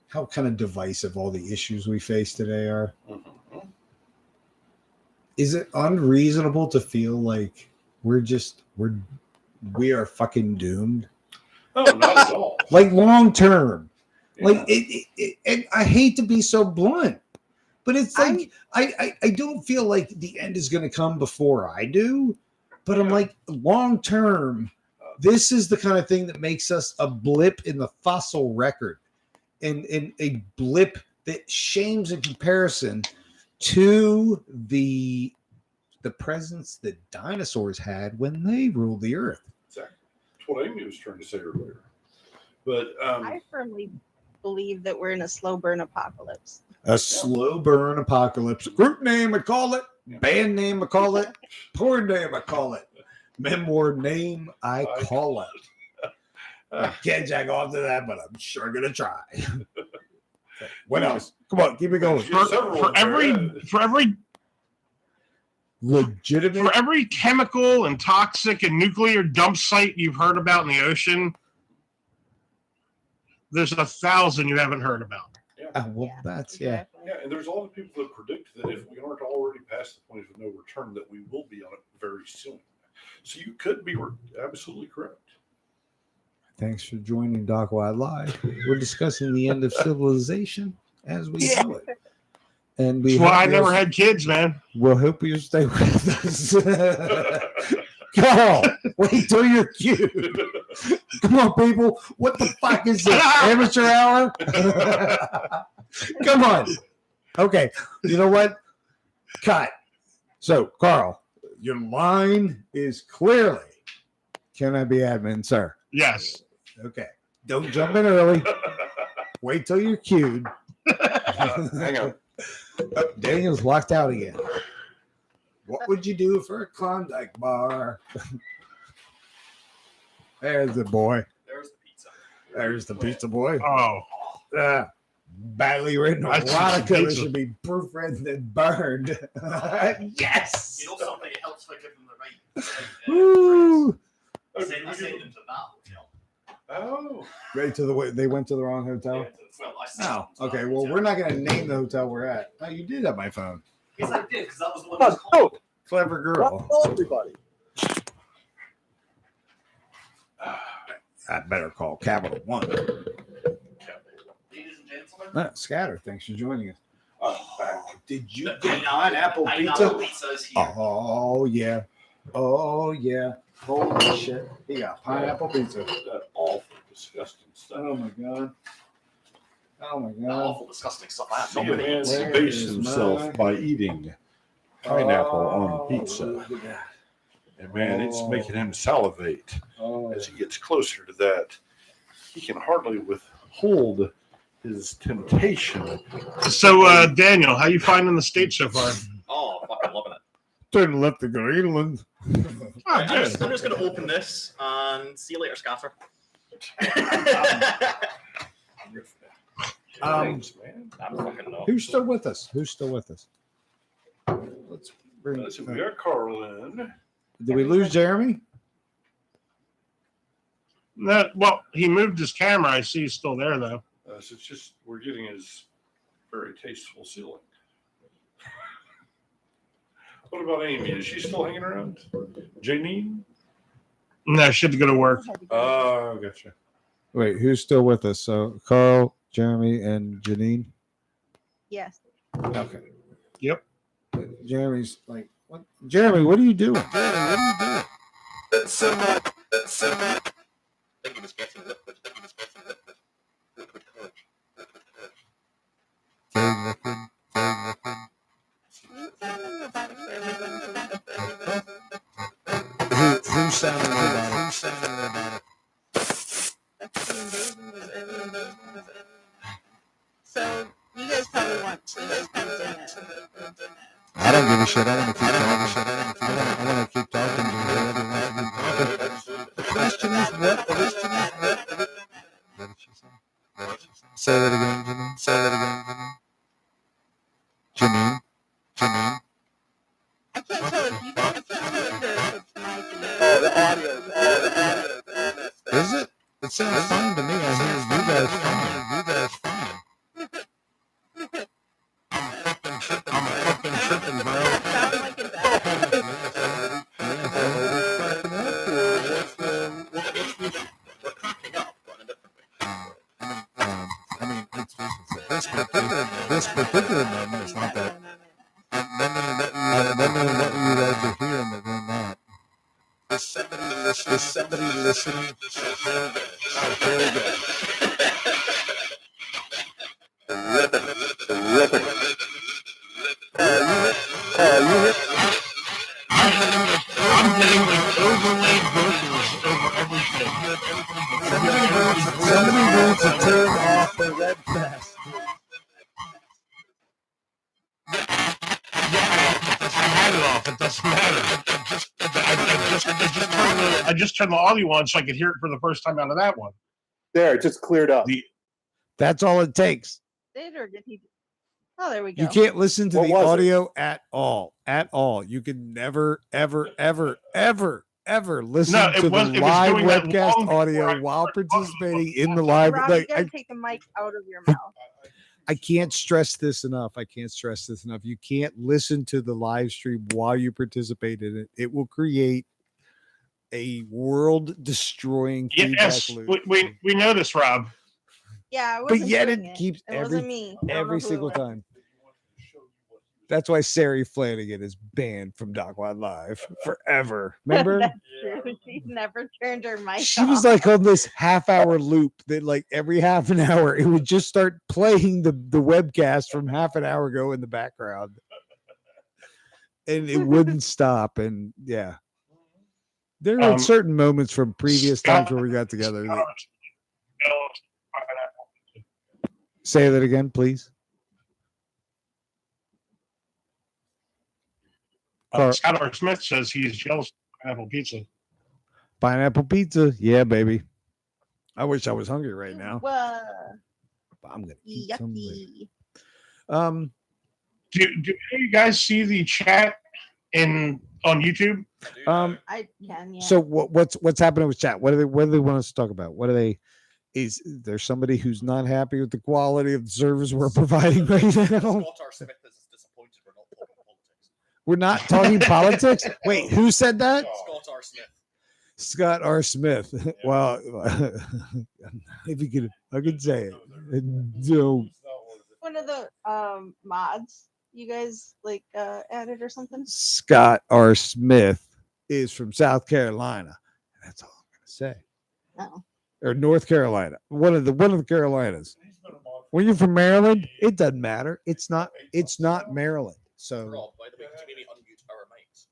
how kind of divisive all the issues we face today are, is it unreasonable to feel like we are fucking doomed? Oh, not at all. Like long term. Yeah. Like and I hate to be so blunt, but it's like I don't feel like the end is going to come before I do, but I'm like long term, this is the kind of thing that makes us a blip in the fossil record, and a blip that shames in comparison to the presence that dinosaurs had when they ruled the earth. Exactly. That's what Amy was trying to say earlier. But I firmly believe that we're in a slow burn apocalypse. A slow burn apocalypse. Group name, I call it. Band name, I call it. Porn name, I call it. Memoir name, I call it. I can't jack off to that, but I'm sure going to try. What else? Come on, keep it going. For every legitimate. For every chemical and toxic and nuclear dump site you've heard about in the ocean, there's 1,000 you haven't heard about. Well, that's yeah. Yeah, and there's a lot of people that predict that if we aren't already past the point of no return, that we will be on it very soon. So you could be absolutely correct. Thanks for joining Dacwaad Live. We're discussing the end of civilization as we know it. And That's why I never had kids, man. We'll hope you stay with us. Carl, wait till you're cute. Come on, people. What the fuck is this? Amateur hour? Come on. Okay. You know what? Cut. So, Carl, your line is clearly, can I be admin, sir? Yes. Okay. Don't jump in early. Wait till you're cued. Hang on. Oh, Daniel's locked out again. What would you do for a Klondike bar? There's the boy. There's the pizza. There's the pizza boy. Oh. Badly written That's erotica that pizza. should be proofread and burned. Yes. You know something, it helps by giving them the right. Woo. I send them to that hotel. Oh. Right to the way they went to the wrong hotel. Well, I sent Oh, them to okay. that Well, hotel. we're not going to name the hotel we're at. Oh, you did have my phone. Yes, I did, because that was the one that was called. Clever girl. Everybody. I better call Capital One. Ladies and gentlemen. Scatter, thanks for joining us. Did you The get pineapple pineapple pizza? pizza is here. Oh yeah. Oh yeah. Holy shit. He got pineapple pizza. That awful, disgusting stuff. Oh my god. Oh my That god. awful, disgusting stuff. I have See, a nobody. man Where debased is himself my- by eating pineapple Oh, on pizza. look at that. And man, it's Oh. making him salivate. Oh. As he gets closer to that, he can hardly withhold his temptation. So, Daniel, how you finding the state so far? Oh, fucking loving it. Turn left to go to England. Oh, Right, I'm good. just going to open this and see you later, Scaffer. Thanks, man. I'm fucking no. Who's still with us? Who's still with us? Let's bring. So we got Carlin. Did we lose Jeremy? No, well, he moved his camera. I see he's still there, though. So it's just, we're getting his very tasteful ceiling. What about Amy? Is she still hanging around? Janine? No, she had to go to work. Oh, gotcha. Wait, who's still with us? So Carl, Jeremy, and Janine. Yes. Okay. Yep. Jeremy's like, what? Jeremy, what are you doing? Jeremy, what are you doing? Thinking it's getting liquid. Thinking it's getting liquid. Liquid courage. Liquid courage. Very liquid. Very liquid. Who's sounding robotic? Who's sounding robotic? So you guys probably want dinner. I don't give a shit. I want to keep talking. I want to keep talking to whoever wants to keep talking. The question is what? The question is what? What did she say? Say that again, Janine. Say that again, Janine. Janine. I can't tell if you guys. I can't tell if it's my computer. Oh, the audio. Is it? It sounds fine to me. I hear you guys fine. You guys fine. I'm fucking tripping, bro. Sound like it's out. We're cracking up, but in a different way. I mean, this particular moment is not that. That means what you guys are hearing, but they're not. Is somebody listening? Oh, very good. I'm getting like overlaid vocals over everything. Somebody needs to turn off the webcast. I had it off. It doesn't matter. I just turned the audio on so I could hear it for the first time out of that one. There, it just cleared up. That's all it takes. Did or did he? Oh, there we go. You can't listen to What the was it? audio at all. At all. You can never, ever, ever, ever, ever listen No, to it was the doing live that webcast long before audio I while started participating in the live. Rob, Like, you gotta take the mic out of your mouth. I can't stress this enough. I can't stress this enough. You can't listen to the live stream while you participate in it. It will create a world destroying feedback Yes, loop. we know this, Rob. Yeah, I But wasn't yet doing it keeps It wasn't me. I don't know every who it single was. time. That's why Sari Flanagan is banned from Dacwaad Live forever. Remember? That's true. She never turned her mic She was off. like on this half-hour loop that like every half an hour it would just start playing the webcast from half an hour ago in the background. And it wouldn't stop. And yeah. There are certain moments from previous times where we got together. That, say that again, please. Scott R. Smith says he's jealous of pineapple pizza. Pineapple pizza. Yeah, baby. I wish I was hungry right now. Well, I'm gonna eat some later. yucky. Do any of you guys see the chat on YouTube? I can, yeah. So what's happening with chat? What do they want us to talk about? What are they? Is there somebody who's not happy with the quality of the service we're providing right now? Scott R. Smith is disappointed we're not talking politics. We're not talking politics. Wait, who said that? Scott R. Smith. Scott R. Smith. Well, if you I could say it. No. One of the mods you guys like added or something. Scott R. Smith is from South Carolina. That's all I'm gonna say. Oh. Or North Carolina. One of the Carolinas. When you're from Maryland, it doesn't matter. It's not Maryland. So Rob, by the way, could you maybe unmute our mics?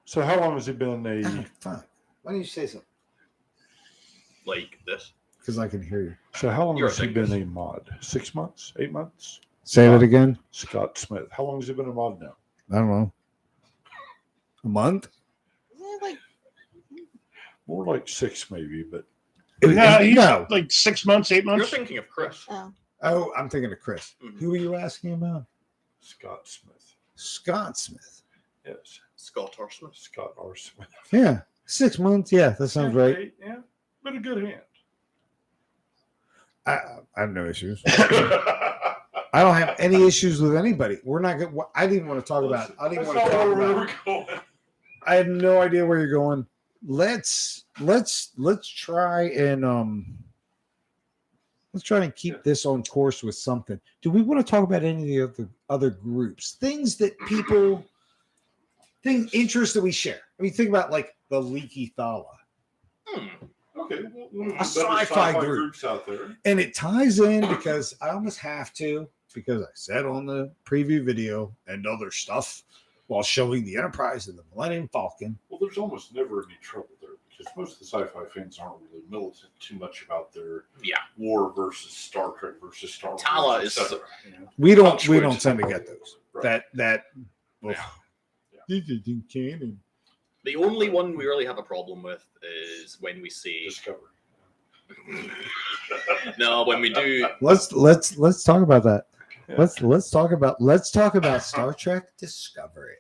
So how long has he been a? Fine. Why don't you say something? Like this. Because I can hear you. So how long You're has he a been dingus. a mod? 6 months? 8 months? say that again. Scott Smith. How long has he been a mod now? I don't know. A month? Isn't it like More like 6 maybe, but No, he's No. like 6 months, 8 You're months. thinking of Chris. oh. Oh, I'm thinking of Chris. Mhm. Who are you asking about? Scott Smith. Scott Smith. Yes. Scott or Smith. Scott R. Smith. Yeah. 6 months. Yeah, that sounds right. Okay, yeah, but a good hand. I have no issues. I don't have any issues with anybody. We're not good. I didn't want to talk about. I didn't want to talk about. going. I have no idea where you're going. Let's try and keep this on course with something. Do we want to talk about any of the other groups? Things that people interests that we share. I mean, think about like the Leaky Thala. Okay, well, A sci-fi group. groups out there. And it ties in because I almost have to, because I said on the preview video and other stuff while showing the Enterprise and the Millennium Falcon. Well, there's almost never any trouble there because most of the sci-fi fans aren't really militant too much about their war versus Star Trek versus Star Wars. Tala is- etc., you know? We don't Fluctuates. tend to get those. Right. This is in canon. The only one we really have a problem with is when we say Discovery. no. When we do, Let's talk about that. Yeah. Let's talk about Star Trek Discovery.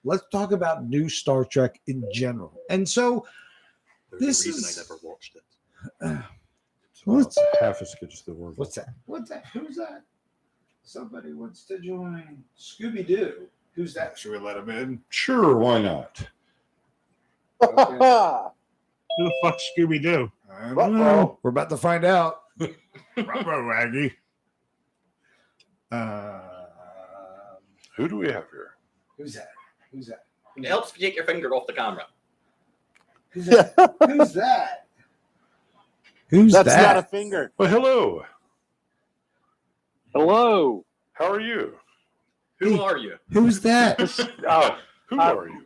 Let's talk about new Star Trek in general. And so there's This a reason is- I never watched it. It's about half as good as the word. what's that? What's that? Who's that? Somebody wants to join Scooby Doo. Who's that? Should we let him in? Sure, why not? Okay. Who the fuck Scooby Doo? I don't know. We're about to find out. Raggy. Who do we have here? Who's that? Who's that? It helps if you take your finger off the camera. Who's that? Who's that? Who's That's that? not a finger. Well, hello. Hello. How are you? Who are you? Who's that? Oh, Who are you?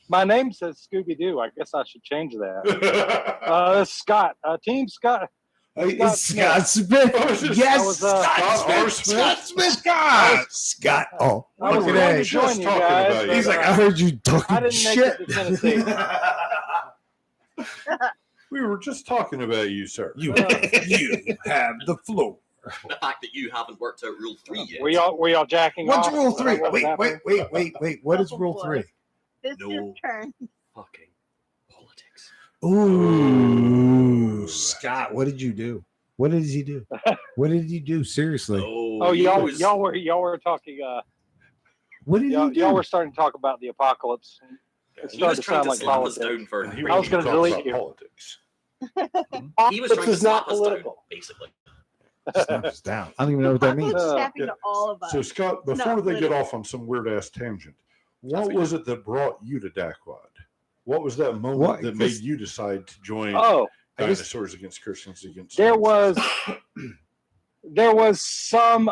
my name says Scooby Doo. I guess I should change that. Scott. Team Scott. It's Scott Smith. Oh, it's just- Yes, I was, Scott R. Scott Smith. Scott. Scott. Oh, I was look going at to that. join Just you talking guys. about you. but, He's like, I heard you I talking didn't make shit. it to Tennessee. We were just talking about you, sir. You have the floor. The fact that you haven't worked out Rule 3 yet. Were y'all jacking What's off? rule Is that 3? what was happening? Wait. What is Oh, rule boy. 3? It's No. your turn. Fucking politics. Ooh, Scott, what did you do? What did he do? What did he do? Seriously, Oh, y'all were talking. what did he do? Y'all were starting to talk about the apocalypse. It He was started to trying sound to like slap us politics. down for. And he I was gonna talk delete about you. politics. He was trying to is not slap us down, political. basically. Snap us down. I don't even know what that means. It's Uh, happening yeah. to all of us. So, Scott, It's before not they get political. off on some weird ass tangent, That's what was it that brought you to Dacwaad? What was that moment What? that made you decide to join Oh, I guess- Dinosaurs Against Christians Against there Dinosaurs? was some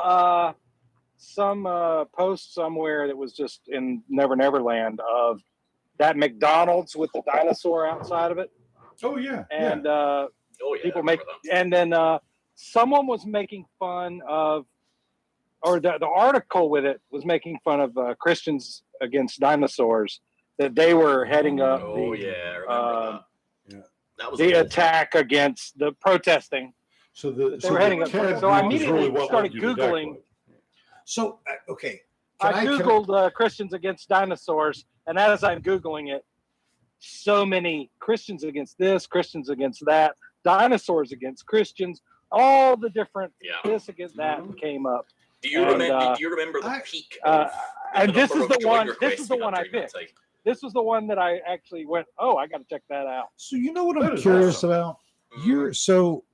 post somewhere that was just in Never Neverland of that McDonald's with the dinosaur outside of it, Oh yeah, and Oh, yeah. people I make, remember that. and then someone was making fun of, or the article with it was making fun of Christians Against Dinosaurs, that they were heading up Oh, the, yeah. I remember uh, Yeah. that. That was the a- attack against the protesting. So the They so were the heading up- CAD so I group was immediately really what started led you to Googling. Dacwaad. So, okay. I Googled Christians Against Dinosaurs, and as I'm Googling it, so many Christians against this, Christians against that, dinosaurs against Christians, all the different Yeah. this against that came up. Do you And, remember? Do you remember the I- peak? Uh, and this number is the of join one. This requests is the we one had I during that picked. time? This was the one that I actually went, oh, I got to check that out. So you know what That I'm is curious awesome. about? You're so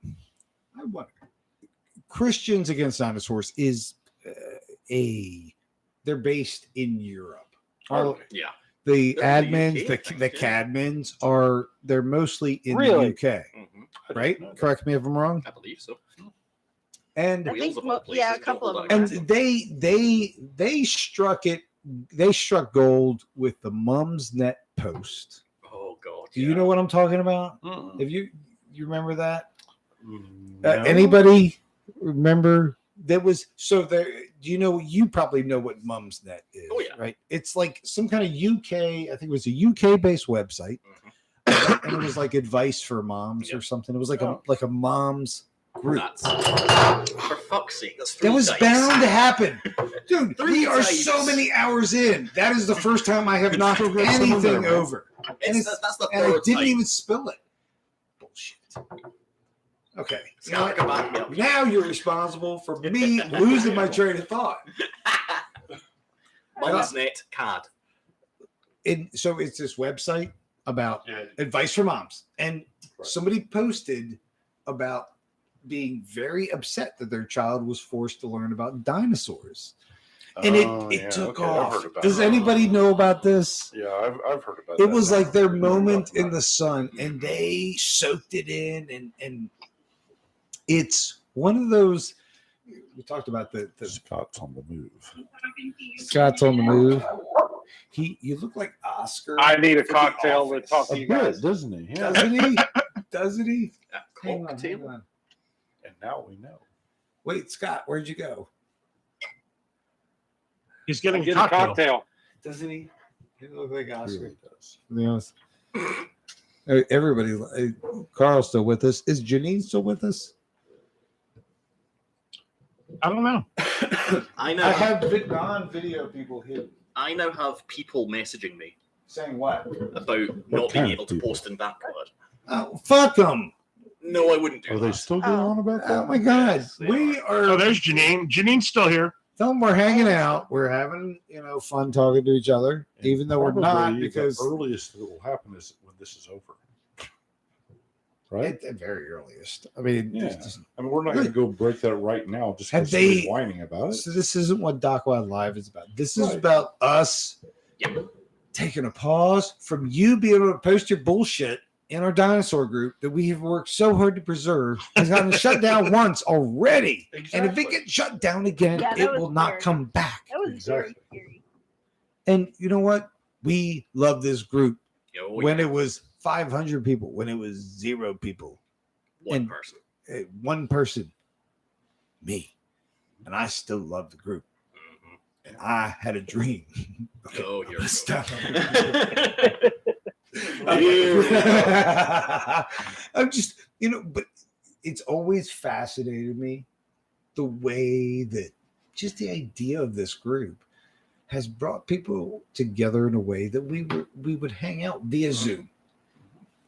I wonder. Christians Against Dinosaurs is they're based in Europe. All Yeah. the They're in the admins, UK, the I think, yeah. cadmins they're mostly in Really? the UK, Mhm. right? Correct me if I'm wrong. I believe so. And I Wheels think of all places yeah, a don't couple of hold them. out. and they struck gold with the Mumsnet post. Oh God. Do you know what I'm talking about? Mm-mm. Have you remember that? No. Anybody remember? There was so there. Do you know? You probably know what Mumsnet is. Oh, yeah. Right. It's like some kind of UK. I think it was a UK based website, Mhm. and it was like advice for moms or Yep. something. It was like Oh. a mom's group. For fuck's sake, that's That 3 was dice. bound to happen, dude. 3 We are dice. so many hours in. That is the first time I have knocked Still got some in there, anything man. over, and That's the and I third didn't time. even spill it. Bullshit. Okay. You know Scott, what? come back me up. Now you're responsible for me losing my train of thought. Mumsnet CAD. So it's this website about Yeah. advice for moms, and Right. somebody posted about being very upset that their child was forced to learn about dinosaurs, and Oh, it yeah, took okay, I've off. heard about Does that. anybody know about this? Yeah, I've heard about It that. was now. like their We've moment talked in about the it. sun, and they soaked it in, and it's one of those. We talked about the Scott's on the move. Scott's on the move. You look like Oscar. I need a for The cocktail to Office. talk to A you bit, guys. doesn't he? Yeah. Doesn't he? Doesn't he? A Hang on, cocktail. hang on. And now we know. Wait, Scott, where'd you go? He's getting Get a a cocktail. cocktail. Doesn't he? He look like It Oscar. really does. To be honest. Everybody, Carl's still with us. Is Janine still with us? I don't know. I now I have, have non-video people here I now have people messaging me saying what? about not being kind of able to people? post in Dacwaad. Oh, fuck them! No, I wouldn't do Are that. they still going Oh. on about Oh that? my god, Yes, they we Oh, are. there's Janine. Janine's still here. Tell them we're hanging out. We're having fun talking to each other, And even though we're not probably because the earliest that will happen is when this is over. Right? at the very earliest. I mean, Yeah. it's just- I mean, we're not going to go break that right now just Have because somebody's they- whining about it. so this isn't what Dacwaad Live is about. This is Right. about us Yep. taking a pause from you being able to post your bullshit in our dinosaur group that we have worked so hard to preserve has gotten shut down once already. And if it Exactly. gets shut down again, Yeah, that it was will not scary. come back. That was very Exactly. scary. And you know what? We love this group Oh, when yeah. it was 500 people, when it was 0 people, One and- person. one person, me. And I still love the group. Mhm. And I had a dream. Oh, here we go. Stop. Here we go. I'm just, but it's always fascinated me the way that just the idea of this group has brought people together in a way that we would hang out via Zoom.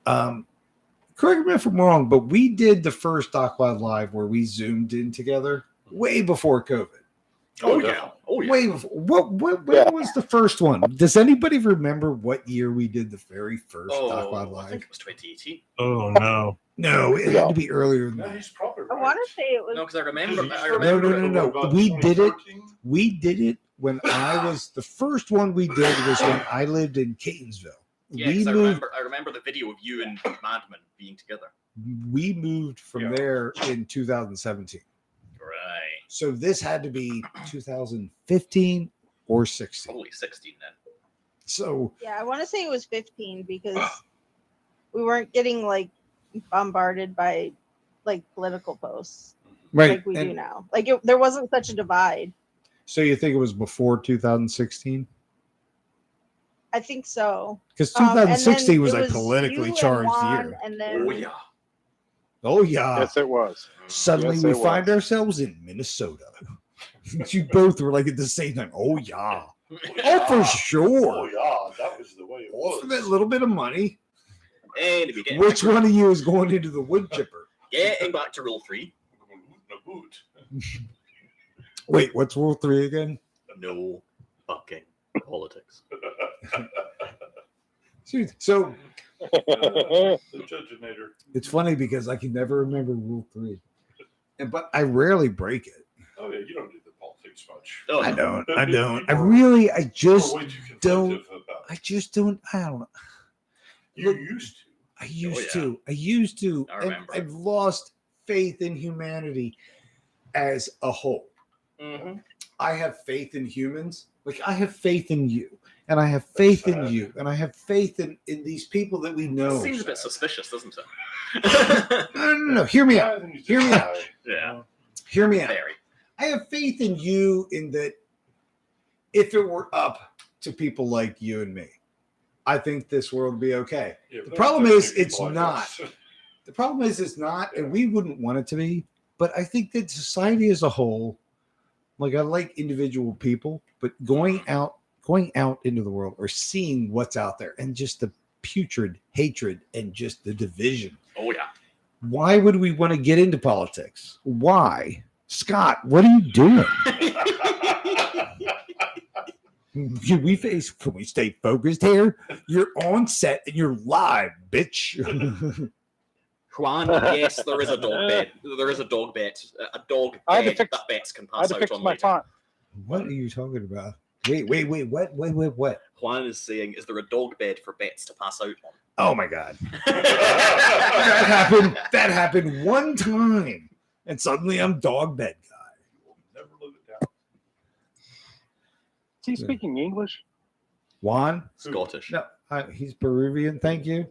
Correct me if I'm wrong, but we did the first Dacwaad Live where we zoomed in together way before COVID. Oh, yeah. Oh, yeah. Way before. When was the first one? Does anybody remember what year we did the very first Dacwaad Oh, I Live? think it was 2018. Oh no. No, it had to be earlier than No, that. he's probably I right. want to say it was. No, because I remember. I No, remember. no. About We did it. 2013? We did it when I was the first one we did was when I lived in Catonsville. Yeah, we 'cause moved. I remember the video of you and Madman being together. We moved from Yeah. there in 2017. Right. So this had to be 2015 or 16. Probably 16 then. So Yeah, I want to say it was 15 because we weren't getting like bombarded by like political posts right. like we and do now. Like there wasn't such a divide. So you think it was before 2016? I think so. Because And then 2016 was it a politically you and charged Juan, year. and then Oh, yeah. Oh yeah. Yes, it was. Suddenly Yes, we it find was. ourselves in Minnesota. You both were like at the same time. Oh yeah. Oh for Oh sure. yeah, that was the way it Oh, was. for that little bit of money. And we get Which one of you is going into the wood chipper? Getting back to rule 3. Wait, what's rule 3 again? No fucking politics. So The judginator. it's funny because I can never remember rule 3. But I rarely break it. Oh yeah, you don't do the politics as much. Oh, I don't. I don't. I People are- really. I people are just way too don't. conflicted about it. I just don't. I don't know. You used to. I used yeah. to. I used to. I And remember. I've lost faith in humanity as a whole. Mm-hmm. I have faith in humans. Like I have faith in you, and I have faith in sad. you, and I have faith in these people that we know. It seems a bit suspicious, doesn't it? No. Hear me out. I think you Hear just me out. lie. Yeah. Hear me out. Very. I have faith in you in that if it were up to people like you and me, I think this world would be okay. Yeah, The but problem there's is definitely it's people like not. us. The problem is it's not, and we wouldn't want it to be. But I think that society as a whole, like I like individual people, but going out into the world or seeing what's out there and just the putrid hatred and just the division. Oh yeah. Why would we want to get into politics? Why? Scott, what are you doing? Can we stay focused here? You're on set and you're live, bitch. Juan, yes, there is a dog bed. There is a dog bet. A dog I had to bed fix- that bets can I had pass to out fix on my later. font. What are you talking about? Wait, what? Juan is saying, is there a dog bed for bets to pass out on? Oh my god. That happened one time. And suddenly I'm dog bed guy. We'll never live it down. Is he speaking English? Juan? Scottish. No, he's Peruvian. Thank you.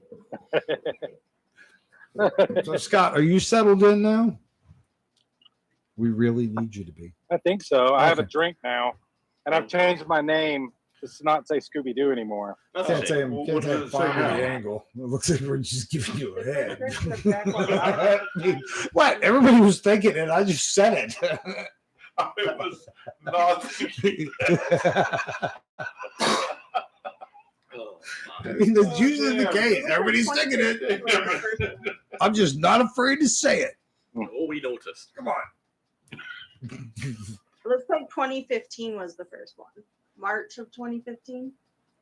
So Scott, are you settled in now? We really need you to be. I think so. I have a Okay. drink now, and I've changed my name to not say Scooby Doo anymore. That's Can't a say shame. him. Well, Can't what say does him it say fine now? the angle. It looks like we're just giving you a head. I mean, what? Everybody was thinking it. I just said it. I was not thinking. Oh, I man. mean, that's usually the case. Everybody's thinking it. I'm just not afraid to say it. Oh, we noticed. Come on. Looks like 2015 was the first one. March of 2015.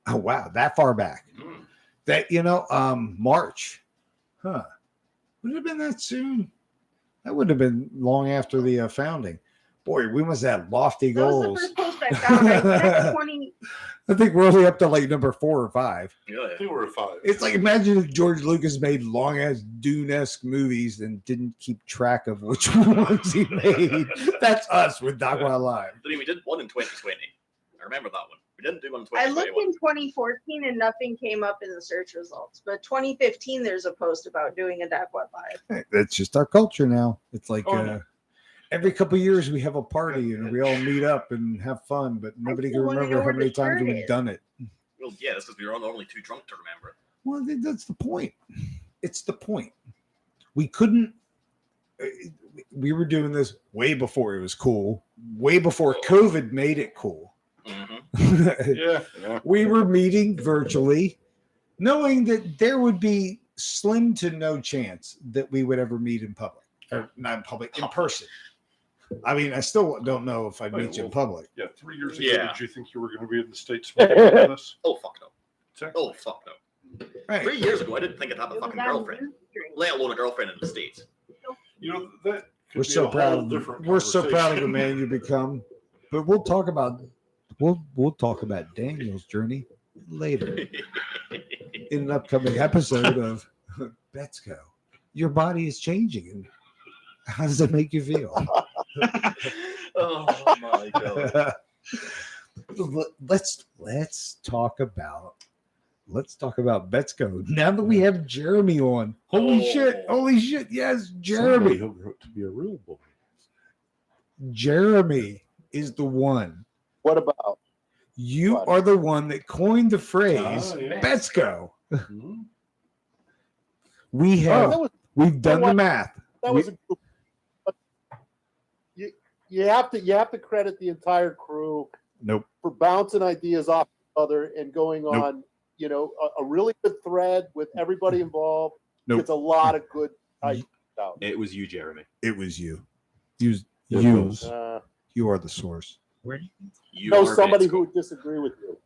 Oh wow, that far back. Mm. That March. Huh. Would it have been that soon? That would have been long after the founding. Boy, we must have lofty That was the goals. first post I found. I checked 20. I think we're only up to like number 4 or 5. Yeah. I think we're at 5. It's like imagine if George Lucas made long ass Dune-esque movies and didn't keep track of which ones he made. That's us with Dacwaad Live. I mean, we did one in 2020. I remember that one. We didn't do one in I looked 2021. in 2014 and nothing came up in the search results. But 2015, there's a post about doing a Dacwaad Live. That's just our culture now. It's like Oh, no. every couple of years we have a party and we all meet up and have fun, but nobody can still wanna remember know how where many the times shirt we've is. done it. Well, yeah, that's because we were normally too drunk to remember. Well, that's the point. It's the point. We couldn't. We were doing this way before it was cool. Way before COVID made it cool. Mm-hmm. Yeah. We were meeting virtually, knowing that there would be slim to no chance that we would ever meet in public, or not in public, in person. I mean, I still don't know if I'd meet you in public. Yeah, 3 years ago, Yeah. did you think you were going to be in the States with us? Oh, fuck no. Exactly. Oh, fuck no. Right. 3 years ago, I didn't think I'd have a It was fucking on girlfriend, Newsstream. let alone a girlfriend in the States. You know, that could We're be so a proud whole of different we're so proud of the conversation. man you become. But we'll talk about Daniel's journey later in an upcoming episode of Betsko. Your body is changing, and how does that make you feel? Oh my god. Let's talk about Betsko. Now that we have Jeremy on, holy shit, yes, Jeremy. Someday he'll grow up to be a real boy. Jeremy is the one. What about? You What? are the one that coined the phrase Yeah. Betsko. Mhm. We have that was we've done the math. that was a group. But you have to credit the entire crew Nope. for bouncing ideas off each other and going Nope. on, a really good thread with everybody involved. Nope. It's a lot of good ideas out. It was you, Jeremy. It was you. You It you, was. you are the source. You know are somebody Betsko. who would disagree with you.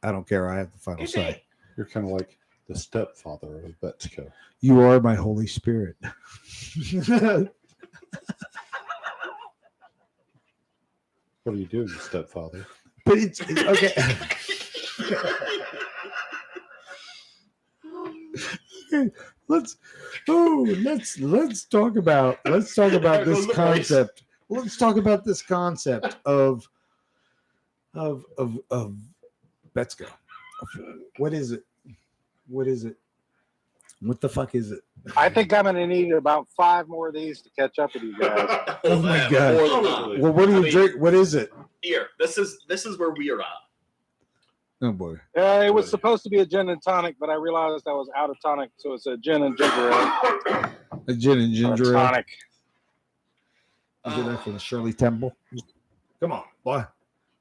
I don't care. I have the final Is say. it? You're kind of like the stepfather of Betsko. You are my Holy Spirit. What are you doing, stepfather? But it's okay. Okay, let's talk about this concept. Let's talk about this concept of let's go. What is it? What is it? What the fuck is it? I think I'm going to need about 5 more of these to catch up with you guys. Oh my God. More than that. Well, what do you drink? What is it? Here, this is where we are at. Oh boy. It was supposed to be a gin and tonic, but I realized I was out of tonic, so it's a gin and ginger ale. A gin and ginger ale. Tonic. You get that from Shirley Temple. Come on, boy.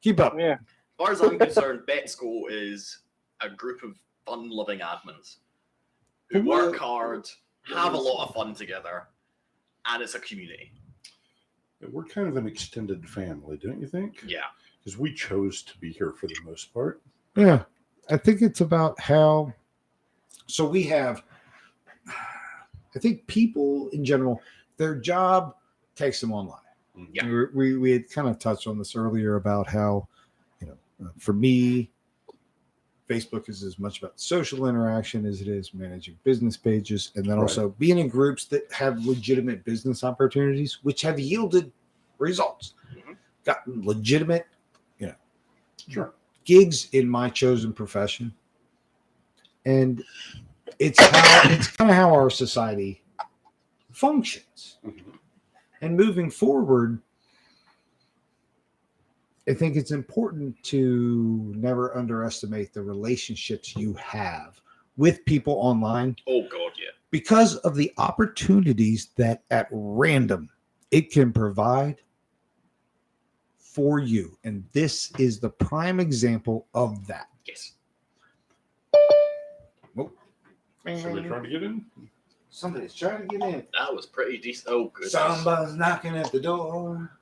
Keep up. Yeah. As far as I'm concerned, Betsco is a group of fun-loving admins who work hard, have a lot of fun together, and it's a community. We're kind of an extended family, don't you think? Yeah. Because we chose to be here for the most part. Yeah. I think it's about how. So we have, I think people in general, their job takes them online. Yeah. We had kind of touched on this earlier about how, for me, Facebook is as much about social interaction as it is managing business pages, and then also being in groups that have legitimate business opportunities, which have yielded results. Gotten legitimate, gigs in my chosen profession, and it's kind of how our society functions. And moving forward, I think it's important to never underestimate the relationships you have with people online. Oh, God, yeah. Because of the opportunities that at random it can provide for you. And this is the prime example of that. Yes. Oh. Somebody trying to get in? Somebody's trying to get in. That was pretty decent. Oh, goodness. Somebody's knocking at the door.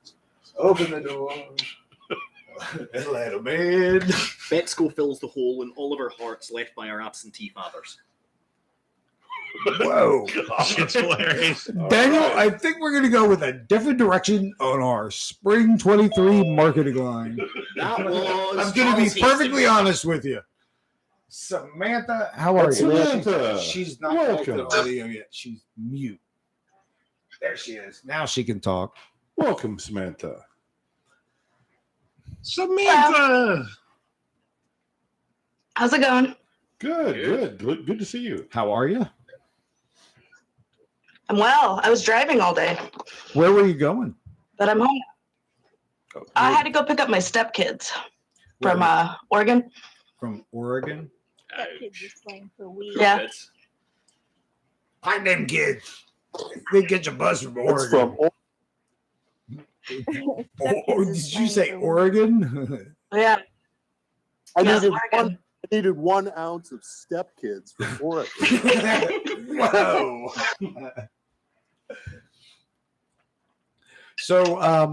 Open the door. And let them in. Betsco fills the hole in all of our hearts left by our absentee fathers. Whoa. It's hilarious. Daniel, I think we're going to go with a different direction on our Spring 23 marketing line. That was. I'm going to be perfectly honest with you. Samantha, how are you? Samantha, She's not welcome. connected to audio yet. She's mute. There she is. Now she can talk. Welcome, Samantha. Samantha. How's it going? Good. Good to see you. How are you? I'm well. I was driving all day, Where were you going? but I'm home. I had to go pick up my stepkids from Oregon. From Oregon? Yeah. Find them kids. They get your bus from It's Oregon. from Or did you say Oregon? Yeah. I Yes, needed Oregon. I needed 1 ounce of step kids from Oregon. Whoa. So I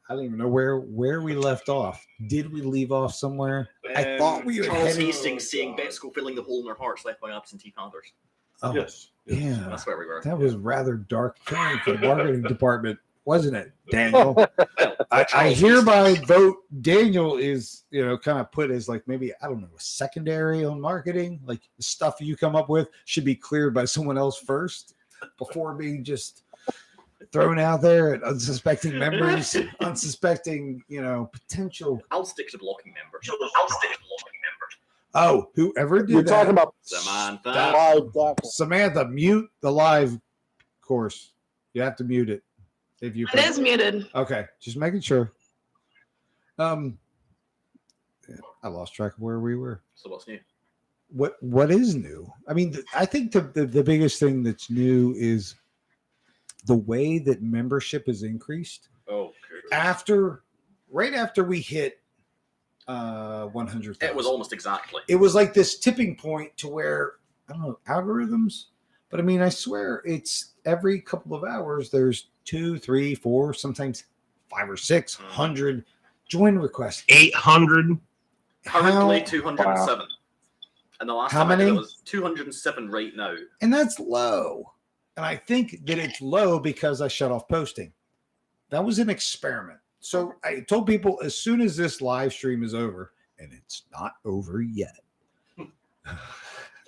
don't even know where we left off. Did we leave off somewhere? I thought we were Charles heading. Hastings saying Betsco filling the hole in their hearts left by absentee fathers. Oh, Yes. yeah. That's where we were. That was rather dark turn for the marketing department, wasn't it, Daniel? Well, I Charles hereby Hastings. vote Daniel is, kind of put as like maybe, I don't know, a secondary on marketing. Like the stuff you come up with should be cleared by someone else first before being just thrown out there at unsuspecting members, unsuspecting, potential. I'll stick to blocking members. Oh, whoever did We're that. talking about Samantha. live Dacwaad. Samantha, mute the live course. You have to mute it. If you It is muted. Okay, just making sure. I lost track of where we were. So what's new? What is new? I mean, I think the biggest thing that's new is the way that membership has increased. Oh, goodness. Right after we hit 100,000. It was almost exactly. It was like this tipping point to where, I don't know, algorithms, but I mean, I swear it's every couple of hours there's 2, 3, 4, sometimes 5 or 600 join requests. 800. Currently How- 207. And the last How time I did many? it was 207 right now. And that's low. And I think that it's low because I shut off posting. That was an experiment. So I told people as soon as this live stream is over, and it's not over yet.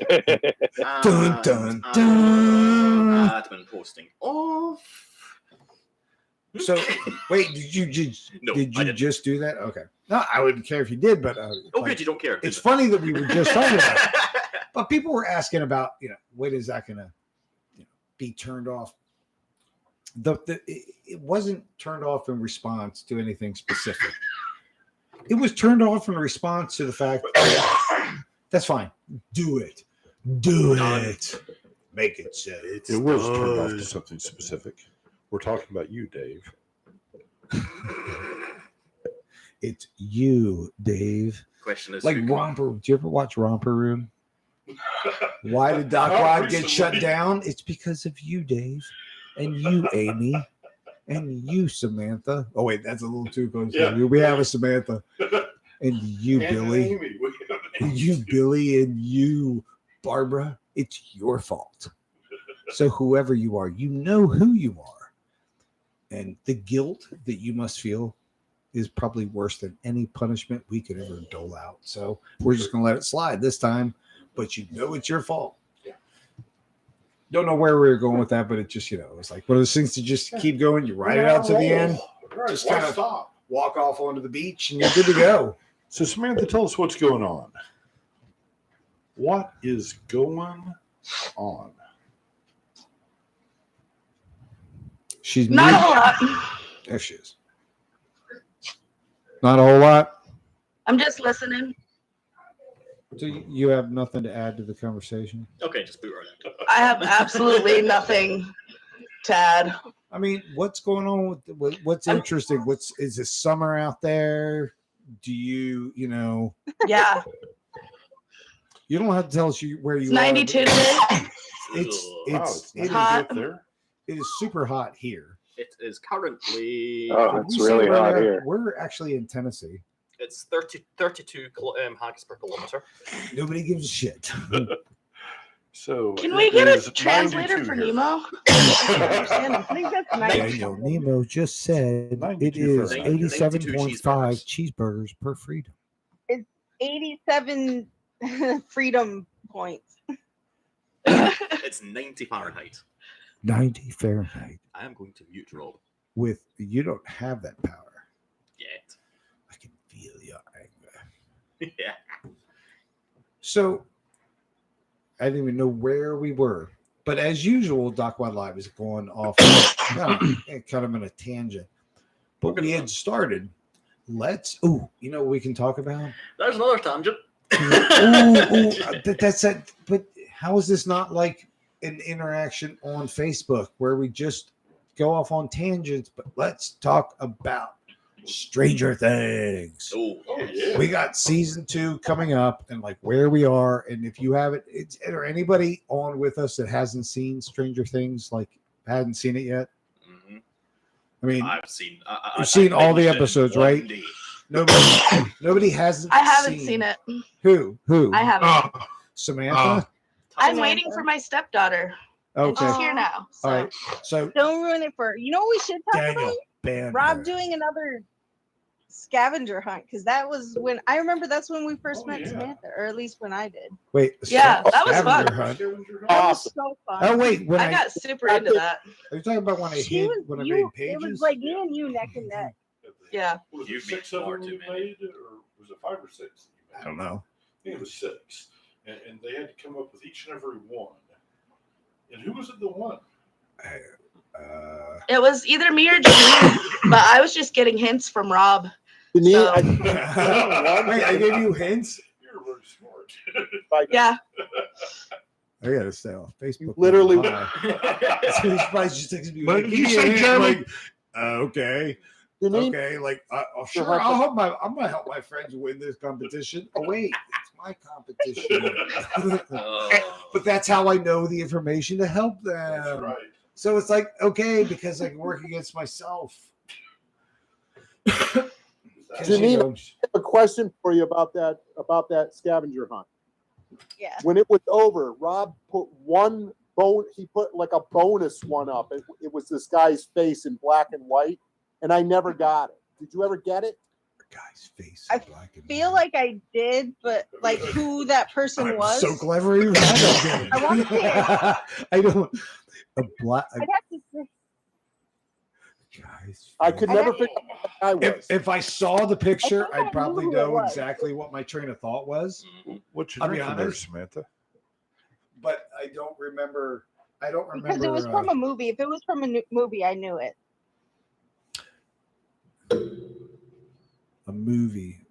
Dun, dun, dun. Admin posting off. So wait, did you No, did I you didn't. just do that? Okay. No, I wouldn't care if you did, but Oh, like, good, you don't care. it's funny that we were just talking about it. But people were asking about, when is that gonna be turned off? It wasn't turned off in response to anything specific. It was turned off in response to the fact that's fine. Do it. Do it. Make it so. It was turned off to something specific. We're talking about you, Dave. It's you, Dave. Question is, Like who- Romper. Do you ever watch Romper Room? Why did Dacwaad get shut down? It's because of you, Dave, and you, Amy, and you, Samantha. Oh wait, that's a little too close. Yeah. We have a Samantha, and you, And Billy, Amy, we have and you, Billy, and you, Barbara. It's your fault. So whoever you are, you know who you are, and the guilt that you must feel is probably worse than any punishment we could ever dole out. So we're just gonna let it slide this time. But you know it's your fault. Yeah. Don't know where we were going with that, but it just, it's like one of those things to just keep going. You ride it out to the end, Right, just why kind of stop? walk off onto the beach, and you're good to go. So, Samantha, tell us what's going on. What is going on? She's Not a muted. whole lot. There she is. Not a whole lot. I'm just listening. So you have nothing to add to the conversation? Okay, just boot her out. I have absolutely nothing to add. I mean, what's going on with what's interesting? Is it summer out there? Do you Yeah, you don't have to tell us where you it's are. 92 today. It's it's hot. there. It is super hot here. It is currently Oh, Did it's we say really where hot we're at? here. We're actually in Tennessee. it's 32 hags per kilometer. Nobody gives a shit. So, Can it we get is a translator 92 for here. Nemo? I think that's nice. Daniel Nemo just said it 92 is Fahrenheit. 87.5 cheeseburgers per freedom. 87 freedom points. It's 90 Fahrenheit. 90 Fahrenheit. I am going to mute Rob. You don't have that power. Yet. I can feel your anger. Yeah. So I didn't even know where we were. But as usual, Dacwaad Live is going off kind of in a tangent. But we had started. We can talk about? There's another tangent. That's it. But how is this not like an interaction on Facebook where we just go off on tangents? But let's talk about Stranger Things. Oh, yeah. We got season 2 coming up, and like where we are, and if you haven't, or anybody on with us that hasn't seen Stranger Things, like hadn't seen it yet. Mhm. I mean, I've seen. you've seen all the finished it in episodes, one right? day. Nobody hasn't. I haven't seen it. Who? I haven't. Oh, Samantha. I'm waiting for my stepdaughter. And Okay. she's here now. So. All right. So Don't ruin it for what we should talk Daniel, about? ban Rob her. doing another scavenger hunt, because that was when I remember that's when we first Oh, met yeah. Samantha, or at least when I did. Wait. Yeah, that was scavenger fun. hunt. That was so fun. Oh wait, when I got super into that. are you talking about when I She hid was- when I you- made pages? It was like me and you neck and neck. Yeah. Was You've it 6 made of far them too we made. made, or was it 5 or 6? I don't know. I think it was 6. And they had to come up with each and every one. And who was it the one? It was either me or Janine, but I was just getting hints from Rob. Janine, So- Wait, I gave you hints. You're really smart. Yeah. I gotta stay off Facebook. Literally- So he's probably just texting me. What like, did "Give you me a say, hint," Jeremy? like, okay, Janine, okay. Like, sure, I'm gonna help my friends win this competition. Oh wait, it's my competition. Oh. But that's how I know the information to help them. That's right. So it's like, okay, because I can work against myself. Janine, I have a question for you about that scavenger hunt. Yeah. When it was over, Rob put he put like a bonus one up. It was this guy's face in black and white, and I never got it. Did you ever get it? Guy's face. I feel like I did, but like who that person I'm was. so clever. Even I don't get it. I want to say I don't. A black. I'd have to say. Guy's I could I'd never have figure out what the guy was. If I saw the picture, I think I I'd probably knew who it know was. exactly what my train of thought was. What's I'll your be drink there, honest. Samantha? But I don't remember. I don't remember. Because it was from a movie. If it was from a movie, I knew it. a movie.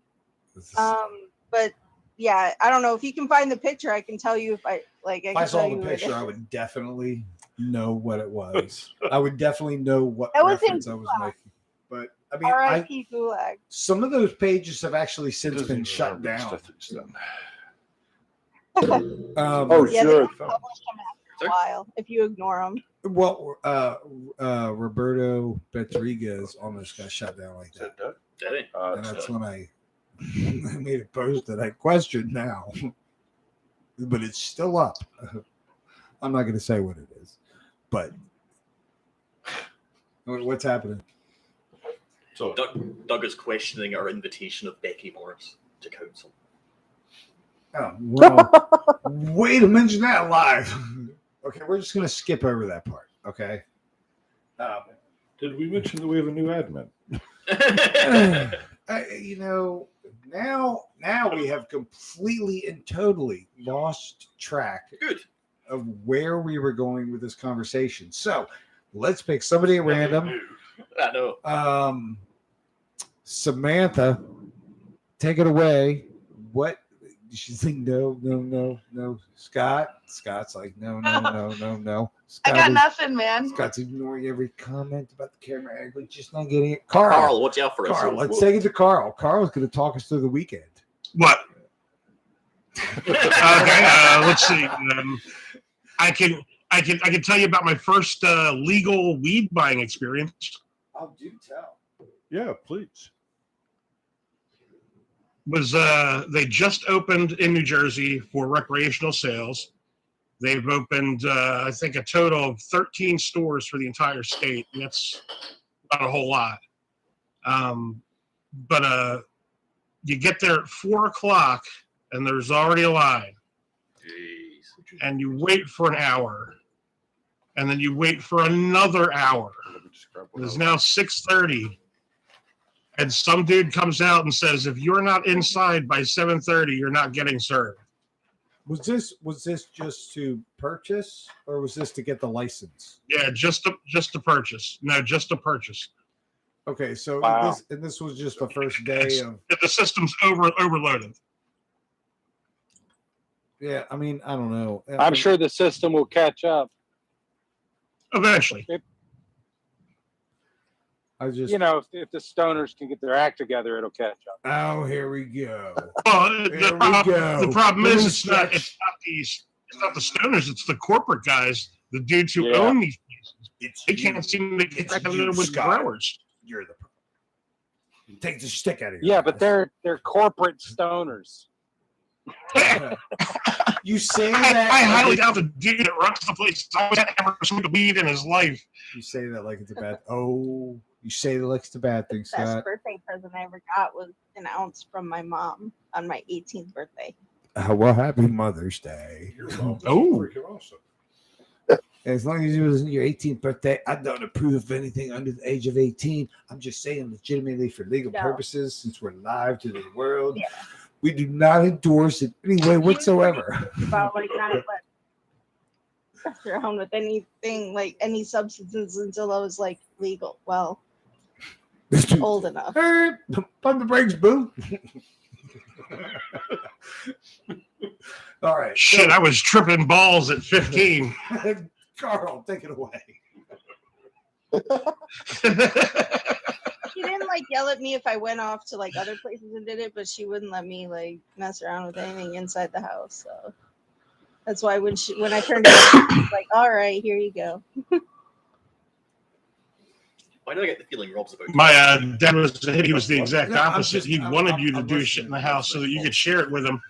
But yeah, I don't know if you can find the picture. I can tell you if I like. If I saw the picture, I would definitely know what it was. I would definitely know what That was in reference I was making. But I mean, R.I.P. Gulag. some of those pages have actually since been shut down. Oh, Yeah, sure. they published them after a while. If you ignore them. Well, Roberto Rodriguez almost got shut down like that. Did he? And that's when I made a post that I questioned now, but it's still up. I'm not going to say what it is, but what's happening? So Doug is questioning our invitation of Becky Morris to council. Oh, well, way to mention that live. Okay, we're just going to skip over that part. Okay. Did we mention that we have a new admin? Now we have completely and totally lost track of where we were going with this conversation. So let's pick somebody at random. I know. Samantha, take it away. What? She's like, no. Scott's like, no. I got nothing, man. Scott's ignoring every comment about the camera angle, just not getting it. Carl, watch out for us. Carl, let's take it to Carl. Carl's going to talk us through the weekend. What? Okay, let's see. I can tell you about my first legal weed buying experience. Oh, do tell. Yeah, please. Was they just opened in New Jersey for recreational sales. They've opened, I think, a total of 13 stores for the entire state, and that's not a whole lot. But you get there at 4 o'clock, and there's already a line. Jeez. And you wait for an hour, and then you wait for another hour. It's now 6:30. And some dude comes out and says, if you're not inside by 7:30, you're not getting served. Was this just to purchase, or was this to get the license? Yeah, just to purchase. No, just to purchase. Okay, so Wow. this was just the first day of. The system's overloaded. Yeah, I mean, I don't know. I'm sure the system will catch up. Eventually. If the stoners can get their act together, it'll catch up. Oh, here we go. Well, the problem is it's not Stretch. it's not the stoners, it's the corporate guys, the dudes who Yeah. own these places. It's They you. can't seem to get It's together you, with Scott. growers. You're the problem. Take the stick out of your Yeah, ass. but they're corporate stoners. You say I that. highly doubt the dude that runs the place has ever smoked weed in his life. You say that like it's a bad. Oh, you say that like it's a bad thing, Best Scott. birthday present I ever got was an ounce from my mom on my 18th birthday. Well, happy Mother's Day. Oh. Awesome. As long as it was your 18th birthday, I don't approve of anything under the age of 18. I'm just saying legitimately for legal No. purposes, since we're live to the world. Yeah. We do not endorse it any way whatsoever. About like not let mess around with anything like any substances until I was like legal. Well, old enough. Pump the brakes, boo. All right. Shit, I was tripping balls at 15. Carl, take it away. She didn't like yell at me if I went off to like other places and did it, but she wouldn't let me like mess around with anything inside the house. So that's why when I turned it, she was like, "All right, here you go." Why do I get the feeling Rob's about to My dad was the exact No, I'm opposite. just- He wanted you to I'm do shit in the listening. house so that you could share it with him.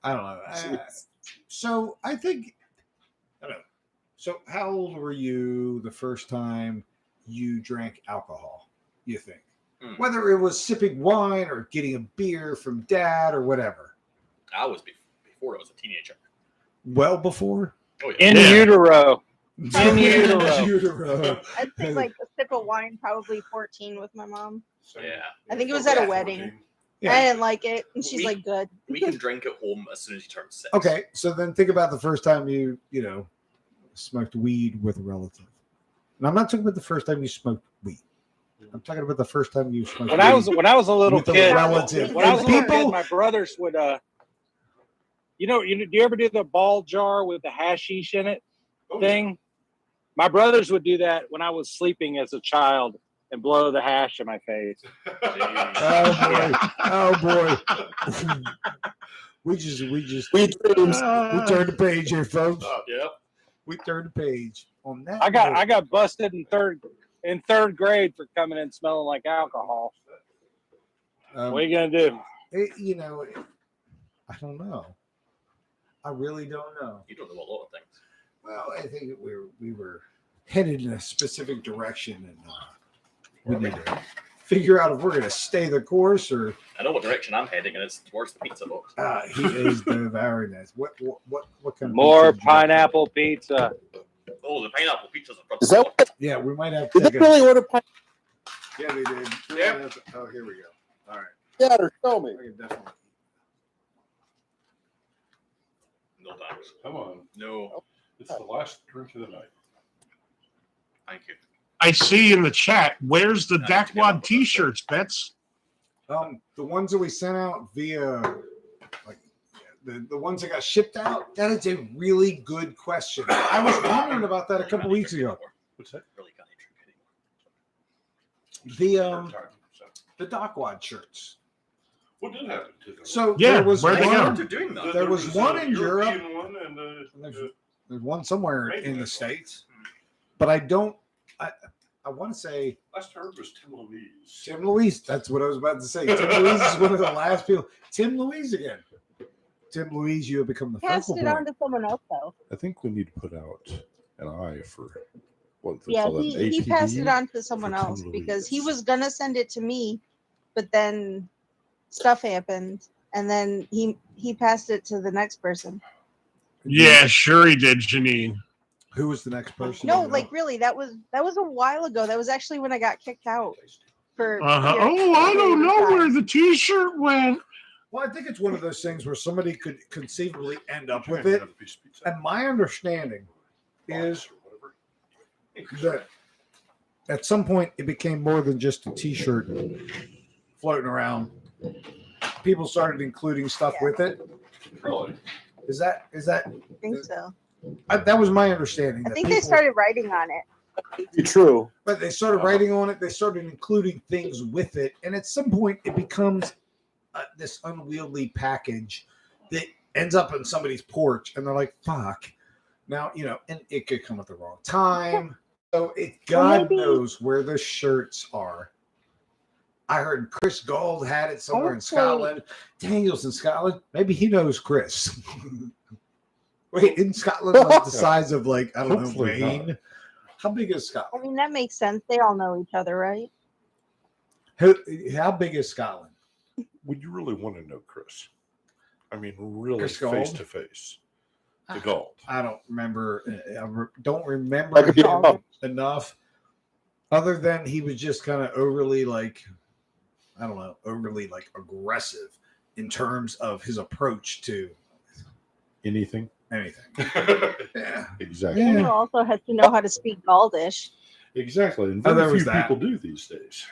I don't know. So I think, I don't know. So how old were you the first time you drank alcohol, you think? Hmm. Whether it was sipping wine or getting a beer from dad or whatever. I was before I was a teenager. Well before? Oh, yeah. In utero. In utero. I'd say like a sip of wine, probably 14 with my mom. Yeah. I think it was at a wedding. Yeah. I didn't like it, and she's like, "Good." We can drink at home as soon as you turn 6. Okay, so then think about the first time you smoked weed with a relative. And I'm not talking about the first time you smoked weed. I'm talking about the first time you smoked When weed I was a little with a kid, relative. when I was a little people, kid, my brothers would do you ever do the ball jar with the hashish in it thing? My brothers would do that when I was sleeping as a child and blow the hash in my face. Oh boy. we turned the page here, folks. Yep. We turned the page on that. I got busted in third grade for coming in smelling like alcohol. What are you gonna do? I don't know. I really don't know. You don't know a lot of things. Well, I think we were headed in a specific direction, and we need to figure out if we're going to stay the course or. I know what direction I'm heading, and it's towards the pizza box. He is devouring this. What kind of More pizza pineapple pizza? Oh, the pineapple pizzas are Is that Yeah, we might have to. did they really order pineapple? Yeah, they did. Yep. Oh, here we go. All right. Yeah, or show me. I can definitely. No thanks. Come on. No. It's the last drink of the night. Thank you. I see in the chat. Where's the Dacwaad T-shirts, Bets? The ones that we sent out via, like, the ones that got shipped out. That is a really good question. I was wondering about that a couple weeks ago. What's that? Really can't drink anymore. The Dacwaad shirts. What did happen to them? So Yeah, there was where'd they one. go? Doing that. There was one in Europe. One and There's one somewhere in the States, but I want to say last I heard was Tim Louise. Tim Louise. That's what I was about to say. Tim Louise is one of the last people. Tim Louise again. Tim Louise, you have become the Passed focal it on point. to someone else though. I think we need to put out an eye for what they Yeah, call he it. passed it on to someone for Tim else because he Louise. was gonna send it to me, but then stuff happened, and then he passed it to the next person. Yeah, sure he did, Janine. Who was the next person? No, like really, that was a while ago. That was actually when I got kicked out for. Uh-huh. Oh, I don't know where the T-shirt went. Well, I think it's one of those things where somebody could conceivably end up with it. And my understanding is that at some point it became more than just a T-shirt floating around. People started including stuff with it. Really? Is that? I think so. That was my understanding. I that think they people- started writing on it. Be true. But they started writing on it. They started including things with it, and at some point, it becomes this unwieldy package that ends up on somebody's porch, and they're like, "Fuck!" Now and it could come at the wrong time. So God knows where the shirts are. I heard Chris Gold had it somewhere in Scotland. Daniel's in Scotland. Maybe he knows Chris. Wait, in Scotland, like the size of I don't know, Hopefully Maine. not. How big is I Scotland? mean, that makes sense. They all know each other, right? How big is Scotland? Would you really want to know Chris? I mean, really Chris face Gold? to face. The Gold. I don't remember. Don't remember him enough. Other than he was just kind of overly overly aggressive in terms of his approach to Anything? anything. Yeah, Exactly. You also had to know how to speak Galdish. Exactly. And Oh, there very was few that. people do these days.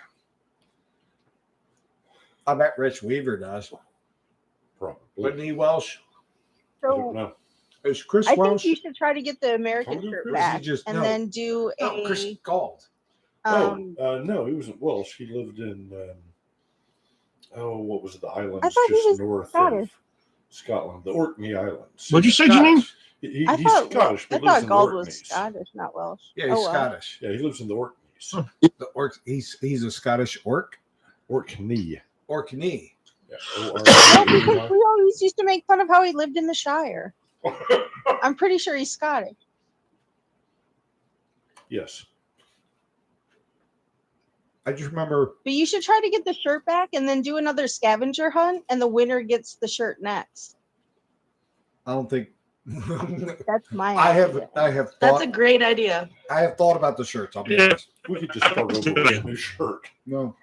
I bet Rich Weaver does. Probably. Wasn't he Welsh? I don't So know. Is Chris I think Welsh? you should try to get the American Totally shirt Chris. back, He just- and no. then do No, Chris a. Gold. No, he wasn't Welsh. He lived in, what was it, the islands I thought he just was north Scottish. of Scotland, the Orkney Islands. What'd you say, Janine? He's I thought Scottish, I but lives thought in the Gold was Orkneys. Scottish, not Welsh. Yeah, he's Oh, well. Scottish. Yeah, he lives in the Orkneys. The orc. He's a Scottish orc. Orkney. Orkney. Yeah, No, because O-R-K-N-E-Y. we always used to make fun of how he lived in the Shire. I'm pretty sure he's Scottish. Yes. I just remember. But you should try to get the shirt back and then do another scavenger hunt, and the winner gets the shirt next. I don't think. That's my I idea. have. That's Thought, a great idea. I have thought about the shirts. I'll be Yeah. honest. We could just start over with a new shirt. No.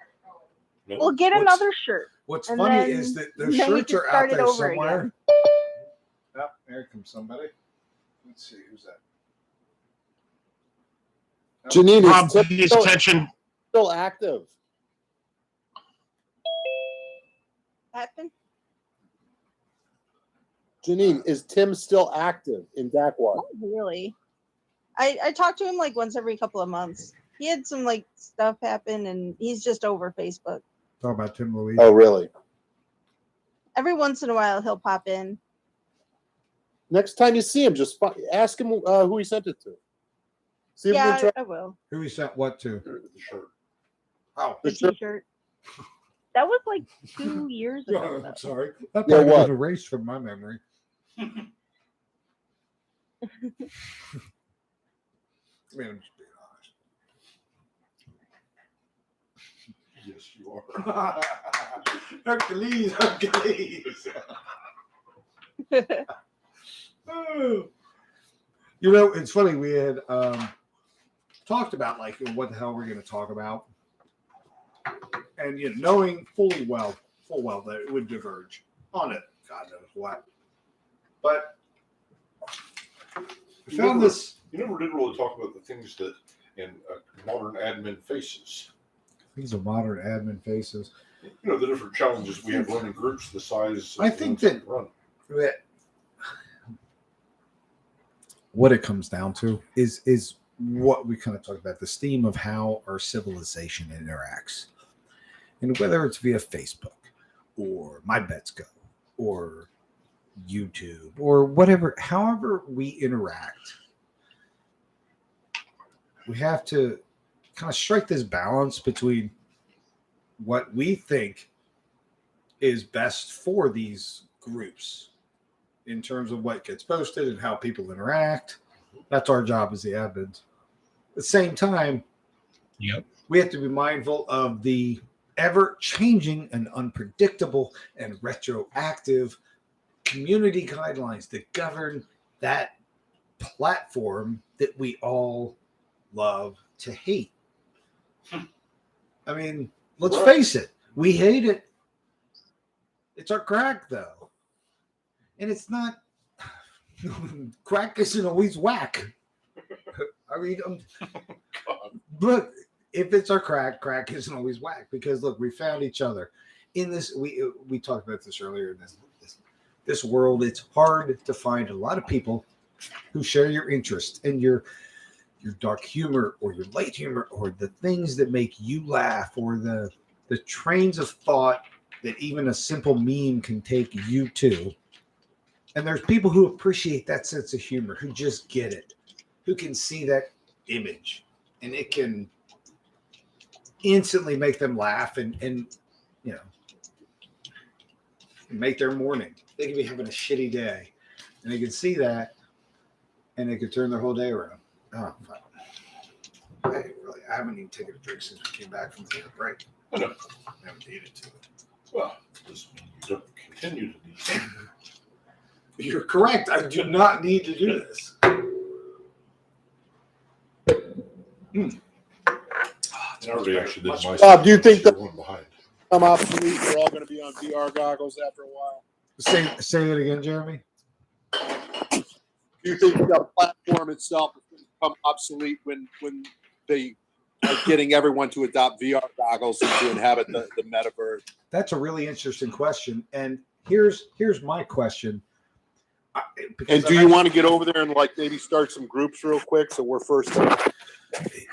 No? Well, get What's- another shirt. What's And funny then- is that those then we shirts can are out start it there over somewhere. again. Oh, there comes somebody. Let's see who's that. Oh, Janine Rob is Tim pays still, attention. still active. Happen? Janine, is Tim still active in Dacwaad? Not really. I talk to him like once every couple of months. He had some like stuff happen, and he's just over Facebook. Talk about Tim Louise. Oh, really? Every once in a while, he'll pop in. Next time you see him, just ask him who he sent it to. See if Yeah, you can I will. Who he sent what to? The shirt. Oh, The The shirt. T-shirt. That was like 2 years ago. oh, though. I'm sorry. That Yeah, probably was what? erased from my memory. I mean, I'm just being Yes, you are. honest. Hercules. Oh. You know, it's funny. We had talked about like what the hell we're going to talk about, and knowing full well that it would diverge on it. God knows what. But I found this. You never did really talk about the things that in modern admin faces. These are modern admin faces. You know, the different challenges we have running groups the size. I of the think ones that- we run. That what it comes down to is what we kind of talked about, this theme of how our civilization interacts, and whether it's via Facebook or My Bets Go or YouTube or whatever, however we interact, we have to kind of strike this balance between what we think is best for these groups in terms of what gets posted and how people interact. That's our job as the admins. At the same time, we have to be mindful of the ever-changing and unpredictable and retroactive community guidelines that govern that platform that we all love to hate. I mean, let's face it, we hate it. It's our crack, though. And it's not, crack isn't always whack. I mean, look, if it's our crack isn't always whack, because look, we found each other in this. We talked about this earlier in this world. It's hard to find a lot of people who share your interest and your dark humor or your light humor or the things that make you laugh or the trains of thought that even a simple meme can take you to. And there's people who appreciate that sense of humor, who just get it, who can see that image, and it can instantly make them laugh and make their morning. They can be having a shitty day, and they can see that, and they can turn their whole day around. Oh, fuck. I haven't even taken a drink since we came back from the break. I know. I haven't needed to. Well, this you don't continue to need to. You're correct. I do not need to do this. I already actually did my Bob, do you think that one behind? come obsolete? We're all going to be on VR goggles after a while. Say that again, Jeremy. Do you think the platform itself is going to become obsolete when they are getting everyone to adopt VR goggles and to inhabit the metaverse? That's a really interesting question. And here's my question. And do you want to get over there and like maybe start some groups real quick so we're first up?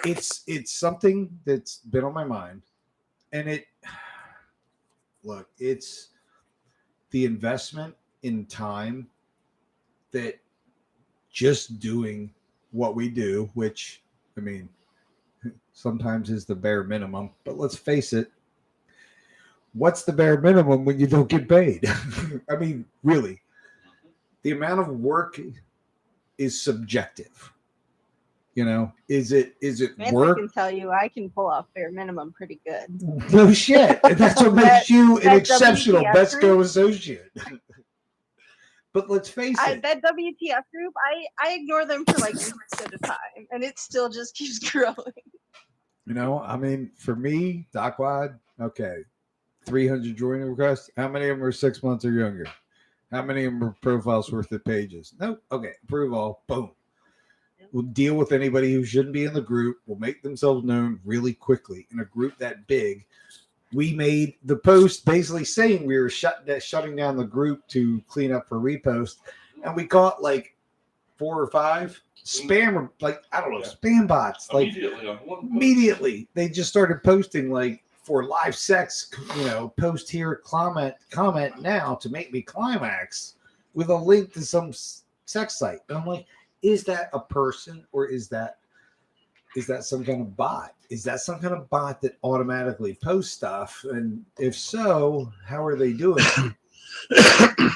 It's something that's been on my mind, and it's the investment in time that just doing what we do, which I mean sometimes is the bare minimum, but let's face it, what's the bare minimum when you don't get paid? I mean, really, the amount of work is subjective. You know, is it Samantha work? can tell you I can pull off bare minimum pretty good. No shit. And that's what makes you an that exceptional WTF Best Go group? associate. But let's face it. That WTF group, I ignore them for like weeks at a time, and it still just keeps growing. You know, I mean, for me, Dacwaad, okay, 300 joining requests. How many of them are 6 months or younger? How many of them are profiles worth of pages? No. Okay, approve all. Boom. We'll deal with anybody who shouldn't be in the group. We'll make themselves known really quickly. In a group that big, we made the post basically saying we were shutting down the group to clean up for repost, and we caught like 4 or 5 spam, like I don't know, spam bots. Like immediately, they just started posting like for live sex, you know, post here, comment now to make me climax with a link to some sex site. And I'm like, is that a person or is that some kind of bot? Is that some kind of bot that automatically posts stuff? And if so, how are they doing it?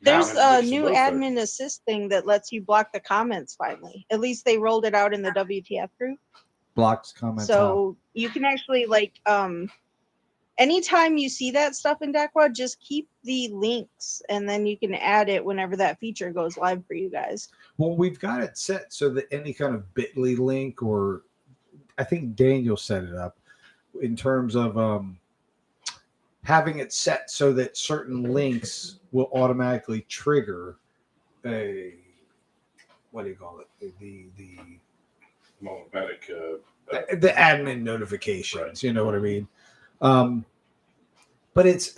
There's a new admin assist thing that lets you block the comments finally. At least they rolled it out in the WTF group. Blocks comments. So you can actually like anytime you see that stuff in Dacwaad, just keep the links and then you can add it whenever that feature goes live for you guys. Well, we've got it set so that any kind of bit.ly link, or I think Daniel set it up in terms of having it set so that certain links will automatically trigger a, what do you call it? The automatic the admin notifications. Right. You know what I mean? But it's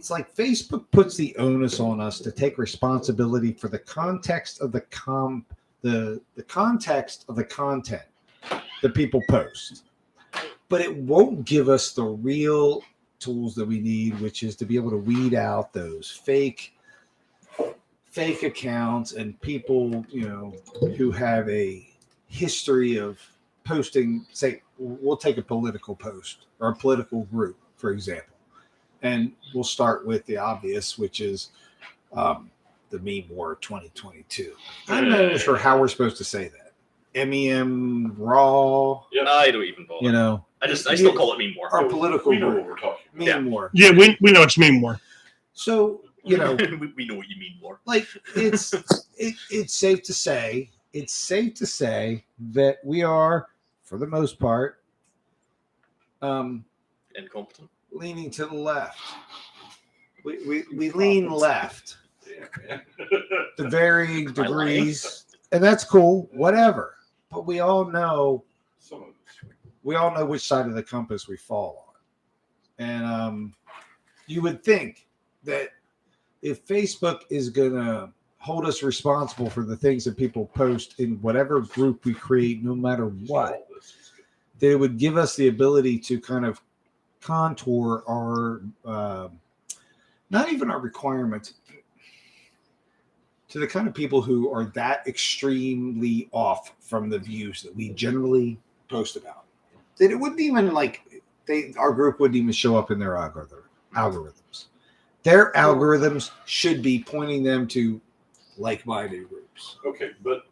like Facebook puts the onus on us to take responsibility for the context of the context of the content that people post, but it won't give us the real tools that we need, which is to be able to weed out those fake accounts and people, you know, who have a history of posting. Say, we'll take a political post or a political group, for example, and we'll start with the obvious, which is the meme war 2022. I'm not sure how we're supposed to say that. MEM raw. Yeah, I don't even bother. You know, I still call it meme war. Our political we know group. what we're talking about. Meme war. Yeah, we know it's meme war. So, you know, we know what you mean war. Like it's safe to say that we are, for the most part, incompetent, leaning to the left. We lean left to varying degrees, and that's cool, whatever. But we all know which side of the compass we fall on. And you would think that if Facebook is gonna hold us responsible for the things that people post in whatever group we create, no matter what, they would give us the ability to kind of contour our not even our requirements to the kind of people who are that extremely off from the views that we generally post about, that it wouldn't even our group wouldn't even show up in their algorithms. Their algorithms should be pointing them to like-minded groups. Okay, but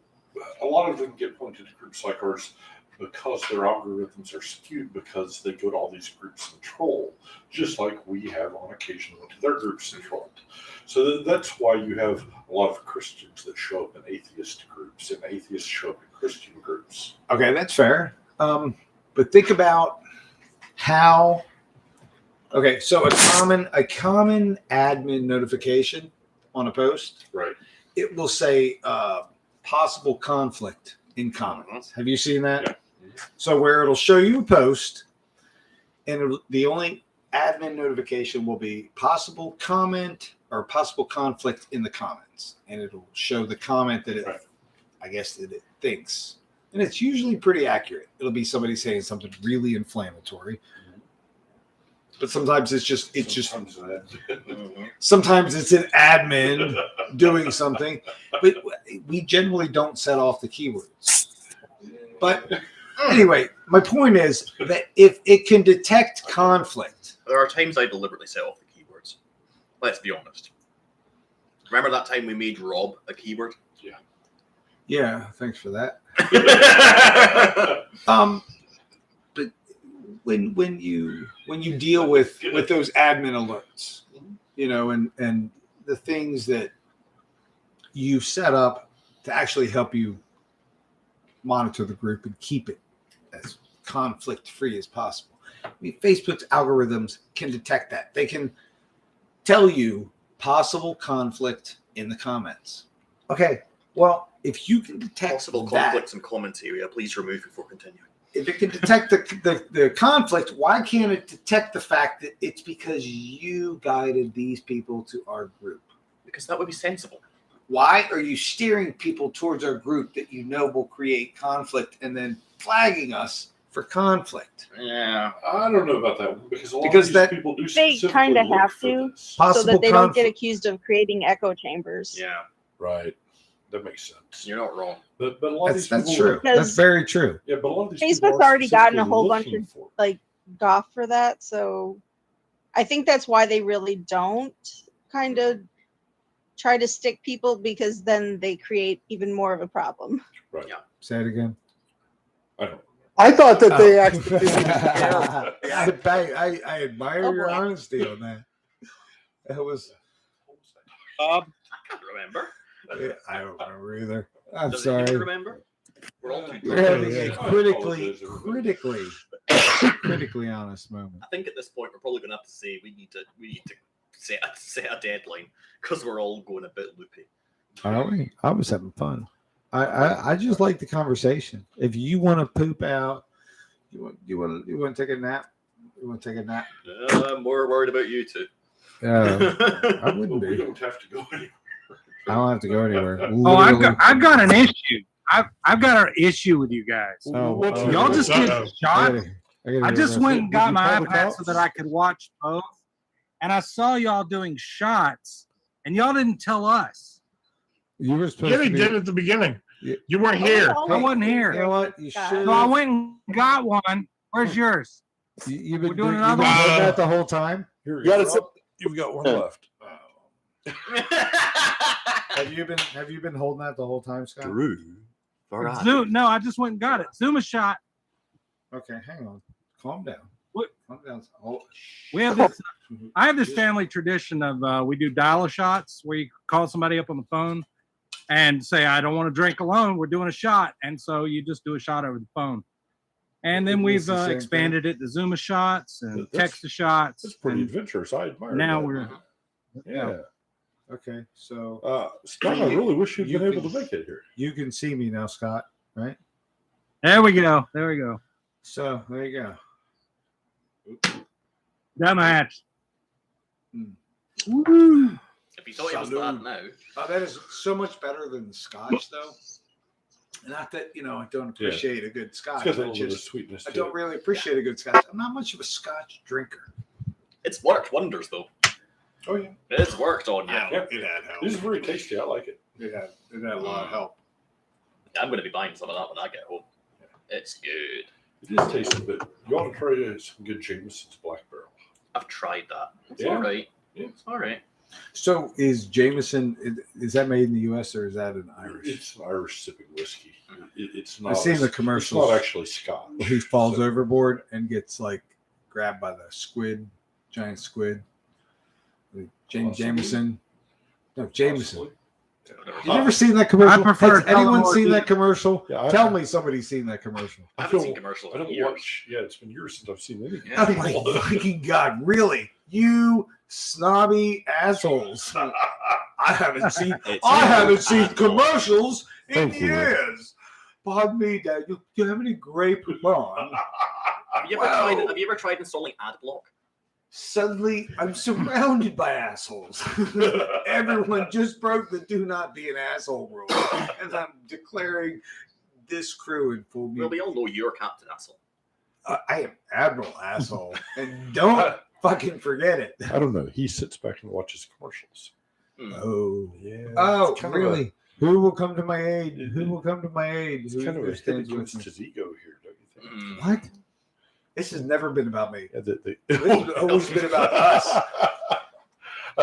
a lot of them get pointed to groups like ours because their algorithms are skewed because they go to all these groups and troll, just like we have on occasion went to their groups and trolled. So that's why you have a lot of Christians that show up in atheist groups and atheists show up in Christian groups. Okay, that's fair. But think about how. Okay, so a common admin notification on a post, right? It will say possible conflict in comments. Have you seen that? Yeah. So where it'll show you a post, and the only admin notification will be possible comment or possible conflict in the comments, and it'll show the comment that it thinks, and it's usually pretty accurate. It'll be somebody saying something really inflammatory. But sometimes sometimes it's an admin doing something, but we generally don't set off the keywords. But anyway, my point is that if it can detect conflict. There are times I deliberately set off the keywords. Let's be honest. Remember that time we made Rob a keyword? Yeah. Yeah, thanks for that. But when you deal with those admin alerts, and the things that you set up to actually help you monitor the group and keep it as conflict free as possible. I mean, Facebook's algorithms can detect that. They can tell you possible conflict in the comments. Okay, well, if you can detect possible that, conflicts in comments area, please remove before continuing. if it can detect the conflict, why can't it detect the fact that it's because you guided these people to our group? Because that would be sensible. Why are you steering people towards our group that you know will create conflict and then flagging us for conflict? Yeah, I don't know about that one because a lot Because of these that- people do They specifically kind of look have for to, this. so Possible that they don't get conflict. accused of creating echo chambers. yeah, Right. That makes sense. you're not wrong. But a lot of That's these people true. Because- That's very true. Yeah, but a lot of these people Facebook's are already gotten a specifically whole bunch looking of for it. like goff for that, so I think that's why they really don't kind of try to stick people, because then they create even more of a problem. Right. Yeah. Say it again. I don't. I thought that they Oh. actually didn't even care. I admire your honesty on that. That was. I can't remember. I don't remember either. I'm Does sorry. anyone remember? We're all too We're having a I critically apologize, honest moment. I think at this point we're probably going to have to say we need to set a deadline because we're all going a bit loopy. Are we? I was having fun. I just like the conversation. If you want to poop out, you want to take a nap. You want to take a nap? I'm more worried about you two. I Well, wouldn't we be. don't have to go anywhere. I don't have to go anywhere. Oh, I've Literally. got an issue. I've got an issue with you guys. Oh, Y'all just get I shot. gotta I hear just about went that. and got you my call the iPad so cops? that I could watch both, and I saw y'all doing shots, and y'all didn't tell us. You were supposed Yeah, to they be. did at the beginning. Yeah. You weren't here. Oh, I wasn't You here. know what? You Scott. should. So I went and got one. Where's yours? You've We're been doing you've another been one? holding that the whole time. Here, You gotta Rob, sit- you've got one left. Have you been holding that the whole time, Scott? Drew. Zoom. No, I just went and got it. Zoom a shot. Okay, hang on. Calm down. What? Calm down. Oh, We have this. I have this family tradition of we do dial-a-shots where you call somebody up on the phone and say, "I don't want to drink alone. We're doing a shot," and so you just do a shot over the phone. And then It's we've the same expanded it to Zoom a shots and That's- text a shots. That's pretty and adventurous. I admire now that. we're Yeah. okay. So Scott, I really wish you'd You been able can- to make it here. you can see me now, Scott. Right? there. We go. There we go. So there you go. That match. Mm. Woo. If you thought it was Salud. bad now, That is so much better than Scotch, though. Not that I don't appreciate a good It's Scotch. got a I little bit of just sweetness I to don't it. really appreciate a good Scotch. I'm not much of a Scotch drinker. it's worked wonders though. Oh yeah, It's worked on you. Yeah. It had help. this is very tasty. I like it. It had a lot of help. I'm going to be buying some of that when I get home. It's good. It is tasty, but you ought to try some good Jameson's Black Barrel. I've tried that. It's Yeah. all right. Yeah. It's all right. So is Jameson? Is that made in the U.S. or is that an Irish? It's an Irish sipping whiskey. It's not. I've seen the It's commercials. not actually Scotch. Where he falls So- overboard and gets like grabbed by the squid, giant squid. Possibly. Jameson. No, Jameson. Possibly. You never seen that commercial? I prefer Has anyone Tullamore seen that Deep. commercial? Yeah, I- Tell me somebody's seen that commercial. I I haven't don't- seen commercials I in don't years. watch. Yeah, it's been years since I've seen any. Yeah. Oh my fucking god! Really? You snobby assholes! I haven't seen. I haven't seen commercials in Thank you. years. Pardon me, Dad. You have any grape wine? Have you ever tried installing AdBlock? Suddenly, I'm surrounded by assholes. Everyone just broke the "do not be an asshole" rule, and I'm declaring this crew in full Well, mutiny. we all know you're Captain Asshole. I am Admiral Asshole, and don't fucking forget it. I don't know. He sits back and watches commercials. Oh, Yeah. oh, it's kind of really? Who will come to my aid? Who will come to my aid? It's Who kind of a hit stands with against me? his ego here, don't you think? Mm. What? This has never been about me. Yeah, This has always been about us.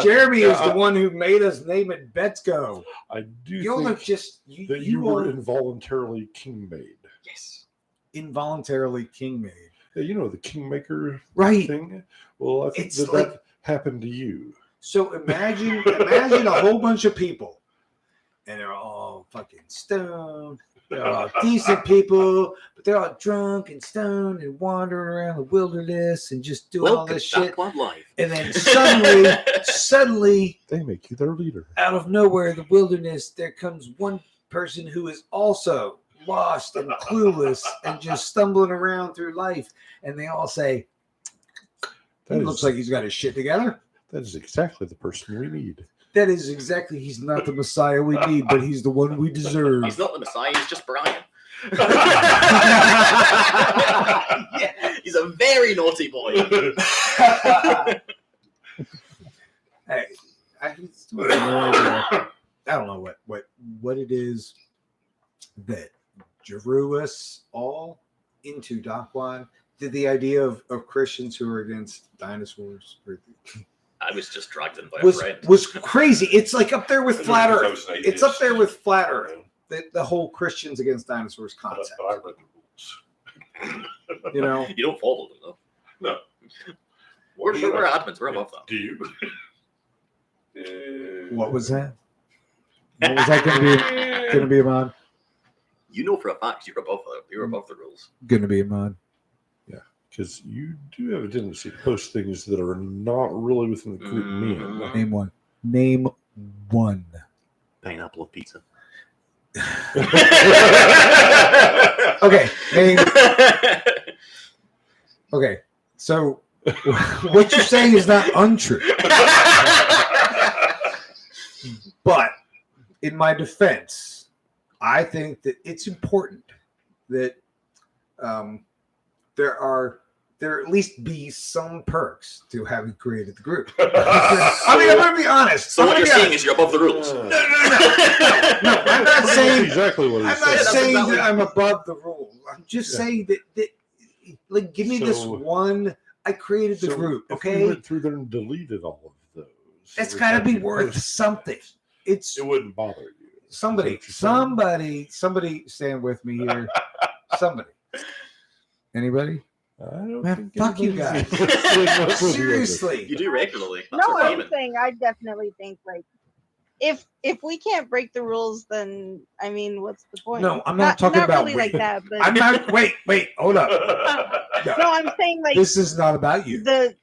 Jeremy is the one who made us name it Betsko. I do Y'all think are just that you were involuntarily king made. Yes. Involuntarily king made. Yeah, you know the kingmaker Right. thing. Well, I think It's that like- that happened to you. So imagine a whole bunch of people, and they're all fucking stoned. They're all decent people, but they're all drunk and stoned and wandering around the wilderness and just doing all this shit. Dacwaad Live. And then suddenly, They make you their leader. out of nowhere, the wilderness, there comes one person who is also lost and clueless and just stumbling around through life. And they all say, he looks like he's got his shit together. That is exactly the person we need. That is exactly, he's not the Messiah we need, but he's the one we deserve. He's not the Messiah, he's just Brian. He's a very naughty boy. Hey, I still have no idea. I don't know what it is that drew us all into Dacwaad. Did the idea of Christians who are against dinosaurs I was just dragged in by a was friend. crazy. It's like up there with flat That Earth. was an It's up there atheist. with flat Earth. The whole Christians against dinosaurs concept. But I read the rules. You know, You don't follow them though. No. We're admins. We're above that. Do you? what was that? What was that going to be, Ahmad? You know for a fact you're above the rules. Going to be, Ahmad. Because you do have a tendency to post things that are not really within the group meaning. Name one. Name one. Pineapple pizza. Okay. Okay. So what you're saying is not untrue. But in my defense, I think that it's important that there at least be some perks to having created the group. I mean, I'm going to be honest. So what you're saying is you're above the rules. No, I'm not saying exactly what I'm not saying that I'm above the rules. I'm just saying that like, give me this So- one. I created the group, If we okay? went through there and deleted all of those, It's every got to time be you worth post something. it wouldn't bother you. Somebody stand with me here. Somebody. Anybody? I don't Man, think fuck you guys. anybody's- Seriously. You do regularly. That's No, what I'm I'm saying I definitely think like if we can't break the rules, then I mean, what's the point? No, I'm not talking about really like wait. that, but I'm not wait, hold up. no, I'm saying like This is not about you. the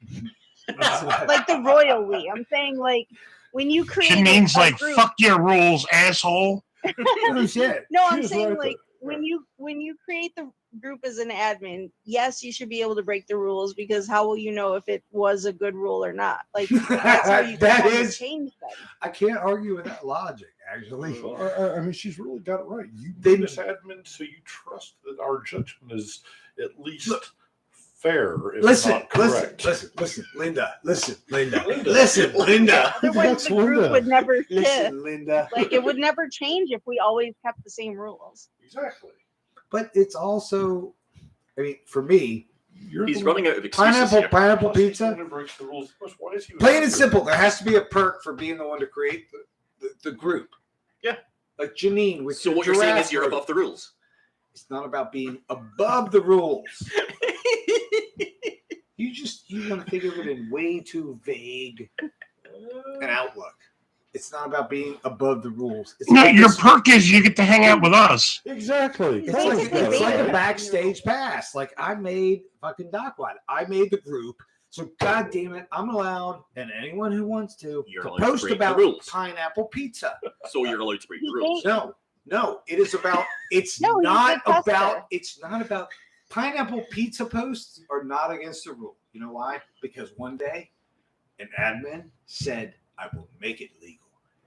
like the royal we. I'm saying like when you create Janine's a like, group, fuck your rules, asshole. Oh shit. No, I'm She was saying right like there. when you create the group as an admin, yes, you should be able to break the rules because how will you know if it was a good rule or not? Like that's how you That can kind of is- change them. I can't argue with that logic, actually. Well, I mean, she's really got it right. You They- did this admin, so you trust that our judgment is at least fair, if not correct. Listen, Linda. Listen, Linda. Linda. Listen, Linda. Otherwise, That's the group Linda. would never shift. Listen, Linda. Like it would never change if we always kept the same rules. Exactly. But it's also, I mean, for me, You're He's the running out of excuses here. pineapple one- He's the pizza. one who breaks the rules. Why is he Plain and simple. There has to be a perk for being the one to create the group. Yeah. Like Janine with So your what you're saying giraffe is you're group. above the rules. It's not about being above the rules. You want to think of it in way too vague an outlook. It's not about being above the rules. It's No, about your this- perk is you get to hang out with us. Exactly. It's like, Basically, it's like a basically. backstage pass. Like I made fucking Dacwaad. I made the group. So god damn it, I'm allowed, and anyone who wants to You're allowed to post break the about rules. pineapple pizza. So you're allowed to break the You rules. No, it is about. It's No, he's not the tester. about. It's not about. Pineapple pizza posts are not against the rule. You know why? Because one day, an admin said, "I will make it legal,"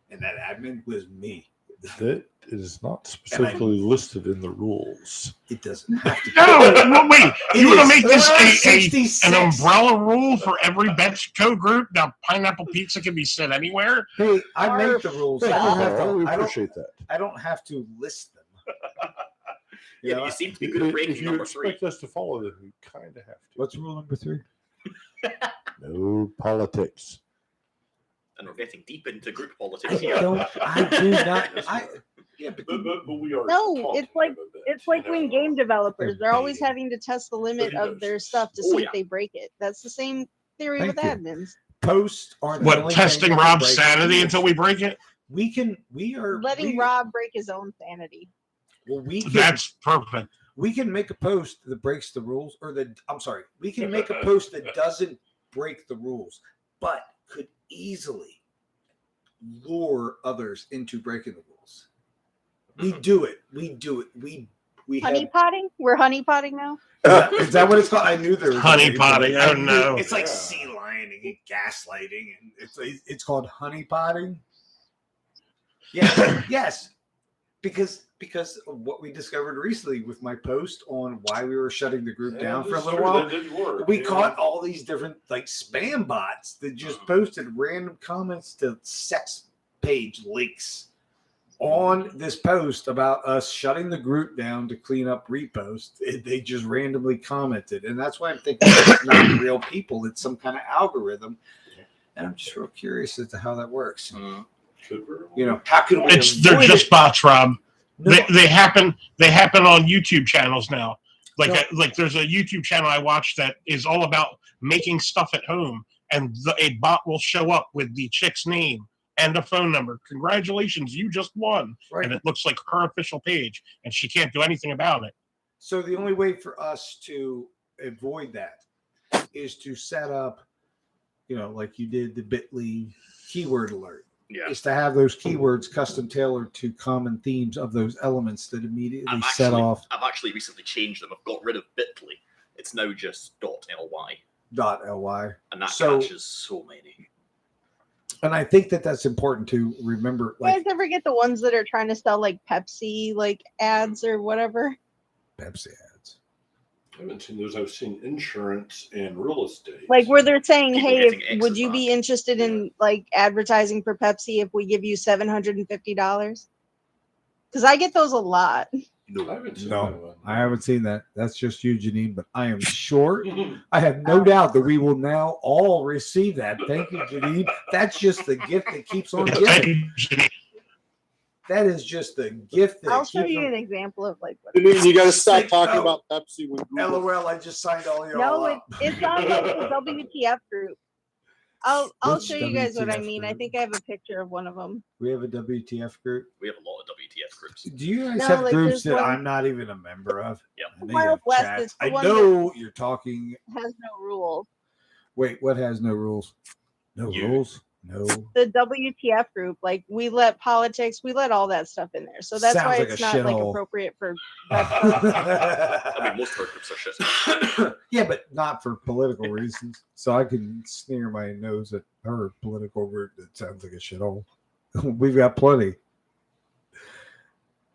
and that admin was me. That is not specifically listed in the rules. It doesn't have to. No, well, wait. It You want is to make this an 66. umbrella rule for every Betco group? Now, pineapple pizza can be said anywhere. Hey, I make the rules. I Thank don't you, have Carl. We to. I don't. appreciate that. I don't have to list them. You Yeah, know, but you seem to be good at If breaking you number 3. expect us to follow them, we kind of have to. what's rule number 3? No politics. And we're getting deep into group I politics here. do not. Yeah, But we are. No, talking it's like about that, it's like you when know. game developers, they're always Debating. having to test the limit he of knows their this. stuff to Oh, see yeah. if they break it. That's the same theory Thank with you. admins. Posts aren't the What, only testing thing that can Rob's break sanity rules. until we break it? We are Letting Rob break his own sanity. Well, That's perfect. we can make a post that breaks the rules, or that I'm sorry, we can make a post that doesn't break the rules, but could easily lure others into breaking the rules. We do it. We have. Honeypotting? We're honeypotting now? Is that what it's called? I knew there was a Honey name potting. for it. I Oh knew- no. It's like sea lining and gaslighting, and it's called honeypotting. Yes, yes, because of what we discovered recently with my post on why we were shutting the group down for a little while. That didn't work. We yeah. caught all these different like spam bots that just posted random comments to sex page links on this post about us shutting the group down to clean up reposts. They just randomly commented, and that's why I'm thinking it's not real people; it's some kind of algorithm. And I'm just real curious as to how that works. You know, how can we? They're avoid just it? bots, Rob. No. They happen on YouTube channels now. Like there's a YouTube channel I watch that is all about making stuff at home, and a bot will show up with the chick's name and a phone number. Congratulations, you just won. Right. And it looks like her official page, and she can't do anything about it. So the only way for us to avoid that is to set up, you know, like you did the Bitly keyword alert. Yeah. Is to have those keywords custom tailored to common themes of those elements that immediately set off I've actually recently changed them. I've got rid of Bitly. It's now just .ly. .ly. And that So- catches so many. And I think that that's important to remember. You guys Like ever get the ones that are trying to sell like Pepsi like ads or whatever? Pepsi ads. I haven't seen those. I've seen insurance and real estate. Like where they're saying, People hey, getting would X's you be back. interested in like advertising for Pepsi if we give you $750? Because I get those a lot. I haven't seen that No, one. I haven't seen that. That's just you, Janine. But I am sure, I have no doubt that we will now all receive that. Thank you, Janine. That's just the gift that keeps on giving. That is just the gift that I'll show keeps you on. an example of like what. You got to stop Sick talking note. about Pepsi when Google. LOL, I just signed all y'all No, up. it's on like the WTF group. I'll Which show you guys what I WTF mean. I group? think I have a picture of one of them. We have a WTF group. We have a lot of WTF groups. Do you guys No, have like, groups there's that one- I'm not even a member of? Yep. I know you Wild have West chats. is the I one know you're talking. Has no rules. Wait, what has no rules? No You. rules? No. The WTF group, like we let politics, we let all that stuff in there. So that's Sounds why like it's a not like shithole. appropriate for that stuff. I mean, most of our groups are shit. Yeah, but not for political reasons. So I can sneer my nose at her political group that sounds like a shithole. We've got plenty.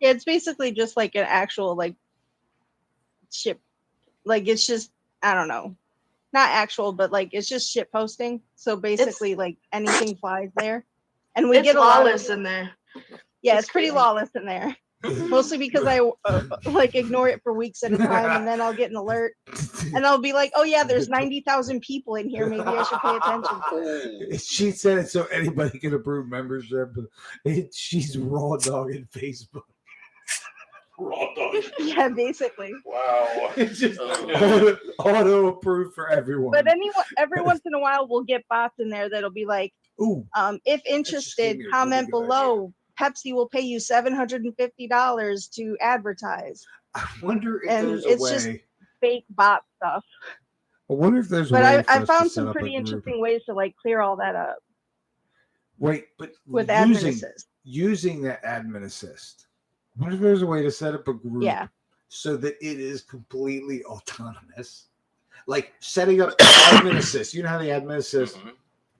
Yeah, it's basically just like an actual like ship. Like it's just I don't know. Not actual, but like it's just shit posting. So basically like anything flies there. And we It's get a lot lawless of in there. yeah, It's it's pretty crazy. lawless in there. Mostly because I like ignore it for weeks at a time and then I'll get an alert and I'll be like, oh yeah, there's 90,000 people in here. Maybe I should pay attention. She said it so anybody can approve membership. She's raw dogging Facebook. Raw dog. Yeah, basically. Wow. It's just auto approved for everyone. But every once in a while we'll get bots in there that'll be like, ooh, if gave interested, me a comment really good below. Pepsi will pay you $750 to advertise. I wonder if and there's it's a just way. fake bot stuff. I wonder if there's a But way. for I us to found set some up a pretty group. interesting ways to like clear all that up Wait, but with admin using assist. using that admin assist. What if there's a way to set up a group Yeah. so that it is completely autonomous? Like setting up admin assist. You know how the admin assist Mhm.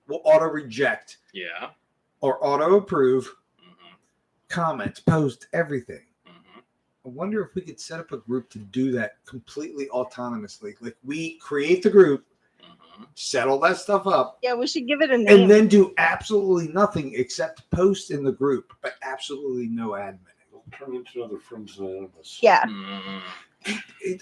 will auto reject Yeah. or auto approve Mhm. comments, post, everything. Mhm. I wonder if we could set up a group to do that completely autonomously. Like we create the group, Mhm. set all that stuff up, Yeah, we should give it a name. and then do absolutely nothing except post in the group, but absolutely no admin. It'll turn into another Friends Anonymous. yeah. Mhm.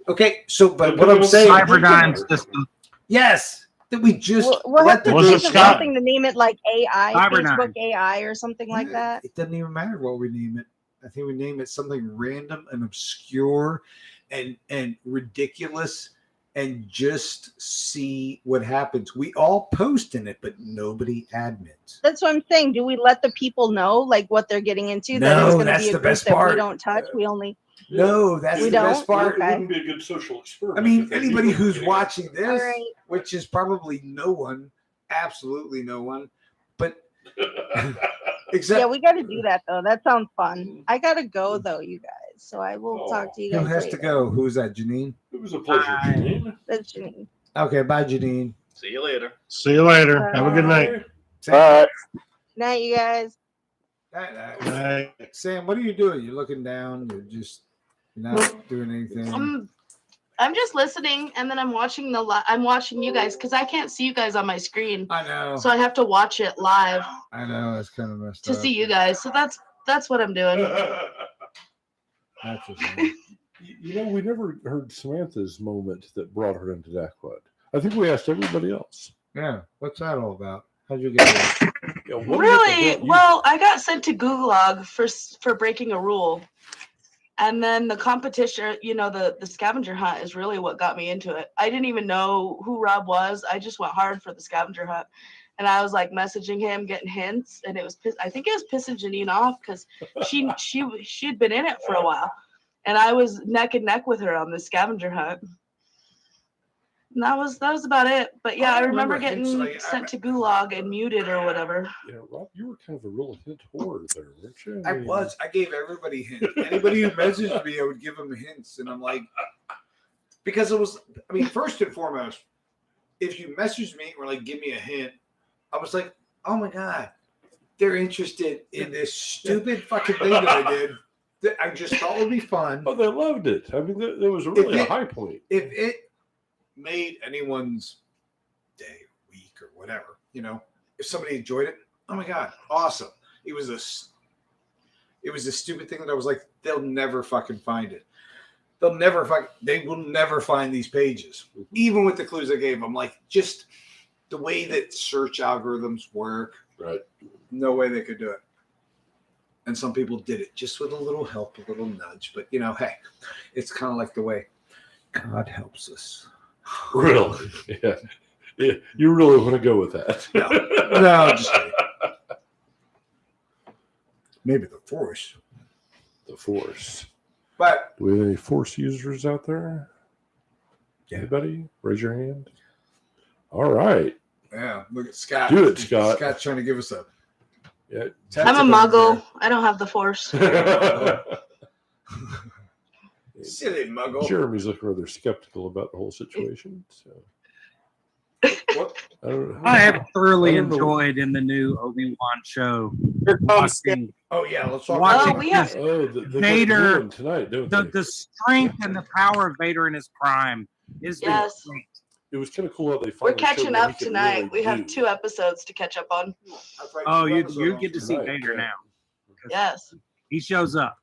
Okay, so but what I'm saying, Cyberdyne system. yes, That we just We'll have to Was it think of Scott? something to name it like AI, Cyberknife. Facebook AI, or something like that. It doesn't even matter what we name it. I think we name it something random and obscure and ridiculous, and just see what happens. We all post in it, but nobody admins. That's what I'm saying. Do we let the people know like what they're getting into? No, that it's going to that's be a the group best that part. we don't touch. We only. No, that's We the don't? best part. It Okay. wouldn't be a good social experiment. I mean, if they anybody knew who's getting watching it. this, Alright. which is probably no one, absolutely no one, but except Yeah, we got to do that though. That sounds fun. I got to go though, you guys. So I will talk to you who guys has later. to go? Who's that, Janine? It was a pleasure, Janine. That's Janine. Okay, bye, Janine. See you later. See you later. Have a good night. Sam, Night, you guys. Sam, what are you doing? You're looking down. You're not doing anything. I'm just listening, and then I'm watching I'm watching you guys because I can't see you guys on my screen. I know. So I have to watch it live I know it's kind of messed to up. see you guys. So that's what I'm doing. That's a shame. You know, we never heard Samantha's moment that brought her into Dacwaad. I think we asked everybody else. Yeah, what's that all about? How'd you get there? Yeah, what Really? brought you? Well, I got sent to Gulag for breaking a rule. And then the competition, the scavenger hunt is really what got me into it. I didn't even know who Rob was. I just went hard for the scavenger hunt. And I was like messaging him, getting hints, and I think it was pissing Janine off because she'd been in it for a while. And I was neck and neck with her on the scavenger hunt. And that was about it. But yeah, I remember getting sent to Gulag and muted or whatever. Yeah, Rob, you were kind of a real hint whore there, weren't you? I was. I gave everybody hints. Anybody who messaged me, I would give them hints. And I'm like, because it was, I mean, first and foremost, if you messaged me or like give me a hint, I was like, oh my God, they're interested in this stupid fucking thing that I did that I just thought would be fun. Oh, they loved it. I mean, there was really a high point. If it made anyone's day, week, or whatever, if somebody enjoyed it, oh my God, awesome. It was a stupid thing that I was like, they'll never fucking find it. They will never find these pages. Even with the clues I gave them, like just the way that search algorithms work, right? No way they could do it. And some people did it just with a little help, a little nudge. But hey, it's kind of like the way God helps us. Really? Yeah. You really want to go with that? No, just kidding. Maybe the Force. The Force. But do we have any Force users out there? Anybody? Raise your hand. All right. Yeah, look at Scott. Do it, Scott. Scott's trying to give us a. Yeah. I'm a muggle. I don't have the force. Silly muggle. Jeremy's looking rather skeptical about the whole situation. So. I have thoroughly enjoyed in the new Obi-Wan show. Watching, oh yeah, let's talk watching about Vader tonight, don't the strength and the power of Vader in his prime is Yes. great. It was kind of cool how they We're finally catching showed what up he could tonight. really We have do. 2 episodes to catch up on. Oh, you get to see Tonight, Vader yeah. now. Yes. He shows up.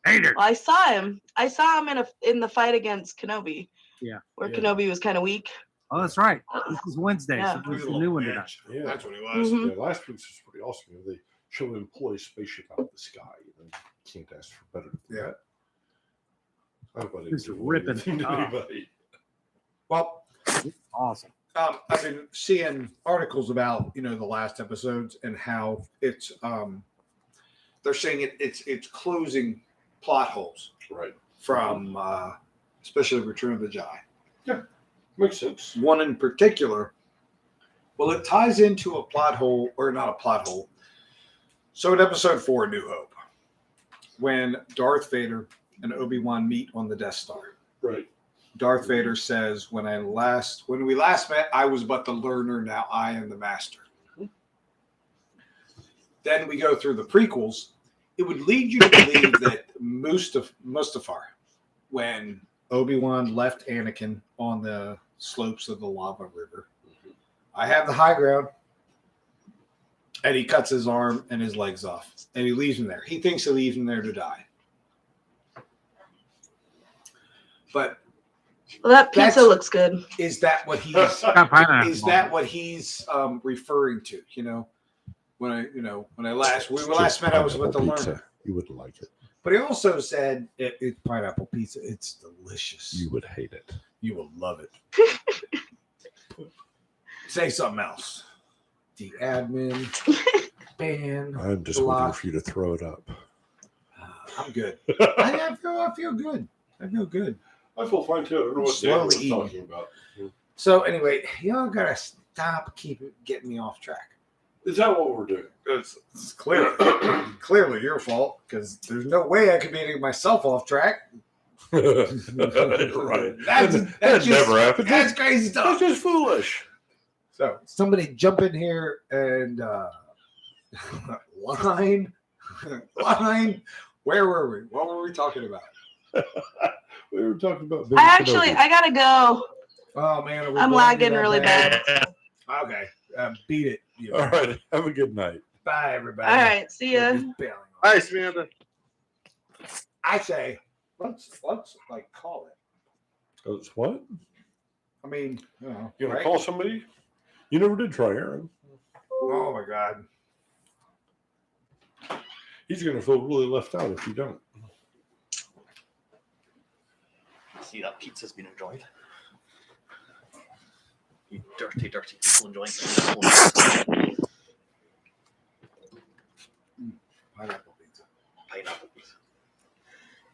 Vader. Well, I saw him. I saw him in the fight against Kenobi, Yeah. where Kenobi was kind of weak. Oh, that's right. This is Wednesday, Yeah. so there's a new one tonight. Yeah, that's what it was. Mhm. Yeah, last week's was pretty awesome. They show him pull a spaceship out of the sky. You can't ask for better than that. I hope I didn't Just give away ripping anything to it off. anybody. Well, awesome. I've been seeing articles about the last episodes and how it's they're saying it's closing plot holes right from especially Return of the Jedi. Yeah, makes sense. One in particular, well, it ties into a plot hole, or not a plot hole. So in episode 4, New Hope, when Darth Vader and Obi-Wan meet on the Death Star, right? Darth Vader says, when we last met, I was but the learner, now I am the master. Then we go through the prequels. It would lead you to believe that Mustafar, when Obi-Wan left Anakin on the slopes of the lava river, I have the high ground, and he cuts his arm and his legs off, and he leaves him there. He thinks he leaves him there to die. But Well, that pizza That's- looks good. Is that what he's? Got pineapple Is on that it. what he's referring to? You know, when I last It's last just met, I was with the pineapple learner. pizza. You wouldn't like it. But he also said it's pineapple pizza. It's delicious. You would hate it. You will love it. Say something else. The admin ban. I'm just waiting block. for you to throw it up. I'm good. I feel good. I feel good. I feel fine too. I don't know what Dave was Slowly talking about. So anyway, y'all gotta stop getting me off track. Is that what we're doing? It's clearly your fault because there's no way I could be getting myself off track. Right. That's just, never happened. That's crazy stuff. That's just foolish. So somebody jump in here and line. Where were we? What were we talking about? We were talking about. I gotta go. Oh man, are we I'm going lagging that really bad. Okay, beat it. You. All right. Have a good night. Bye, everybody. All right, see ya. Hi, Samantha. I say let's like call it. It's what? I mean, You gonna right? call somebody? You never did try Aaron. Oh my God. He's gonna feel really left out if you don't. See, that pizza's been enjoyed. You dirty, dirty people enjoying pizza. Pineapple pizza. Pineapple pizza.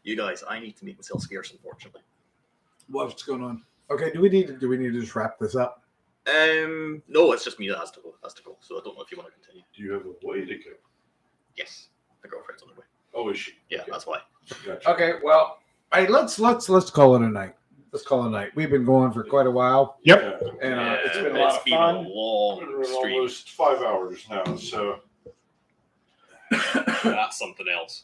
You guys, I need to make myself scarce, unfortunately. What's going on? Okay, do we need to just wrap this up? No, it's just me that has to go. So I don't know if you want to continue. Do you have a way to go? Yes, the girlfriend's on the way. Oh, is she? Yeah, that's why. Gotcha. Okay, well, hey, let's call it a night. Let's call it a night. We've been going for quite a while. Yep. And it's been a It's lot of been fun. a long We're stream. almost 5 hours now, so. That's something else.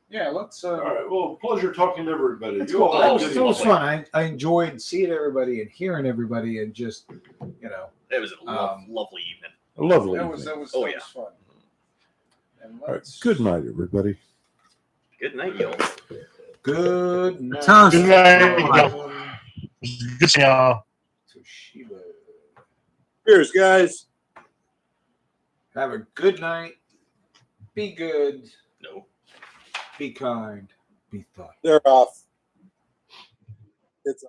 Yeah, let's. All right. Well, pleasure talking to everybody. That's You cool. all That have a was, good it was evening. fun. I enjoyed seeing everybody and hearing everybody and just, you know. It was a lovely evening. A lovely. That was Oh, yeah. fun. And All right. Good night, everybody. Good night, y'all. Good night. Toast. Good night. Good to y'all. Toshiba. Cheers, guys. Have a good night. Be good. No. Be kind. Be thoughtful. They're off. It's